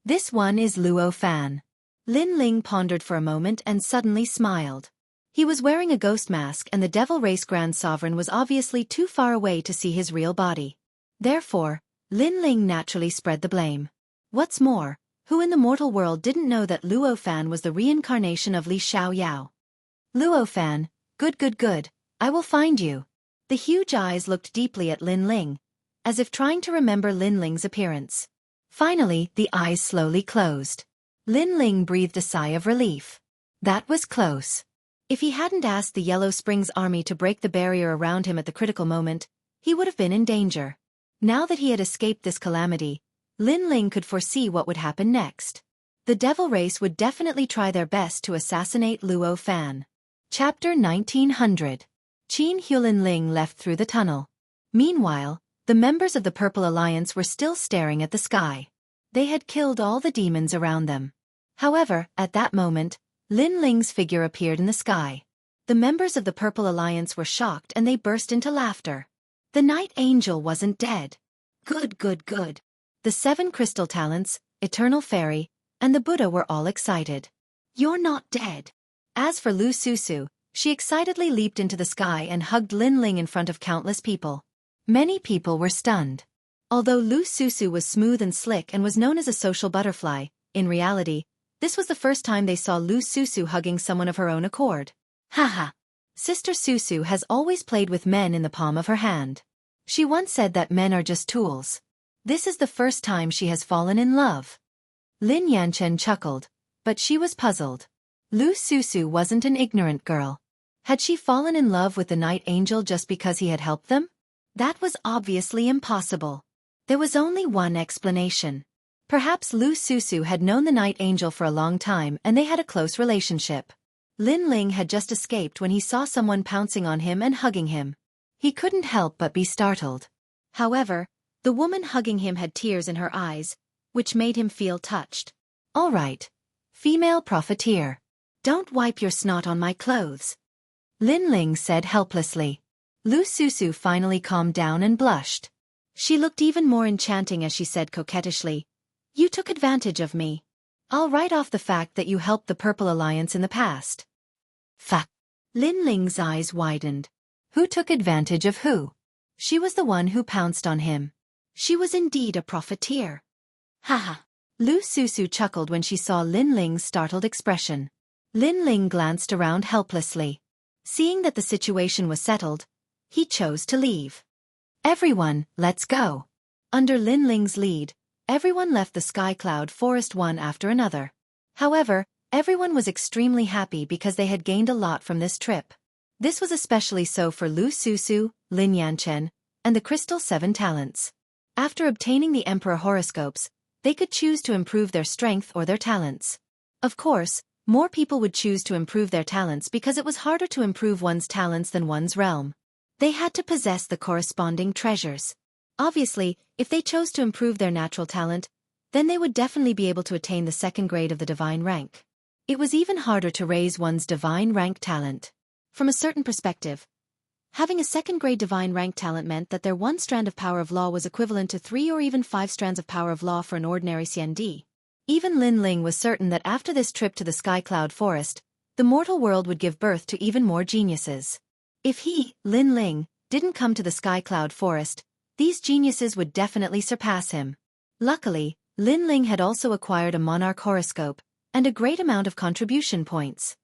This one is Luo Fan. Lin Ling pondered for a moment and suddenly smiled. He was wearing a ghost mask and the Devil Race Grand Sovereign was obviously too far away to see his real body. Therefore, Lin Ling naturally spread the blame. What's more, who in the mortal world didn't know that Luo Fan was the reincarnation of Li Xiaoyao? Luo Fan, good. I will find you. The huge eyes looked deeply at Lin Ling, as if trying to remember Lin Ling's appearance. Finally, the eyes slowly closed. Lin Ling breathed a sigh of relief. That was close. If he hadn't asked the Yellow Springs army to break the barrier around him at the critical moment, he would have been in danger. Now that he had escaped this calamity, Lin Ling could foresee what would happen next. The Devil Race would definitely try their best to assassinate Luo Fan. Chapter 1900. Qin Hulin Ling left through the tunnel. Meanwhile, the members of the Purple Alliance were still staring at the sky. They had killed all the demons around them. However, at that moment, Lin Ling's figure appeared in the sky. The members of the Purple Alliance were shocked and they burst into laughter. The Night Angel wasn't dead. Good. The 7 crystal talents, Eternal Fairy, and the Buddha were all excited. You're not dead. As for Lu Susu, she excitedly leaped into the sky and hugged Lin Ling in front of countless people. Many people were stunned. Although Lu Susu was smooth and slick and was known as a social butterfly, in reality, this was the first time they saw Lu Susu hugging someone of her own accord. Haha. Sister Susu has always played with men in the palm of her hand. She once said that men are just tools. This is the first time she has fallen in love. Lin Yanchen chuckled, but she was puzzled. Lu Susu wasn't an ignorant girl. Had she fallen in love with the Night Angel just because he had helped them? That was obviously impossible. There was only one explanation. Perhaps Lu Susu had known the Night Angel for a long time and they had a close relationship. Lin Ling had just escaped when he saw someone pouncing on him and hugging him. He couldn't help but be startled. However, the woman hugging him had tears in her eyes, which made him feel touched. All right. Female profiteer. Don't wipe your snot on my clothes. Lin Ling said helplessly. Lu Susu finally calmed down and blushed. She looked even more enchanting as she said coquettishly, "You took advantage of me. I'll write off the fact that you helped the Purple Alliance in the past." Fuck. Lin Ling's eyes widened. Who took advantage of who? She was the one who pounced on him. She was indeed a profiteer. Haha. Lu Susu chuckled when she saw Lin Ling's startled expression. Lin Ling glanced around helplessly. Seeing that the situation was settled, he chose to leave. Everyone, let's go. Under Lin Ling's lead, everyone left the Sky Cloud Forest one after another. However, everyone was extremely happy because they had gained a lot from this trip. This was especially so for Lu Susu, Lin Yanchen, and the Crystal 7 Talents. After obtaining the Emperor horoscopes, they could choose to improve their strength or their talents. Of course, more people would choose to improve their talents because it was harder to improve one's talents than one's realm. They had to possess the corresponding treasures. Obviously, if they chose to improve their natural talent, then they would definitely be able to attain the 2nd grade of the divine rank. It was even harder to raise one's divine rank talent. From a certain perspective, Having a second-grade divine rank talent meant that their one strand of power of law was equivalent to 3 or even 5 strands of power of law for an ordinary CND. Even Lin Ling was certain that after this trip to the Sky Cloud Forest, the mortal world would give birth to even more geniuses. If he, Lin Ling, didn't come to the Sky Cloud Forest, these geniuses would definitely surpass him. Luckily, Lin Ling had also acquired a monarch horoscope and a great amount of contribution points.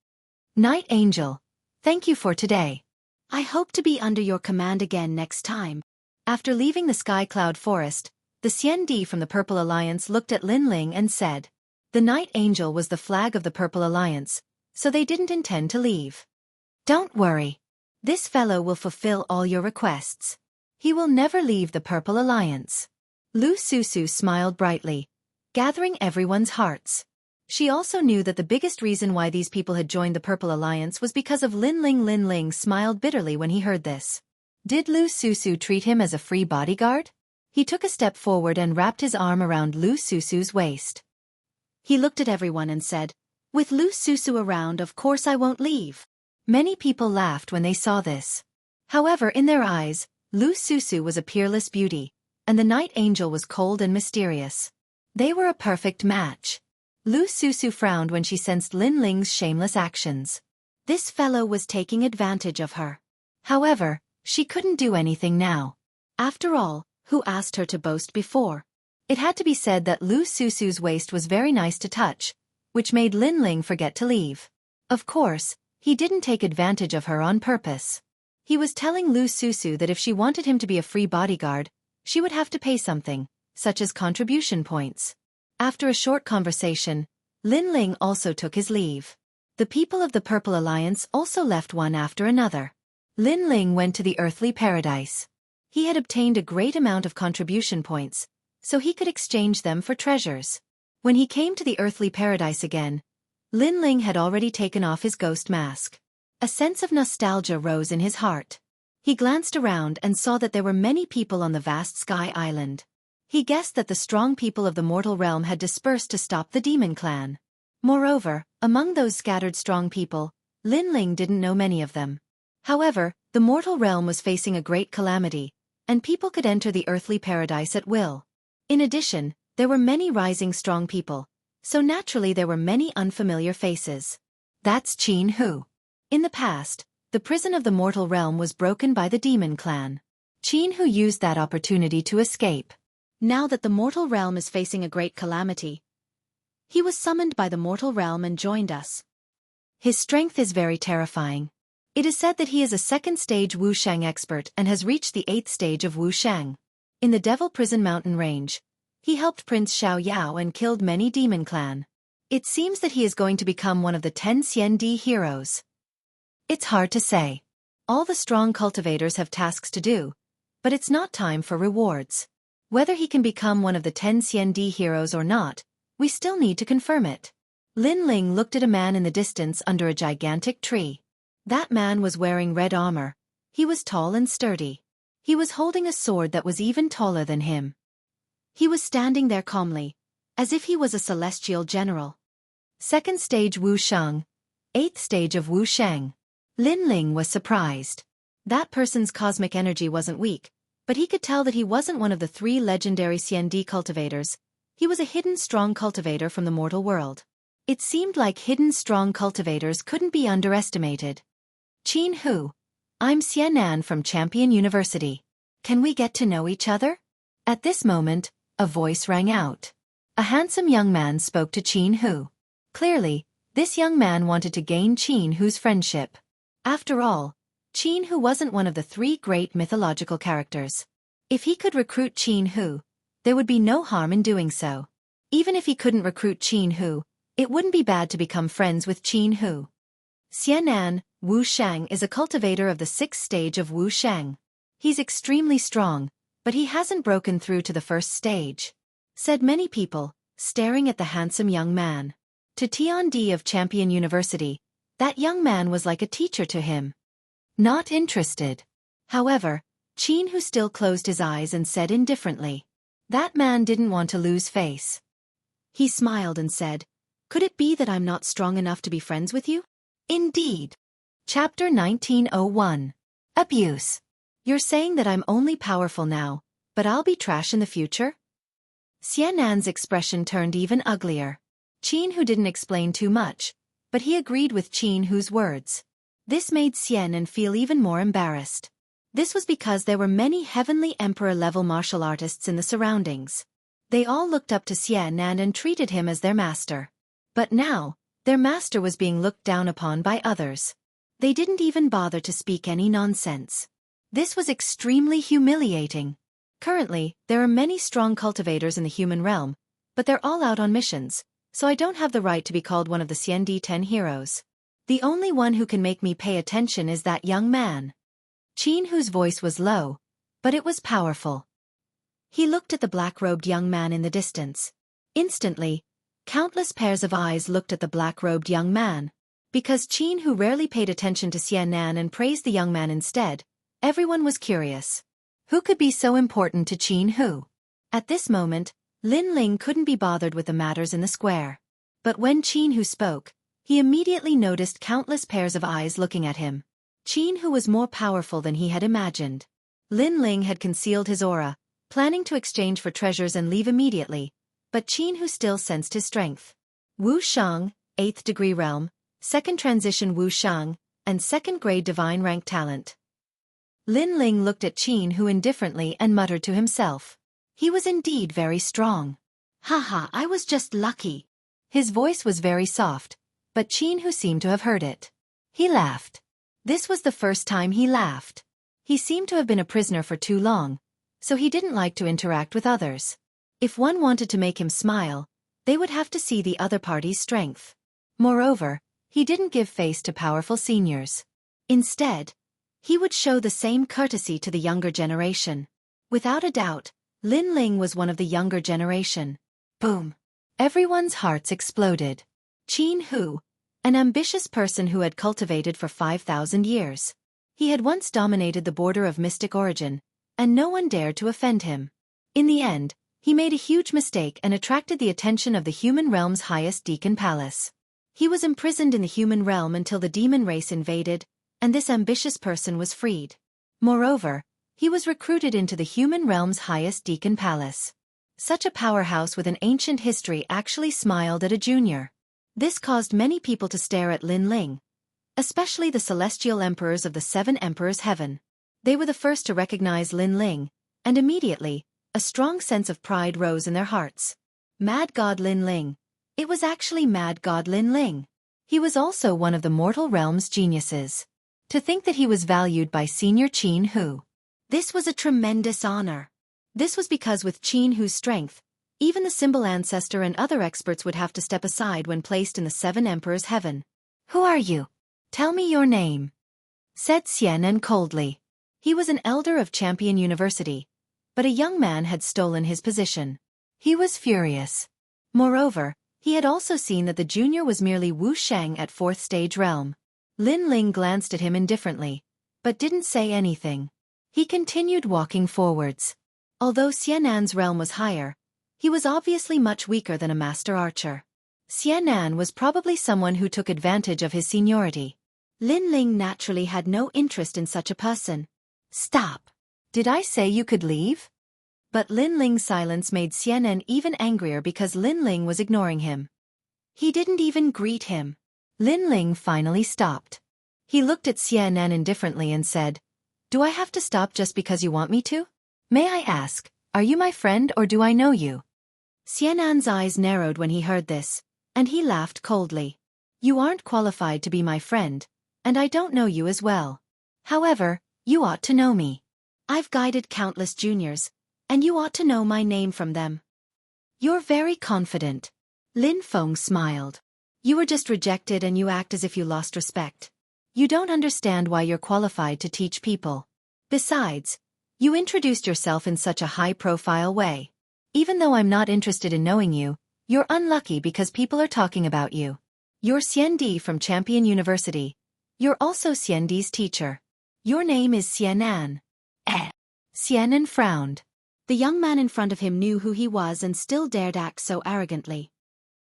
Night Angel, thank you for today. I hope to be under your command again next time. After leaving the Sky Cloud Forest, the CND from the Purple Alliance looked at Lin Ling and said, "The Night Angel was the flag of the Purple Alliance, so they didn't intend to leave. Don't worry. This fellow will fulfill all your requests. He will never leave the Purple Alliance." Lu Susu smiled brightly, gathering everyone's hearts. She also knew that the biggest reason why these people had joined the Purple Alliance was because of Lin Ling. Lin Ling smiled bitterly when he heard this. Did Lu Susu treat him as a free bodyguard? He took a step forward and wrapped his arm around Lu Susu's waist. He looked at everyone and said, "With Lu Susu around, of course I won't leave." Many people laughed when they saw this. However, in their eyes, Lu Susu was a peerless beauty, and the Night Angel was cold and mysterious. They were a perfect match. Lu Susu frowned when she sensed Lin Ling's shameless actions. This fellow was taking advantage of her. However, she couldn't do anything now. After all, who asked her to boast before? It had to be said that Lu Susu's waist was very nice to touch, which made Lin Ling forget to leave. Of course, he didn't take advantage of her on purpose. He was telling Lu Susu that if she wanted him to be a free bodyguard, she would have to pay something, such as contribution points. After a short conversation, Lin Ling also took his leave. The people of the Purple Alliance also left one after another. Lin Ling went to the earthly paradise. He had obtained a great amount of contribution points, so he could exchange them for treasures. When he came to the earthly paradise again, Lin Ling had already taken off his ghost mask. A sense of nostalgia rose in his heart. He glanced around and saw that there were many people on the vast sky island. He guessed that the strong people of the mortal realm had dispersed to stop the demon clan. Moreover, among those scattered strong people, Lin Ling didn't know many of them. However, the mortal realm was facing a great calamity, and people could enter the earthly paradise at will. In addition, there were many rising strong people, so naturally there were many unfamiliar faces. That's Jianghu. In the past, the prison of the mortal realm was broken by the demon clan. Jianghu used that opportunity to escape. Now that the mortal realm is facing a great calamity, he was summoned by the mortal realm and joined us. His strength is very terrifying. It is said that he is a second-stage Wuxiang expert and has reached the 8th stage of Wuxiang. In the Devil Prison Mountain Range, he helped Prince Xiao and killed many demon clan. It seems that he is going to become one of the 10 CND heroes. It's hard to say. All the strong cultivators have tasks to do, but it's not time for rewards. Whether he can become one of the 10 CND heroes or not, we still need to confirm it. Lin Ling looked at a man in the distance under a gigantic tree. That man was wearing red armor. He was tall and sturdy. He was holding a sword that was even taller than him. He was standing there calmly, as if he was a celestial general. Second stage Wuxiang, 8th stage of Wuxiang. Lin Ling was surprised. That person's cosmic energy wasn't weak, but he could tell that he wasn't one of the 3 legendary CND cultivators. He was a hidden strong cultivator from the mortal world. It seemed like hidden strong cultivators couldn't be underestimated. Jianghu, I'm Xianan from Champion University. Can we get to know each other? At this moment, a voice rang out. A handsome young man spoke to Jianghu. Clearly, this young man wanted to gain Jianghu's friendship. After all, Jianghu wasn't one of the 3 great mythological characters. If he could recruit Jianghu, there would be no harm in doing so. Even if he couldn't recruit Jianghu, it wouldn't be bad to become friends with Jianghu. Xianan, Wuxiang is a cultivator of the 6th stage of Wuxiang. He's extremely strong, but he hasn't broken through to the 1st stage, said many people, staring at the handsome young man. To Tiandi of Champion University, that young man was like a teacher to him. Not interested. However, Jianghu still closed his eyes and said indifferently. That man didn't want to lose face. He smiled and said, "Could it be that I'm not strong enough to be friends with you?" Indeed. Chapter 1901. Abuse. You're saying that I'm only powerful now, but I'll be trash in the future? Xian'an's expression turned even uglier. Jianghu didn't explain too much, but he agreed with Jianghu's words. This made Xian'an feel even more embarrassed. This was because there were many heavenly emperor-level martial artists in the surroundings. They all looked up to Xian'an and treated him as their master. But now, their master was being looked down upon by others. They didn't even bother to speak any nonsense. This was extremely humiliating. Currently, there are many strong cultivators in the human realm, but they're all out on missions, so I don't have the right to be called one of the Xiandi 10 heroes. The only one who can make me pay attention is that young man. Jianghu's voice was low, but it was powerful. He looked at the black-robed young man in the distance. Instantly, countless pairs of eyes looked at the black-robed young man. Because Jianghu rarely paid attention to Xian'an and praised the young man instead, everyone was curious. Who could be so important to Jianghu? At this moment, Lin Ling couldn't be bothered with the matters in the square. But when Jianghu spoke, he immediately noticed countless pairs of eyes looking at him. Jianghu was more powerful than he had imagined. Lin Ling had concealed his aura, planning to exchange for treasures and leave immediately, but Jianghu still sensed his strength. Wu Shang, 8th degree realm, 2nd transition Wu Shang, and 2nd grade divine rank talent. Lin Ling looked at Jianghu indifferently and muttered to himself. He was indeed very strong. Haha, I was just lucky. His voice was very soft, but Jianghu seemed to have heard it. He laughed. This was the first time he laughed. He seemed to have been a prisoner for too long, so he didn't like to interact with others. If one wanted to make him smile, they would have to see the other party's strength. Moreover, he didn't give face to powerful seniors. Instead, he would show the same courtesy to the younger generation. Without a doubt, Lin Ling was one of the younger generation. Boom! Everyone's hearts exploded. Jianghu, an ambitious person who had cultivated for 5,000 years. He had once dominated the border of mystic origin, and no one dared to offend him. In the end, he made a huge mistake and attracted the attention of the human realm's highest deacon palace. He was imprisoned in the human realm until the demon race invaded, and this ambitious person was freed. Moreover, he was recruited into the human realm's highest deacon palace. Such a powerhouse with an ancient history actually smiled at a junior. This caused many people to stare at Lin Ling, especially the celestial emperors of the 7 emperors' heaven. They were the first to recognize Lin Ling, and immediately, a strong sense of pride rose in their hearts. Mad God Lin Ling. It was actually Mad God Lin Ling. He was also one of the mortal realm's geniuses. To think that he was valued by Senior Jianghu. This was a tremendous honor. This was because with Jianghu's strength, even the symbol ancestor and other experts would have to step aside when placed in the 7 emperors' heaven. Who are you? Tell me your name, said Xian'an coldly. He was an elder of Champion University, but a young man had stolen his position. He was furious. Moreover, he had also seen that the junior was merely Wu Shang at 4th stage realm. Lin Ling glanced at him indifferently, but didn't say anything. He continued walking forwards. Although Xian'an's realm was higher, he was obviously much weaker than a master archer. Xian'an was probably someone who took advantage of his seniority. Lin Ling naturally had no interest in such a person. Stop! Did I say you could leave? But Lin Ling's silence made Xian'an even angrier because Lin Ling was ignoring him. He didn't even greet him. Lin Ling finally stopped. He looked at Xian'an indifferently and said, "Do I have to stop just because you want me to? May I ask, are you my friend or do I know you?" Xian'an's eyes narrowed when he heard this, and he laughed coldly. "You aren't qualified to be my friend, and I don't know you as well. However, you ought to know me. I've guided countless juniors, and you ought to know my name from them." "You're very confident." Lin Feng smiled. "You were just rejected and you act as if you lost respect. You don't understand why you're qualified to teach people. Besides, you introduced yourself in such a high-profile way. Even though I'm not interested in knowing you, you're unlucky because people are talking about you. You're Xiandi from Champion University. You're also Xiandi's teacher. Your name is Xian'an." Xian'an frowned. The young man in front of him knew who he was and still dared act so arrogantly.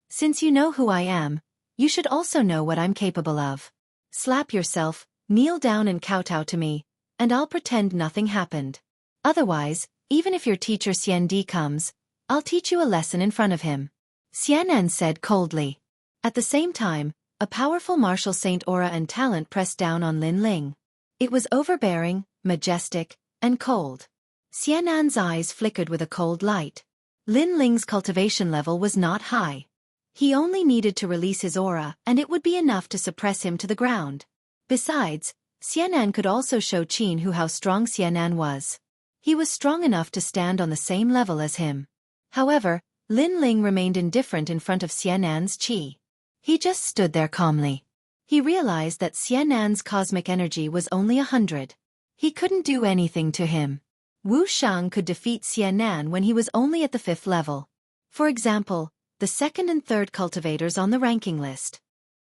"Since you know who I am, you should also know what I'm capable of. Slap yourself, kneel down and kowtow to me, and I'll pretend nothing happened. Otherwise, even if your teacher Xiandi comes, I'll teach you a lesson in front of him," Xianan said coldly. At the same time, a powerful martial saint aura and talent pressed down on Lin Ling. It was overbearing, majestic, and cold. Xianan's eyes flickered with a cold light. Lin Ling's cultivation level was not high. He only needed to release his aura and it would be enough to suppress him to the ground. Besides, Xianan could also show Jianghu how strong Xianan was. He was strong enough to stand on the same level as him. However, Lin Ling remained indifferent in front of Xianan's qi. He just stood there calmly. He realized that Xianan's cosmic energy was only 100. He couldn't do anything to him. Wu Shang could defeat Xianan when he was only at the 5th level. For example, the 2nd and 3rd cultivators on the ranking list.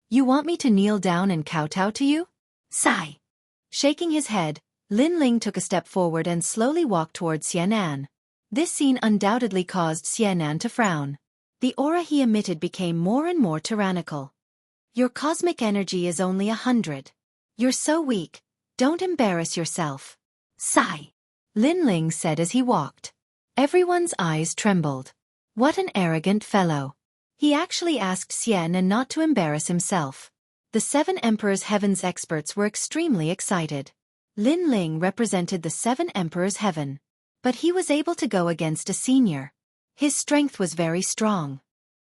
"You want me to kneel down and kowtow to you?" Sigh. Shaking his head, Lin Ling took a step forward and slowly walked towards Xianan. This scene undoubtedly caused Xianan to frown. The aura he emitted became more and more tyrannical. "Your cosmic energy is only 100. You're so weak, don't embarrass yourself." Sigh. Lin Ling said as he walked. Everyone's eyes trembled. What an arrogant fellow. He actually asked Xianan not to embarrass himself. The 7 Emperors' Heaven's experts were extremely excited. Lin Ling represented the 7 Emperors' Heaven. But he was able to go against a senior. His strength was very strong.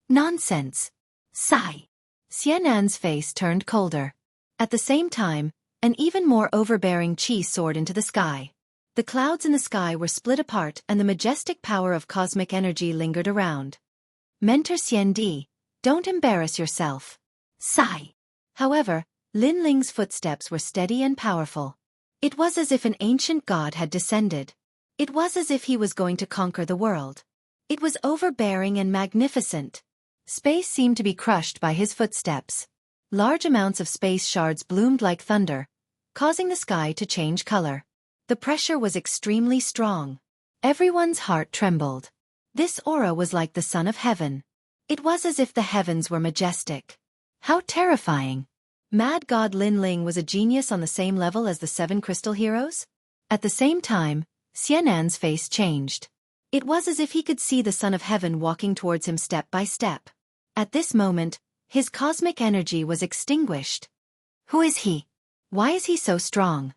Nonsense. Sigh. Xianan's face turned colder. At the same time, an even more overbearing qi soared into the sky. The clouds in the sky were split apart and the majestic power of cosmic energy lingered around. "Mentor Xiandi, don't embarrass yourself." Sigh. However, Lin Ling's footsteps were steady and powerful. It was as if an ancient god had descended. It was as if he was going to conquer the world. It was overbearing and magnificent. Space seemed to be crushed by his footsteps. Large amounts of space shards bloomed like thunder, causing the sky to change color. The pressure was extremely strong. Everyone's heart trembled. This aura was like the sun of heaven. It was as if the heavens were majestic. How terrifying. Mad God Lin Ling was a genius on the same level as the 7 crystal heroes? At the same time, Xianan's face changed. It was as if he could see the Son of Heaven walking towards him step by step. At this moment, his cosmic energy was extinguished. Who is he? Why is he so strong?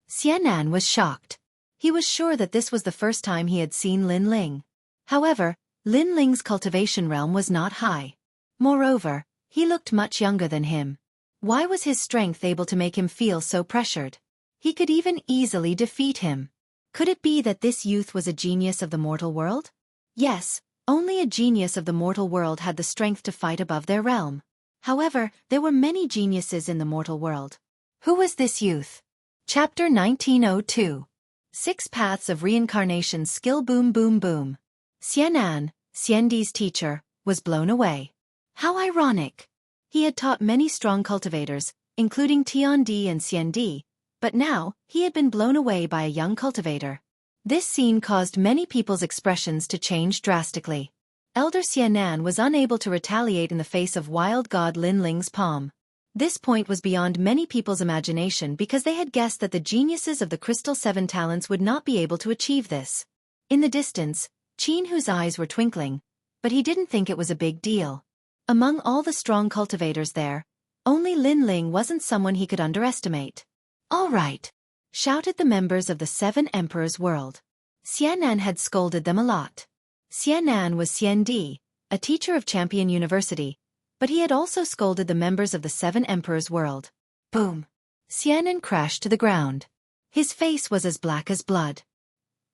Xianan was shocked. He was sure that this was the first time he had seen Lin Ling. However, Lin Ling's cultivation realm was not high. Moreover, he looked much younger than him. Why was his strength able to make him feel so pressured? He could even easily defeat him. Could it be that this youth was a genius of the mortal world? Yes, only a genius of the mortal world had the strength to fight above their realm. However, there were many geniuses in the mortal world. Who was this youth? Chapter 1902. 6 Paths of Reincarnation Skill Boom Boom Boom. Xianan, Xiandi's teacher, was blown away. How ironic! He had taught many strong cultivators, including Tiandi and Xiandi, but now, he had been blown away by a young cultivator. This scene caused many people's expressions to change drastically. Elder Xianan was unable to retaliate in the face of wild god Lin Ling's palm. This point was beyond many people's imagination because they had guessed that the geniuses of the Crystal 7 talents would not be able to achieve this. In the distance, Jianghu's eyes were twinkling, but he didn't think it was a big deal. Among all the strong cultivators there, only Lin Ling wasn't someone he could underestimate. "All right," shouted the members of the 7 Emperors' world. Xianan had scolded them a lot. Xianan was Xiandi, a teacher of Champion University, but he had also scolded the members of the 7 Emperors' world. Boom! Xianan crashed to the ground. His face was as black as blood.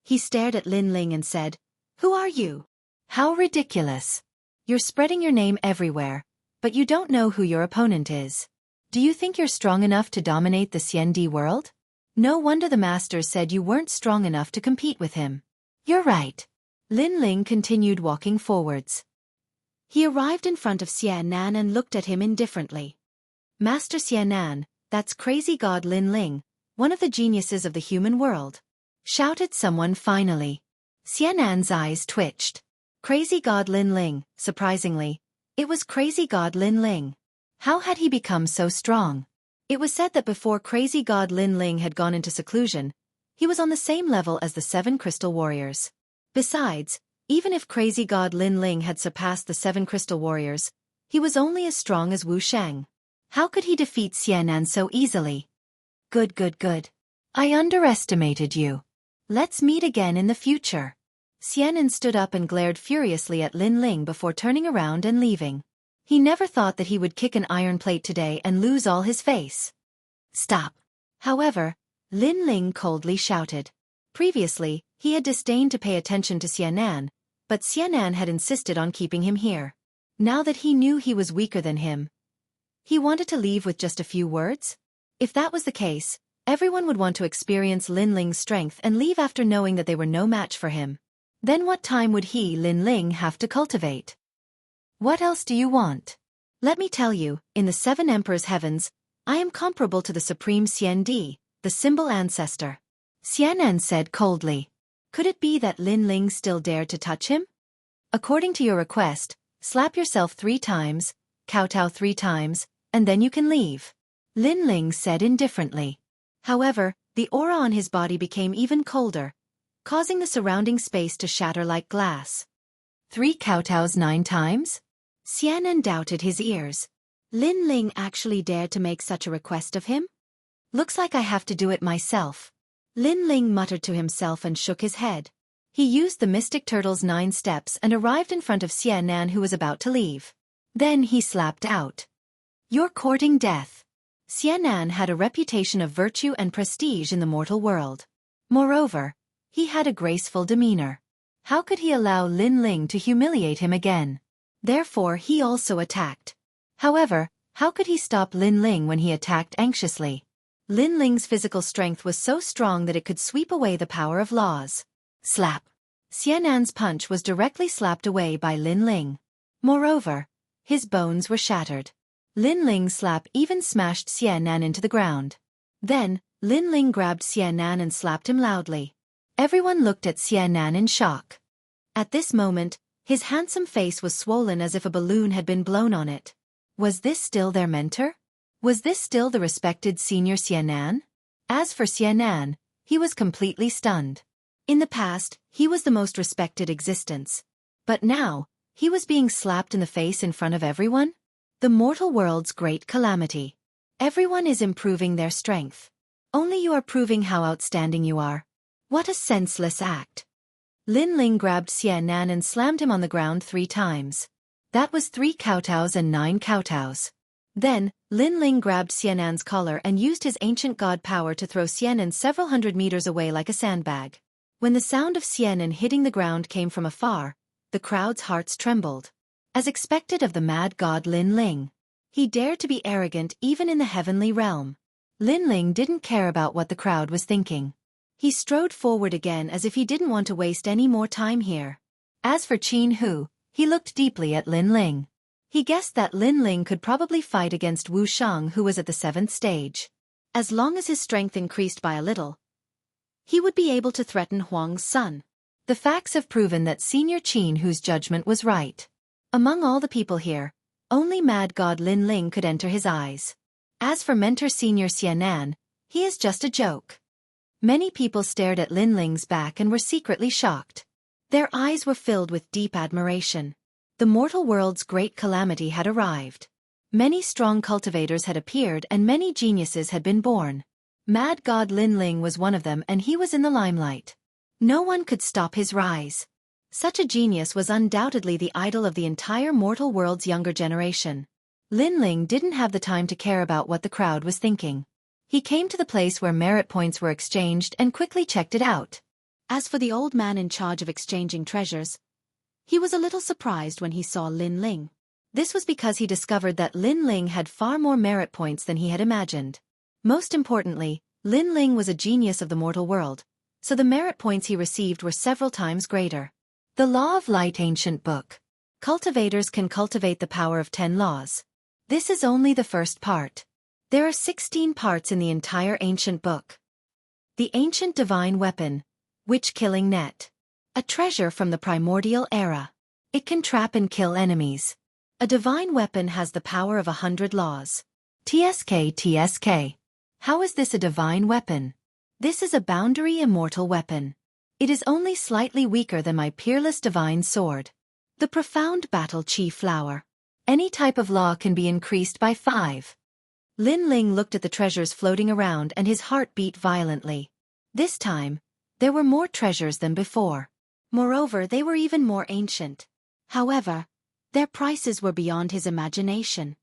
He stared at Lin Ling and said, "Who are you? How ridiculous. You're spreading your name everywhere, but you don't know who your opponent is. Do you think you're strong enough to dominate the Xiandi world? No wonder the masters said you weren't strong enough to compete with him." "You're right." Lin Ling continued walking forwards. He arrived in front of Xianan and looked at him indifferently. "Master Xianan, that's crazy god Lin Ling, one of the geniuses of the human world," shouted someone finally. Xianan's eyes twitched. Crazy god Lin Ling, surprisingly. It was crazy god Lin Ling. How had he become so strong? It was said that before crazy god Lin Ling had gone into seclusion, he was on the same level as the 7 crystal warriors. Besides, even if crazy god Lin Ling had surpassed the 7 crystal warriors, he was only as strong as Wu Shang. How could he defeat Xianan so easily? Good. I underestimated you. Let's meet again in the future. Xianan stood up and glared furiously at Lin Ling before turning around and leaving. He never thought that he would kick an iron plate today and lose all his face. Stop. However, Lin Ling coldly shouted. Previously, he had disdained to pay attention to Xianan, but Xianan had insisted on keeping him here. Now that he knew he was weaker than him, he wanted to leave with just a few words? If that was the case, everyone would want to experience Lin Ling's strength and leave after knowing that they were no match for him. Then what time would he, Lin Ling, have to cultivate? What else do you want? Let me tell you, in the 7 Emperors' heavens, I am comparable to the supreme Xian Di, the symbol ancestor. Xianan said coldly. Could it be that Lin Ling still dared to touch him? According to your request, slap yourself 3 times, kowtow 3 times, and then you can leave. Lin Ling said indifferently. However, the aura on his body became even colder, causing the surrounding space to shatter like glass. 3 kowtows 9 times? Xianan doubted his ears. Lin Ling actually dared to make such a request of him? Looks like I have to do it myself. Lin Ling muttered to himself and shook his head. He used the Mystic Turtle's 9 steps and arrived in front of Xianan, who was about to leave. Then he slapped out. You're courting death. Xianan had a reputation of virtue and prestige in the mortal world. Moreover, he had a graceful demeanor. How could he allow Lin Ling to humiliate him again? Therefore he also attacked. However, how could he stop Lin Ling when he attacked anxiously? Lin Ling's physical strength was so strong that it could sweep away the power of laws. Slap. Xianan's punch was directly slapped away by Lin Ling. Moreover, his bones were shattered. Lin Ling's slap even smashed Xianan into the ground. Then, Lin Ling grabbed Xianan and slapped him loudly. Everyone looked at Xianan in shock. At this moment, his handsome face was swollen as if a balloon had been blown on it. Was this still their mentor? Was this still the respected senior Xianan? As for Xianan, he was completely stunned. In the past, he was the most respected existence. But now, he was being slapped in the face in front of everyone? The mortal world's great calamity. Everyone is improving their strength. Only you are proving how outstanding you are. What a senseless act. Lin Ling grabbed Xianan and slammed him on the ground 3 times. That was 3 kowtows and 9 kowtows. Then, Lin Ling grabbed Xianan's collar and used his ancient god power to throw Xianan several hundred meters away like a sandbag. When the sound of Xianan hitting the ground came from afar, the crowd's hearts trembled. As expected of the mad god Lin Ling, he dared to be arrogant even in the heavenly realm. Lin Ling didn't care about what the crowd was thinking. He strode forward again as if he didn't want to waste any more time here. As for Jianghu, he looked deeply at Lin Ling. He guessed that Lin Ling could probably fight against Wu Shang, who was at the 7th stage. As long as his strength increased by a little, he would be able to threaten Huang's son. The facts have proven that Senior Jianghu's judgment was right. Among all the people here, only mad god Lin Ling could enter his eyes. As for mentor Senior Xianan, he is just a joke. Many people stared at Lin Ling's back and were secretly shocked. Their eyes were filled with deep admiration. The mortal world's great calamity had arrived. Many strong cultivators had appeared and many geniuses had been born. Mad god Lin Ling was one of them, and he was in the limelight. No one could stop his rise. Such a genius was undoubtedly the idol of the entire mortal world's younger generation. Lin Ling didn't have the time to care about what the crowd was thinking. He came to the place where merit points were exchanged and quickly checked it out. As for the old man in charge of exchanging treasures, he was a little surprised when he saw Lin Ling. This was because he discovered that Lin Ling had far more merit points than he had imagined. Most importantly, Lin Ling was a genius of the mortal world, so the merit points he received were several times greater. The Law of Light Ancient Book. Cultivators can cultivate the power of 10 laws. This is only the first part. There are 16 parts in the entire ancient book. The ancient divine weapon, witch-killing net. A treasure from the primordial era. It can trap and kill enemies. A divine weapon has the power of 100 laws. TSK. How is this a divine weapon? This is a boundary immortal weapon. It is only slightly weaker than my peerless divine sword. The profound battle chi flower. Any type of law can be increased by 5. Lin Ling looked at the treasures floating around and his heart beat violently. This time, there were more treasures than before. Moreover, they were even more ancient. However, their prices were beyond his imagination.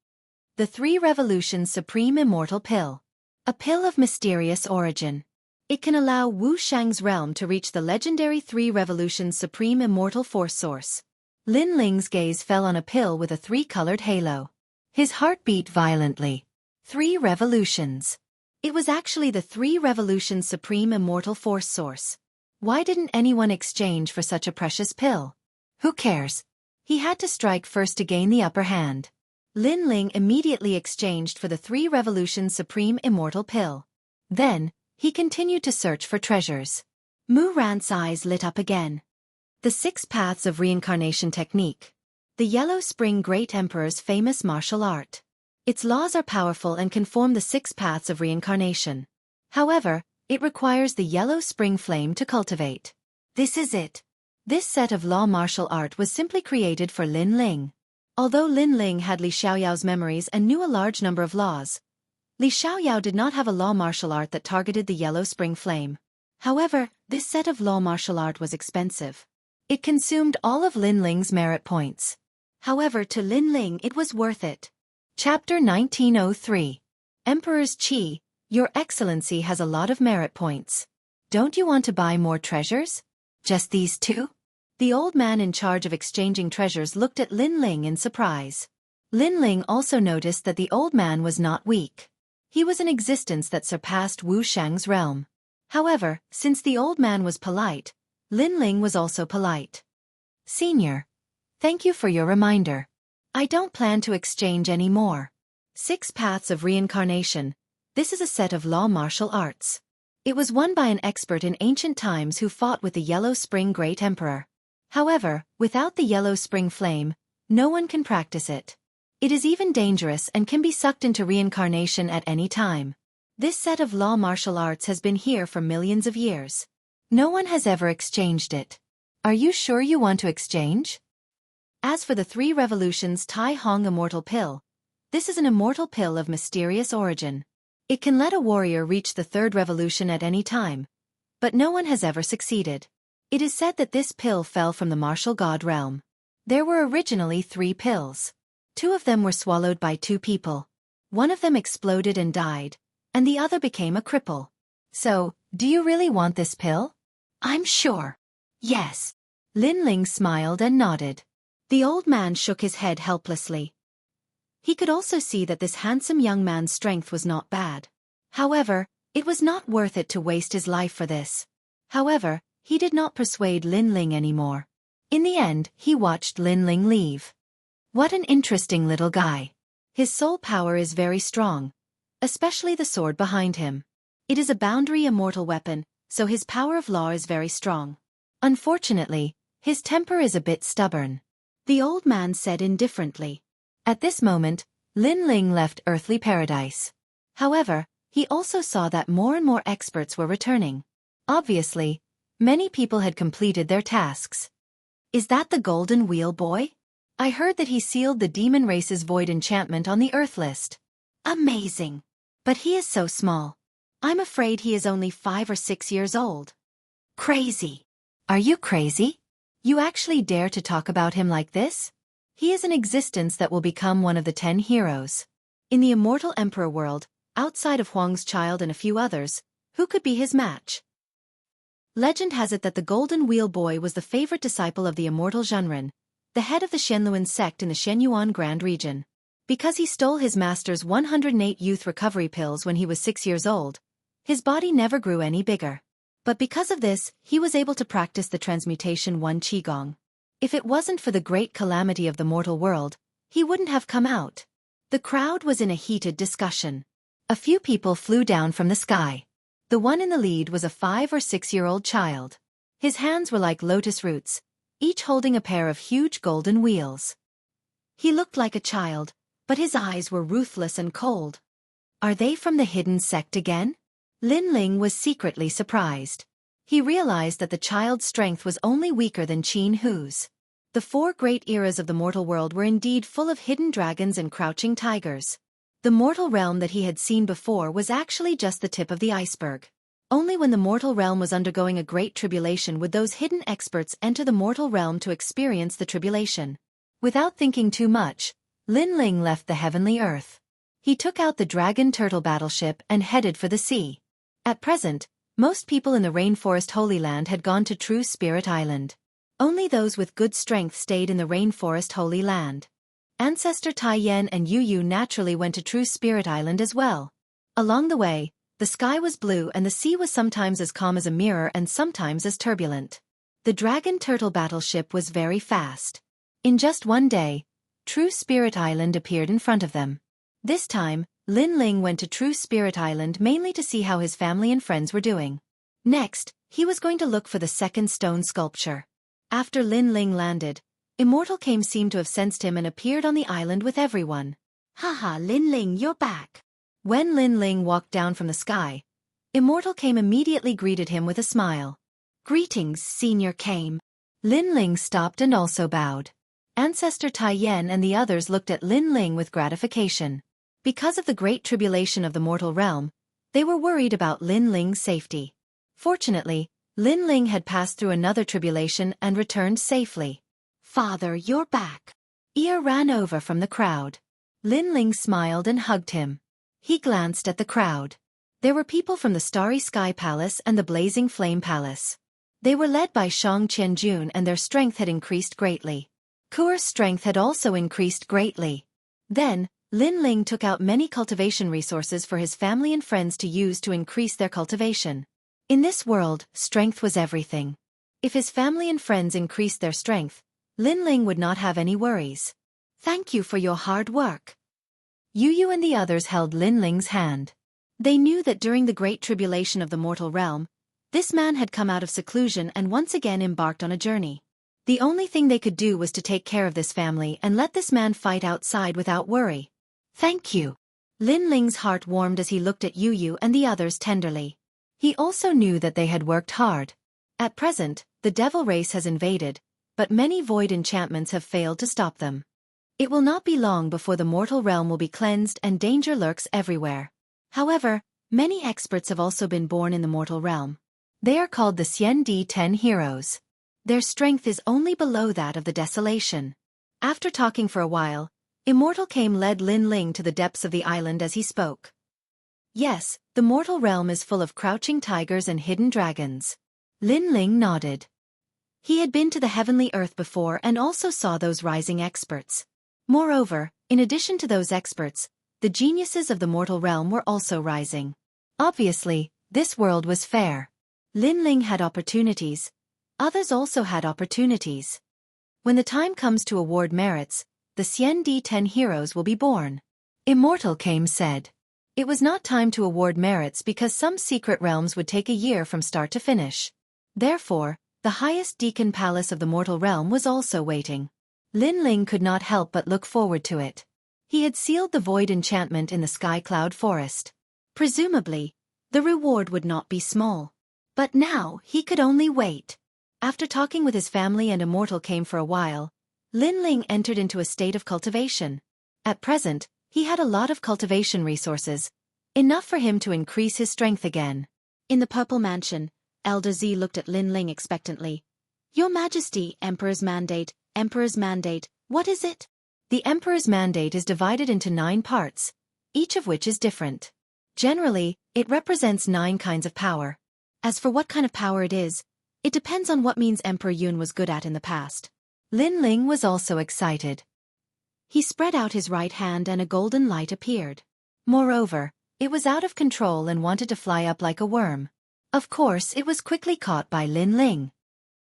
The 3 Revolutions Supreme Immortal Pill. A pill of mysterious origin. It can allow Wu Shang's realm to reach the legendary 3 Revolutions Supreme Immortal Force Source. Lin Ling's gaze fell on a pill with a 3-colored halo. His heart beat violently. 3 Revolutions. It was actually the 3 Revolutions Supreme Immortal Force Source. Why didn't anyone exchange for such a precious pill? Who cares? He had to strike first to gain the upper hand. Lin Ling immediately exchanged for the 3 Revolutions Supreme Immortal Pill. Then, he continued to search for treasures. Mu Ran's eyes lit up again. The 6 Paths of Reincarnation Technique. The Yellow Spring Great Emperor's famous martial art. Its laws are powerful and can form the 6 Paths of Reincarnation. However, it requires the Yellow Spring Flame to cultivate. This is it. This set of law martial art was simply created for Lin Ling. Although Lin Ling had Li Xiaoyao's memories and knew a large number of laws, Li Xiaoyao did not have a law martial art that targeted the Yellow Spring Flame. However, this set of law martial art was expensive. It consumed all of Lin Ling's merit points. However, to Lin Ling it was worth it. Chapter 1903. Emperor's Qi, Your Excellency has a lot of merit points. Don't you want to buy more treasures? Just these 2? The old man in charge of exchanging treasures looked at Lin Ling in surprise. Lin Ling also noticed that the old man was not weak. He was an existence that surpassed Wu Shang's realm. However, since the old man was polite, Lin Ling was also polite. Senior, thank you for your reminder. I don't plan to exchange any more. 6 Paths of Reincarnation. This is a set of law martial arts. It was won by an expert in ancient times who fought with the Yellow Spring Great Emperor. However, without the Yellow Spring Flame, no one can practice it. It is even dangerous and can be sucked into reincarnation at any time. This set of law martial arts has been here for millions of years. No one has ever exchanged it. Are you sure you want to exchange? As for the 3 Revolutions Tai Hong Immortal Pill, this is an immortal pill of mysterious origin. It can let a warrior reach the 3rd revolution at any time, but no one has ever succeeded. It is said that this pill fell from the martial god realm. There were originally 3 pills. 2 of them were swallowed by 2 people. One of them exploded and died, and the other became a cripple. So, do you really want this pill? I'm sure. Yes. Lin Ling smiled and nodded. The old man shook his head helplessly. He could also see that this handsome young man's strength was not bad. However, it was not worth it to waste his life for this. However, he did not persuade Lin Ling anymore. In the end, he watched Lin Ling leave. What an interesting little guy. His soul power is very strong, especially the sword behind him. It is a boundary immortal weapon, so his power of law is very strong. Unfortunately, his temper is a bit stubborn. The old man said indifferently. At this moment, Lin Ling left earthly paradise. However, he also saw that more and more experts were returning. Obviously, many people had completed their tasks. Is that the Golden Wheel boy? I heard that he sealed the demon race's void enchantment on the Earth list. Amazing. But he is so small. I'm afraid he is only 5 or 6 years old. Crazy. Are you crazy? You actually dare to talk about him like this? He is an existence that will become one of the 10 heroes. In the immortal emperor world, outside of Huang's child and a few others, who could be his match? Legend has it that the Golden Wheel boy was the favorite disciple of the immortal Zhenren, the head of the Shenluan sect in the Shenyuan Grand region. Because he stole his master's 108 youth recovery pills when he was 6 years old, his body never grew any bigger. But because of this, he was able to practice the Transmutation 1 Qigong. If it wasn't for the great calamity of the mortal world, he wouldn't have come out. The crowd was in a heated discussion. A few people flew down from the sky. The one in the lead was a 5 or 6-year-old child. His hands were like lotus roots, each holding a pair of huge golden wheels. He looked like a child, but his eyes were ruthless and cold. Are they from the hidden sect again? Lin Ling was secretly surprised. He realized that the child's strength was only weaker than Qin Hu's. The 4 great eras of the mortal world were indeed full of hidden dragons and crouching tigers. The mortal realm that he had seen before was actually just the tip of the iceberg. Only when the mortal realm was undergoing a great tribulation would those hidden experts enter the mortal realm to experience the tribulation. Without thinking too much, Lin Ling left the heavenly earth. He took out the dragon turtle battleship and headed for the sea. At present, most people in the Rainforest Holy Land had gone to True Spirit Island. Only those with good strength stayed in the Rainforest Holy Land. Ancestor Tai Yen and Yu Yu naturally went to True Spirit Island as well. Along the way, the sky was blue and the sea was sometimes as calm as a mirror and sometimes as turbulent. The dragon turtle battleship was very fast. In just one day, True Spirit Island appeared in front of them. This time, Lin Ling went to True Spirit Island mainly to see how his family and friends were doing. Next, he was going to look for the second stone sculpture. After Lin Ling landed, Immortal Came seemed to have sensed him and appeared on the island with everyone. Haha, Lin Ling, you're back. When Lin Ling walked down from the sky, Immortal Came immediately greeted him with a smile. Greetings, Senior Came. Lin Ling stopped and also bowed. Ancestor Tai Yen and the others looked at Lin Ling with gratification. Because of the great tribulation of the mortal realm, they were worried about Lin Ling's safety. Fortunately, Lin Ling had passed through another tribulation and returned safely. Father, you're back. Ear ran over from the crowd. Lin Ling smiled and hugged him. He glanced at the crowd. There were people from the Starry Sky Palace and the Blazing Flame Palace. They were led by Shang Qianjun and their strength had increased greatly. Kuer's strength had also increased greatly. Then, Lin Ling took out many cultivation resources for his family and friends to use to increase their cultivation. In this world, strength was everything. If his family and friends increased their strength, Lin Ling would not have any worries. Thank you for your hard work. Yu Yu and the others held Lin Ling's hand. They knew that during the great tribulation of the mortal realm, this man had come out of seclusion and once again embarked on a journey. The only thing they could do was to take care of this family and let this man fight outside without worry. Thank you. Lin Ling's heart warmed as he looked at Yu Yu and the others tenderly. He also knew that they had worked hard. At present, the devil race has invaded, but many void enchantments have failed to stop them. It will not be long before the mortal realm will be cleansed and danger lurks everywhere. However, many experts have also been born in the mortal realm. They are called the Xian-Di-10 heroes. Their strength is only below that of the desolation. After talking for a while, Immortal Came led Lin Ling to the depths of the island as he spoke. Yes, the mortal realm is full of crouching tigers and hidden dragons. Lin Ling nodded. He had been to the heavenly earth before and also saw those rising experts. Moreover, in addition to those experts, the geniuses of the mortal realm were also rising. Obviously, this world was fair. Lin Ling had opportunities. Others also had opportunities. When the time comes to award merits, the Xian-Di-10 heroes will be born. Immortal Came said. It was not time to award merits because some secret realms would take a year from start to finish. Therefore, the highest deacon palace of the mortal realm was also waiting. Lin Ling could not help but look forward to it. He had sealed the void enchantment in the sky cloud forest. Presumably, the reward would not be small. But now he could only wait. After talking with his family and Immortal Came for a while, Lin Ling entered into a state of cultivation. At present, he had a lot of cultivation resources, enough for him to increase his strength again. In the Purple Mansion, Elder Z looked at Lin Ling expectantly. Your Majesty, Emperor's Mandate, what is it? The Emperor's Mandate is divided into 9 parts, each of which is different. Generally, it represents 9 kinds of power. As for what kind of power it is, it depends on what means Emperor Yun was good at in the past. Lin Ling was also excited. He spread out his right hand and a golden light appeared. Moreover, it was out of control and wanted to fly up like a worm. Of course, it was quickly caught by Lin Ling.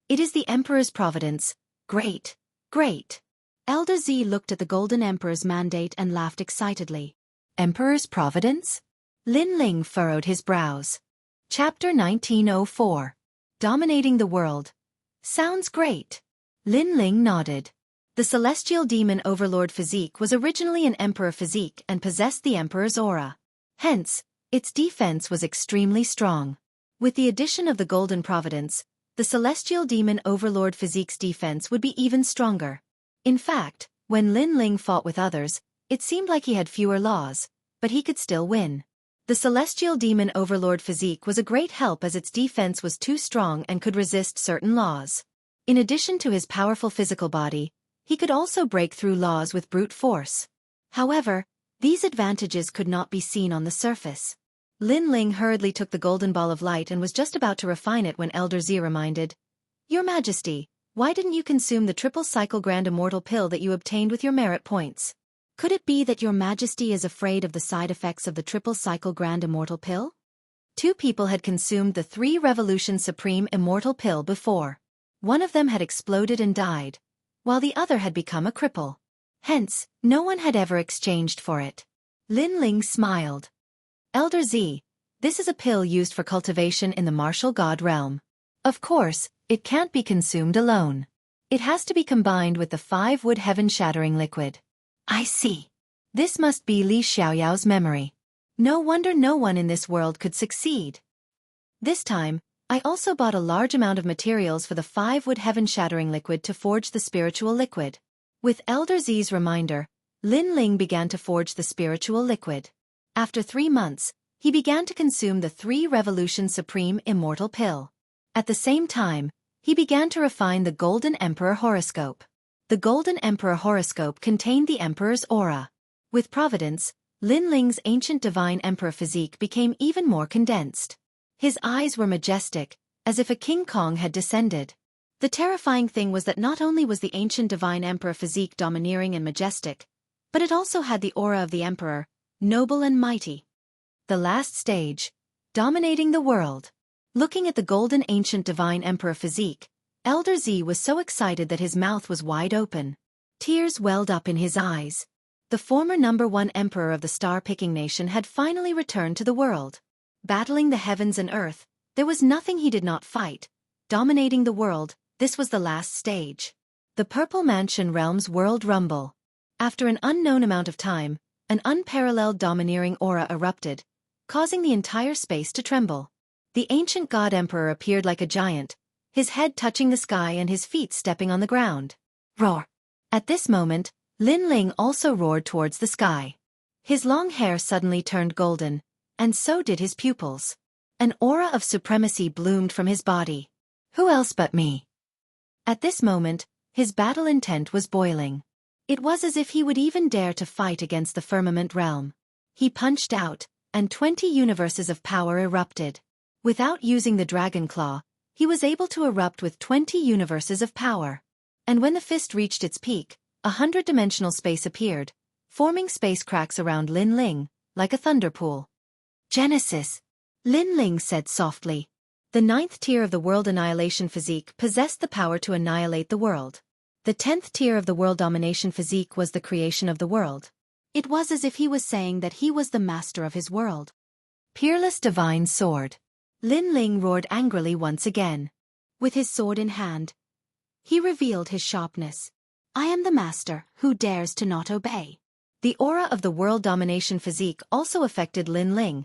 It is the Emperor's providence. Great, great. Elder Z looked at the Golden Emperor's Mandate and laughed excitedly. Emperor's providence? Lin Ling furrowed his brows. Chapter 1904. Dominating the World. Sounds great. Lin Ling nodded. The celestial demon overlord Physique was originally an emperor Physique and possessed the emperor's aura. Hence, its defense was extremely strong. With the addition of the Golden Providence, the celestial demon overlord physique's defense would be even stronger. In fact, when Lin Ling fought with others, it seemed like he had fewer laws, but he could still win. The celestial demon overlord physique was a great help as its defense was too strong and could resist certain laws. In addition to his powerful physical body, he could also break through laws with brute force. However, these advantages could not be seen on the surface. Lin Ling hurriedly took the golden ball of light and was just about to refine it when Elder Z reminded, "Your Majesty, why didn't you consume the triple cycle grand immortal pill that you obtained with your merit points?" Could it be that your Majesty is afraid of the side effects of the triple cycle grand immortal pill? Two people had consumed the 3 Revolution Supreme immortal pill before. One of them had exploded and died, while the other had become a cripple. Hence, no one had ever exchanged for it. Lin Ling smiled. "Elder Z, this is a pill used for cultivation in the martial god realm. Of course, it can't be consumed alone. It has to be combined with the 5 wood heaven-shattering liquid." I see. This must be Li Xiaoyao's memory. No wonder no one in this world could succeed. This time, I also bought a large amount of materials for the 5 wood heaven-shattering liquid to forge the spiritual liquid. With Elder Z's reminder, Lin Ling began to forge the spiritual liquid. After 3 months, he began to consume the 3 Revolution Supreme immortal pill. At the same time, he began to refine the Golden Emperor horoscope. The Golden Emperor horoscope contained the Emperor's aura. With Providence, Lin Ling's ancient divine emperor physique became even more condensed. His eyes were majestic, as if a King Kong had descended. The terrifying thing was that not only was the ancient divine emperor physique domineering and majestic, but it also had the aura of the emperor, noble and mighty. The last stage, dominating the world. Looking at the golden ancient divine emperor physique, Elder Z was so excited that his mouth was wide open. Tears welled up in his eyes. The former #1 emperor of the star-picking nation had finally returned to the world. Battling the heavens and earth, there was nothing he did not fight. Dominating the world, this was the last stage. The Purple Mansion Realm's World Rumble. After an unknown amount of time, an unparalleled domineering aura erupted, causing the entire space to tremble. The ancient god emperor appeared like a giant, his head touching the sky and his feet stepping on the ground. Roar! At this moment, Lin Ling also roared towards the sky. His long hair suddenly turned golden, and so did his pupils. An aura of supremacy bloomed from his body. Who else but me? At this moment, his battle intent was boiling. It was as if he would even dare to fight against the firmament realm. He punched out, and 20 universes of power erupted. Without using the dragon claw, he was able to erupt with 20 universes of power. And when the fist reached its peak, 100-dimensional space appeared, forming space cracks around Lin Ling, like a thunderpool. "Genesis," Lin Ling said softly. The 9th tier of the world annihilation physique possessed the power to annihilate the world. The 10th tier of the world domination physique was the creation of the world. It was as if he was saying that he was the master of his world. Peerless divine sword. Lin Ling roared angrily once again. With his sword in hand, he revealed his sharpness. "I am the master, who dares to not obey." The aura of the world domination physique also affected Lin Ling,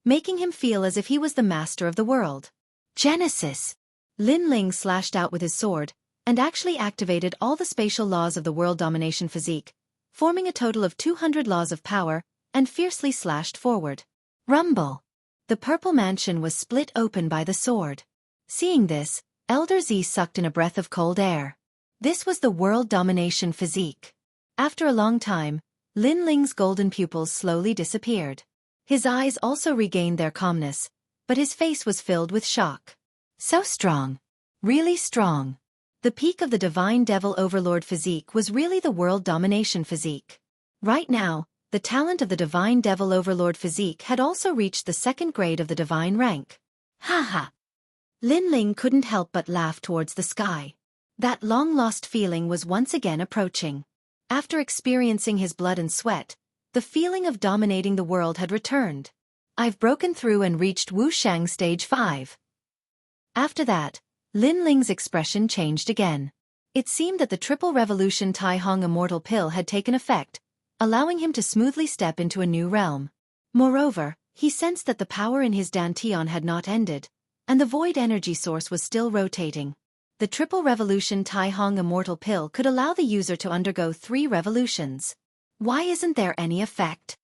making him feel as if he was the master of the world. Genesis! Lin Ling slashed out with his sword, and actually activated all the spatial laws of the world domination physique, forming a total of 200 laws of power, and fiercely slashed forward. Rumble! The Purple Mansion was split open by the sword. Seeing this, Elder Z sucked in a breath of cold air. This was the world domination physique. After a long time, Lin Ling's golden pupils slowly disappeared. His eyes also regained their calmness, but his face was filled with shock. So strong. Really strong. The peak of the Divine Devil Overlord physique was really the world domination physique. Right now, the talent of the Divine Devil Overlord physique had also reached the 2nd grade of the divine rank. Ha ha! Lin Ling couldn't help but laugh towards the sky. That long-lost feeling was once again approaching. After experiencing his blood and sweat, the feeling of dominating the world had returned. I've broken through and reached Wuxiang Stage 5. After that, Lin Ling's expression changed again. It seemed that the Triple Revolution Tai Hong Immortal Pill had taken effect, allowing him to smoothly step into a new realm. Moreover, He sensed that the power in his dantian had not ended, and the void energy source was still rotating. The triple revolution Tai Hong immortal pill could allow the user to undergo 3 revolutions. Why isn't there any effect?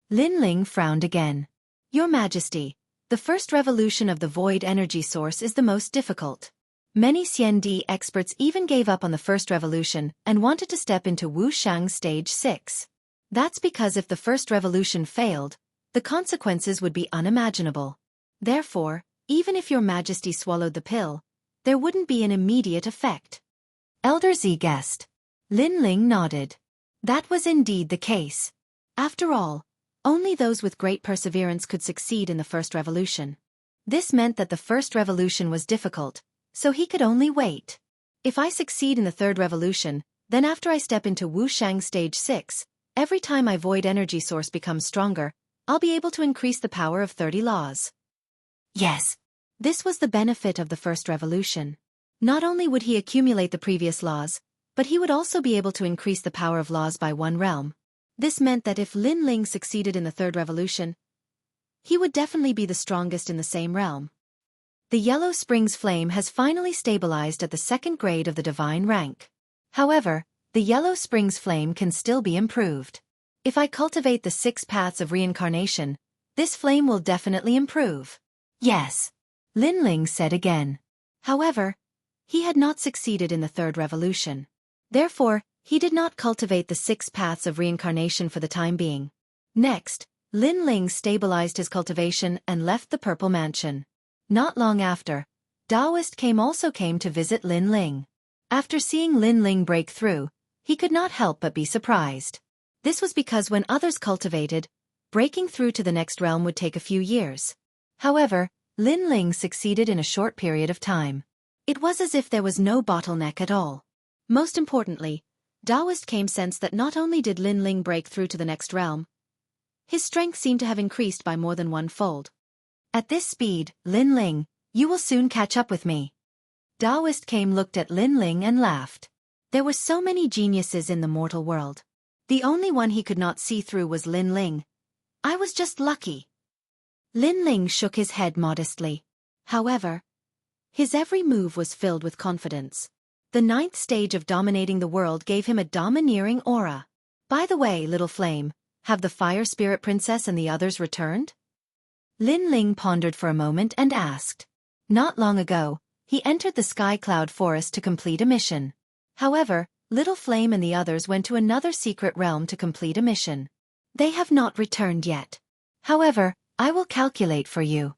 Lin Ling frowned again. Your Majesty, the first revolution of the void energy source is the most difficult. Many CND experts even gave up on the first revolution and wanted to step into Wuxiang stage 6. That's because if the first revolution failed, the consequences would be unimaginable. Therefore, even if your Majesty swallowed the pill, there wouldn't be an immediate effect. Elder Z guessed. Lin Ling nodded. That was indeed the case. After all, only those with great perseverance could succeed in the first revolution. This meant that the first revolution was difficult, so he could only wait. If I succeed in the third revolution, then after I step into Wuxiang stage 6, every time my void energy source becomes stronger, I'll be able to increase the power of 30 laws. Yes. This was the benefit of the first revolution. Not only would he accumulate the previous laws, but he would also be able to increase the power of laws by 1 realm. This meant that if Lin Ling succeeded in the third revolution, he would definitely be the strongest in the same realm. The Yellow Springs flame has finally stabilized at the 2nd grade of the divine rank. However, the Yellow Springs flame can still be improved. If I cultivate the 6 paths of reincarnation, this flame will definitely improve. Yes. Lin Ling said again. However, he had not succeeded in the third revolution. Therefore, he did not cultivate the 6 paths of reincarnation for the time being. Next, Lin Ling stabilized his cultivation and left the Purple Mansion. Not long after, Taoist also came to visit Lin Ling. After seeing Lin Ling break through, he could not help but be surprised. This was because when others cultivated, breaking through to the next realm would take a few years. However, Lin Ling succeeded in a short period of time. It was as if there was no bottleneck at all. Most importantly, Taoist sensed that not only did Lin Ling break through to the next realm, his strength seemed to have increased by more than 1-fold. At this speed, Lin Ling, you will soon catch up with me. Taoist looked at Lin Ling and laughed. There were so many geniuses in the mortal world. The only one he could not see through was Lin Ling. I was just lucky. Lin Ling shook his head modestly. However, his every move was filled with confidence. The 9th stage of dominating the world gave him a domineering aura. By the way, little flame, have the Fire Spirit Princess and the others returned? Lin Ling pondered for a moment and asked. Not long ago, he entered the Sky Cloud Forest to complete a mission. However, Little Flame and the others went to another secret realm to complete a mission. They have not returned yet. However, I will calculate for you.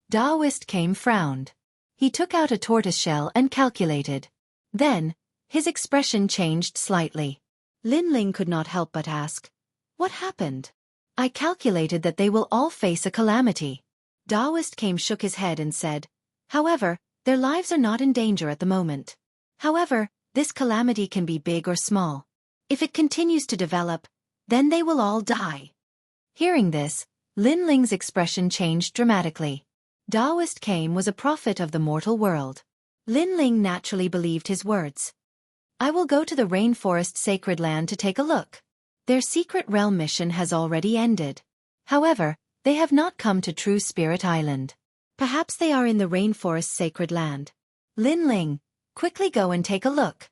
Taoist frowned. He took out a tortoiseshell and calculated. Then, his expression changed slightly. Lin Ling could not help but ask, what happened? I calculated that they will all face a calamity. Taoist shook his head and said, however, their lives are not in danger at the moment. However, this calamity can be big or small. If it continues to develop, then they will all die. Hearing this, Lin Ling's expression changed dramatically. Taoist was a prophet of the mortal world. Lin Ling naturally believed his words. I will go to the rainforest sacred land to take a look. Their secret realm mission has already ended. However, they have not come to True Spirit Island. Perhaps they are in the rainforest sacred land. Lin Ling, quickly go and take a look.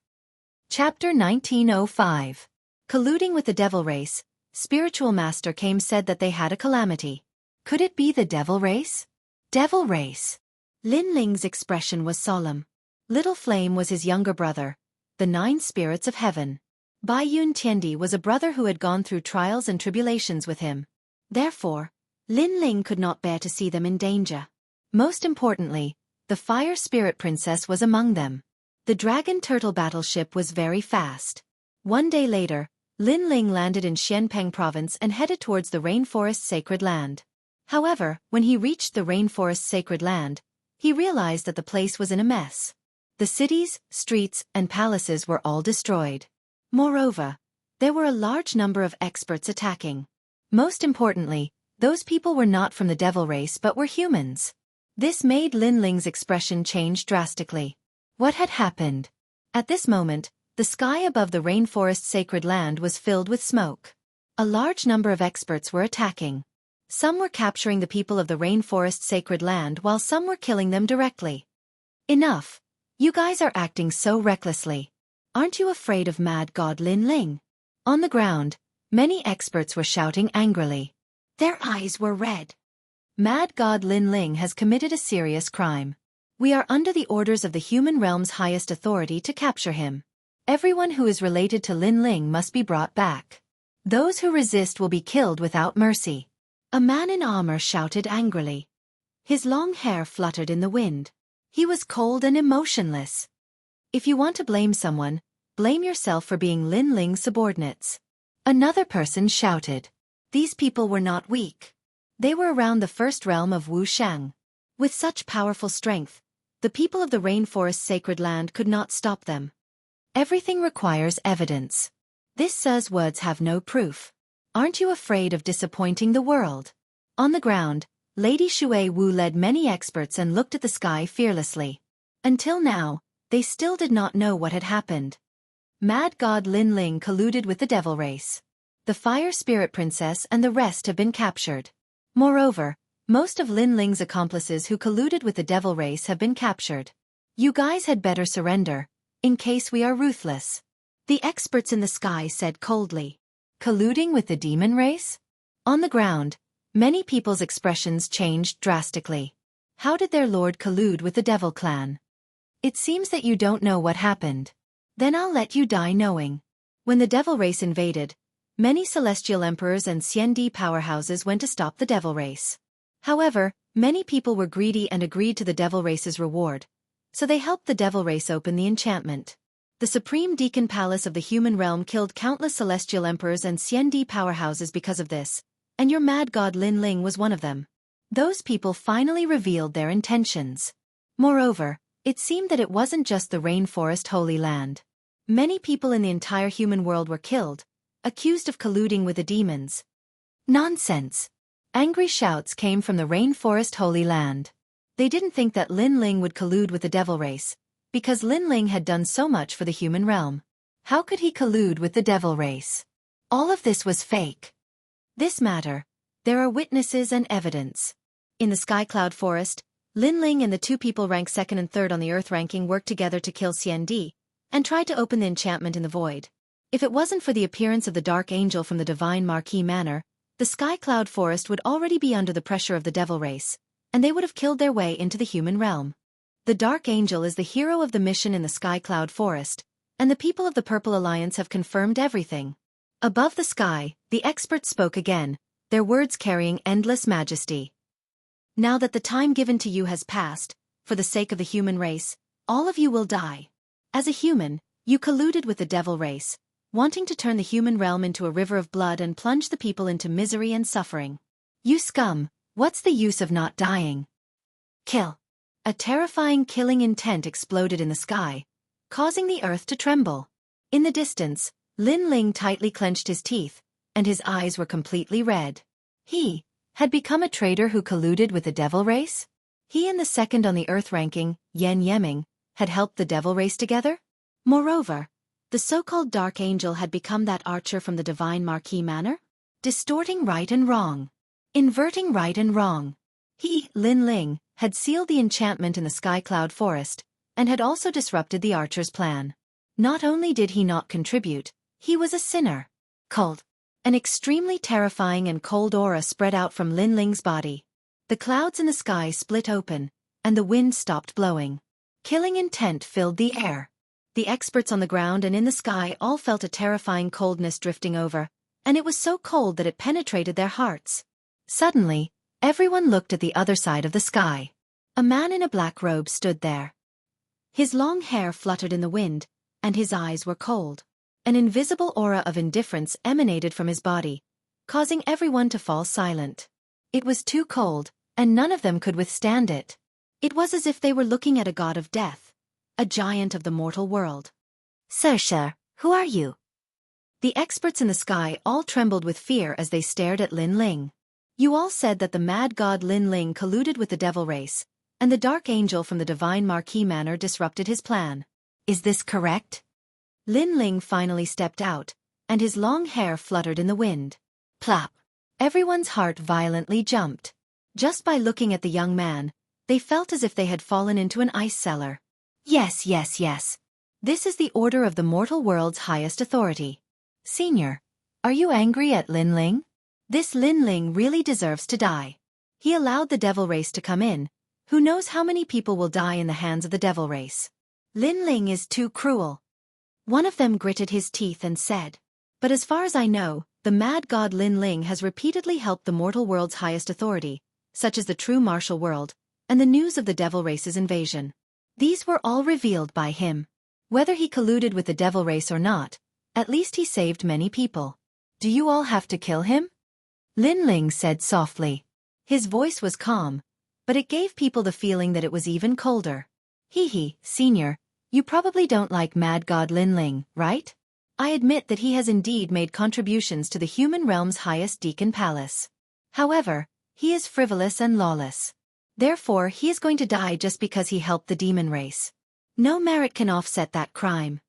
Chapter 1905. Colluding with the devil race, spiritual master said that they had a calamity. Could it be the devil race? Devil race. Lin Ling's expression was solemn. Little Flame was his younger brother, the 9 spirits of heaven. Bai Yun Tiendi was a brother who had gone through trials and tribulations with him. Therefore, Lin Ling could not bear to see them in danger. Most importantly, the Fire Spirit Princess was among them. The Dragon Turtle battleship was very fast. One day later, Lin Ling landed in Xianpeng province and headed towards the rainforest sacred land. However, when he reached the rainforest sacred land, he realized that the place was in a mess. The cities, streets, and palaces were all destroyed. Moreover, there were a large number of experts attacking. Most importantly, those people were not from the devil race but were humans. This made Lin Ling's expression change drastically. What had happened? At this moment, the sky above the rainforest sacred land was filled with smoke. A large number of experts were attacking. Some were capturing the people of the rainforest sacred land while some were killing them directly. Enough. You guys are acting so recklessly. Aren't you afraid of Mad God Lin Ling? On the ground, many experts were shouting angrily. Their eyes were red. Mad God Lin Ling has committed a serious crime. We are under the orders of the human realm's highest authority to capture him. Everyone who is related to Lin Ling must be brought back. Those who resist will be killed without mercy. A man in armor shouted angrily. His long hair fluttered in the wind. He was cold and emotionless. If you want to blame someone, blame yourself for being Lin Ling's subordinates. Another person shouted. These people were not weak. They were around the first realm of Wuxia. With such powerful strength, the people of the rainforest sacred land could not stop them. Everything requires evidence. This says words have no proof. Aren't you afraid of disappointing the world? On the ground, Lady Shui Wu led many experts and looked at the sky fearlessly. Until now, they still did not know what had happened. Mad God Lin Ling colluded with the devil race. The Fire Spirit Princess and the rest have been captured. Moreover, most of Lin Ling's accomplices who colluded with the devil race have been captured. You guys had better surrender, in case we are ruthless. The experts in the sky said coldly. Colluding with the demon race? On the ground, many people's expressions changed drastically. How did their lord collude with the devil clan? It seems that you don't know what happened. Then I'll let you die knowing. When the devil race invaded, many celestial emperors and Xiandi powerhouses went to stop the devil race. However, many people were greedy and agreed to the devil race's reward, so they helped the devil race open the enchantment. The Supreme Deacon Palace of the human realm killed countless celestial emperors and Xiandi powerhouses because of this, and your mad god Lin Ling was one of them. Those people finally revealed their intentions. Moreover, it seemed that it wasn't just the rainforest holy land. Many people in the entire human world were killed, accused of colluding with the demons. Nonsense! Angry shouts came from the rainforest holy land. They didn't think that Lin Ling would collude with the devil race, because Lin Ling had done so much for the human realm. How could he collude with the devil race? All of this was fake. This matter, there are witnesses and evidence. In the Sky Cloud Forest, Lin Ling and the two people ranked second and third on the Earth ranking worked together to kill Xiandi, and tried to open the enchantment in the void. If it wasn't for the appearance of the Dark Angel from the Divine Marquis Manor, the Sky Cloud Forest would already be under the pressure of the devil race, and they would have killed their way into the human realm. The Dark Angel is the hero of the mission in the Sky Cloud Forest, and the people of the Purple Alliance have confirmed everything. Above the sky, the experts spoke again, their words carrying endless majesty. Now that the time given to you has passed, for the sake of the human race, all of you will die. As a human, you colluded with the devil race, wanting to turn the human realm into a river of blood and plunge the people into misery and suffering. You scum, what's the use of not dying? Kill. A terrifying killing intent exploded in the sky, causing the earth to tremble. In the distance, Lin Ling tightly clenched his teeth, and his eyes were completely red. He had become a traitor who colluded with the devil race? He and the second on the earth ranking, Yan Yeming, had helped the devil race together? Moreover, the so-called Dark Angel had become that archer from the Divine Marquis Manor? Distorting right and wrong. Inverting right and wrong. He, Lin Ling, had sealed the enchantment in the Sky Cloud Forest, and had also disrupted the archer's plan. Not only did he not contribute, he was a sinner. Cold. An extremely terrifying and cold aura spread out from Lin Ling's body. The clouds in the sky split open, and the wind stopped blowing. Killing intent filled the air. The experts on the ground and in the sky all felt a terrifying coldness drifting over, and it was so cold that it penetrated their hearts. Suddenly, everyone looked at the other side of the sky. A man in a black robe stood there. His long hair fluttered in the wind, and his eyes were cold. An invisible aura of indifference emanated from his body, causing everyone to fall silent. It was too cold, and none of them could withstand it. It was as if they were looking at a god of death, a giant of the mortal world. Sir, who are you? The experts in the sky all trembled with fear as they stared at Lin Ling. You all said that the mad god Lin Ling colluded with the devil race, and the Dark Angel from the Divine Marquis Manor disrupted his plan. Is this correct? Lin Ling finally stepped out, and his long hair fluttered in the wind. Plop! Everyone's heart violently jumped. Just by looking at the young man, they felt as if they had fallen into an ice cellar. Yes, yes, yes. This is the order of the mortal world's highest authority. Senior, are you angry at Lin Ling? This Lin Ling really deserves to die. He allowed the devil race to come in. Who knows how many people will die in the hands of the devil race? Lin Ling is too cruel. One of them gritted his teeth and said, but as far as I know, the mad god Lin Ling has repeatedly helped the mortal world's highest authority, such as the true martial world, and the news of the devil race's invasion. These were all revealed by him. Whether he colluded with the devil race or not, at least he saved many people. Do you all have to kill him? Lin Ling said softly. His voice was calm, but it gave people the feeling that it was even colder. Hee, Senior, you probably don't like Mad God Lin Ling, right? I admit that he has indeed made contributions to the human realm's highest deacon palace. However, he is frivolous and lawless. Therefore, he is going to die just because he helped the demon race. No merit can offset that crime.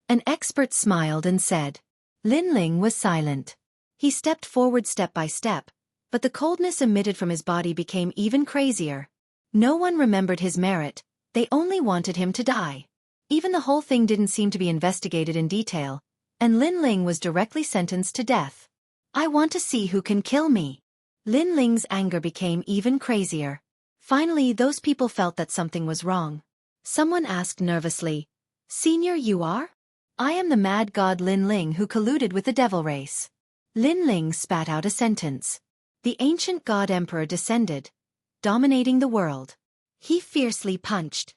An expert smiled and said. Lin Ling was silent. He stepped forward step by step, but the coldness emitted from his body became even crazier. No one remembered his merit, they only wanted him to die. Even the whole thing didn't seem to be investigated in detail, and Lin Ling was directly sentenced to death. I want to see who can kill me. Lin Ling's anger became even crazier. Finally, those people felt that something was wrong. Someone asked nervously, Senior, you are? I am the mad god Lin Ling who colluded with the devil race. Lin Ling spat out a sentence. The ancient god emperor descended, dominating the world. He fiercely punched.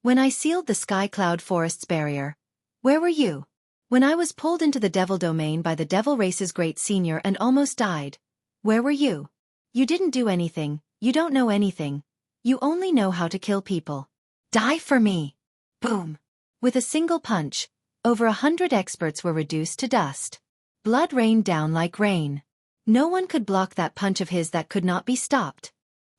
When I sealed the sky cloud forest's barrier, where were you? When I was pulled into the devil domain by the devil race's great senior and almost died, where were you? You didn't do anything, you don't know anything. You only know how to kill people. Die for me! Boom! With a single punch, over 100 experts were reduced to dust. Blood rained down like rain. No one could block that punch of his that could not be stopped.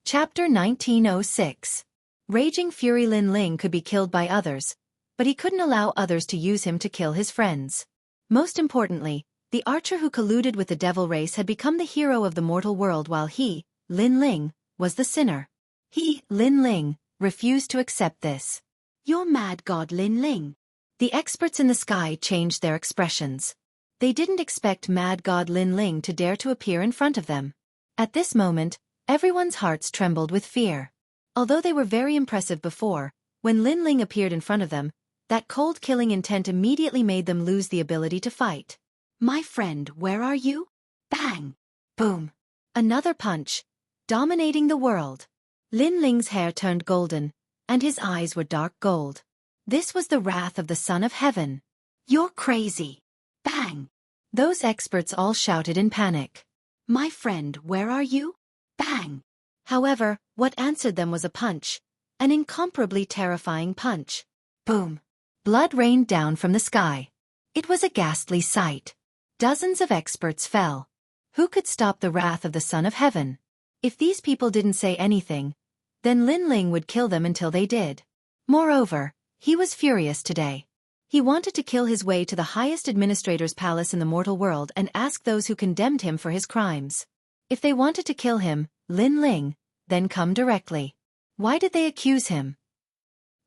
Chapter 1906. Raging fury. Lin Ling could be killed by others, but he couldn't allow others to use him to kill his friends. Most importantly, the archer who colluded with the devil race had become the hero of the mortal world while he, Lin Ling, was the sinner. He, Lin Ling, refused to accept this. You're mad god Lin Ling. The experts in the sky changed their expressions. They didn't expect mad god Lin Ling to dare to appear in front of them. At this moment, everyone's hearts trembled with fear. Although they were very impressive before, when Lin Ling appeared in front of them, that cold killing intent immediately made them lose the ability to fight. My friend, where are you? Bang! Boom! Another punch, dominating the world. Lin Ling's hair turned golden, and his eyes were dark gold. This was the wrath of the Son of Heaven. You're crazy! Bang! Those experts all shouted in panic. My friend, where are you? Bang! However, what answered them was a punch, an incomparably terrifying punch. Boom! Blood rained down from the sky. It was a ghastly sight. Dozens of experts fell. Who could stop the wrath of the Son of Heaven? If these people didn't say anything, then Lin Ling would kill them until they did. Moreover, he was furious today. He wanted to kill his way to the highest administrator's palace in the mortal world and ask those who condemned him for his crimes. If they wanted to kill him, Lin Ling, then come directly. Why did they accuse him?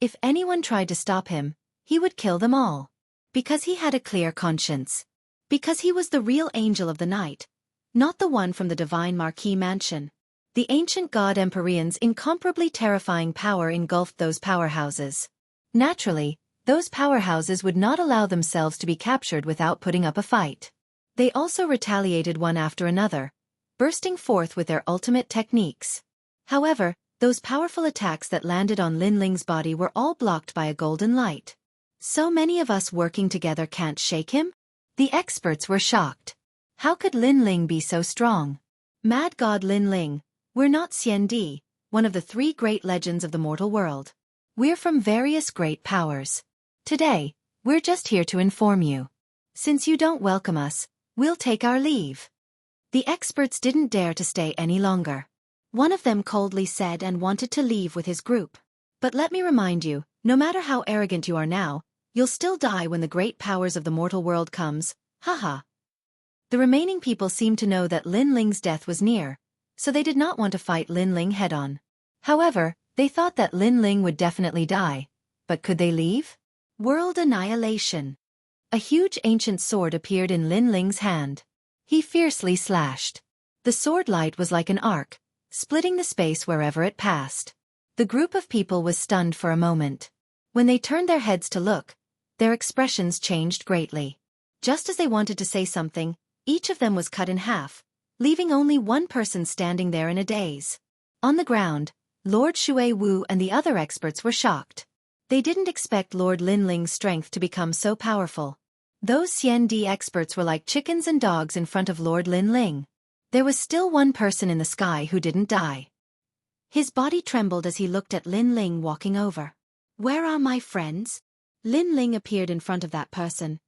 If anyone tried to stop him, he would kill them all. Because he had a clear conscience. Because he was the real angel of the night, not the one from the divine Marquis mansion. The ancient god Empyrean's incomparably terrifying power engulfed those powerhouses. Naturally, those powerhouses would not allow themselves to be captured without putting up a fight. They also retaliated one after another, bursting forth with their ultimate techniques. However, those powerful attacks that landed on Lin Ling's body were all blocked by a golden light. So many of us working together can't shake him? The experts were shocked. How could Lin Ling be so strong? Mad God Lin Ling, we're not Xianxia, one of the 3 great legends of the mortal world. We're from various great powers. Today, we're just here to inform you. Since you don't welcome us, we'll take our leave. The experts didn't dare to stay any longer. One of them coldly said and wanted to leave with his group. But let me remind you, no matter how arrogant you are now, you'll still die when the great powers of the mortal world comes, haha. The remaining people seemed to know that Lin Ling's death was near, so they did not want to fight Lin Ling head-on. However, they thought that Lin Ling would definitely die. But could they leave? World annihilation. A huge ancient sword appeared in Lin Ling's hand. He fiercely slashed. The sword light was like an arc, splitting the space wherever it passed. The group of people was stunned for a moment. When they turned their heads to look, their expressions changed greatly. Just as they wanted to say something, each of them was cut in half, leaving only one person standing there in a daze. On the ground, Lord Shui Wu and the other experts were shocked. They didn't expect Lord Lin Ling's strength to become so powerful. Those Xian experts were like chickens and dogs in front of Lord Lin Ling. There was still one person in the sky who didn't die. His body trembled as he looked at Lin Ling walking over. "Where are my friends?" Lin Ling appeared in front of that person,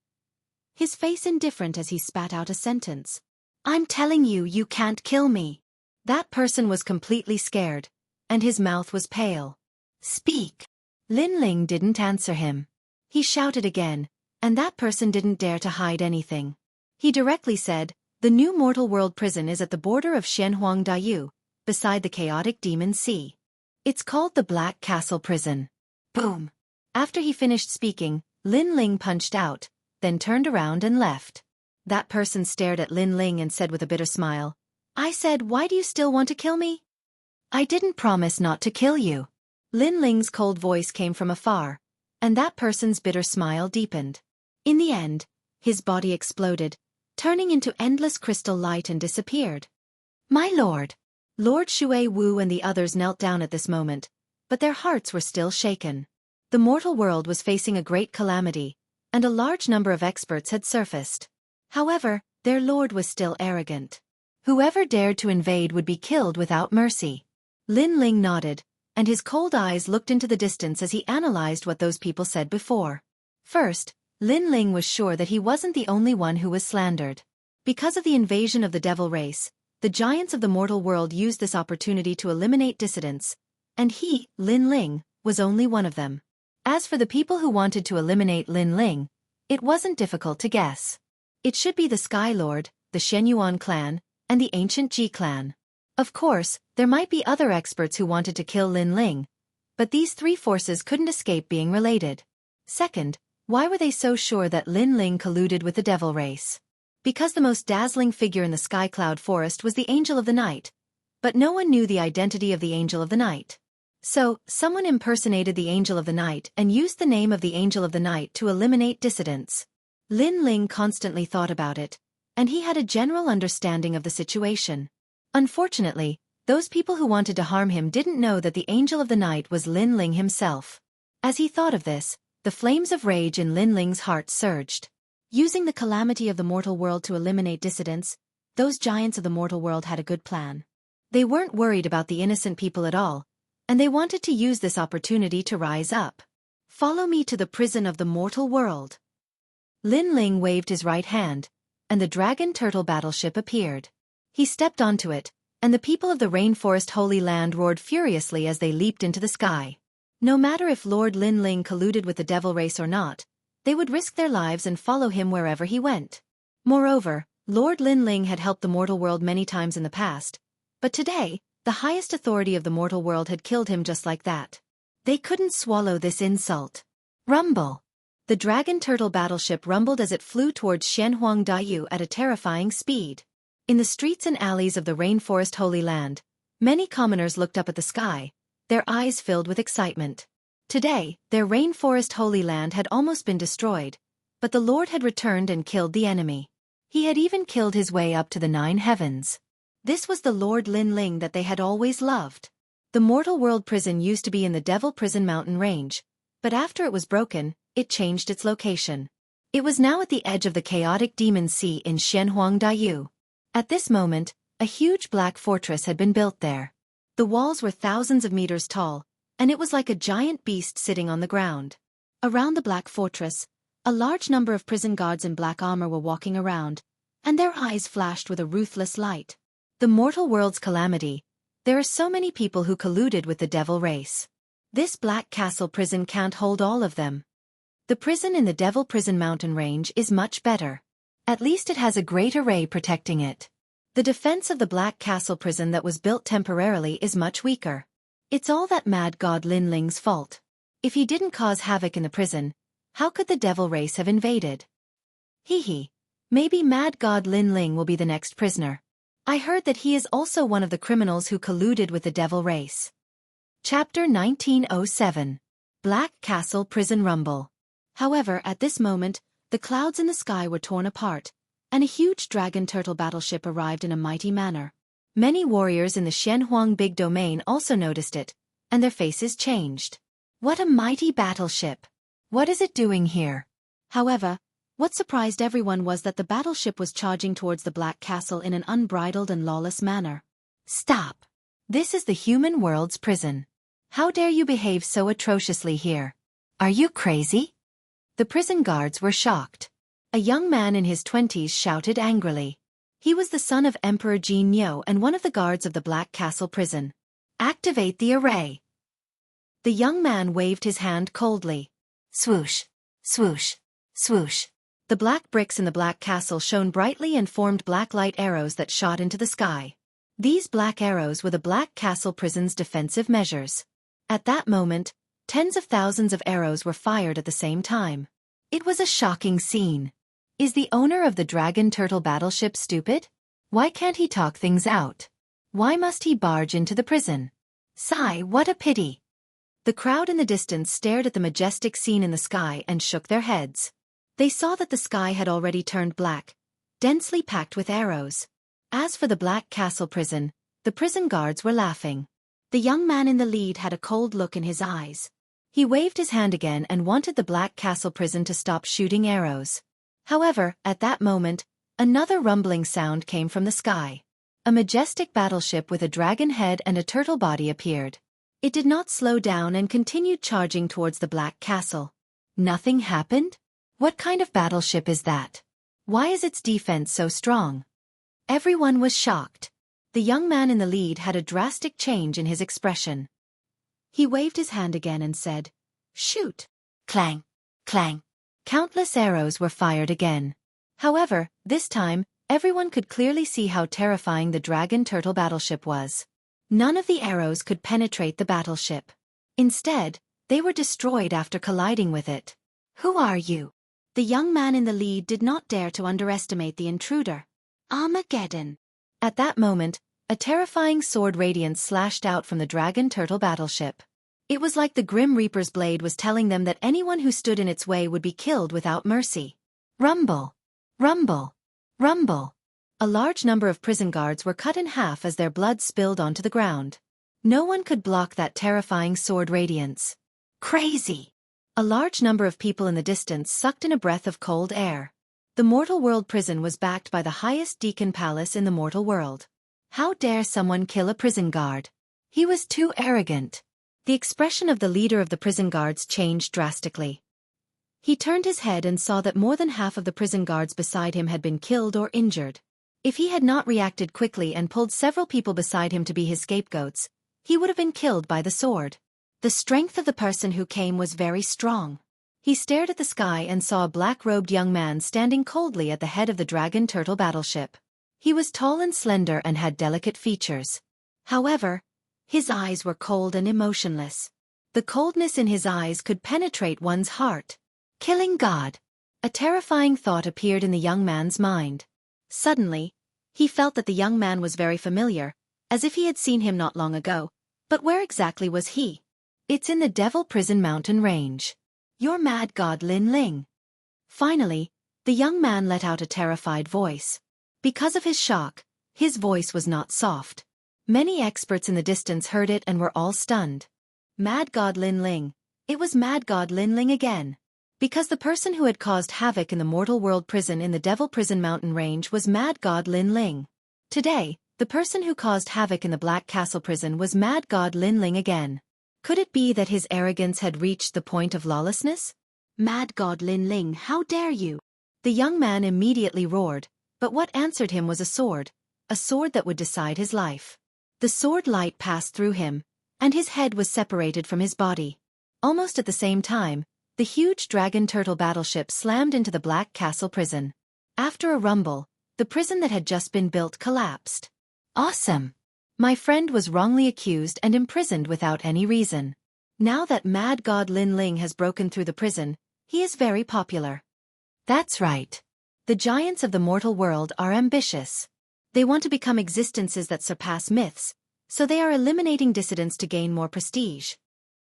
his face indifferent as he spat out a sentence. "I'm telling you, you can't kill me." That person was completely scared, and his mouth was pale. "Speak." Lin Ling didn't answer him. He shouted again, and that person didn't dare to hide anything. He directly said, "The new mortal world prison is at the border of Xianxia, beside the chaotic demon sea. It's called the Black Castle Prison." Boom! After he finished speaking, Lin Ling punched out, then turned around and left. That person stared at Lin Ling and said with a bitter smile, "I said, why do you still want to kill me?" "I didn't promise not to kill you." Lin Ling's cold voice came from afar, and that person's bitter smile deepened. In the end, his body exploded, turning into endless crystal light and disappeared. "My lord!" Lord Shui Wu and the others knelt down at this moment, but their hearts were still shaken. The mortal world was facing a great calamity, and a large number of experts had surfaced. However, their lord was still arrogant. Whoever dared to invade would be killed without mercy. Lin Ling nodded, and his cold eyes looked into the distance as he analyzed what those people said before. First, Lin Ling was sure that he wasn't the only one who was slandered. Because of the invasion of the devil race, the giants of the mortal world used this opportunity to eliminate dissidents, and he, Lin Ling, was only one of them. As for the people who wanted to eliminate Lin Ling, it wasn't difficult to guess. It should be the Sky Lord, the Shenyuan clan, and the ancient Ji clan. Of course, there might be other experts who wanted to kill Lin Ling, but these three forces couldn't escape being related. Second, why were they so sure that Lin Ling colluded with the devil race? Because the most dazzling figure in the Sky Cloud Forest was the Angel of the Night, but no one knew the identity of the Angel of the Night. So, someone impersonated the Angel of the Night and used the name of the Angel of the Night to eliminate dissidents. Lin Ling constantly thought about it, and he had a general understanding of the situation. Unfortunately, those people who wanted to harm him didn't know that the Angel of the Night was Lin Ling himself. As he thought of this, the flames of rage in Lin Ling's heart surged. Using the calamity of the mortal world to eliminate dissidents, those giants of the mortal world had a good plan. They weren't worried about the innocent people at all, and they wanted to use this opportunity to rise up. "Follow me to the prison of the mortal world." Lin Ling waved his right hand, and the dragon turtle battleship appeared. He stepped onto it, and the people of the rainforest Holy Land roared furiously as they leaped into the sky. No matter if Lord Lin Ling colluded with the devil race or not, they would risk their lives and follow him wherever he went. Moreover, Lord Lin Ling had helped the mortal world many times in the past, but today, the highest authority of the mortal world had killed him just like that. They couldn't swallow this insult. Rumble! The dragon turtle battleship rumbled as it flew towards Xianxia at a terrifying speed. In the streets and alleys of the rainforest Holy Land, many commoners looked up at the sky, their eyes filled with excitement. Today, their rainforest Holy Land had almost been destroyed, but the Lord had returned and killed the enemy. He had even killed his way up to the 9 heavens. This was the Lord Lin Ling that they had always loved. The mortal world prison used to be in the Devil Prison Mountain Range, but after it was broken, it changed its location. It was now at the edge of the chaotic demon sea in Xianxia. At this moment, a huge black fortress had been built there. The walls were thousands of meters tall, and it was like a giant beast sitting on the ground. Around the black fortress, a large number of prison guards in black armor were walking around, and their eyes flashed with a ruthless light. The mortal world's calamity. There are so many people who colluded with the devil race. This black castle prison can't hold all of them. The prison in the Devil Prison Mountain Range is much better. At least it has a great array protecting it. The defense of the Black Castle prison that was built temporarily is much weaker. It's all that mad god Lin Ling's fault. If he didn't cause havoc in the prison, how could the devil race have invaded? Hee. Maybe mad god Lin Ling will be the next prisoner. I heard that he is also one of the criminals who colluded with the devil race. Chapter 1907. Black Castle Prison Rumble. However, at this moment, the clouds in the sky were torn apart, and a huge dragon turtle battleship arrived in a mighty manner. Many warriors in the Xianxia big domain also noticed it, and their faces changed. What a mighty battleship! What is it doing here? However, what surprised everyone was that the battleship was charging towards the Black Castle in an unbridled and lawless manner. Stop! This is the human world's prison. How dare you behave so atrociously here? Are you crazy? The prison guards were shocked. A young man in his 20s shouted angrily. He was the son of Emperor Jianghu and one of the guards of the Black Castle prison. Activate the array. The young man waved his hand coldly. Swoosh, swoosh, swoosh. The black bricks in the Black Castle shone brightly and formed black light arrows that shot into the sky. These black arrows were the Black Castle prison's defensive measures. At that moment, tens of thousands of arrows were fired at the same time. It was a shocking scene. Is the owner of the Dragon Turtle battleship stupid? Why can't he talk things out? Why must he barge into the prison? Sigh, what a pity. The crowd in the distance stared at the majestic scene in the sky and shook their heads. They saw that the sky had already turned black, densely packed with arrows. As for the Black Castle prison, the prison guards were laughing. The young man in the lead had a cold look in his eyes. He waved his hand again and wanted the Black Castle prison to stop shooting arrows. However, at that moment, another rumbling sound came from the sky. A majestic battleship with a dragon head and a turtle body appeared. It did not slow down and continued charging towards the Black Castle. Nothing happened? What kind of battleship is that? Why is its defense so strong? Everyone was shocked. The young man in the lead had a drastic change in his expression. He waved his hand again and said, "Shoot!" Clang! Clang! Countless arrows were fired again. However, this time, everyone could clearly see how terrifying the Dragon Turtle battleship was. None of the arrows could penetrate the battleship. Instead, they were destroyed after colliding with it. Who are you? The young man in the lead did not dare to underestimate the intruder. Armageddon! At that moment, a terrifying sword radiance slashed out from the Dragon Turtle battleship. It was like the Grim Reaper's blade was telling them that anyone who stood in its way would be killed without mercy. Rumble! Rumble! Rumble! A large number of prison guards were cut in half as their blood spilled onto the ground. No one could block that terrifying sword radiance. Crazy! A large number of people in the distance sucked in a breath of cold air. The Mortal World prison was backed by the highest deacon palace in the mortal world. How dare someone kill a prison guard? He was too arrogant. The expression of the leader of the prison guards changed drastically. He turned his head and saw that more than half of the prison guards beside him had been killed or injured. If he had not reacted quickly and pulled several people beside him to be his scapegoats, he would have been killed by the sword. The strength of the person who came was very strong. He stared at the sky and saw a black-robed young man standing coldly at the head of the Dragon Turtle battleship. He was tall and slender and had delicate features. However, his eyes were cold and emotionless. The coldness in his eyes could penetrate one's heart. Killing God! A terrifying thought appeared in the young man's mind. Suddenly, he felt that the young man was very familiar, as if he had seen him not long ago. But where exactly was he? It's in the Devil Prison Mountain Range. You're mad god Lin Ling. Finally, the young man let out a terrified voice. Because of his shock, his voice was not soft. Many experts in the distance heard it and were all stunned. Mad god Lin Ling. It was mad god Lin Ling again. Because the person who had caused havoc in the Mortal World prison in the Devil Prison Mountain Range was mad god Lin Ling. Today, the person who caused havoc in the Black Castle prison was mad god Lin Ling again. Could it be that his arrogance had reached the point of lawlessness? Mad god Lin Ling, how dare you? The young man immediately roared, but what answered him was a sword that would decide his life. The sword light passed through him, and his head was separated from his body. Almost at the same time, the huge Dragon Turtle battleship slammed into the Black Castle prison. After a rumble, the prison that had just been built collapsed. Awesome! My friend was wrongly accused and imprisoned without any reason. Now that mad god Lin Ling has broken through the prison, he is very popular. That's right. The giants of the mortal world are ambitious. They want to become existences that surpass myths, so they are eliminating dissidents to gain more prestige.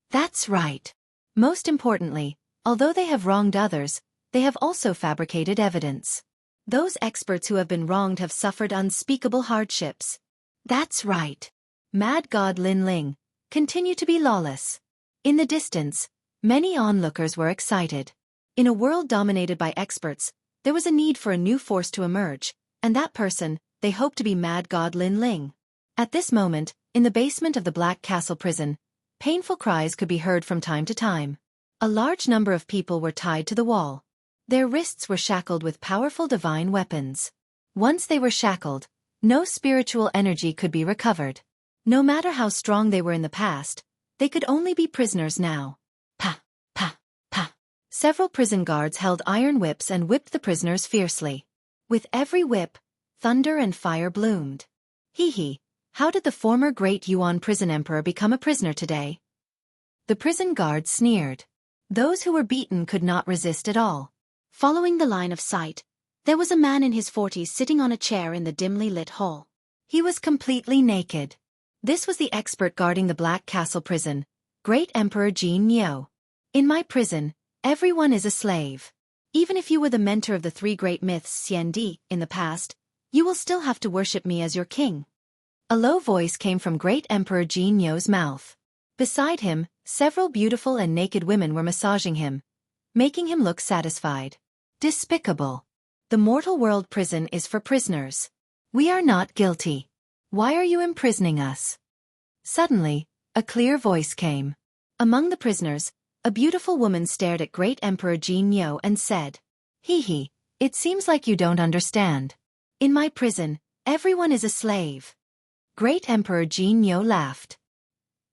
That's right. Most importantly, although they have wronged others, they have also fabricated evidence. Those experts who have been wronged have suffered unspeakable hardships. That's right. Mad god Lin Ling, continue to be lawless. In the distance, many onlookers were excited. In a world dominated by experts, there was a need for a new force to emerge, and that person, they hoped to be mad god Lin Ling. At this moment, in the basement of the Black Castle prison, painful cries could be heard from time to time. A large number of people were tied to the wall. Their wrists were shackled with powerful divine weapons. Once they were shackled, no spiritual energy could be recovered. No matter how strong they were in the past, they could only be prisoners now. Pa, pa, pa. Several prison guards held iron whips and whipped the prisoners fiercely. With every whip, thunder and fire bloomed. Hee hee, how did the former great Yuan prison emperor become a prisoner today? The prison guards sneered. Those who were beaten could not resist at all. Following the line of sight, there was a man in his 40s sitting on a chair in the dimly lit hall. He was completely naked. This was the expert guarding the Black Castle prison, Great Emperor Jianghu. In my prison, everyone is a slave. Even if you were the mentor of the three great myths Xianxia in the past, you will still have to worship me as your king. A low voice came from Great Emperor Jianghu's mouth. Beside him, several beautiful and naked women were massaging him, making him look satisfied. Despicable. The mortal world prison is for prisoners. We are not guilty. Why are you imprisoning us? Suddenly, a clear voice came. Among the prisoners, a beautiful woman stared at Great Emperor Jianghu and said, Hee hee, it seems like you don't understand. In my prison, everyone is a slave. Great Emperor Jianghu laughed.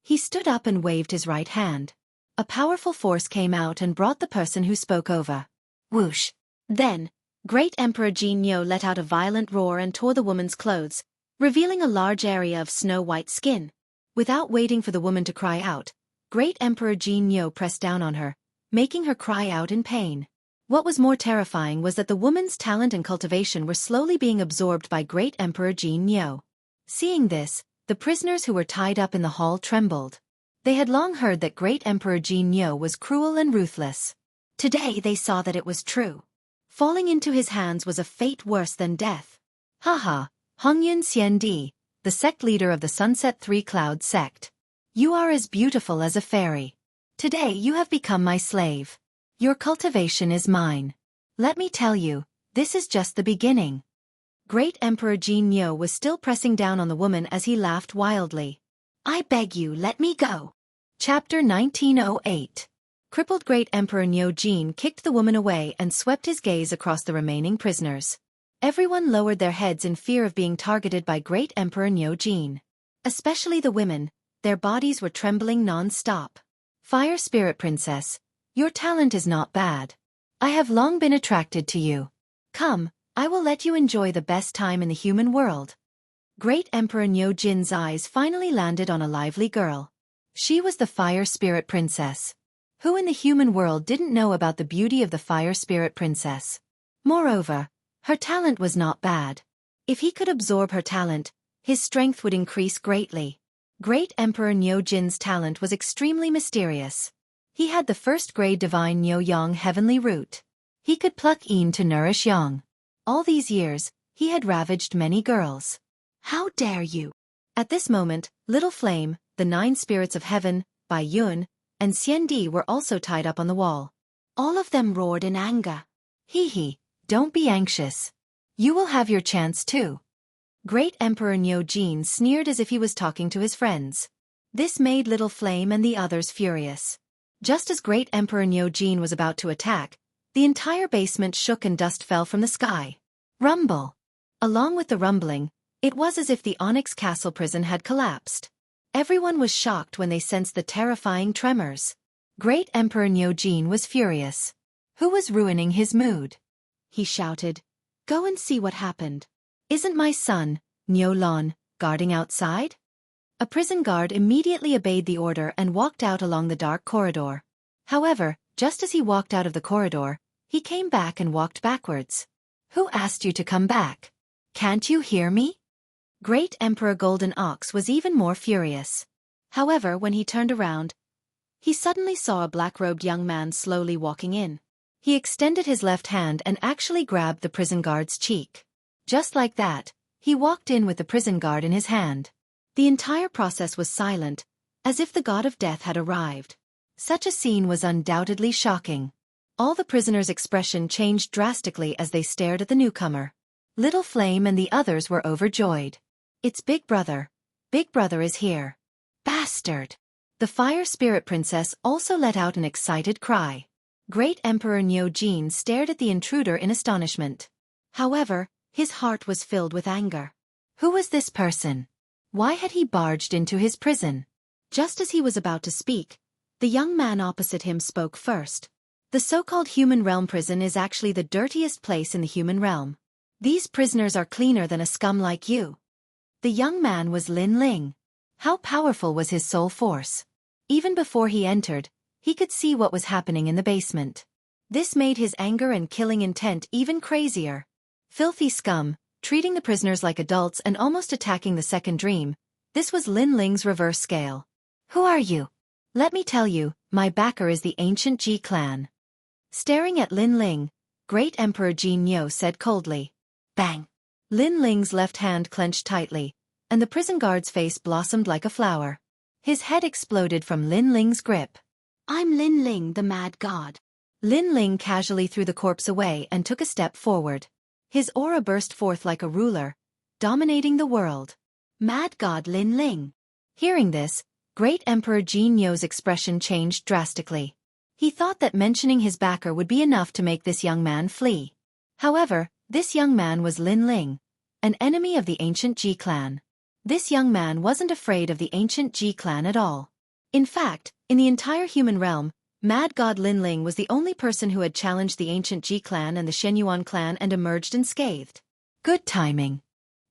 He stood up and waved his right hand. A powerful force came out and brought the person who spoke over. Whoosh. Then, Great Emperor Jianghu let out a violent roar and tore the woman's clothes, revealing a large area of snow-white skin. Without waiting for the woman to cry out, Great Emperor Jianghu pressed down on her, making her cry out in pain. What was more terrifying was that the woman's talent and cultivation were slowly being absorbed by Great Emperor Jianghu. Seeing this, the prisoners who were tied up in the hall trembled. They had long heard that Great Emperor Jianghu was cruel and ruthless. Today they saw that it was true. Falling into his hands was a fate worse than death. Haha. Hongyun Xiandi, the sect leader of the Sunset Three Cloud sect. You are as beautiful as a fairy. Today you have become my slave. Your cultivation is mine. Let me tell you, this is just the beginning. Great Emperor Jianghu was still pressing down on the woman as he laughed wildly. I beg you, let me go. Chapter 1908. Crippled Great Emperor Neo-Jin kicked the woman away and swept his gaze across the remaining prisoners. Everyone lowered their heads in fear of being targeted by Great Emperor Neo-Jin. Especially the women, their bodies were trembling non-stop. Fire Spirit Princess, your talent is not bad. I have long been attracted to you. Come, I will let you enjoy the best time in the human world. Great Emperor Neo-Jin's eyes finally landed on a lively girl. She was the Fire Spirit Princess. Who in the human world didn't know about the beauty of the Fire Spirit Princess? Moreover, her talent was not bad. If he could absorb her talent, his strength would increase greatly. Great Emperor Neo-Jin's talent was extremely mysterious. He had the first-grade divine Neo-Yang heavenly root. He could pluck Yin to nourish Yang. All these years, he had ravaged many girls. How dare you? At this moment, Little Flame, the 9 spirits of heaven, Bai Yun, and Xiandi were also tied up on the wall. All of them roared in anger. Hee hee. Don't be anxious. You will have your chance too. Great Emperor Neo-Jin sneered as if he was talking to his friends. This made Little Flame and the others furious. Just as Great Emperor Neo-Jin was about to attack, the entire basement shook and dust fell from the sky. Rumble. Along with the rumbling, it was as if the Onyx Castle prison had collapsed. Everyone was shocked when they sensed the terrifying tremors. Great Emperor Neo-Jin was furious. Who was ruining his mood? He shouted. Go and see what happened. Isn't my son, Niu Lon, guarding outside? A prison guard immediately obeyed the order and walked out along the dark corridor. However, just as he walked out of the corridor, he came back and walked backwards. Who asked you to come back? Can't you hear me? Great Emperor Golden Ox was even more furious. However, when he turned around, he suddenly saw a black-robed young man slowly walking in. He extended his left hand and actually grabbed the prison guard's cheek. Just like that, he walked in with the prison guard in his hand. The entire process was silent, as if the god of death had arrived. Such a scene was undoubtedly shocking. All the prisoners' expression changed drastically as they stared at the newcomer. Little Flame and the others were overjoyed. It's Big Brother. Big Brother is here. Bastard! The Fire Spirit Princess also let out an excited cry. Great Emperor Niu Jin stared at the intruder in astonishment. However, his heart was filled with anger. Who was this person? Why had he barged into his prison? Just as he was about to speak, the young man opposite him spoke first. The so-called human realm prison is actually the dirtiest place in the human realm. These prisoners are cleaner than a scum like you. The young man was Lin Ling. How powerful was his soul force? Even before he entered, he could see what was happening in the basement. This made his anger and killing intent even crazier. Filthy scum, treating the prisoners like adults and almost attacking the second dream. This was Lin Ling's reverse scale. Who are you? Let me tell you, my backer is the ancient Ji clan. Staring at Lin Ling, Great Emperor Jin Nyo said coldly. Bang! Lin Ling's left hand clenched tightly, and the prison guard's face blossomed like a flower. His head exploded from Lin Ling's grip. I'm Lin Ling, the mad god. Lin Ling casually threw the corpse away and took a step forward. His aura burst forth like a ruler, dominating the world. Mad god Lin Ling. Hearing this, Great Emperor Jin Nyo's expression changed drastically. He thought that mentioning his backer would be enough to make this young man flee. However, this young man was Lin Ling, an enemy of the ancient Ji clan. This young man wasn't afraid of the ancient Ji clan at all. In fact, in the entire human realm, Mad God Lin Ling was the only person who had challenged the ancient Ji clan and the Shenyuan clan and emerged unscathed. Good timing.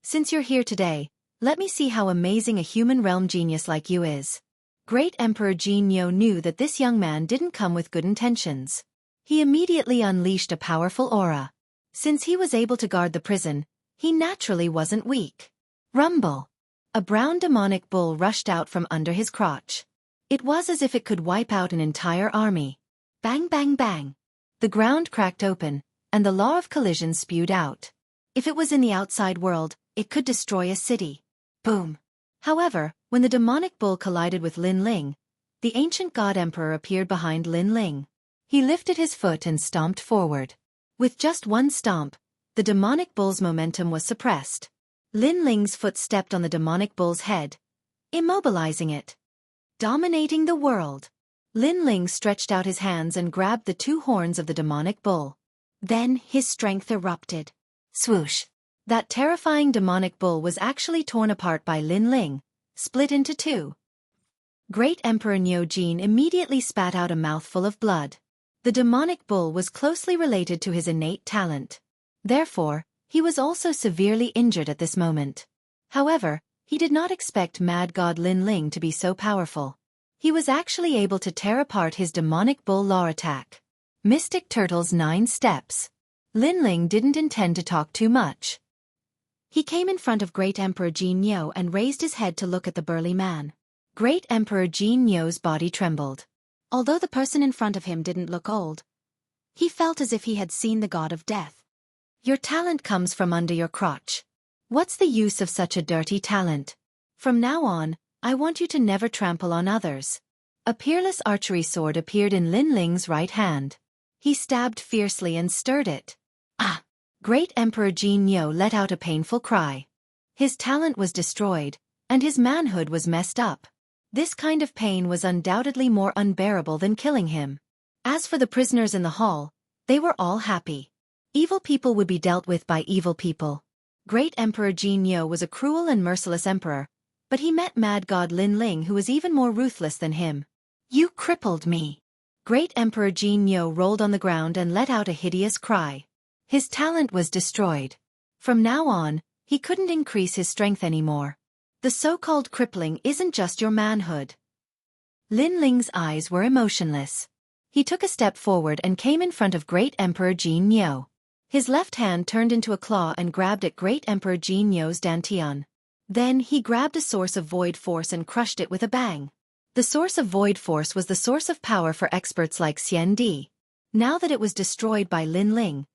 Since you're here today, let me see how amazing a human realm genius like you is. Great Emperor Jin Nyo knew that this young man didn't come with good intentions. He immediately unleashed a powerful aura. Since he was able to guard the prison, he naturally wasn't weak. Rumble! A brown demonic bull rushed out from under his crotch. It was as if it could wipe out an entire army. Bang bang bang! The ground cracked open, and the law of collision spewed out. If it was in the outside world, it could destroy a city. Boom! However, when the demonic bull collided with Lin Ling, the ancient god emperor appeared behind Lin Ling. He lifted his foot and stomped forward. With just one stomp, the demonic bull's momentum was suppressed. Lin Ling's foot stepped on the demonic bull's head, immobilizing it. Dominating the world. Lin Ling stretched out his hands and grabbed the two horns of the demonic bull. Then his strength erupted. Swoosh! That terrifying demonic bull was actually torn apart by Lin Ling, split into two. Great Emperor Niu Jin immediately spat out a mouthful of blood. The demonic bull was closely related to his innate talent. Therefore, he was also severely injured at this moment. However, he did not expect Mad God Lin Ling to be so powerful. He was actually able to tear apart his demonic bull law attack. Mystic Turtle's 9 steps. Lin Ling didn't intend to talk too much. He came in front of Great Emperor Jin Nyo and raised his head to look at the burly man. Great Emperor Jin Nyo's body trembled. Although the person in front of him didn't look old, he felt as if he had seen the god of death. Your talent comes from under your crotch. What's the use of such a dirty talent? From now on, I want you to never trample on others. A peerless archery sword appeared in Lin Ling's right hand. He stabbed fiercely and stirred it. Ah! Great Emperor Jin Nyo let out a painful cry. His talent was destroyed, and his manhood was messed up. This kind of pain was undoubtedly more unbearable than killing him. As for the prisoners in the hall, they were all happy. Evil people would be dealt with by evil people. Great Emperor Jin Nyo was a cruel and merciless emperor, but he met Mad God Lin Ling who was even more ruthless than him. You crippled me. Great Emperor Jin Nyo rolled on the ground and let out a hideous cry. His talent was destroyed. From now on, he couldn't increase his strength anymore. The so-called crippling isn't just your manhood. Lin Ling's eyes were emotionless. He took a step forward and came in front of Great Emperor Jianghu. His left hand turned into a claw and grabbed at Great Emperor Jianghu's dantian. Then he grabbed a source of void force and crushed it with a bang. The source of void force was the source of power for experts like Xianxia. Now that it was destroyed by Lin Ling,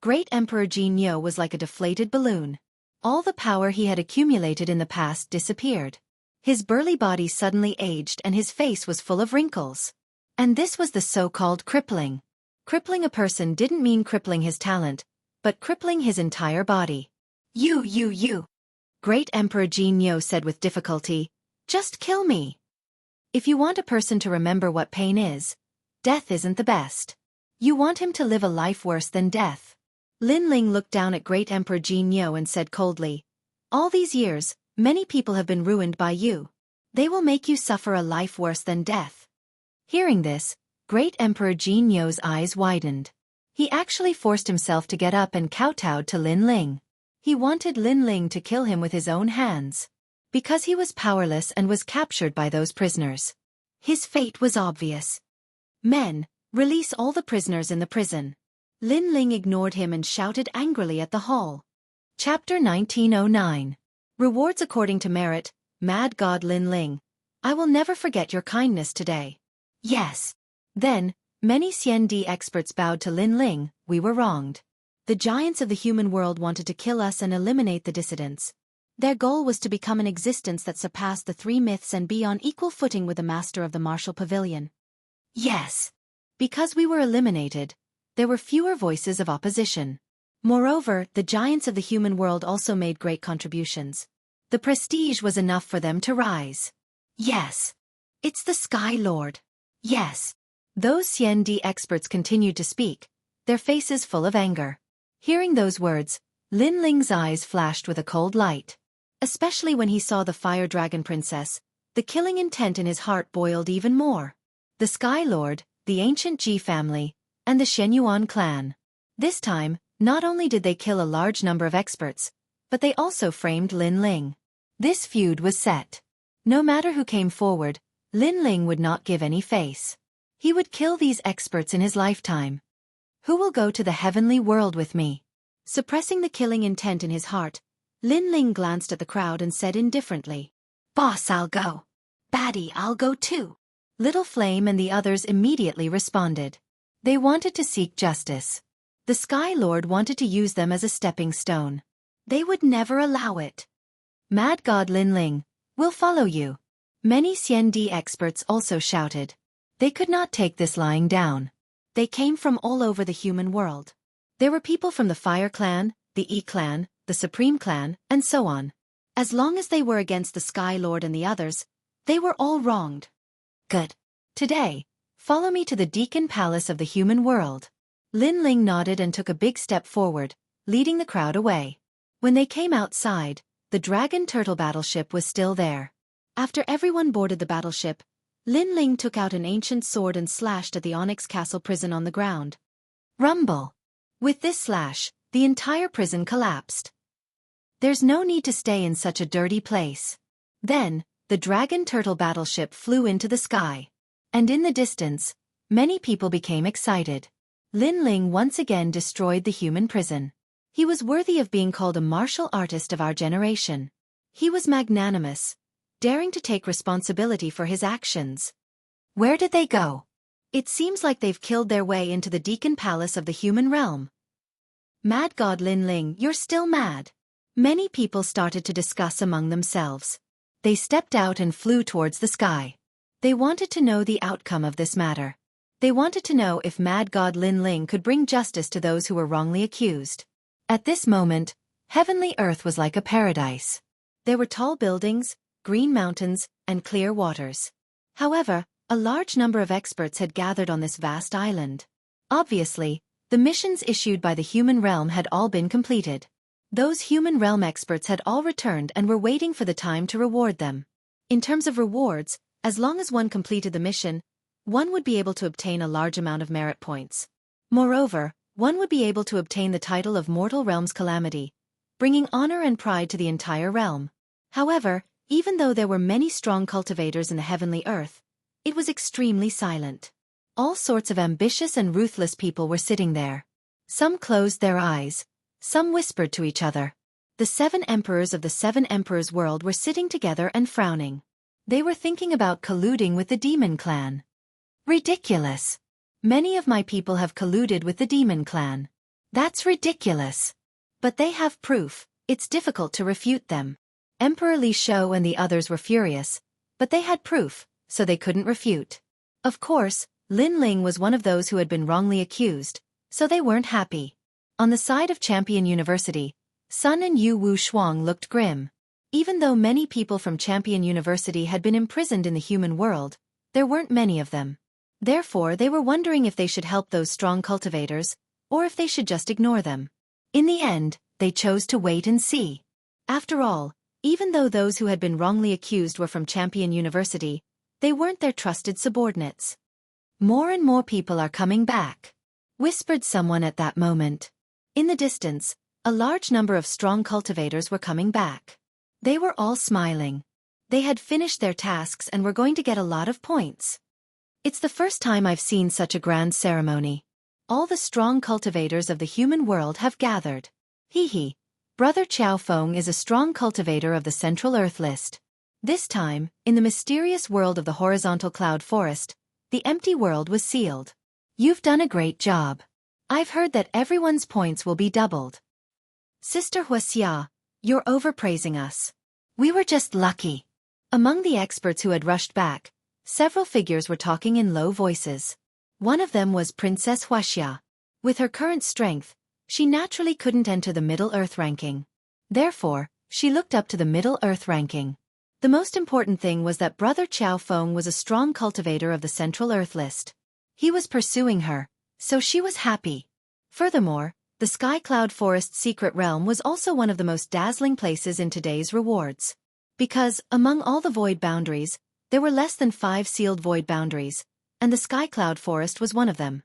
Great Emperor Jianghu was like a deflated balloon. All the power he had accumulated in the past disappeared. His burly body suddenly aged and his face was full of wrinkles. And this was the so-called crippling. Crippling a person didn't mean crippling his talent, but crippling his entire body. You. Great Emperor Jianghu said with difficulty, "Just kill me. If you want a person to remember what pain is, death isn't the best. You want him to live a life worse than death." Lin Ling looked down at Great Emperor Jianghu and said coldly, "All these years, many people have been ruined by you. They will make you suffer a life worse than death." Hearing this, Great Emperor Jianghu's eyes widened. He actually forced himself to get up and kowtowed to Lin Ling. He wanted Lin Ling to kill him with his own hands. Because he was powerless and was captured by those prisoners. His fate was obvious. "Men, release all the prisoners in the prison." Lin Ling ignored him and shouted angrily at the hall. Chapter 1909. Rewards according to merit. Mad God Lin Ling, I will never forget your kindness today. Yes. Then, many Xiandi experts bowed to Lin Ling. We were wronged. The giants of the human world wanted to kill us and eliminate the dissidents. Their goal was to become an existence that surpassed the three myths and be on equal footing with the master of the martial pavilion. Yes. Because we were eliminated, there were fewer voices of opposition. Moreover, the giants of the human world also made great contributions. The prestige was enough for them to rise. Yes. It's the Sky Lord. Yes. Those Xiandi experts continued to speak, their faces full of anger. Hearing those words, Lin Ling's eyes flashed with a cold light. Especially when he saw the Fire Dragon Princess, the killing intent in his heart boiled even more. The Sky Lord, the ancient Ji family, and the Shenyuan clan. This time, not only did they kill a large number of experts, but they also framed Lin Ling. This feud was set. No matter who came forward, Lin Ling would not give any face. He would kill these experts in his lifetime. Who will go to the heavenly world with me? Suppressing the killing intent in his heart, Lin Ling glanced at the crowd and said indifferently, "Boss, I'll go. Baddie, I'll go too." Little Flame and the others immediately responded. They wanted to seek justice. The Sky Lord wanted to use them as a stepping stone. They would never allow it. Mad God Lin Ling, we'll follow you. Many Xiandi experts also shouted. They could not take this lying down. They came from all over the human world. There were people from the Fire Clan, the E Clan, the Supreme Clan, and so on. As long as they were against the Sky Lord and the others, they were all wronged. Good. Today, follow me to the Deacon Palace of the human world. Lin Ling nodded and took a big step forward, leading the crowd away. When they came outside, the Dragon Turtle battleship was still there. After everyone boarded the battleship, Lin Ling took out an ancient sword and slashed at the Onyx Castle prison on the ground. Rumble! With this slash, the entire prison collapsed. There's no need to stay in such a dirty place. Then, the Dragon Turtle battleship flew into the sky. And in the distance, many people became excited. Lin Ling once again destroyed the human prison. He was worthy of being called a martial artist of our generation. He was magnanimous, daring to take responsibility for his actions. Where did they go? It seems like they've killed their way into the Deacon Palace of the human realm. Mad God Lin Ling, you're still mad. Many people started to discuss among themselves. They stepped out and flew towards the sky. They wanted to know the outcome of this matter. They wanted to know if Mad God Lin Ling could bring justice to those who were wrongly accused. At this moment, heavenly earth was like a paradise. There were tall buildings, green mountains, and clear waters. However, a large number of experts had gathered on this vast island. Obviously, the missions issued by the human realm had all been completed. Those human realm experts had all returned and were waiting for the time to reward them. In terms of rewards, as long as one completed the mission, one would be able to obtain a large amount of merit points. Moreover, one would be able to obtain the title of Mortal Realm's Calamity, bringing honor and pride to the entire realm. However, even though there were many strong cultivators in the heavenly earth, it was extremely silent. All sorts of ambitious and ruthless people were sitting there. Some closed their eyes, some whispered to each other. The 7 emperors of the 7 emperors' world were sitting together and frowning. They were thinking about colluding with the demon clan. Ridiculous. Many of my people have colluded with the demon clan. That's ridiculous. But they have proof, it's difficult to refute them. Emperor Li Shou and the others were furious, but they had proof, so they couldn't refute. Of course, Lin Ling was one of those who had been wrongly accused, so they weren't happy. On the side of Champion University, Sun and Yu Wu Shuang looked grim. Even though many people from Champion University had been imprisoned in the human world, there weren't many of them. Therefore, they were wondering if they should help those strong cultivators, or if they should just ignore them. In the end, they chose to wait and see. After all, even though those who had been wrongly accused were from Champion University, they weren't their trusted subordinates. More and more people are coming back, whispered someone at that moment. In the distance, a large number of strong cultivators were coming back. They were all smiling. They had finished their tasks and were going to get a lot of points. It's the first time I've seen such a grand ceremony. All the strong cultivators of the human world have gathered. Hee. Brother Qiao Feng is a strong cultivator of the Central Earth list. This time, in the mysterious world of the horizontal cloud forest, the empty world was sealed. You've done a great job. I've heard that everyone's points will be doubled. Sister Wuxia, you're overpraising us. We were just lucky. Among the experts who had rushed back, several figures were talking in low voices. One of them was Princess Wuxia. With her current strength, she naturally couldn't enter the Middle Earth ranking. Therefore, she looked up to the Middle Earth ranking. The most important thing was that Brother Qiao Feng was a strong cultivator of the Central Earth list. He was pursuing her, so she was happy. Furthermore, the Sky Cloud Forest Secret Realm was also one of the most dazzling places in today's rewards. Because, among all the void boundaries, there were less than 5 sealed void boundaries, and the Sky Cloud Forest was one of them.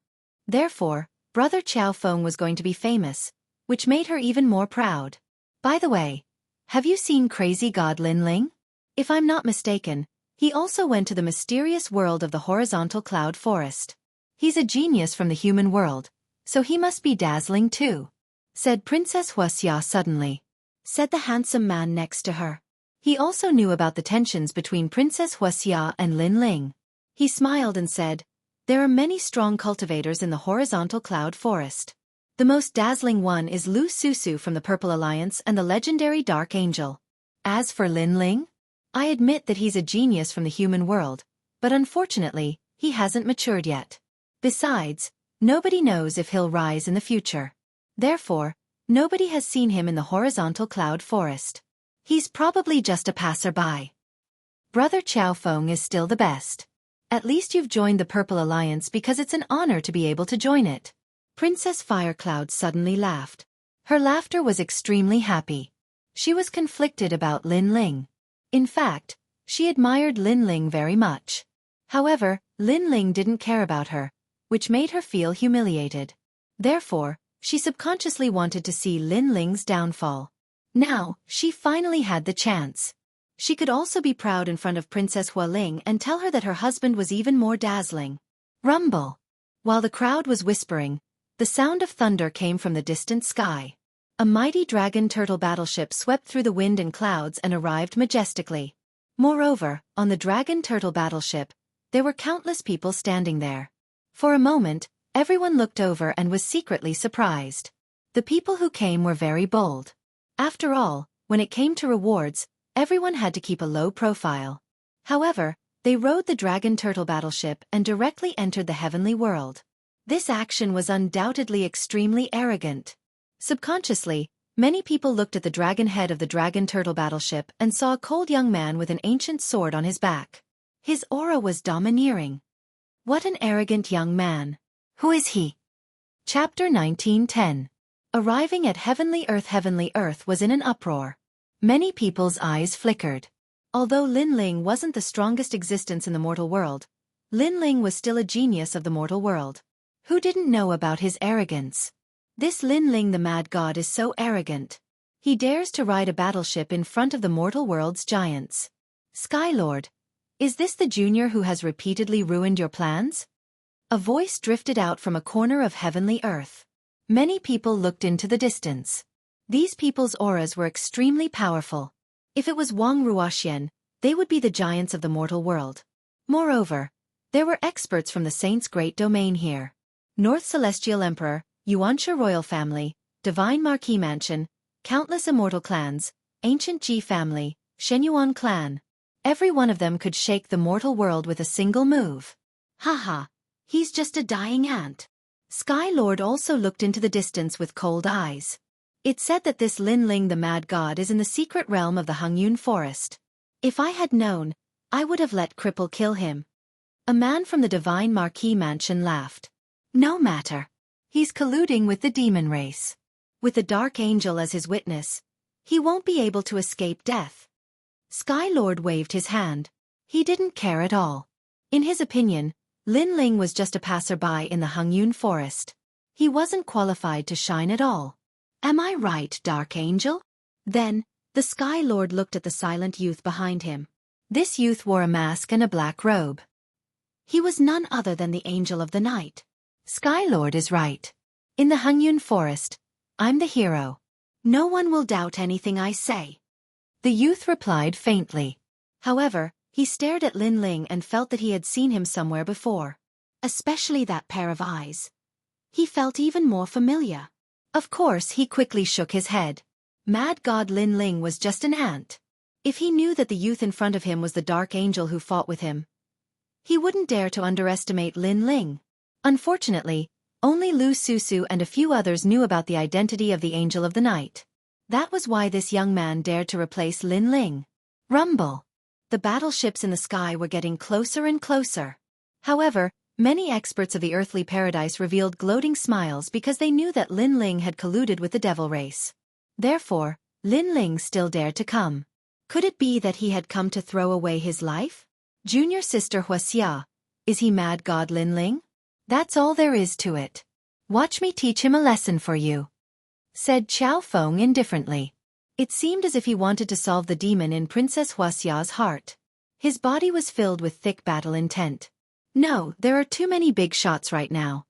Therefore, Brother Qiao Feng was going to be famous, which made her even more proud. By the way, have you seen Crazy God Lin Ling? If I'm not mistaken, he also went to the mysterious world of the horizontal cloud forest. He's a genius from the human world, so he must be dazzling too, said Princess Wuxia suddenly. Said the handsome man next to her. He also knew about the tensions between Princess Wuxia and Lin Ling. He smiled and said, there are many strong cultivators in the horizontal cloud forest. The most dazzling one is Lu Susu from the Purple Alliance and the legendary Dark Angel. As for Lin Ling, I admit that he's a genius from the human world, but unfortunately, he hasn't matured yet. Besides, nobody knows if he'll rise in the future. Therefore, nobody has seen him in the horizontal cloud forest. He's probably just a passerby. Brother Qiao Feng is still the best. At least you've joined the Purple Alliance because it's an honor to be able to join it. Princess Firecloud suddenly laughed. Her laughter was extremely happy. She was conflicted about Lin Ling. In fact, she admired Lin Ling very much. However, Lin Ling didn't care about her, which made her feel humiliated. Therefore, she subconsciously wanted to see Lin Ling's downfall. Now, she finally had the chance. She could also be proud in front of Princess Hualing and tell her that her husband was even more dazzling. Rumble. While the crowd was whispering, the sound of thunder came from the distant sky. A mighty dragon turtle battleship swept through the wind and clouds and arrived majestically. Moreover, on the dragon turtle battleship, there were countless people standing there. For a moment, everyone looked over and was secretly surprised. The people who came were very bold. After all, when it came to rewards, everyone had to keep a low profile. However, they rode the dragon turtle battleship and directly entered the heavenly world. This action was undoubtedly extremely arrogant. Subconsciously, many people looked at the dragon head of the dragon turtle battleship and saw a cold young man with an ancient sword on his back. His aura was domineering. What an arrogant young man. Who is he? Chapter 1910. Arriving at Heavenly Earth was in an uproar. Many people's eyes flickered. Although Lin Ling wasn't the strongest existence in the mortal world, Lin Ling was still a genius of the mortal world. Who didn't know about his arrogance? This Lin Ling the mad god is so arrogant. He dares to ride a battleship in front of the mortal world's giants. Sky Lord, is this the junior who has repeatedly ruined your plans? A voice drifted out from a corner of heavenly earth. Many people looked into the distance. These people's auras were extremely powerful. If it was Wang Ruoxian, they would be the giants of the mortal world. Moreover, there were experts from the saint's great domain here. North Celestial Emperor, Xianxia royal family, Divine Marquis Mansion, countless immortal clans, ancient Ji family, Shenyuan clan. Every one of them could shake the mortal world with a single move. Haha, he's just a dying ant. Sky Lord also looked into the distance with cold eyes. It said that this Lin Ling the mad god is in the secret realm of the Hongyun forest. If I had known, I would have let Cripple kill him. A man from the Divine Marquis Mansion laughed. No matter. He's colluding with the demon race. With the Dark Angel as his witness, he won't be able to escape death. Sky Lord waved his hand. He didn't care at all. In his opinion, Lin Ling was just a passerby in the Hongyun forest. He wasn't qualified to shine at all. Am I right, Dark Angel? Then, the Sky Lord looked at the silent youth behind him. This youth wore a mask and a black robe. He was none other than the Angel of the Night. Sky Lord is right. In the Hongyun forest, I'm the hero. No one will doubt anything I say. The youth replied faintly. However, he stared at Lin Ling and felt that he had seen him somewhere before. Especially that pair of eyes. He felt even more familiar. Of course, he quickly shook his head. Mad God Lin Ling was just an ant. If he knew that the youth in front of him was the Dark Angel who fought with him, he wouldn't dare to underestimate Lin Ling. Unfortunately, only Lu Susu and a few others knew about the identity of the Angel of the Night. That was why this young man dared to replace Lin Ling. Rumble. The battleships in the sky were getting closer and closer. However, many experts of the earthly paradise revealed gloating smiles because they knew that Lin Ling had colluded with the devil race. Therefore, Lin Ling still dared to come. Could it be that he had come to throw away his life? Junior sister Wuxia, is he mad god Lin Ling? That's all there is to it. Watch me teach him a lesson for you, said Qiao Feng indifferently. It seemed as if he wanted to solve the demon in Princess Wuxia's heart. His body was filled with thick battle intent. No, there are too many big shots right now.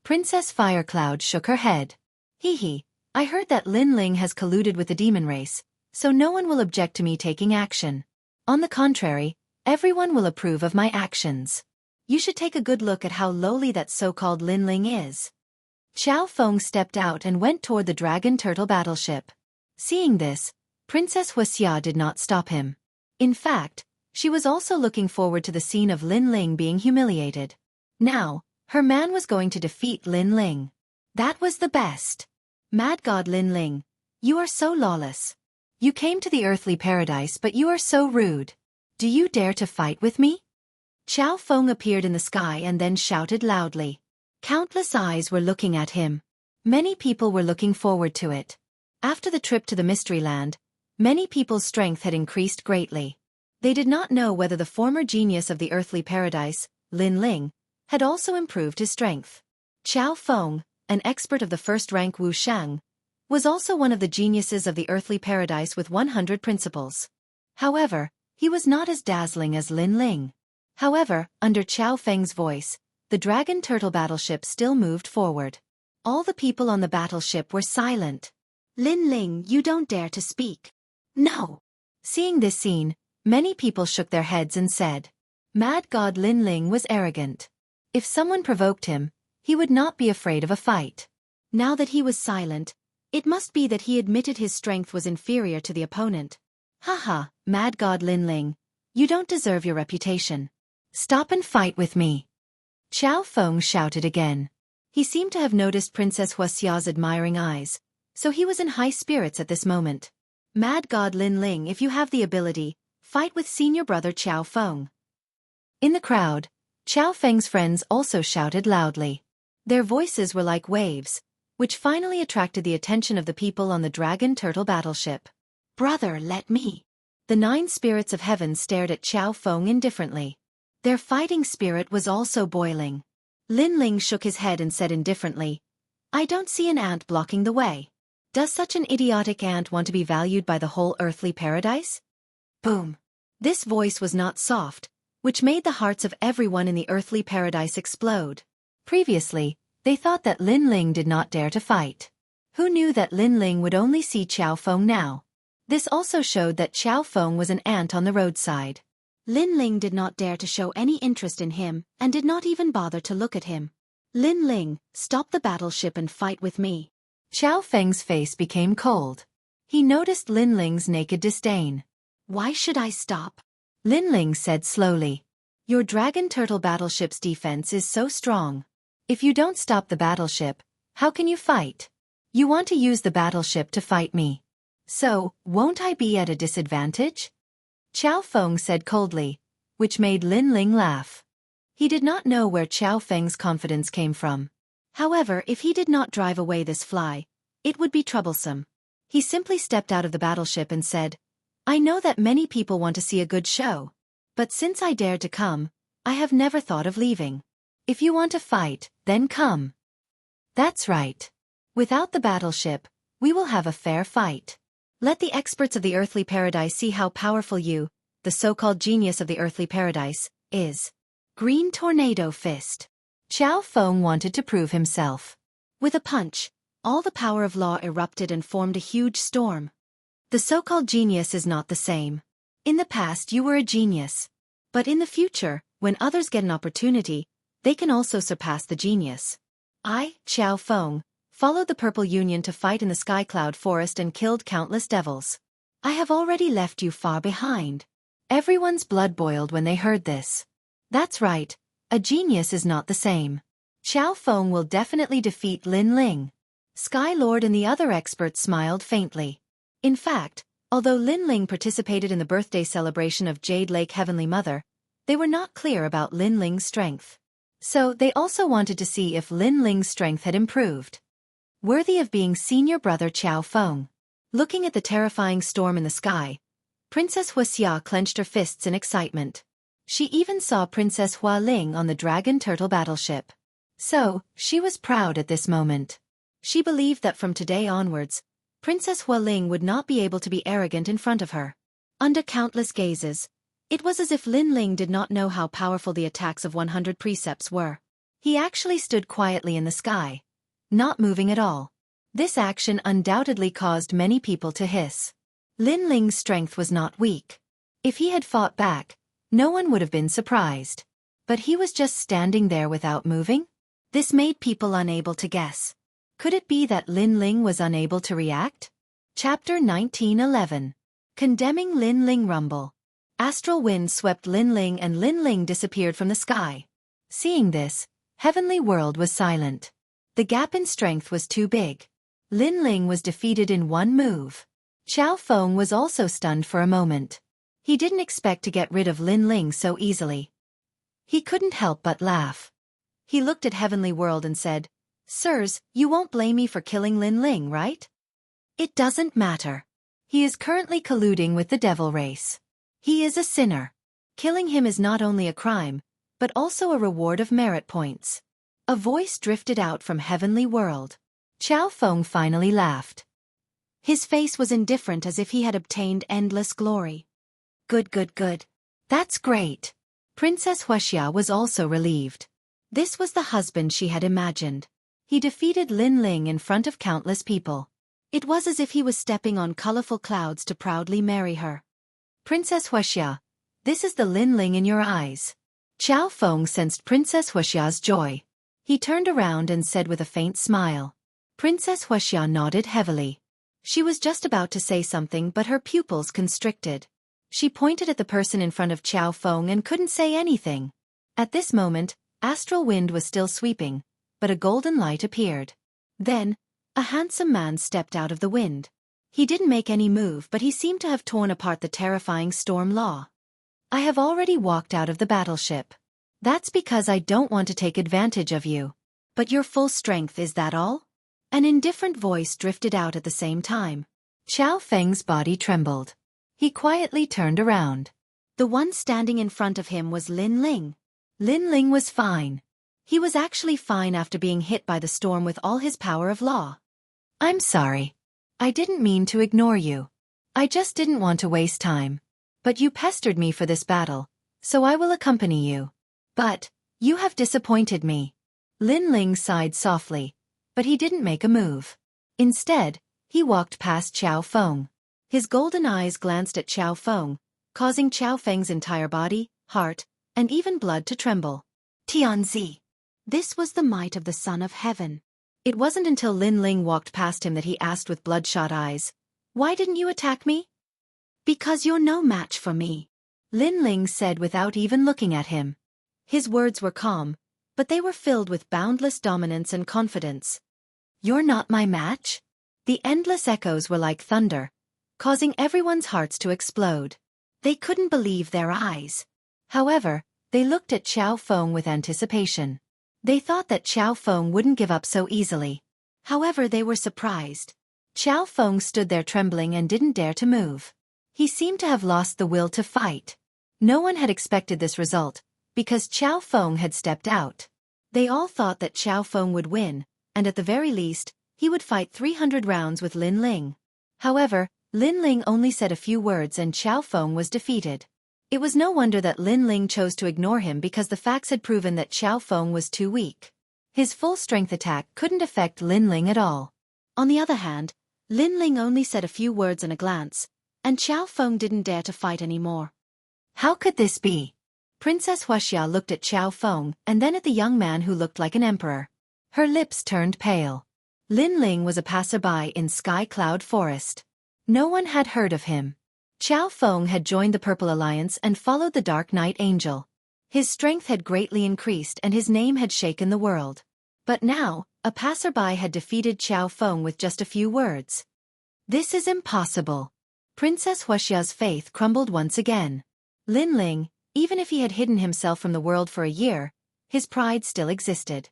Princess Firecloud shook her head. Hee, I heard that Lin Ling has colluded with the demon race, so no one will object to me taking action. On the contrary, everyone will approve of my actions. You should take a good look at how lowly that so-called Lin Ling is. Qiao Feng stepped out and went toward the dragon turtle battleship. Seeing this, Princess Wuxia did not stop him. In fact, she was also looking forward to the scene of Lin Ling being humiliated. Now, her man was going to defeat Lin Ling. That was the best. Mad God Lin Ling, you are so lawless. You came to the earthly paradise but you are so rude. Do you dare to fight with me? Qiao Feng appeared in the sky and then shouted loudly. Countless eyes were looking at him. Many people were looking forward to it. After the trip to the Mystery Land, many people's strength had increased greatly. They did not know whether the former genius of the earthly paradise, Lin Ling, had also improved his strength. Qiao Feng, an expert of the first rank Wuxiang, was also one of the geniuses of the earthly paradise with 100 principles. However, he was not as dazzling as Lin Ling. However, under Qiao Feng's voice, the dragon turtle battleship still moved forward. All the people on the battleship were silent. Lin Ling, you don't dare to speak. No. Seeing this scene, many people shook their heads and said, Mad God Lin Ling was arrogant. If someone provoked him, he would not be afraid of a fight. Now that he was silent, it must be that he admitted his strength was inferior to the opponent. Haha, Mad God Lin Ling, you don't deserve your reputation. Stop and fight with me. Qiao Feng shouted again. He seemed to have noticed Princess Wuxia's admiring eyes, so he was in high spirits at this moment. Mad God Lin Ling, if you have the ability, fight with senior brother Qiao Feng. In the crowd, Qiao Feng's friends also shouted loudly. Their voices were like waves, which finally attracted the attention of the people on the dragon turtle battleship. Brother, let me. The 9 spirits of heaven stared at Qiao Feng indifferently. Their fighting spirit was also boiling. Lin Ling shook his head and said indifferently, I don't see an ant blocking the way. Does such an idiotic ant want to be valued by the whole earthly paradise? Boom. This voice was not soft, which made the hearts of everyone in the earthly paradise explode. Previously, they thought that Lin Ling did not dare to fight. Who knew that Lin Ling would only see Xiao Feng now? This also showed that Xiao Feng was an ant on the roadside. Lin Ling did not dare to show any interest in him and did not even bother to look at him. Lin Ling, stop the battleship and fight with me. Xiao Feng's face became cold. He noticed Lin Ling's naked disdain. Why should I stop? Lin Ling said slowly. Your dragon turtle battleship's defense is so strong. If you don't stop the battleship, how can you fight? You want to use the battleship to fight me. So, won't I be at a disadvantage? Xiao Feng said coldly, which made Lin Ling laugh. He did not know where Xiao Feng's confidence came from. However, if he did not drive away this fly, it would be troublesome. He simply stepped out of the battleship and said, I know that many people want to see a good show. But since I dared to come, I have never thought of leaving. If you want to fight, then come. That's right. Without the battleship, we will have a fair fight. Let the experts of the earthly paradise see how powerful you, the so-called genius of the earthly paradise, is. Green tornado fist. Xiao Feng wanted to prove himself. With a punch, all the power of law erupted and formed a huge storm. The so-called genius is not the same. In the past you were a genius. But in the future, when others get an opportunity, they can also surpass the genius. I, Xiao Feng, followed the Purple Union to fight in the Sky Cloud Forest and killed countless devils. I have already left you far behind. Everyone's blood boiled when they heard this. That's right, a genius is not the same. Xiao Feng will definitely defeat Lin Ling. Sky Lord and the other experts smiled faintly. In fact, although Lin Ling participated in the birthday celebration of Jade Lake Heavenly Mother, they were not clear about Lin Ling's strength. So they also wanted to see if Lin Ling's strength had improved. Worthy of being senior brother Xiao Feng. Looking at the terrifying storm in the sky, Princess Wuxia clenched her fists in excitement. She even saw Princess Hua Ling on the dragon turtle battleship. So, she was proud at this moment. She believed that from today onwards, Princess Hua Ling would not be able to be arrogant in front of her. Under countless gazes, it was as if Lin Ling did not know how powerful the attacks of 100 precepts were. He actually stood quietly in the sky, not moving at all. This action undoubtedly caused many people to hiss. Lin Ling's strength was not weak. If he had fought back, no one would have been surprised. But he was just standing there without moving? This made people unable to guess. Could it be that Lin Ling was unable to react? Chapter 1911. Condemning Lin Ling Rumble. Astral wind swept Lin Ling and Lin Ling disappeared from the sky. Seeing this, Heavenly World was silent. The gap in strength was too big. Lin Ling was defeated in one move. Xiao Feng was also stunned for a moment. He didn't expect to get rid of Lin Ling so easily. He couldn't help but laugh. He looked at Heavenly World and said, Sirs, you won't blame me for killing Lin Ling, right? It doesn't matter. He is currently colluding with the devil race. He is a sinner. Killing him is not only a crime, but also a reward of merit points. A voice drifted out from Heavenly World. Xiao Feng finally laughed. His face was indifferent as if he had obtained endless glory. Good, good, good. That's great. Princess Wuxia was also relieved. This was the husband she had imagined. He defeated Lin Ling in front of countless people. It was as if he was stepping on colorful clouds to proudly marry her. Princess Wuxia, this is the Lin Ling in your eyes. Xiao Feng sensed Princess Wuxia's joy. He turned around and said with a faint smile. Princess Wuxia nodded heavily. She was just about to say something but her pupils constricted. She pointed at the person in front of Xiao Feng and couldn't say anything. At this moment, astral wind was still sweeping, but a golden light appeared. Then, a handsome man stepped out of the wind. He didn't make any move but he seemed to have torn apart the terrifying storm law. I have already walked out of the battleship. That's because I don't want to take advantage of you. But your full strength, is that all? An indifferent voice drifted out at the same time. Xiao Feng's body trembled. He quietly turned around. The one standing in front of him was Lin Ling. Lin Ling was fine. He was actually fine after being hit by the storm with all his power of law. I'm sorry. I didn't mean to ignore you. I just didn't want to waste time. But you pestered me for this battle, so I will accompany you. But, you have disappointed me. Lin Ling sighed softly, but he didn't make a move. Instead, he walked past Xiao Feng. His golden eyes glanced at Xiao Feng, causing Xiao Feng's entire body, heart, and even blood to tremble. Tianzi. This was the might of the Son of Heaven. It wasn't until Lin Ling walked past him that he asked with bloodshot eyes, "Why didn't you attack me?" "Because you're no match for me," Lin Ling said without even looking at him. His words were calm, but they were filled with boundless dominance and confidence. "You're not my match?" The endless echoes were like thunder, causing everyone's hearts to explode. They couldn't believe their eyes. However, they looked at Xiao Feng with anticipation. They thought that Xiao Feng wouldn't give up so easily. However, they were surprised. Xiao Feng stood there trembling and didn't dare to move. He seemed to have lost the will to fight. No one had expected this result, because Xiao Feng had stepped out. They all thought that Xiao Feng would win, and at the very least, he would fight 300 rounds with Lin Ling. However, Lin Ling only said a few words and Xiao Feng was defeated. It was no wonder that Lin Ling chose to ignore him because the facts had proven that Xiao Feng was too weak. His full-strength attack couldn't affect Lin Ling at all. On the other hand, Lin Ling only said a few words and a glance, and Xiao Feng didn't dare to fight anymore. How could this be? Princess Wuxia looked at Xiao Feng and then at the young man who looked like an emperor. Her lips turned pale. Lin Ling was a passerby in Sky Cloud Forest. No one had heard of him. Xiao Feng had joined the Purple Alliance and followed the Dark Knight Angel. His strength had greatly increased and his name had shaken the world. But now, a passerby had defeated Xiao Feng with just a few words. This is impossible. Princess Wuxia's faith crumbled once again. Lin Ling, even if he had hidden himself from the world for a year, his pride still existed.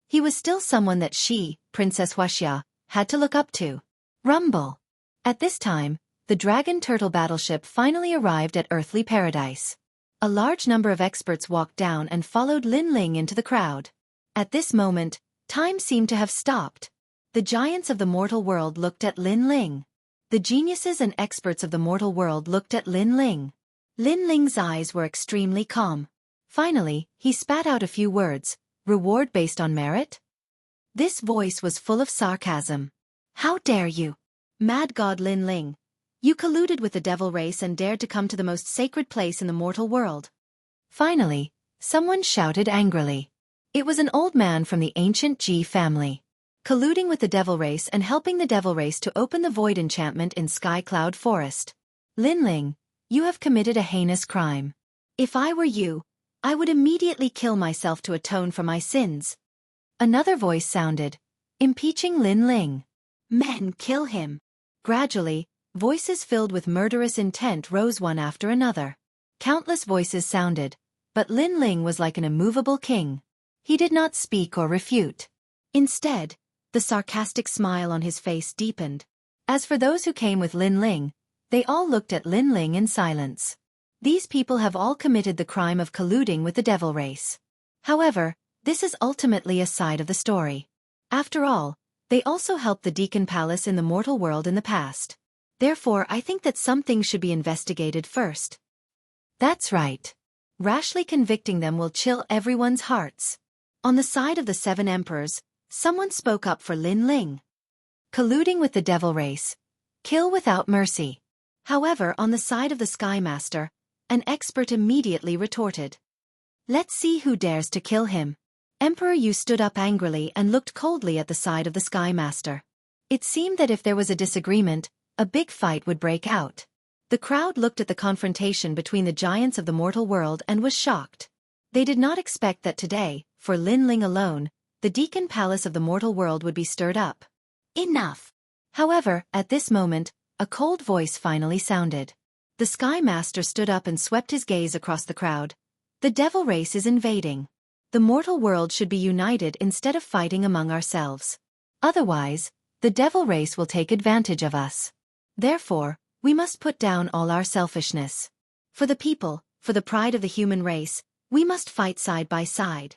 He was still someone that she, Princess Wuxia, had to look up to. Rumble. At this time, the Dragon Turtle battleship finally arrived at Earthly Paradise. A large number of experts walked down and followed Lin Ling into the crowd. At this moment, time seemed to have stopped. The giants of the mortal world looked at Lin Ling. The geniuses and experts of the mortal world looked at Lin Ling. Lin Ling's eyes were extremely calm. Finally, he spat out a few words, "Reward based on merit?" This voice was full of sarcasm. "How dare you? Mad God Lin Ling. You colluded with the devil race and dared to come to the most sacred place in the mortal world." Finally, someone shouted angrily. It was an old man from the ancient Ji family. Colluding with the devil race and helping the devil race to open the void enchantment in Sky Cloud Forest. Lin Ling, you have committed a heinous crime. If I were you, I would immediately kill myself to atone for my sins. Another voice sounded, impeaching Lin Ling. Men, kill him. Gradually, voices filled with murderous intent rose one after another. Countless voices sounded, but Lin Ling was like an immovable king. He did not speak or refute. Instead, the sarcastic smile on his face deepened. As for those who came with Lin Ling, they all looked at Lin Ling in silence. These people have all committed the crime of colluding with the devil race. However, this is ultimately a side of the story. After all, they also helped the Deacon Palace in the mortal world in the past. Therefore, I think that some things should be investigated first. That's right. Rashly convicting them will chill everyone's hearts. On the side of the 7 emperors, someone spoke up for Lin Ling. Colluding with the devil race. Kill without mercy. However, on the side of the Sky Master, an expert immediately retorted. Let's see who dares to kill him. Emperor Yu stood up angrily and looked coldly at the side of the Sky Master. It seemed that if there was a disagreement, a big fight would break out. The crowd looked at the confrontation between the giants of the mortal world and was shocked. They did not expect that today, for Lin Ling alone, the Deacon Palace of the mortal world would be stirred up. Enough. However, at this moment, a cold voice finally sounded. The Sky Master stood up and swept his gaze across the crowd. The devil race is invading. The mortal world should be united instead of fighting among ourselves. Otherwise, the devil race will take advantage of us. Therefore, we must put down all our selfishness. For the people, for the pride of the human race, we must fight side by side.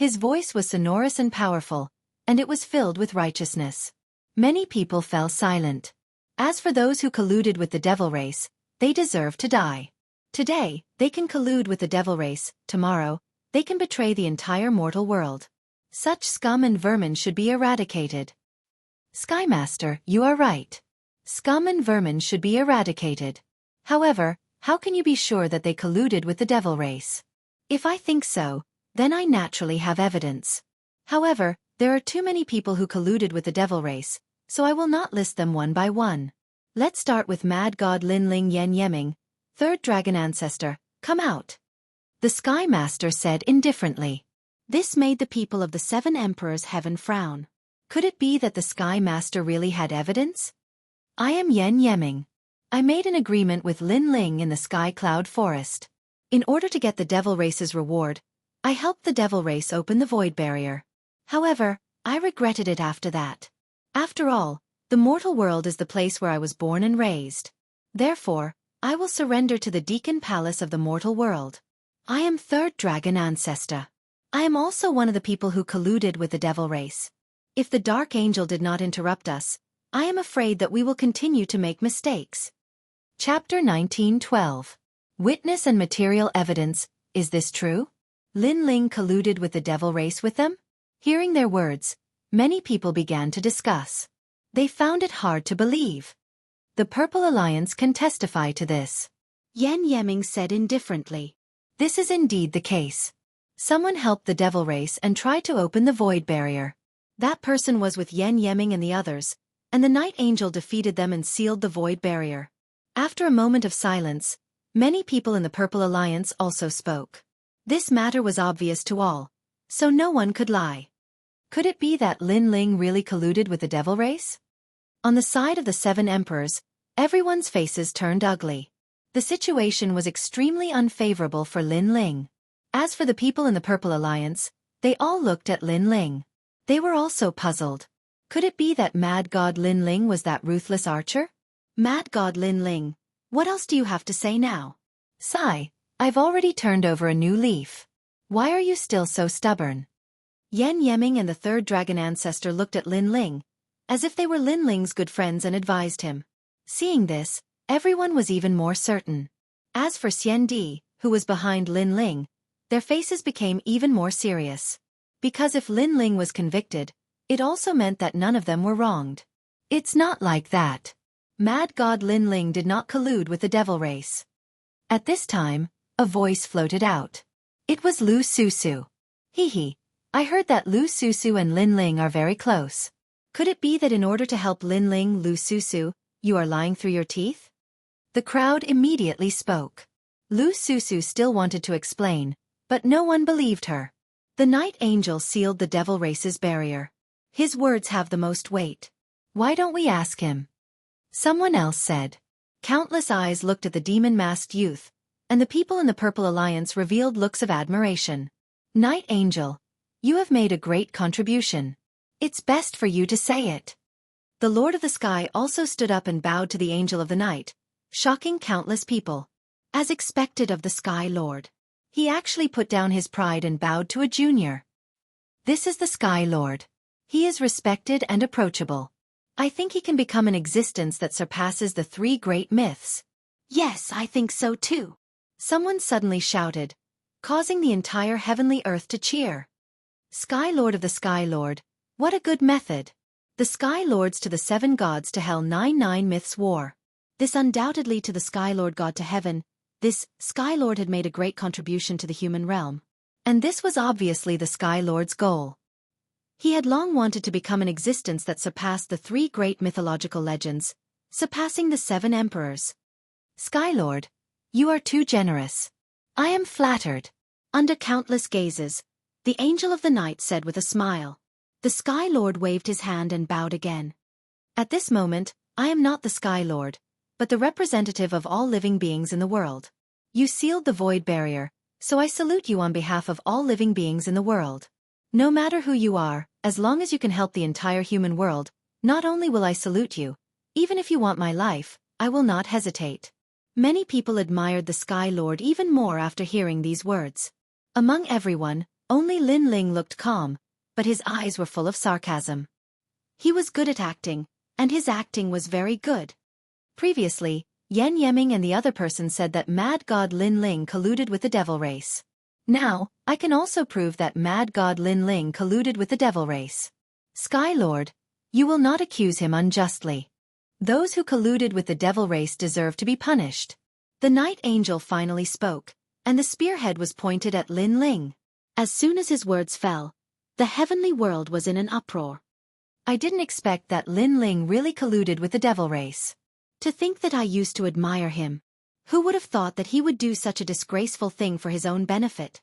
His voice was sonorous and powerful, and it was filled with righteousness. Many people fell silent. As for those who colluded with the devil race, they deserve to die. Today, they can collude with the devil race. Tomorrow, they can betray the entire mortal world. Such scum and vermin should be eradicated. Skymaster, you are right. Scum and vermin should be eradicated. However, how can you be sure that they colluded with the devil race? If I think so, then I naturally have evidence. However, there are too many people who colluded with the devil race, so I will not list them one by one. Let's start with Mad God Lin Ling Yen Yeming, third dragon ancestor. Come out. The Sky Master said indifferently. This made the people of the 7 emperors heaven frown. Could it be that the Sky Master really had evidence? I am Yen Yeming. I made an agreement with Lin Ling in the Sky Cloud Forest. In order to get the devil race's reward, I helped the devil race open the void barrier. However, I regretted it after that. After all, the mortal world is the place where I was born and raised. Therefore, I will surrender to the Deacon Palace of the mortal world. I am third dragon ancestor. I am also one of the people who colluded with the devil race. If the Dark Angel did not interrupt us, I am afraid that we will continue to make mistakes. Chapter 19:12. Witness and material evidence. Is this true? Lin Ling colluded with the devil race with them? Hearing their words, many people began to discuss. They found it hard to believe. The Purple Alliance can testify to this. Yen Yeming said indifferently. This is indeed the case. Someone helped the devil race and tried to open the void barrier. That person was with Yen Yeming and the others, and the Night Angel defeated them and sealed the void barrier. After a moment of silence, many people in the Purple Alliance also spoke. This matter was obvious to all, so no one could lie. Could it be that Lin Ling really colluded with the devil race? On the side of the 7 emperors, everyone's faces turned ugly. The situation was extremely unfavorable for Lin Ling. As for the people in the Purple Alliance, they all looked at Lin Ling. They were also puzzled. Could it be that Mad God Lin Ling was that ruthless archer? Mad God Lin Ling, what else do you have to say now? Sigh, I've already turned over a new leaf. Why are you still so stubborn? Yen Yeming and the third dragon ancestor looked at Lin Ling, as if they were Lin Ling's good friends, and advised him. Seeing this, everyone was even more certain. As for Xian Di, who was behind Lin Ling, their faces became even more serious. Because if Lin Ling was convicted, it also meant that none of them were wronged. It's not like that. Mad God Lin Ling did not collude with the devil race. At this time, a voice floated out. It was Lu Susu. Hee, I heard that Lu Susu and Lin Ling are very close. Could it be that in order to help Lin Ling, Lu Susu, you are lying through your teeth? The crowd immediately spoke. Lu Susu still wanted to explain, but no one believed her. The Night Angel sealed the devil race's barrier. His words have the most weight. Why don't we ask him? Someone else said. Countless eyes looked at the demon-masked youth, and the people in the Purple Alliance revealed looks of admiration. Night Angel, you have made a great contribution. It's best for you to say it. The Lord of the Sky also stood up and bowed to the Angel of the Night, shocking countless people. As expected of the Sky Lord, he actually put down his pride and bowed to a junior. This is the Sky Lord. He is respected and approachable. I think he can become an existence that surpasses the 3 great myths. Yes, I think so too. Someone suddenly shouted, causing the entire heavenly earth to cheer. Sky Lord of the Sky Lord, what a good method. The Sky Lords to the 7 gods to hell 9 myths war. This undoubtedly to the Sky Lord God to heaven. This Sky Lord had made a great contribution to the human realm. And this was obviously the Sky Lord's goal. He had long wanted to become an existence that surpassed the 3 great mythological legends, surpassing the 7 emperors. Sky Lord, you are too generous. I am flattered. Under countless gazes, the Angel of the Night said with a smile. The Sky Lord waved his hand and bowed again. At this moment, I am not the Sky Lord, but the representative of all living beings in the world. You sealed the void barrier, so I salute you on behalf of all living beings in the world. No matter who you are, as long as you can help the entire human world, not only will I salute you, even if you want my life, I will not hesitate. Many people admired the Sky Lord even more after hearing these words. Among everyone, Only Lin Ling looked calm, but his eyes were full of sarcasm. He was good at acting, and his acting was very good. Previously, Yan Yeming and the other person said that Mad God Lin Ling colluded with the devil race. Now, I can also prove that Mad God Lin Ling colluded with the devil race. Sky Lord, you will not accuse him unjustly. Those who colluded with the devil race deserve to be punished. The Night Angel finally spoke, and the spearhead was pointed at Lin Ling. As soon as his words fell, the heavenly world was in an uproar. I didn't expect that Lin Ling really colluded with the devil race. To think that I used to admire him. Who would have thought that he would do such a disgraceful thing for his own benefit?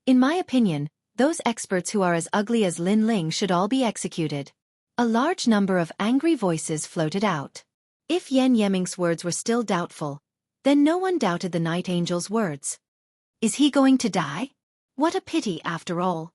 In my opinion, those experts who are as ugly as Lin Ling should all be executed. A large number of angry voices floated out. If Yan Yeming's words were still doubtful, then no one doubted the Night Angel's words. Is he going to die? What a pity after all.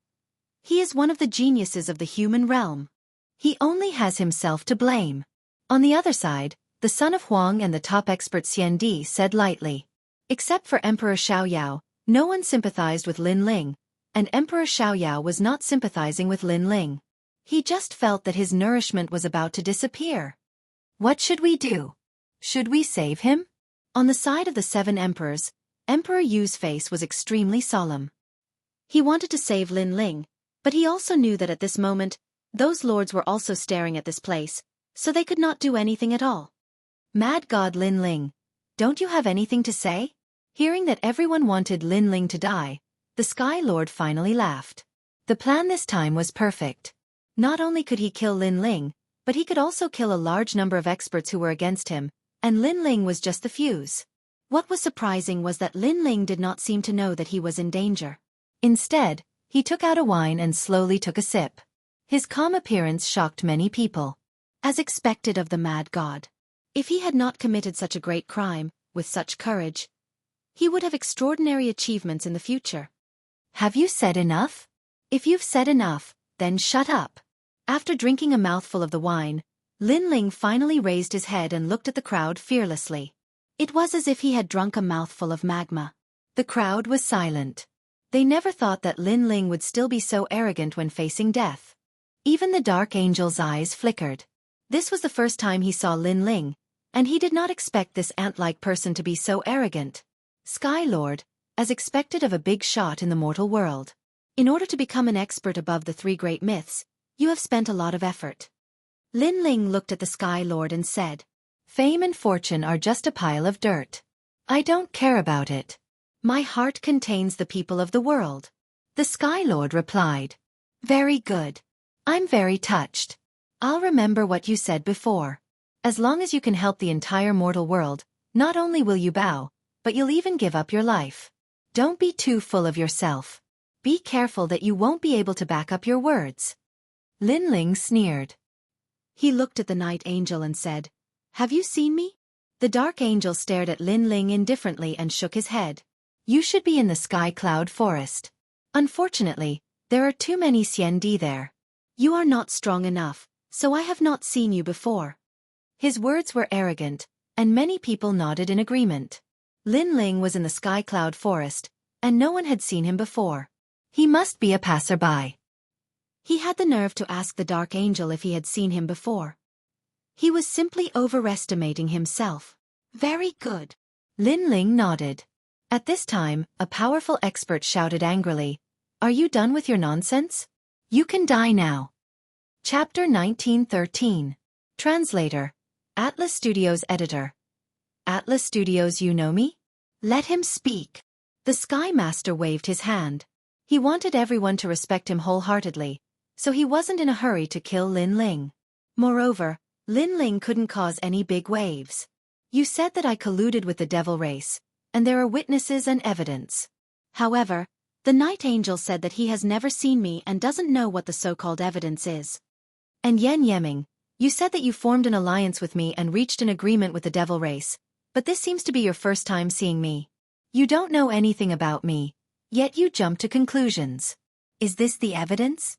He is one of the geniuses of the human realm. He only has himself to blame. On the other side, the son of Huang and the top expert Xian Di said lightly. Except for Emperor Xiaoyao, no one sympathized with Lin Ling, and Emperor Xiaoyao was not sympathizing with Lin Ling. He just felt that his nourishment was about to disappear. What should we do? Should we save him? On the side of the 7 emperors, Emperor Yu's face was extremely solemn. He wanted to save Lin Ling, but he also knew that at this moment, those lords were also staring at this place, so they could not do anything at all. Mad God Lin Ling, don't you have anything to say? Hearing that everyone wanted Lin Ling to die, the Sky Lord finally laughed. The plan this time was perfect. Not only could he kill Lin Ling, but he could also kill a large number of experts who were against him, and Lin Ling was just the fuse. What was surprising was that Lin Ling did not seem to know that he was in danger. Instead, he took out a wine and slowly took a sip. His calm appearance shocked many people. As expected of the Mad God. If he had not committed such a great crime, with such courage, he would have extraordinary achievements in the future. Have you said enough? If you've said enough, then shut up. After drinking a mouthful of the wine, Lin Ling finally raised his head and looked at the crowd fearlessly. It was as if he had drunk a mouthful of magma. The crowd was silent. They never thought that Lin Ling would still be so arrogant when facing death. Even the Dark Angel's eyes flickered. This was the first time he saw Lin Ling, and he did not expect this ant-like person to be so arrogant. Sky Lord, as expected of a big shot in the mortal world. In order to become an expert above the 3 great myths, you have spent a lot of effort. Lin Ling looked at the Sky Lord and said, Fame and fortune are just a pile of dirt. I don't care about it. My heart contains the people of the world. The Sky Lord replied. Very good. I'm very touched. I'll remember what you said before. As long as you can help the entire mortal world, not only will you bow, but you'll even give up your life. Don't be too full of yourself. Be careful that you won't be able to back up your words. Lin Ling sneered. He looked at the Night Angel and said, Have you seen me? The Dark Angel stared at Lin Ling indifferently and shook his head. You should be in the Sky Cloud Forest. Unfortunately, there are too many Xian Di there. You are not strong enough, so I have not seen you before. His words were arrogant, and many people nodded in agreement. Lin Ling was in the Sky Cloud Forest, and no one had seen him before. He must be a passerby. He had the nerve to ask the Dark Angel if he had seen him before. He was simply overestimating himself. Very good. Lin Ling nodded. At this time, a powerful expert shouted angrily, Are you done with your nonsense? You can die now. Chapter 1913. Translator. Atlas Studios Editor. Atlas Studios, you know me? Let him speak. The Sky Master waved his hand. He wanted everyone to respect him wholeheartedly, so he wasn't in a hurry to kill Lin Ling. Moreover, Lin Ling couldn't cause any big waves. You said that I colluded with the devil race, and there are witnesses and evidence. However, the Night Angel said that he has never seen me and doesn't know what the so-called evidence is. And Yan Yeming, you said that you formed an alliance with me and reached an agreement with the devil race, but this seems to be your first time seeing me. You don't know anything about me, yet you jump to conclusions. Is this the evidence?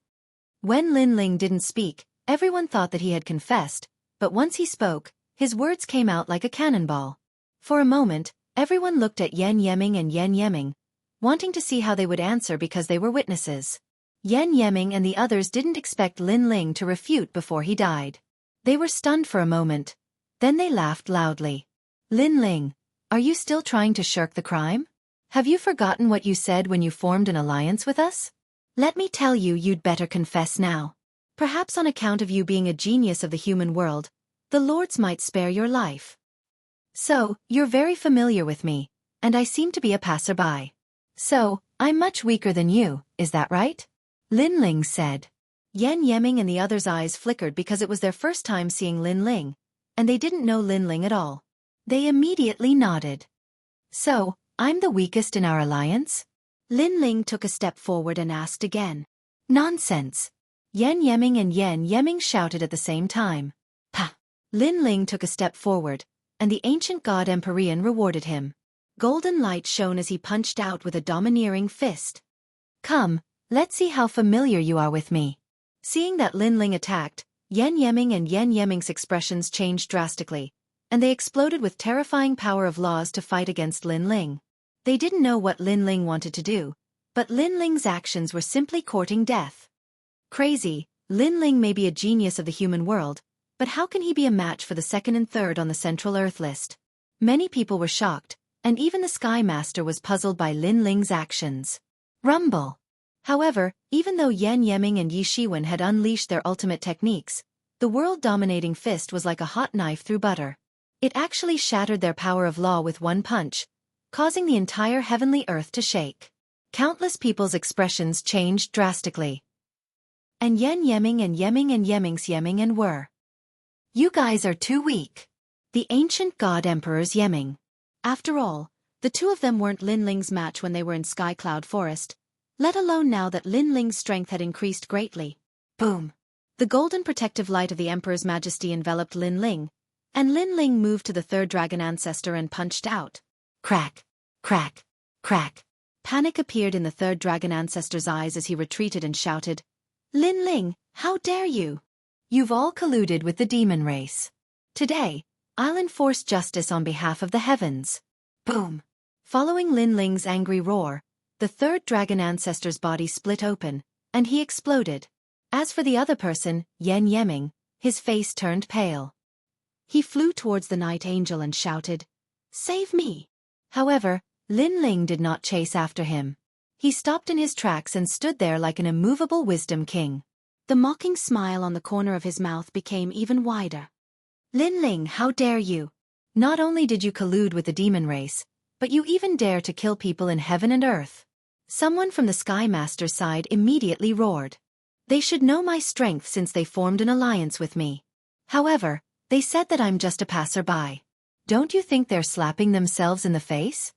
When Lin Ling didn't speak, everyone thought that he had confessed, but once he spoke, his words came out like a cannonball. For a moment, everyone looked at Yan Yeming and Yan Yeming wanting to see how they would answer because they were witnesses. Yan Yeming and the others didn't expect Lin Ling to refute before he died. They were stunned for a moment. Then they laughed loudly. Lin Ling, are you still trying to shirk the crime? Have you forgotten what you said when you formed an alliance with us? Let me tell you, you'd better confess now. Perhaps on account of you being a genius of the human world, the lords might spare your life. So, you're very familiar with me, and I seem to be a passerby. So, I'm much weaker than you, is that right? Lin Ling said. Yan Yeming and the others' eyes flickered because it was their first time seeing Lin Ling, and they didn't know Lin Ling at all. They immediately nodded. So, I'm the weakest in our alliance? Lin Ling took a step forward and asked again. Nonsense. Yan Yeming and Yan Yeming shouted at the same time. Ha! Lin Ling took a step forward, and the ancient god Empyrean rewarded him. Golden light shone as he punched out with a domineering fist. Come, let's see how familiar you are with me. Seeing that Lin Ling attacked, Yan Yeming and Yan Yeming's expressions changed drastically, and they exploded with terrifying power of laws to fight against Lin Ling. They didn't know what Lin Ling wanted to do, but Lin Ling's actions were simply courting death. Crazy, Lin Ling may be a genius of the human world, but how can he be a match for the second and third on the Central Earth list? Many people were shocked, and even the Sky Master was puzzled by Lin Ling's actions. Rumble. However, even though Yan Yeming and Yi Shiwen had unleashed their ultimate techniques, the world-dominating fist was like a hot knife through butter. It actually shattered their power of law with one punch, causing the entire heavenly earth to shake. Countless people's expressions changed drastically. And Yan Yeming and Yeming and Yeming's Yeming and were. You guys are too weak. The ancient god emperor's Yeming. After all, the two of them weren't Lin Ling's match when they were in Sky Cloud Forest, let alone now that Lin Ling's strength had increased greatly. Boom! The golden protective light of the Emperor's Majesty enveloped Lin Ling, and Lin Ling moved to the third dragon ancestor and punched out. Crack! Crack! Crack! Panic appeared in the third dragon ancestor's eyes as he retreated and shouted, Lin Ling, how dare you! You've all colluded with the demon race. Today, I'll enforce justice on behalf of the heavens. Boom! Following Lin Ling's angry roar, the third dragon ancestor's body split open, and he exploded. As for the other person, Yan Yeming, his face turned pale. He flew towards the night angel and shouted, Save me! However, Lin Ling did not chase after him. He stopped in his tracks and stood there like an immovable wisdom king. The mocking smile on the corner of his mouth became even wider. Lin Ling, how dare you! Not only did you collude with the demon race, but you even dare to kill people in heaven and earth. Someone from the Sky Master's side immediately roared. They should know my strength since they formed an alliance with me. However, they said that I'm just a passerby. Don't you think they're slapping themselves in the face?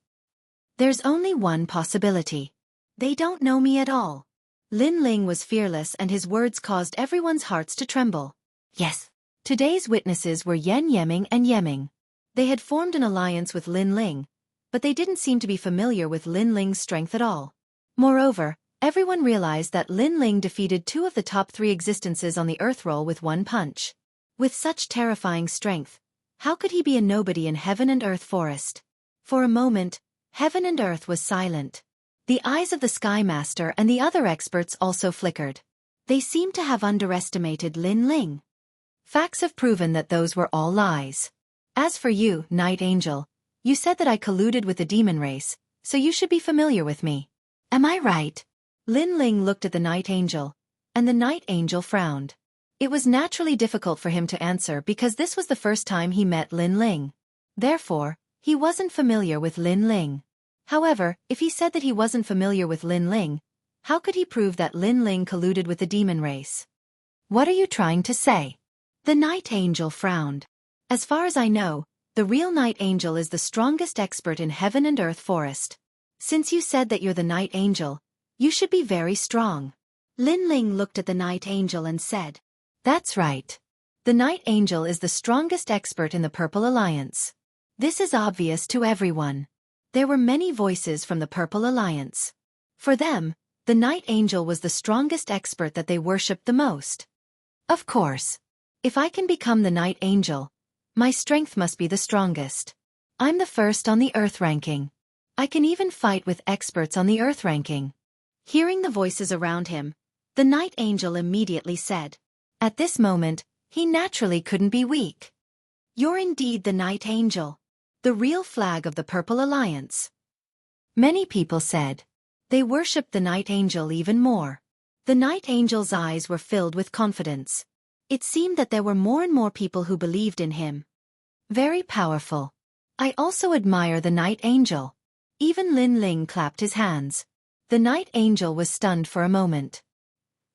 There's only one possibility. They don't know me at all. Lin Ling was fearless and his words caused everyone's hearts to tremble. Yes. Today's witnesses were Yan Yeming and Yeming. They had formed an alliance with Lin Ling, but they didn't seem to be familiar with Lin Ling's strength at all. Moreover, everyone realized that Lin Ling defeated two of the top 3 existences on the Earth roll with one punch. With such terrifying strength, how could he be a nobody in Heaven and Earth Forest? For a moment, Heaven and Earth was silent. The eyes of the Sky Master and the other experts also flickered. They seemed to have underestimated Lin Ling. Facts have proven that those were all lies. As for you, Night Angel, you said that I colluded with the demon race, so you should be familiar with me. Am I right? Lin Ling looked at the Night Angel, and the Night Angel frowned. It was naturally difficult for him to answer because this was the first time he met Lin Ling. Therefore, he wasn't familiar with Lin Ling. However, if he said that he wasn't familiar with Lin Ling, how could he prove that Lin Ling colluded with the demon race? What are you trying to say? The Night Angel frowned. As far as I know, the real Night Angel is the strongest expert in Heaven and Earth Forest. Since you said that you're the Night Angel, you should be very strong. Lin Ling looked at the Night Angel and said, That's right. The Night Angel is the strongest expert in the Purple Alliance. This is obvious to everyone. There were many voices from the Purple Alliance. For them, the Night Angel was the strongest expert that they worshipped the most. Of course. If I can become the Night Angel, my strength must be the strongest. I'm the first on the Earth ranking. I can even fight with experts on the Earth ranking. Hearing the voices around him, the Night Angel immediately said. At this moment, he naturally couldn't be weak. You're indeed the Night Angel, the real flag of the Purple Alliance. Many people said. They worshipped the Night Angel even more. The Night Angel's eyes were filled with confidence. It seemed that there were more and more people who believed in him. Very powerful. I also admire the Night Angel. Even Lin Ling clapped his hands. The Night Angel was stunned for a moment.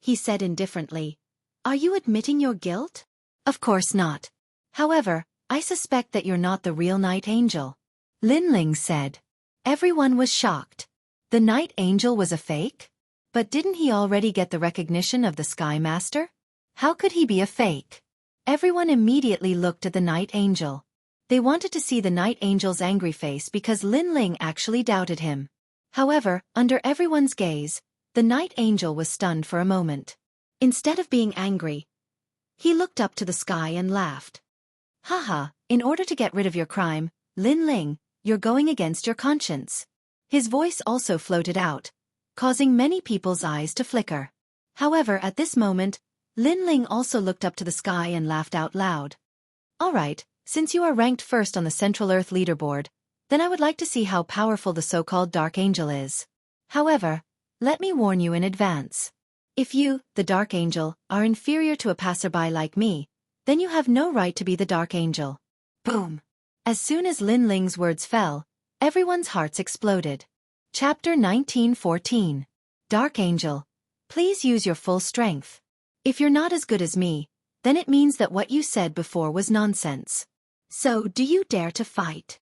He said indifferently, "Are you admitting your guilt?" Of course not. However, I suspect that you're not the real Night Angel. Lin Ling said. Everyone was shocked. The Night Angel was a fake? But didn't he already get the recognition of the Sky Master? How could he be a fake? Everyone immediately looked at the Night Angel. They wanted to see the Night Angel's angry face because Lin Ling actually doubted him. However, under everyone's gaze, the Night Angel was stunned for a moment. Instead of being angry, he looked up to the sky and laughed. Haha, in order to get rid of your crime, Lin Ling, you're going against your conscience. His voice also floated out, causing many people's eyes to flicker. However, at this moment, Lin Ling also looked up to the sky and laughed out loud. Alright, since you are ranked first on the Central Earth leaderboard, then I would like to see how powerful the so-called Dark Angel is. However, let me warn you in advance. If you, the Dark Angel, are inferior to a passerby like me, then you have no right to be the Dark Angel. Boom! As soon as Lin Ling's words fell, everyone's hearts exploded. Chapter 1914. Dark Angel, please use your full strength. If you're not as good as me, then it means that what you said before was nonsense. So, do you dare to fight?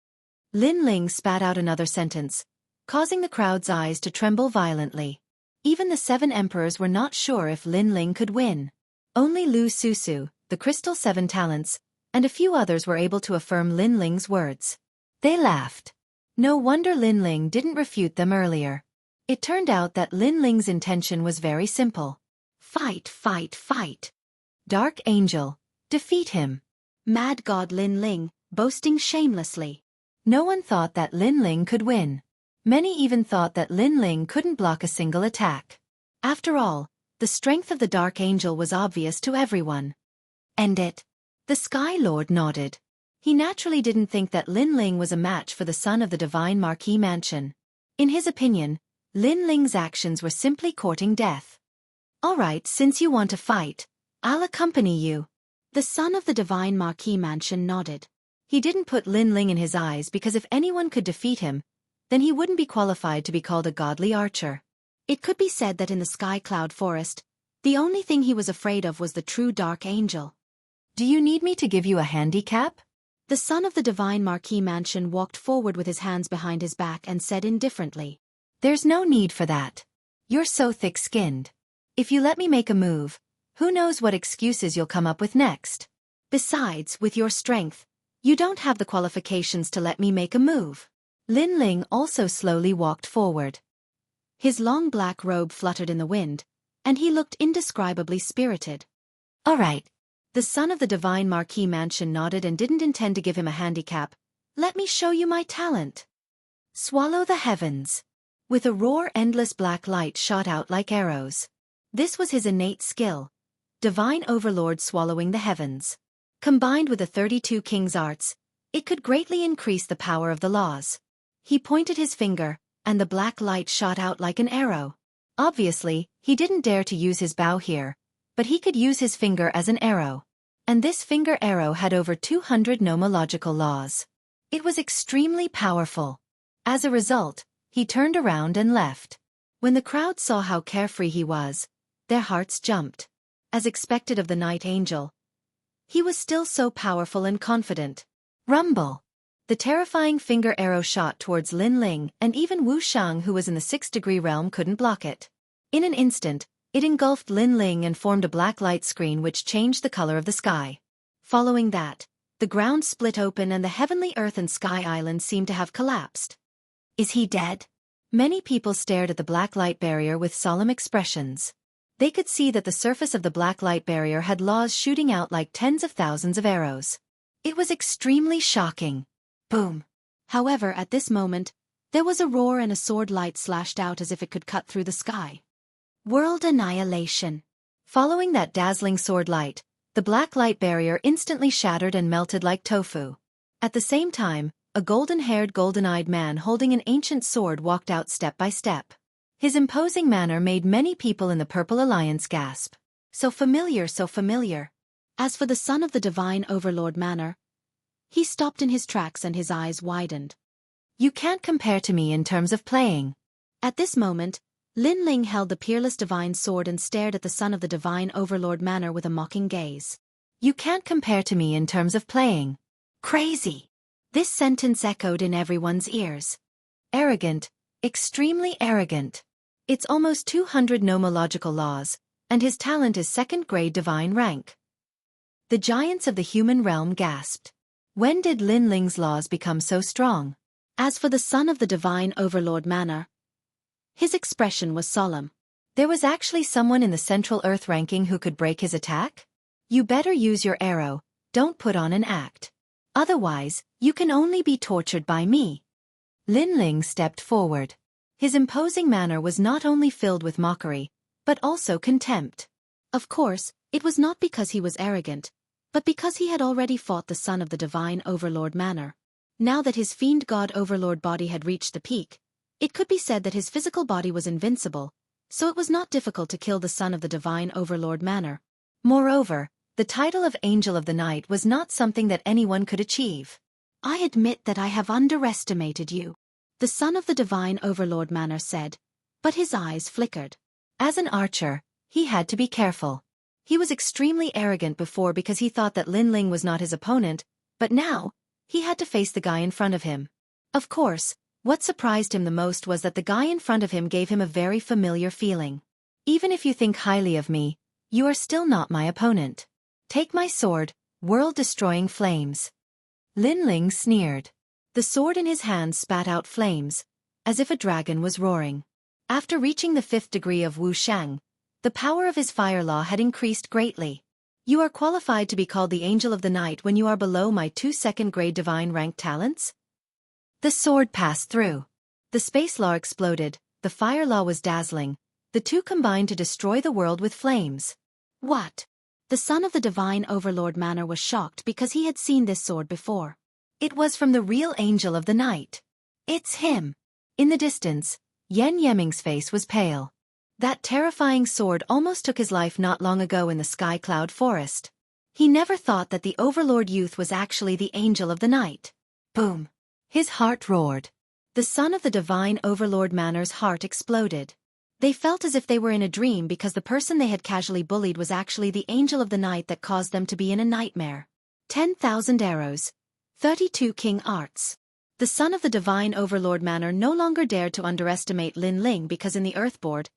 Lin Ling spat out another sentence, causing the crowd's eyes to tremble violently. Even the 7 emperors were not sure if Lin Ling could win. Only Lu Susu, the Crystal 7 Talents, and a few others were able to affirm Lin Ling's words. They laughed. No wonder Lin Ling didn't refute them earlier. It turned out that Lin Ling's intention was very simple. Fight, fight, fight. Dark Angel, defeat him. Mad God Lin Ling, boasting shamelessly. No one thought that Lin Ling could win. Many even thought that Lin Ling couldn't block a single attack. After all, the strength of the Dark Angel was obvious to everyone. End it. The Sky Lord nodded. He naturally didn't think that Lin Ling was a match for the son of the Divine Marquis Mansion. In his opinion, Lin Ling's actions were simply courting death. Alright, since you want to fight, I'll accompany you. The son of the Divine Marquis Mansion nodded. He didn't put Lin Ling in his eyes because if anyone could defeat him, then he wouldn't be qualified to be called a godly archer. It could be said that in the Sky Cloud Forest, the only thing he was afraid of was the true Dark Angel. Do you need me to give you a handicap? The son of the Divine Marquis Mansion walked forward with his hands behind his back and said indifferently. There's no need for that. You're so thick-skinned. If you let me make a move, who knows what excuses you'll come up with next. Besides, with your strength, you don't have the qualifications to let me make a move. Lin Ling also slowly walked forward. His long black robe fluttered in the wind, and he looked indescribably spirited. Alright. The son of the Divine Marquis Mansion nodded and didn't intend to give him a handicap. Let me show you my talent. Swallow the heavens. With a roar, endless black light shot out like arrows. This was his innate skill. Divine Overlord swallowing the heavens. Combined with the 32 King's arts, it could greatly increase the power of the laws. He pointed his finger, and the black light shot out like an arrow. Obviously, he didn't dare to use his bow here, but he could use his finger as an arrow. And this finger arrow had over 200 nomological laws. It was extremely powerful. As a result, he turned around and left. When the crowd saw how carefree he was, their hearts jumped. As expected of the Night Angel, he was still so powerful and confident. Rumble! The terrifying finger arrow shot towards Lin Ling, and even Wuxia, who was in the 6th degree realm, couldn't block it. In an instant, it engulfed Lin Ling and formed a black light screen which changed the color of the sky. Following that, the ground split open and the heavenly earth and sky island seemed to have collapsed. Is he dead? Many people stared at the black light barrier with solemn expressions. They could see that the surface of the black light barrier had laws shooting out like tens of thousands of arrows. It was extremely shocking. Boom. However, at this moment, There was a roar and a sword light slashed out as if it could cut through the sky. World annihilation. Following that dazzling sword light, the black light barrier instantly shattered and melted like tofu. At the same time, a golden-haired, golden-eyed man holding an ancient sword walked out step by step. His imposing manner made many people in the Purple Alliance gasp. So familiar, so familiar. As for the son of the divine overlord manor, he stopped in his tracks and his eyes widened. You can't compare to me in terms of playing. At this moment, Lin Ling held the peerless divine sword and stared at the son of the divine overlord manor with a mocking gaze. You can't compare to me in terms of playing. Crazy. This sentence echoed in everyone's ears. Arrogant, extremely arrogant. It's almost 200 nomological laws, and his talent is second-grade divine rank. The giants of the human realm gasped. When did Lin Ling's laws become so strong? As for the son of the divine overlord manor, his expression was solemn. There was actually someone in the Central Earth ranking who could break his attack? You better use your arrow, don't put on an act. Otherwise, you can only be tortured by me. Lin Ling stepped forward. His imposing manner was not only filled with mockery, but also contempt. Of course, it was not because he was arrogant, but because he had already fought the son of the divine overlord manor. Now that his fiend god overlord body had reached the peak, it could be said that his physical body was invincible, so it was not difficult to kill the son of the divine overlord manor. Moreover, the title of Angel of the Night was not something that anyone could achieve. I admit that I have underestimated you, the son of the divine overlord manor said, but his eyes flickered. As an archer, he had to be careful. He was extremely arrogant before because he thought that Lin Ling was not his opponent, but now, he had to face the guy in front of him. Of course, what surprised him the most was that the guy in front of him gave him a very familiar feeling. Even if you think highly of me, you are still not my opponent. Take my sword, world-destroying flames. Lin Ling sneered. The sword in his hand spat out flames, as if a dragon was roaring. After reaching the 5th degree of Wuxia, the power of his fire law had increased greatly. You are qualified to be called the Angel of the Night when you are below my 2 second-grade divine rank talents? The sword passed through. The space law exploded, the fire law was dazzling, the two combined to destroy the world with flames. What? The son of the divine overlord manor was shocked because he had seen this sword before. It was from the real Angel of the Night. It's him. In the distance, Yen Yeming's face was pale. That terrifying sword almost took his life not long ago in the Sky Cloud Forest. He never thought that the Overlord youth was actually the Angel of the Night. Boom! His heart roared. The son of the divine Overlord Manor's heart exploded. They felt as if they were in a dream because the person they had casually bullied was actually the Angel of the Night that caused them to be in a nightmare. 10,000 arrows. 32 king arts. The son of the divine Overlord Manor no longer dared to underestimate Lin Ling because in the Earthboard,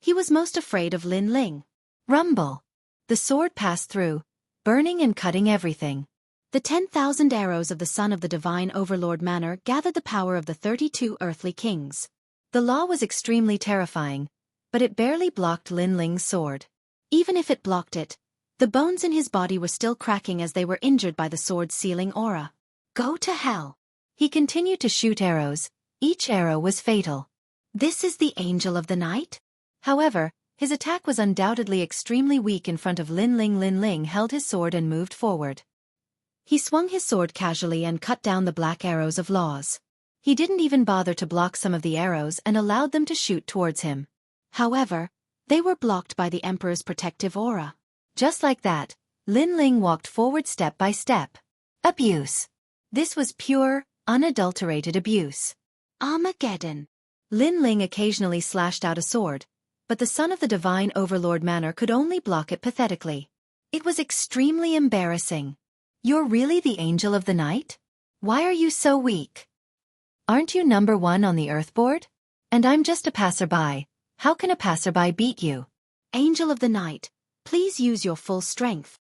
he was most afraid of Lin Ling. Rumble. The sword passed through, burning and cutting everything. The 10,000 arrows of the son of the divine Overlord Manor gathered the power of the 32 earthly kings. The law was extremely terrifying, but it barely blocked Lin Ling's sword. Even if it blocked it, the bones in his body were still cracking as they were injured by the sword's sealing aura. Go to hell. He continued to shoot arrows. Each arrow was fatal. This is the Angel of the Night? However, his attack was undoubtedly extremely weak in front of Lin Ling. Lin Ling held his sword and moved forward. He swung his sword casually and cut down the black arrows of laws. He didn't even bother to block some of the arrows and allowed them to shoot towards him. However, they were blocked by the Emperor's protective aura. Just like that, Lin Ling walked forward step by step. Abuse. This was pure, unadulterated abuse. Armageddon. Lin Ling occasionally slashed out a sword, but the son of the divine Overlord Manor could only block it pathetically. It was extremely embarrassing. You're really the Angel of the Night? Why are you so weak? Aren't you number 1 on the Earthboard? And I'm just a passerby. How can a passerby beat you? Angel of the Night, please use your full strength.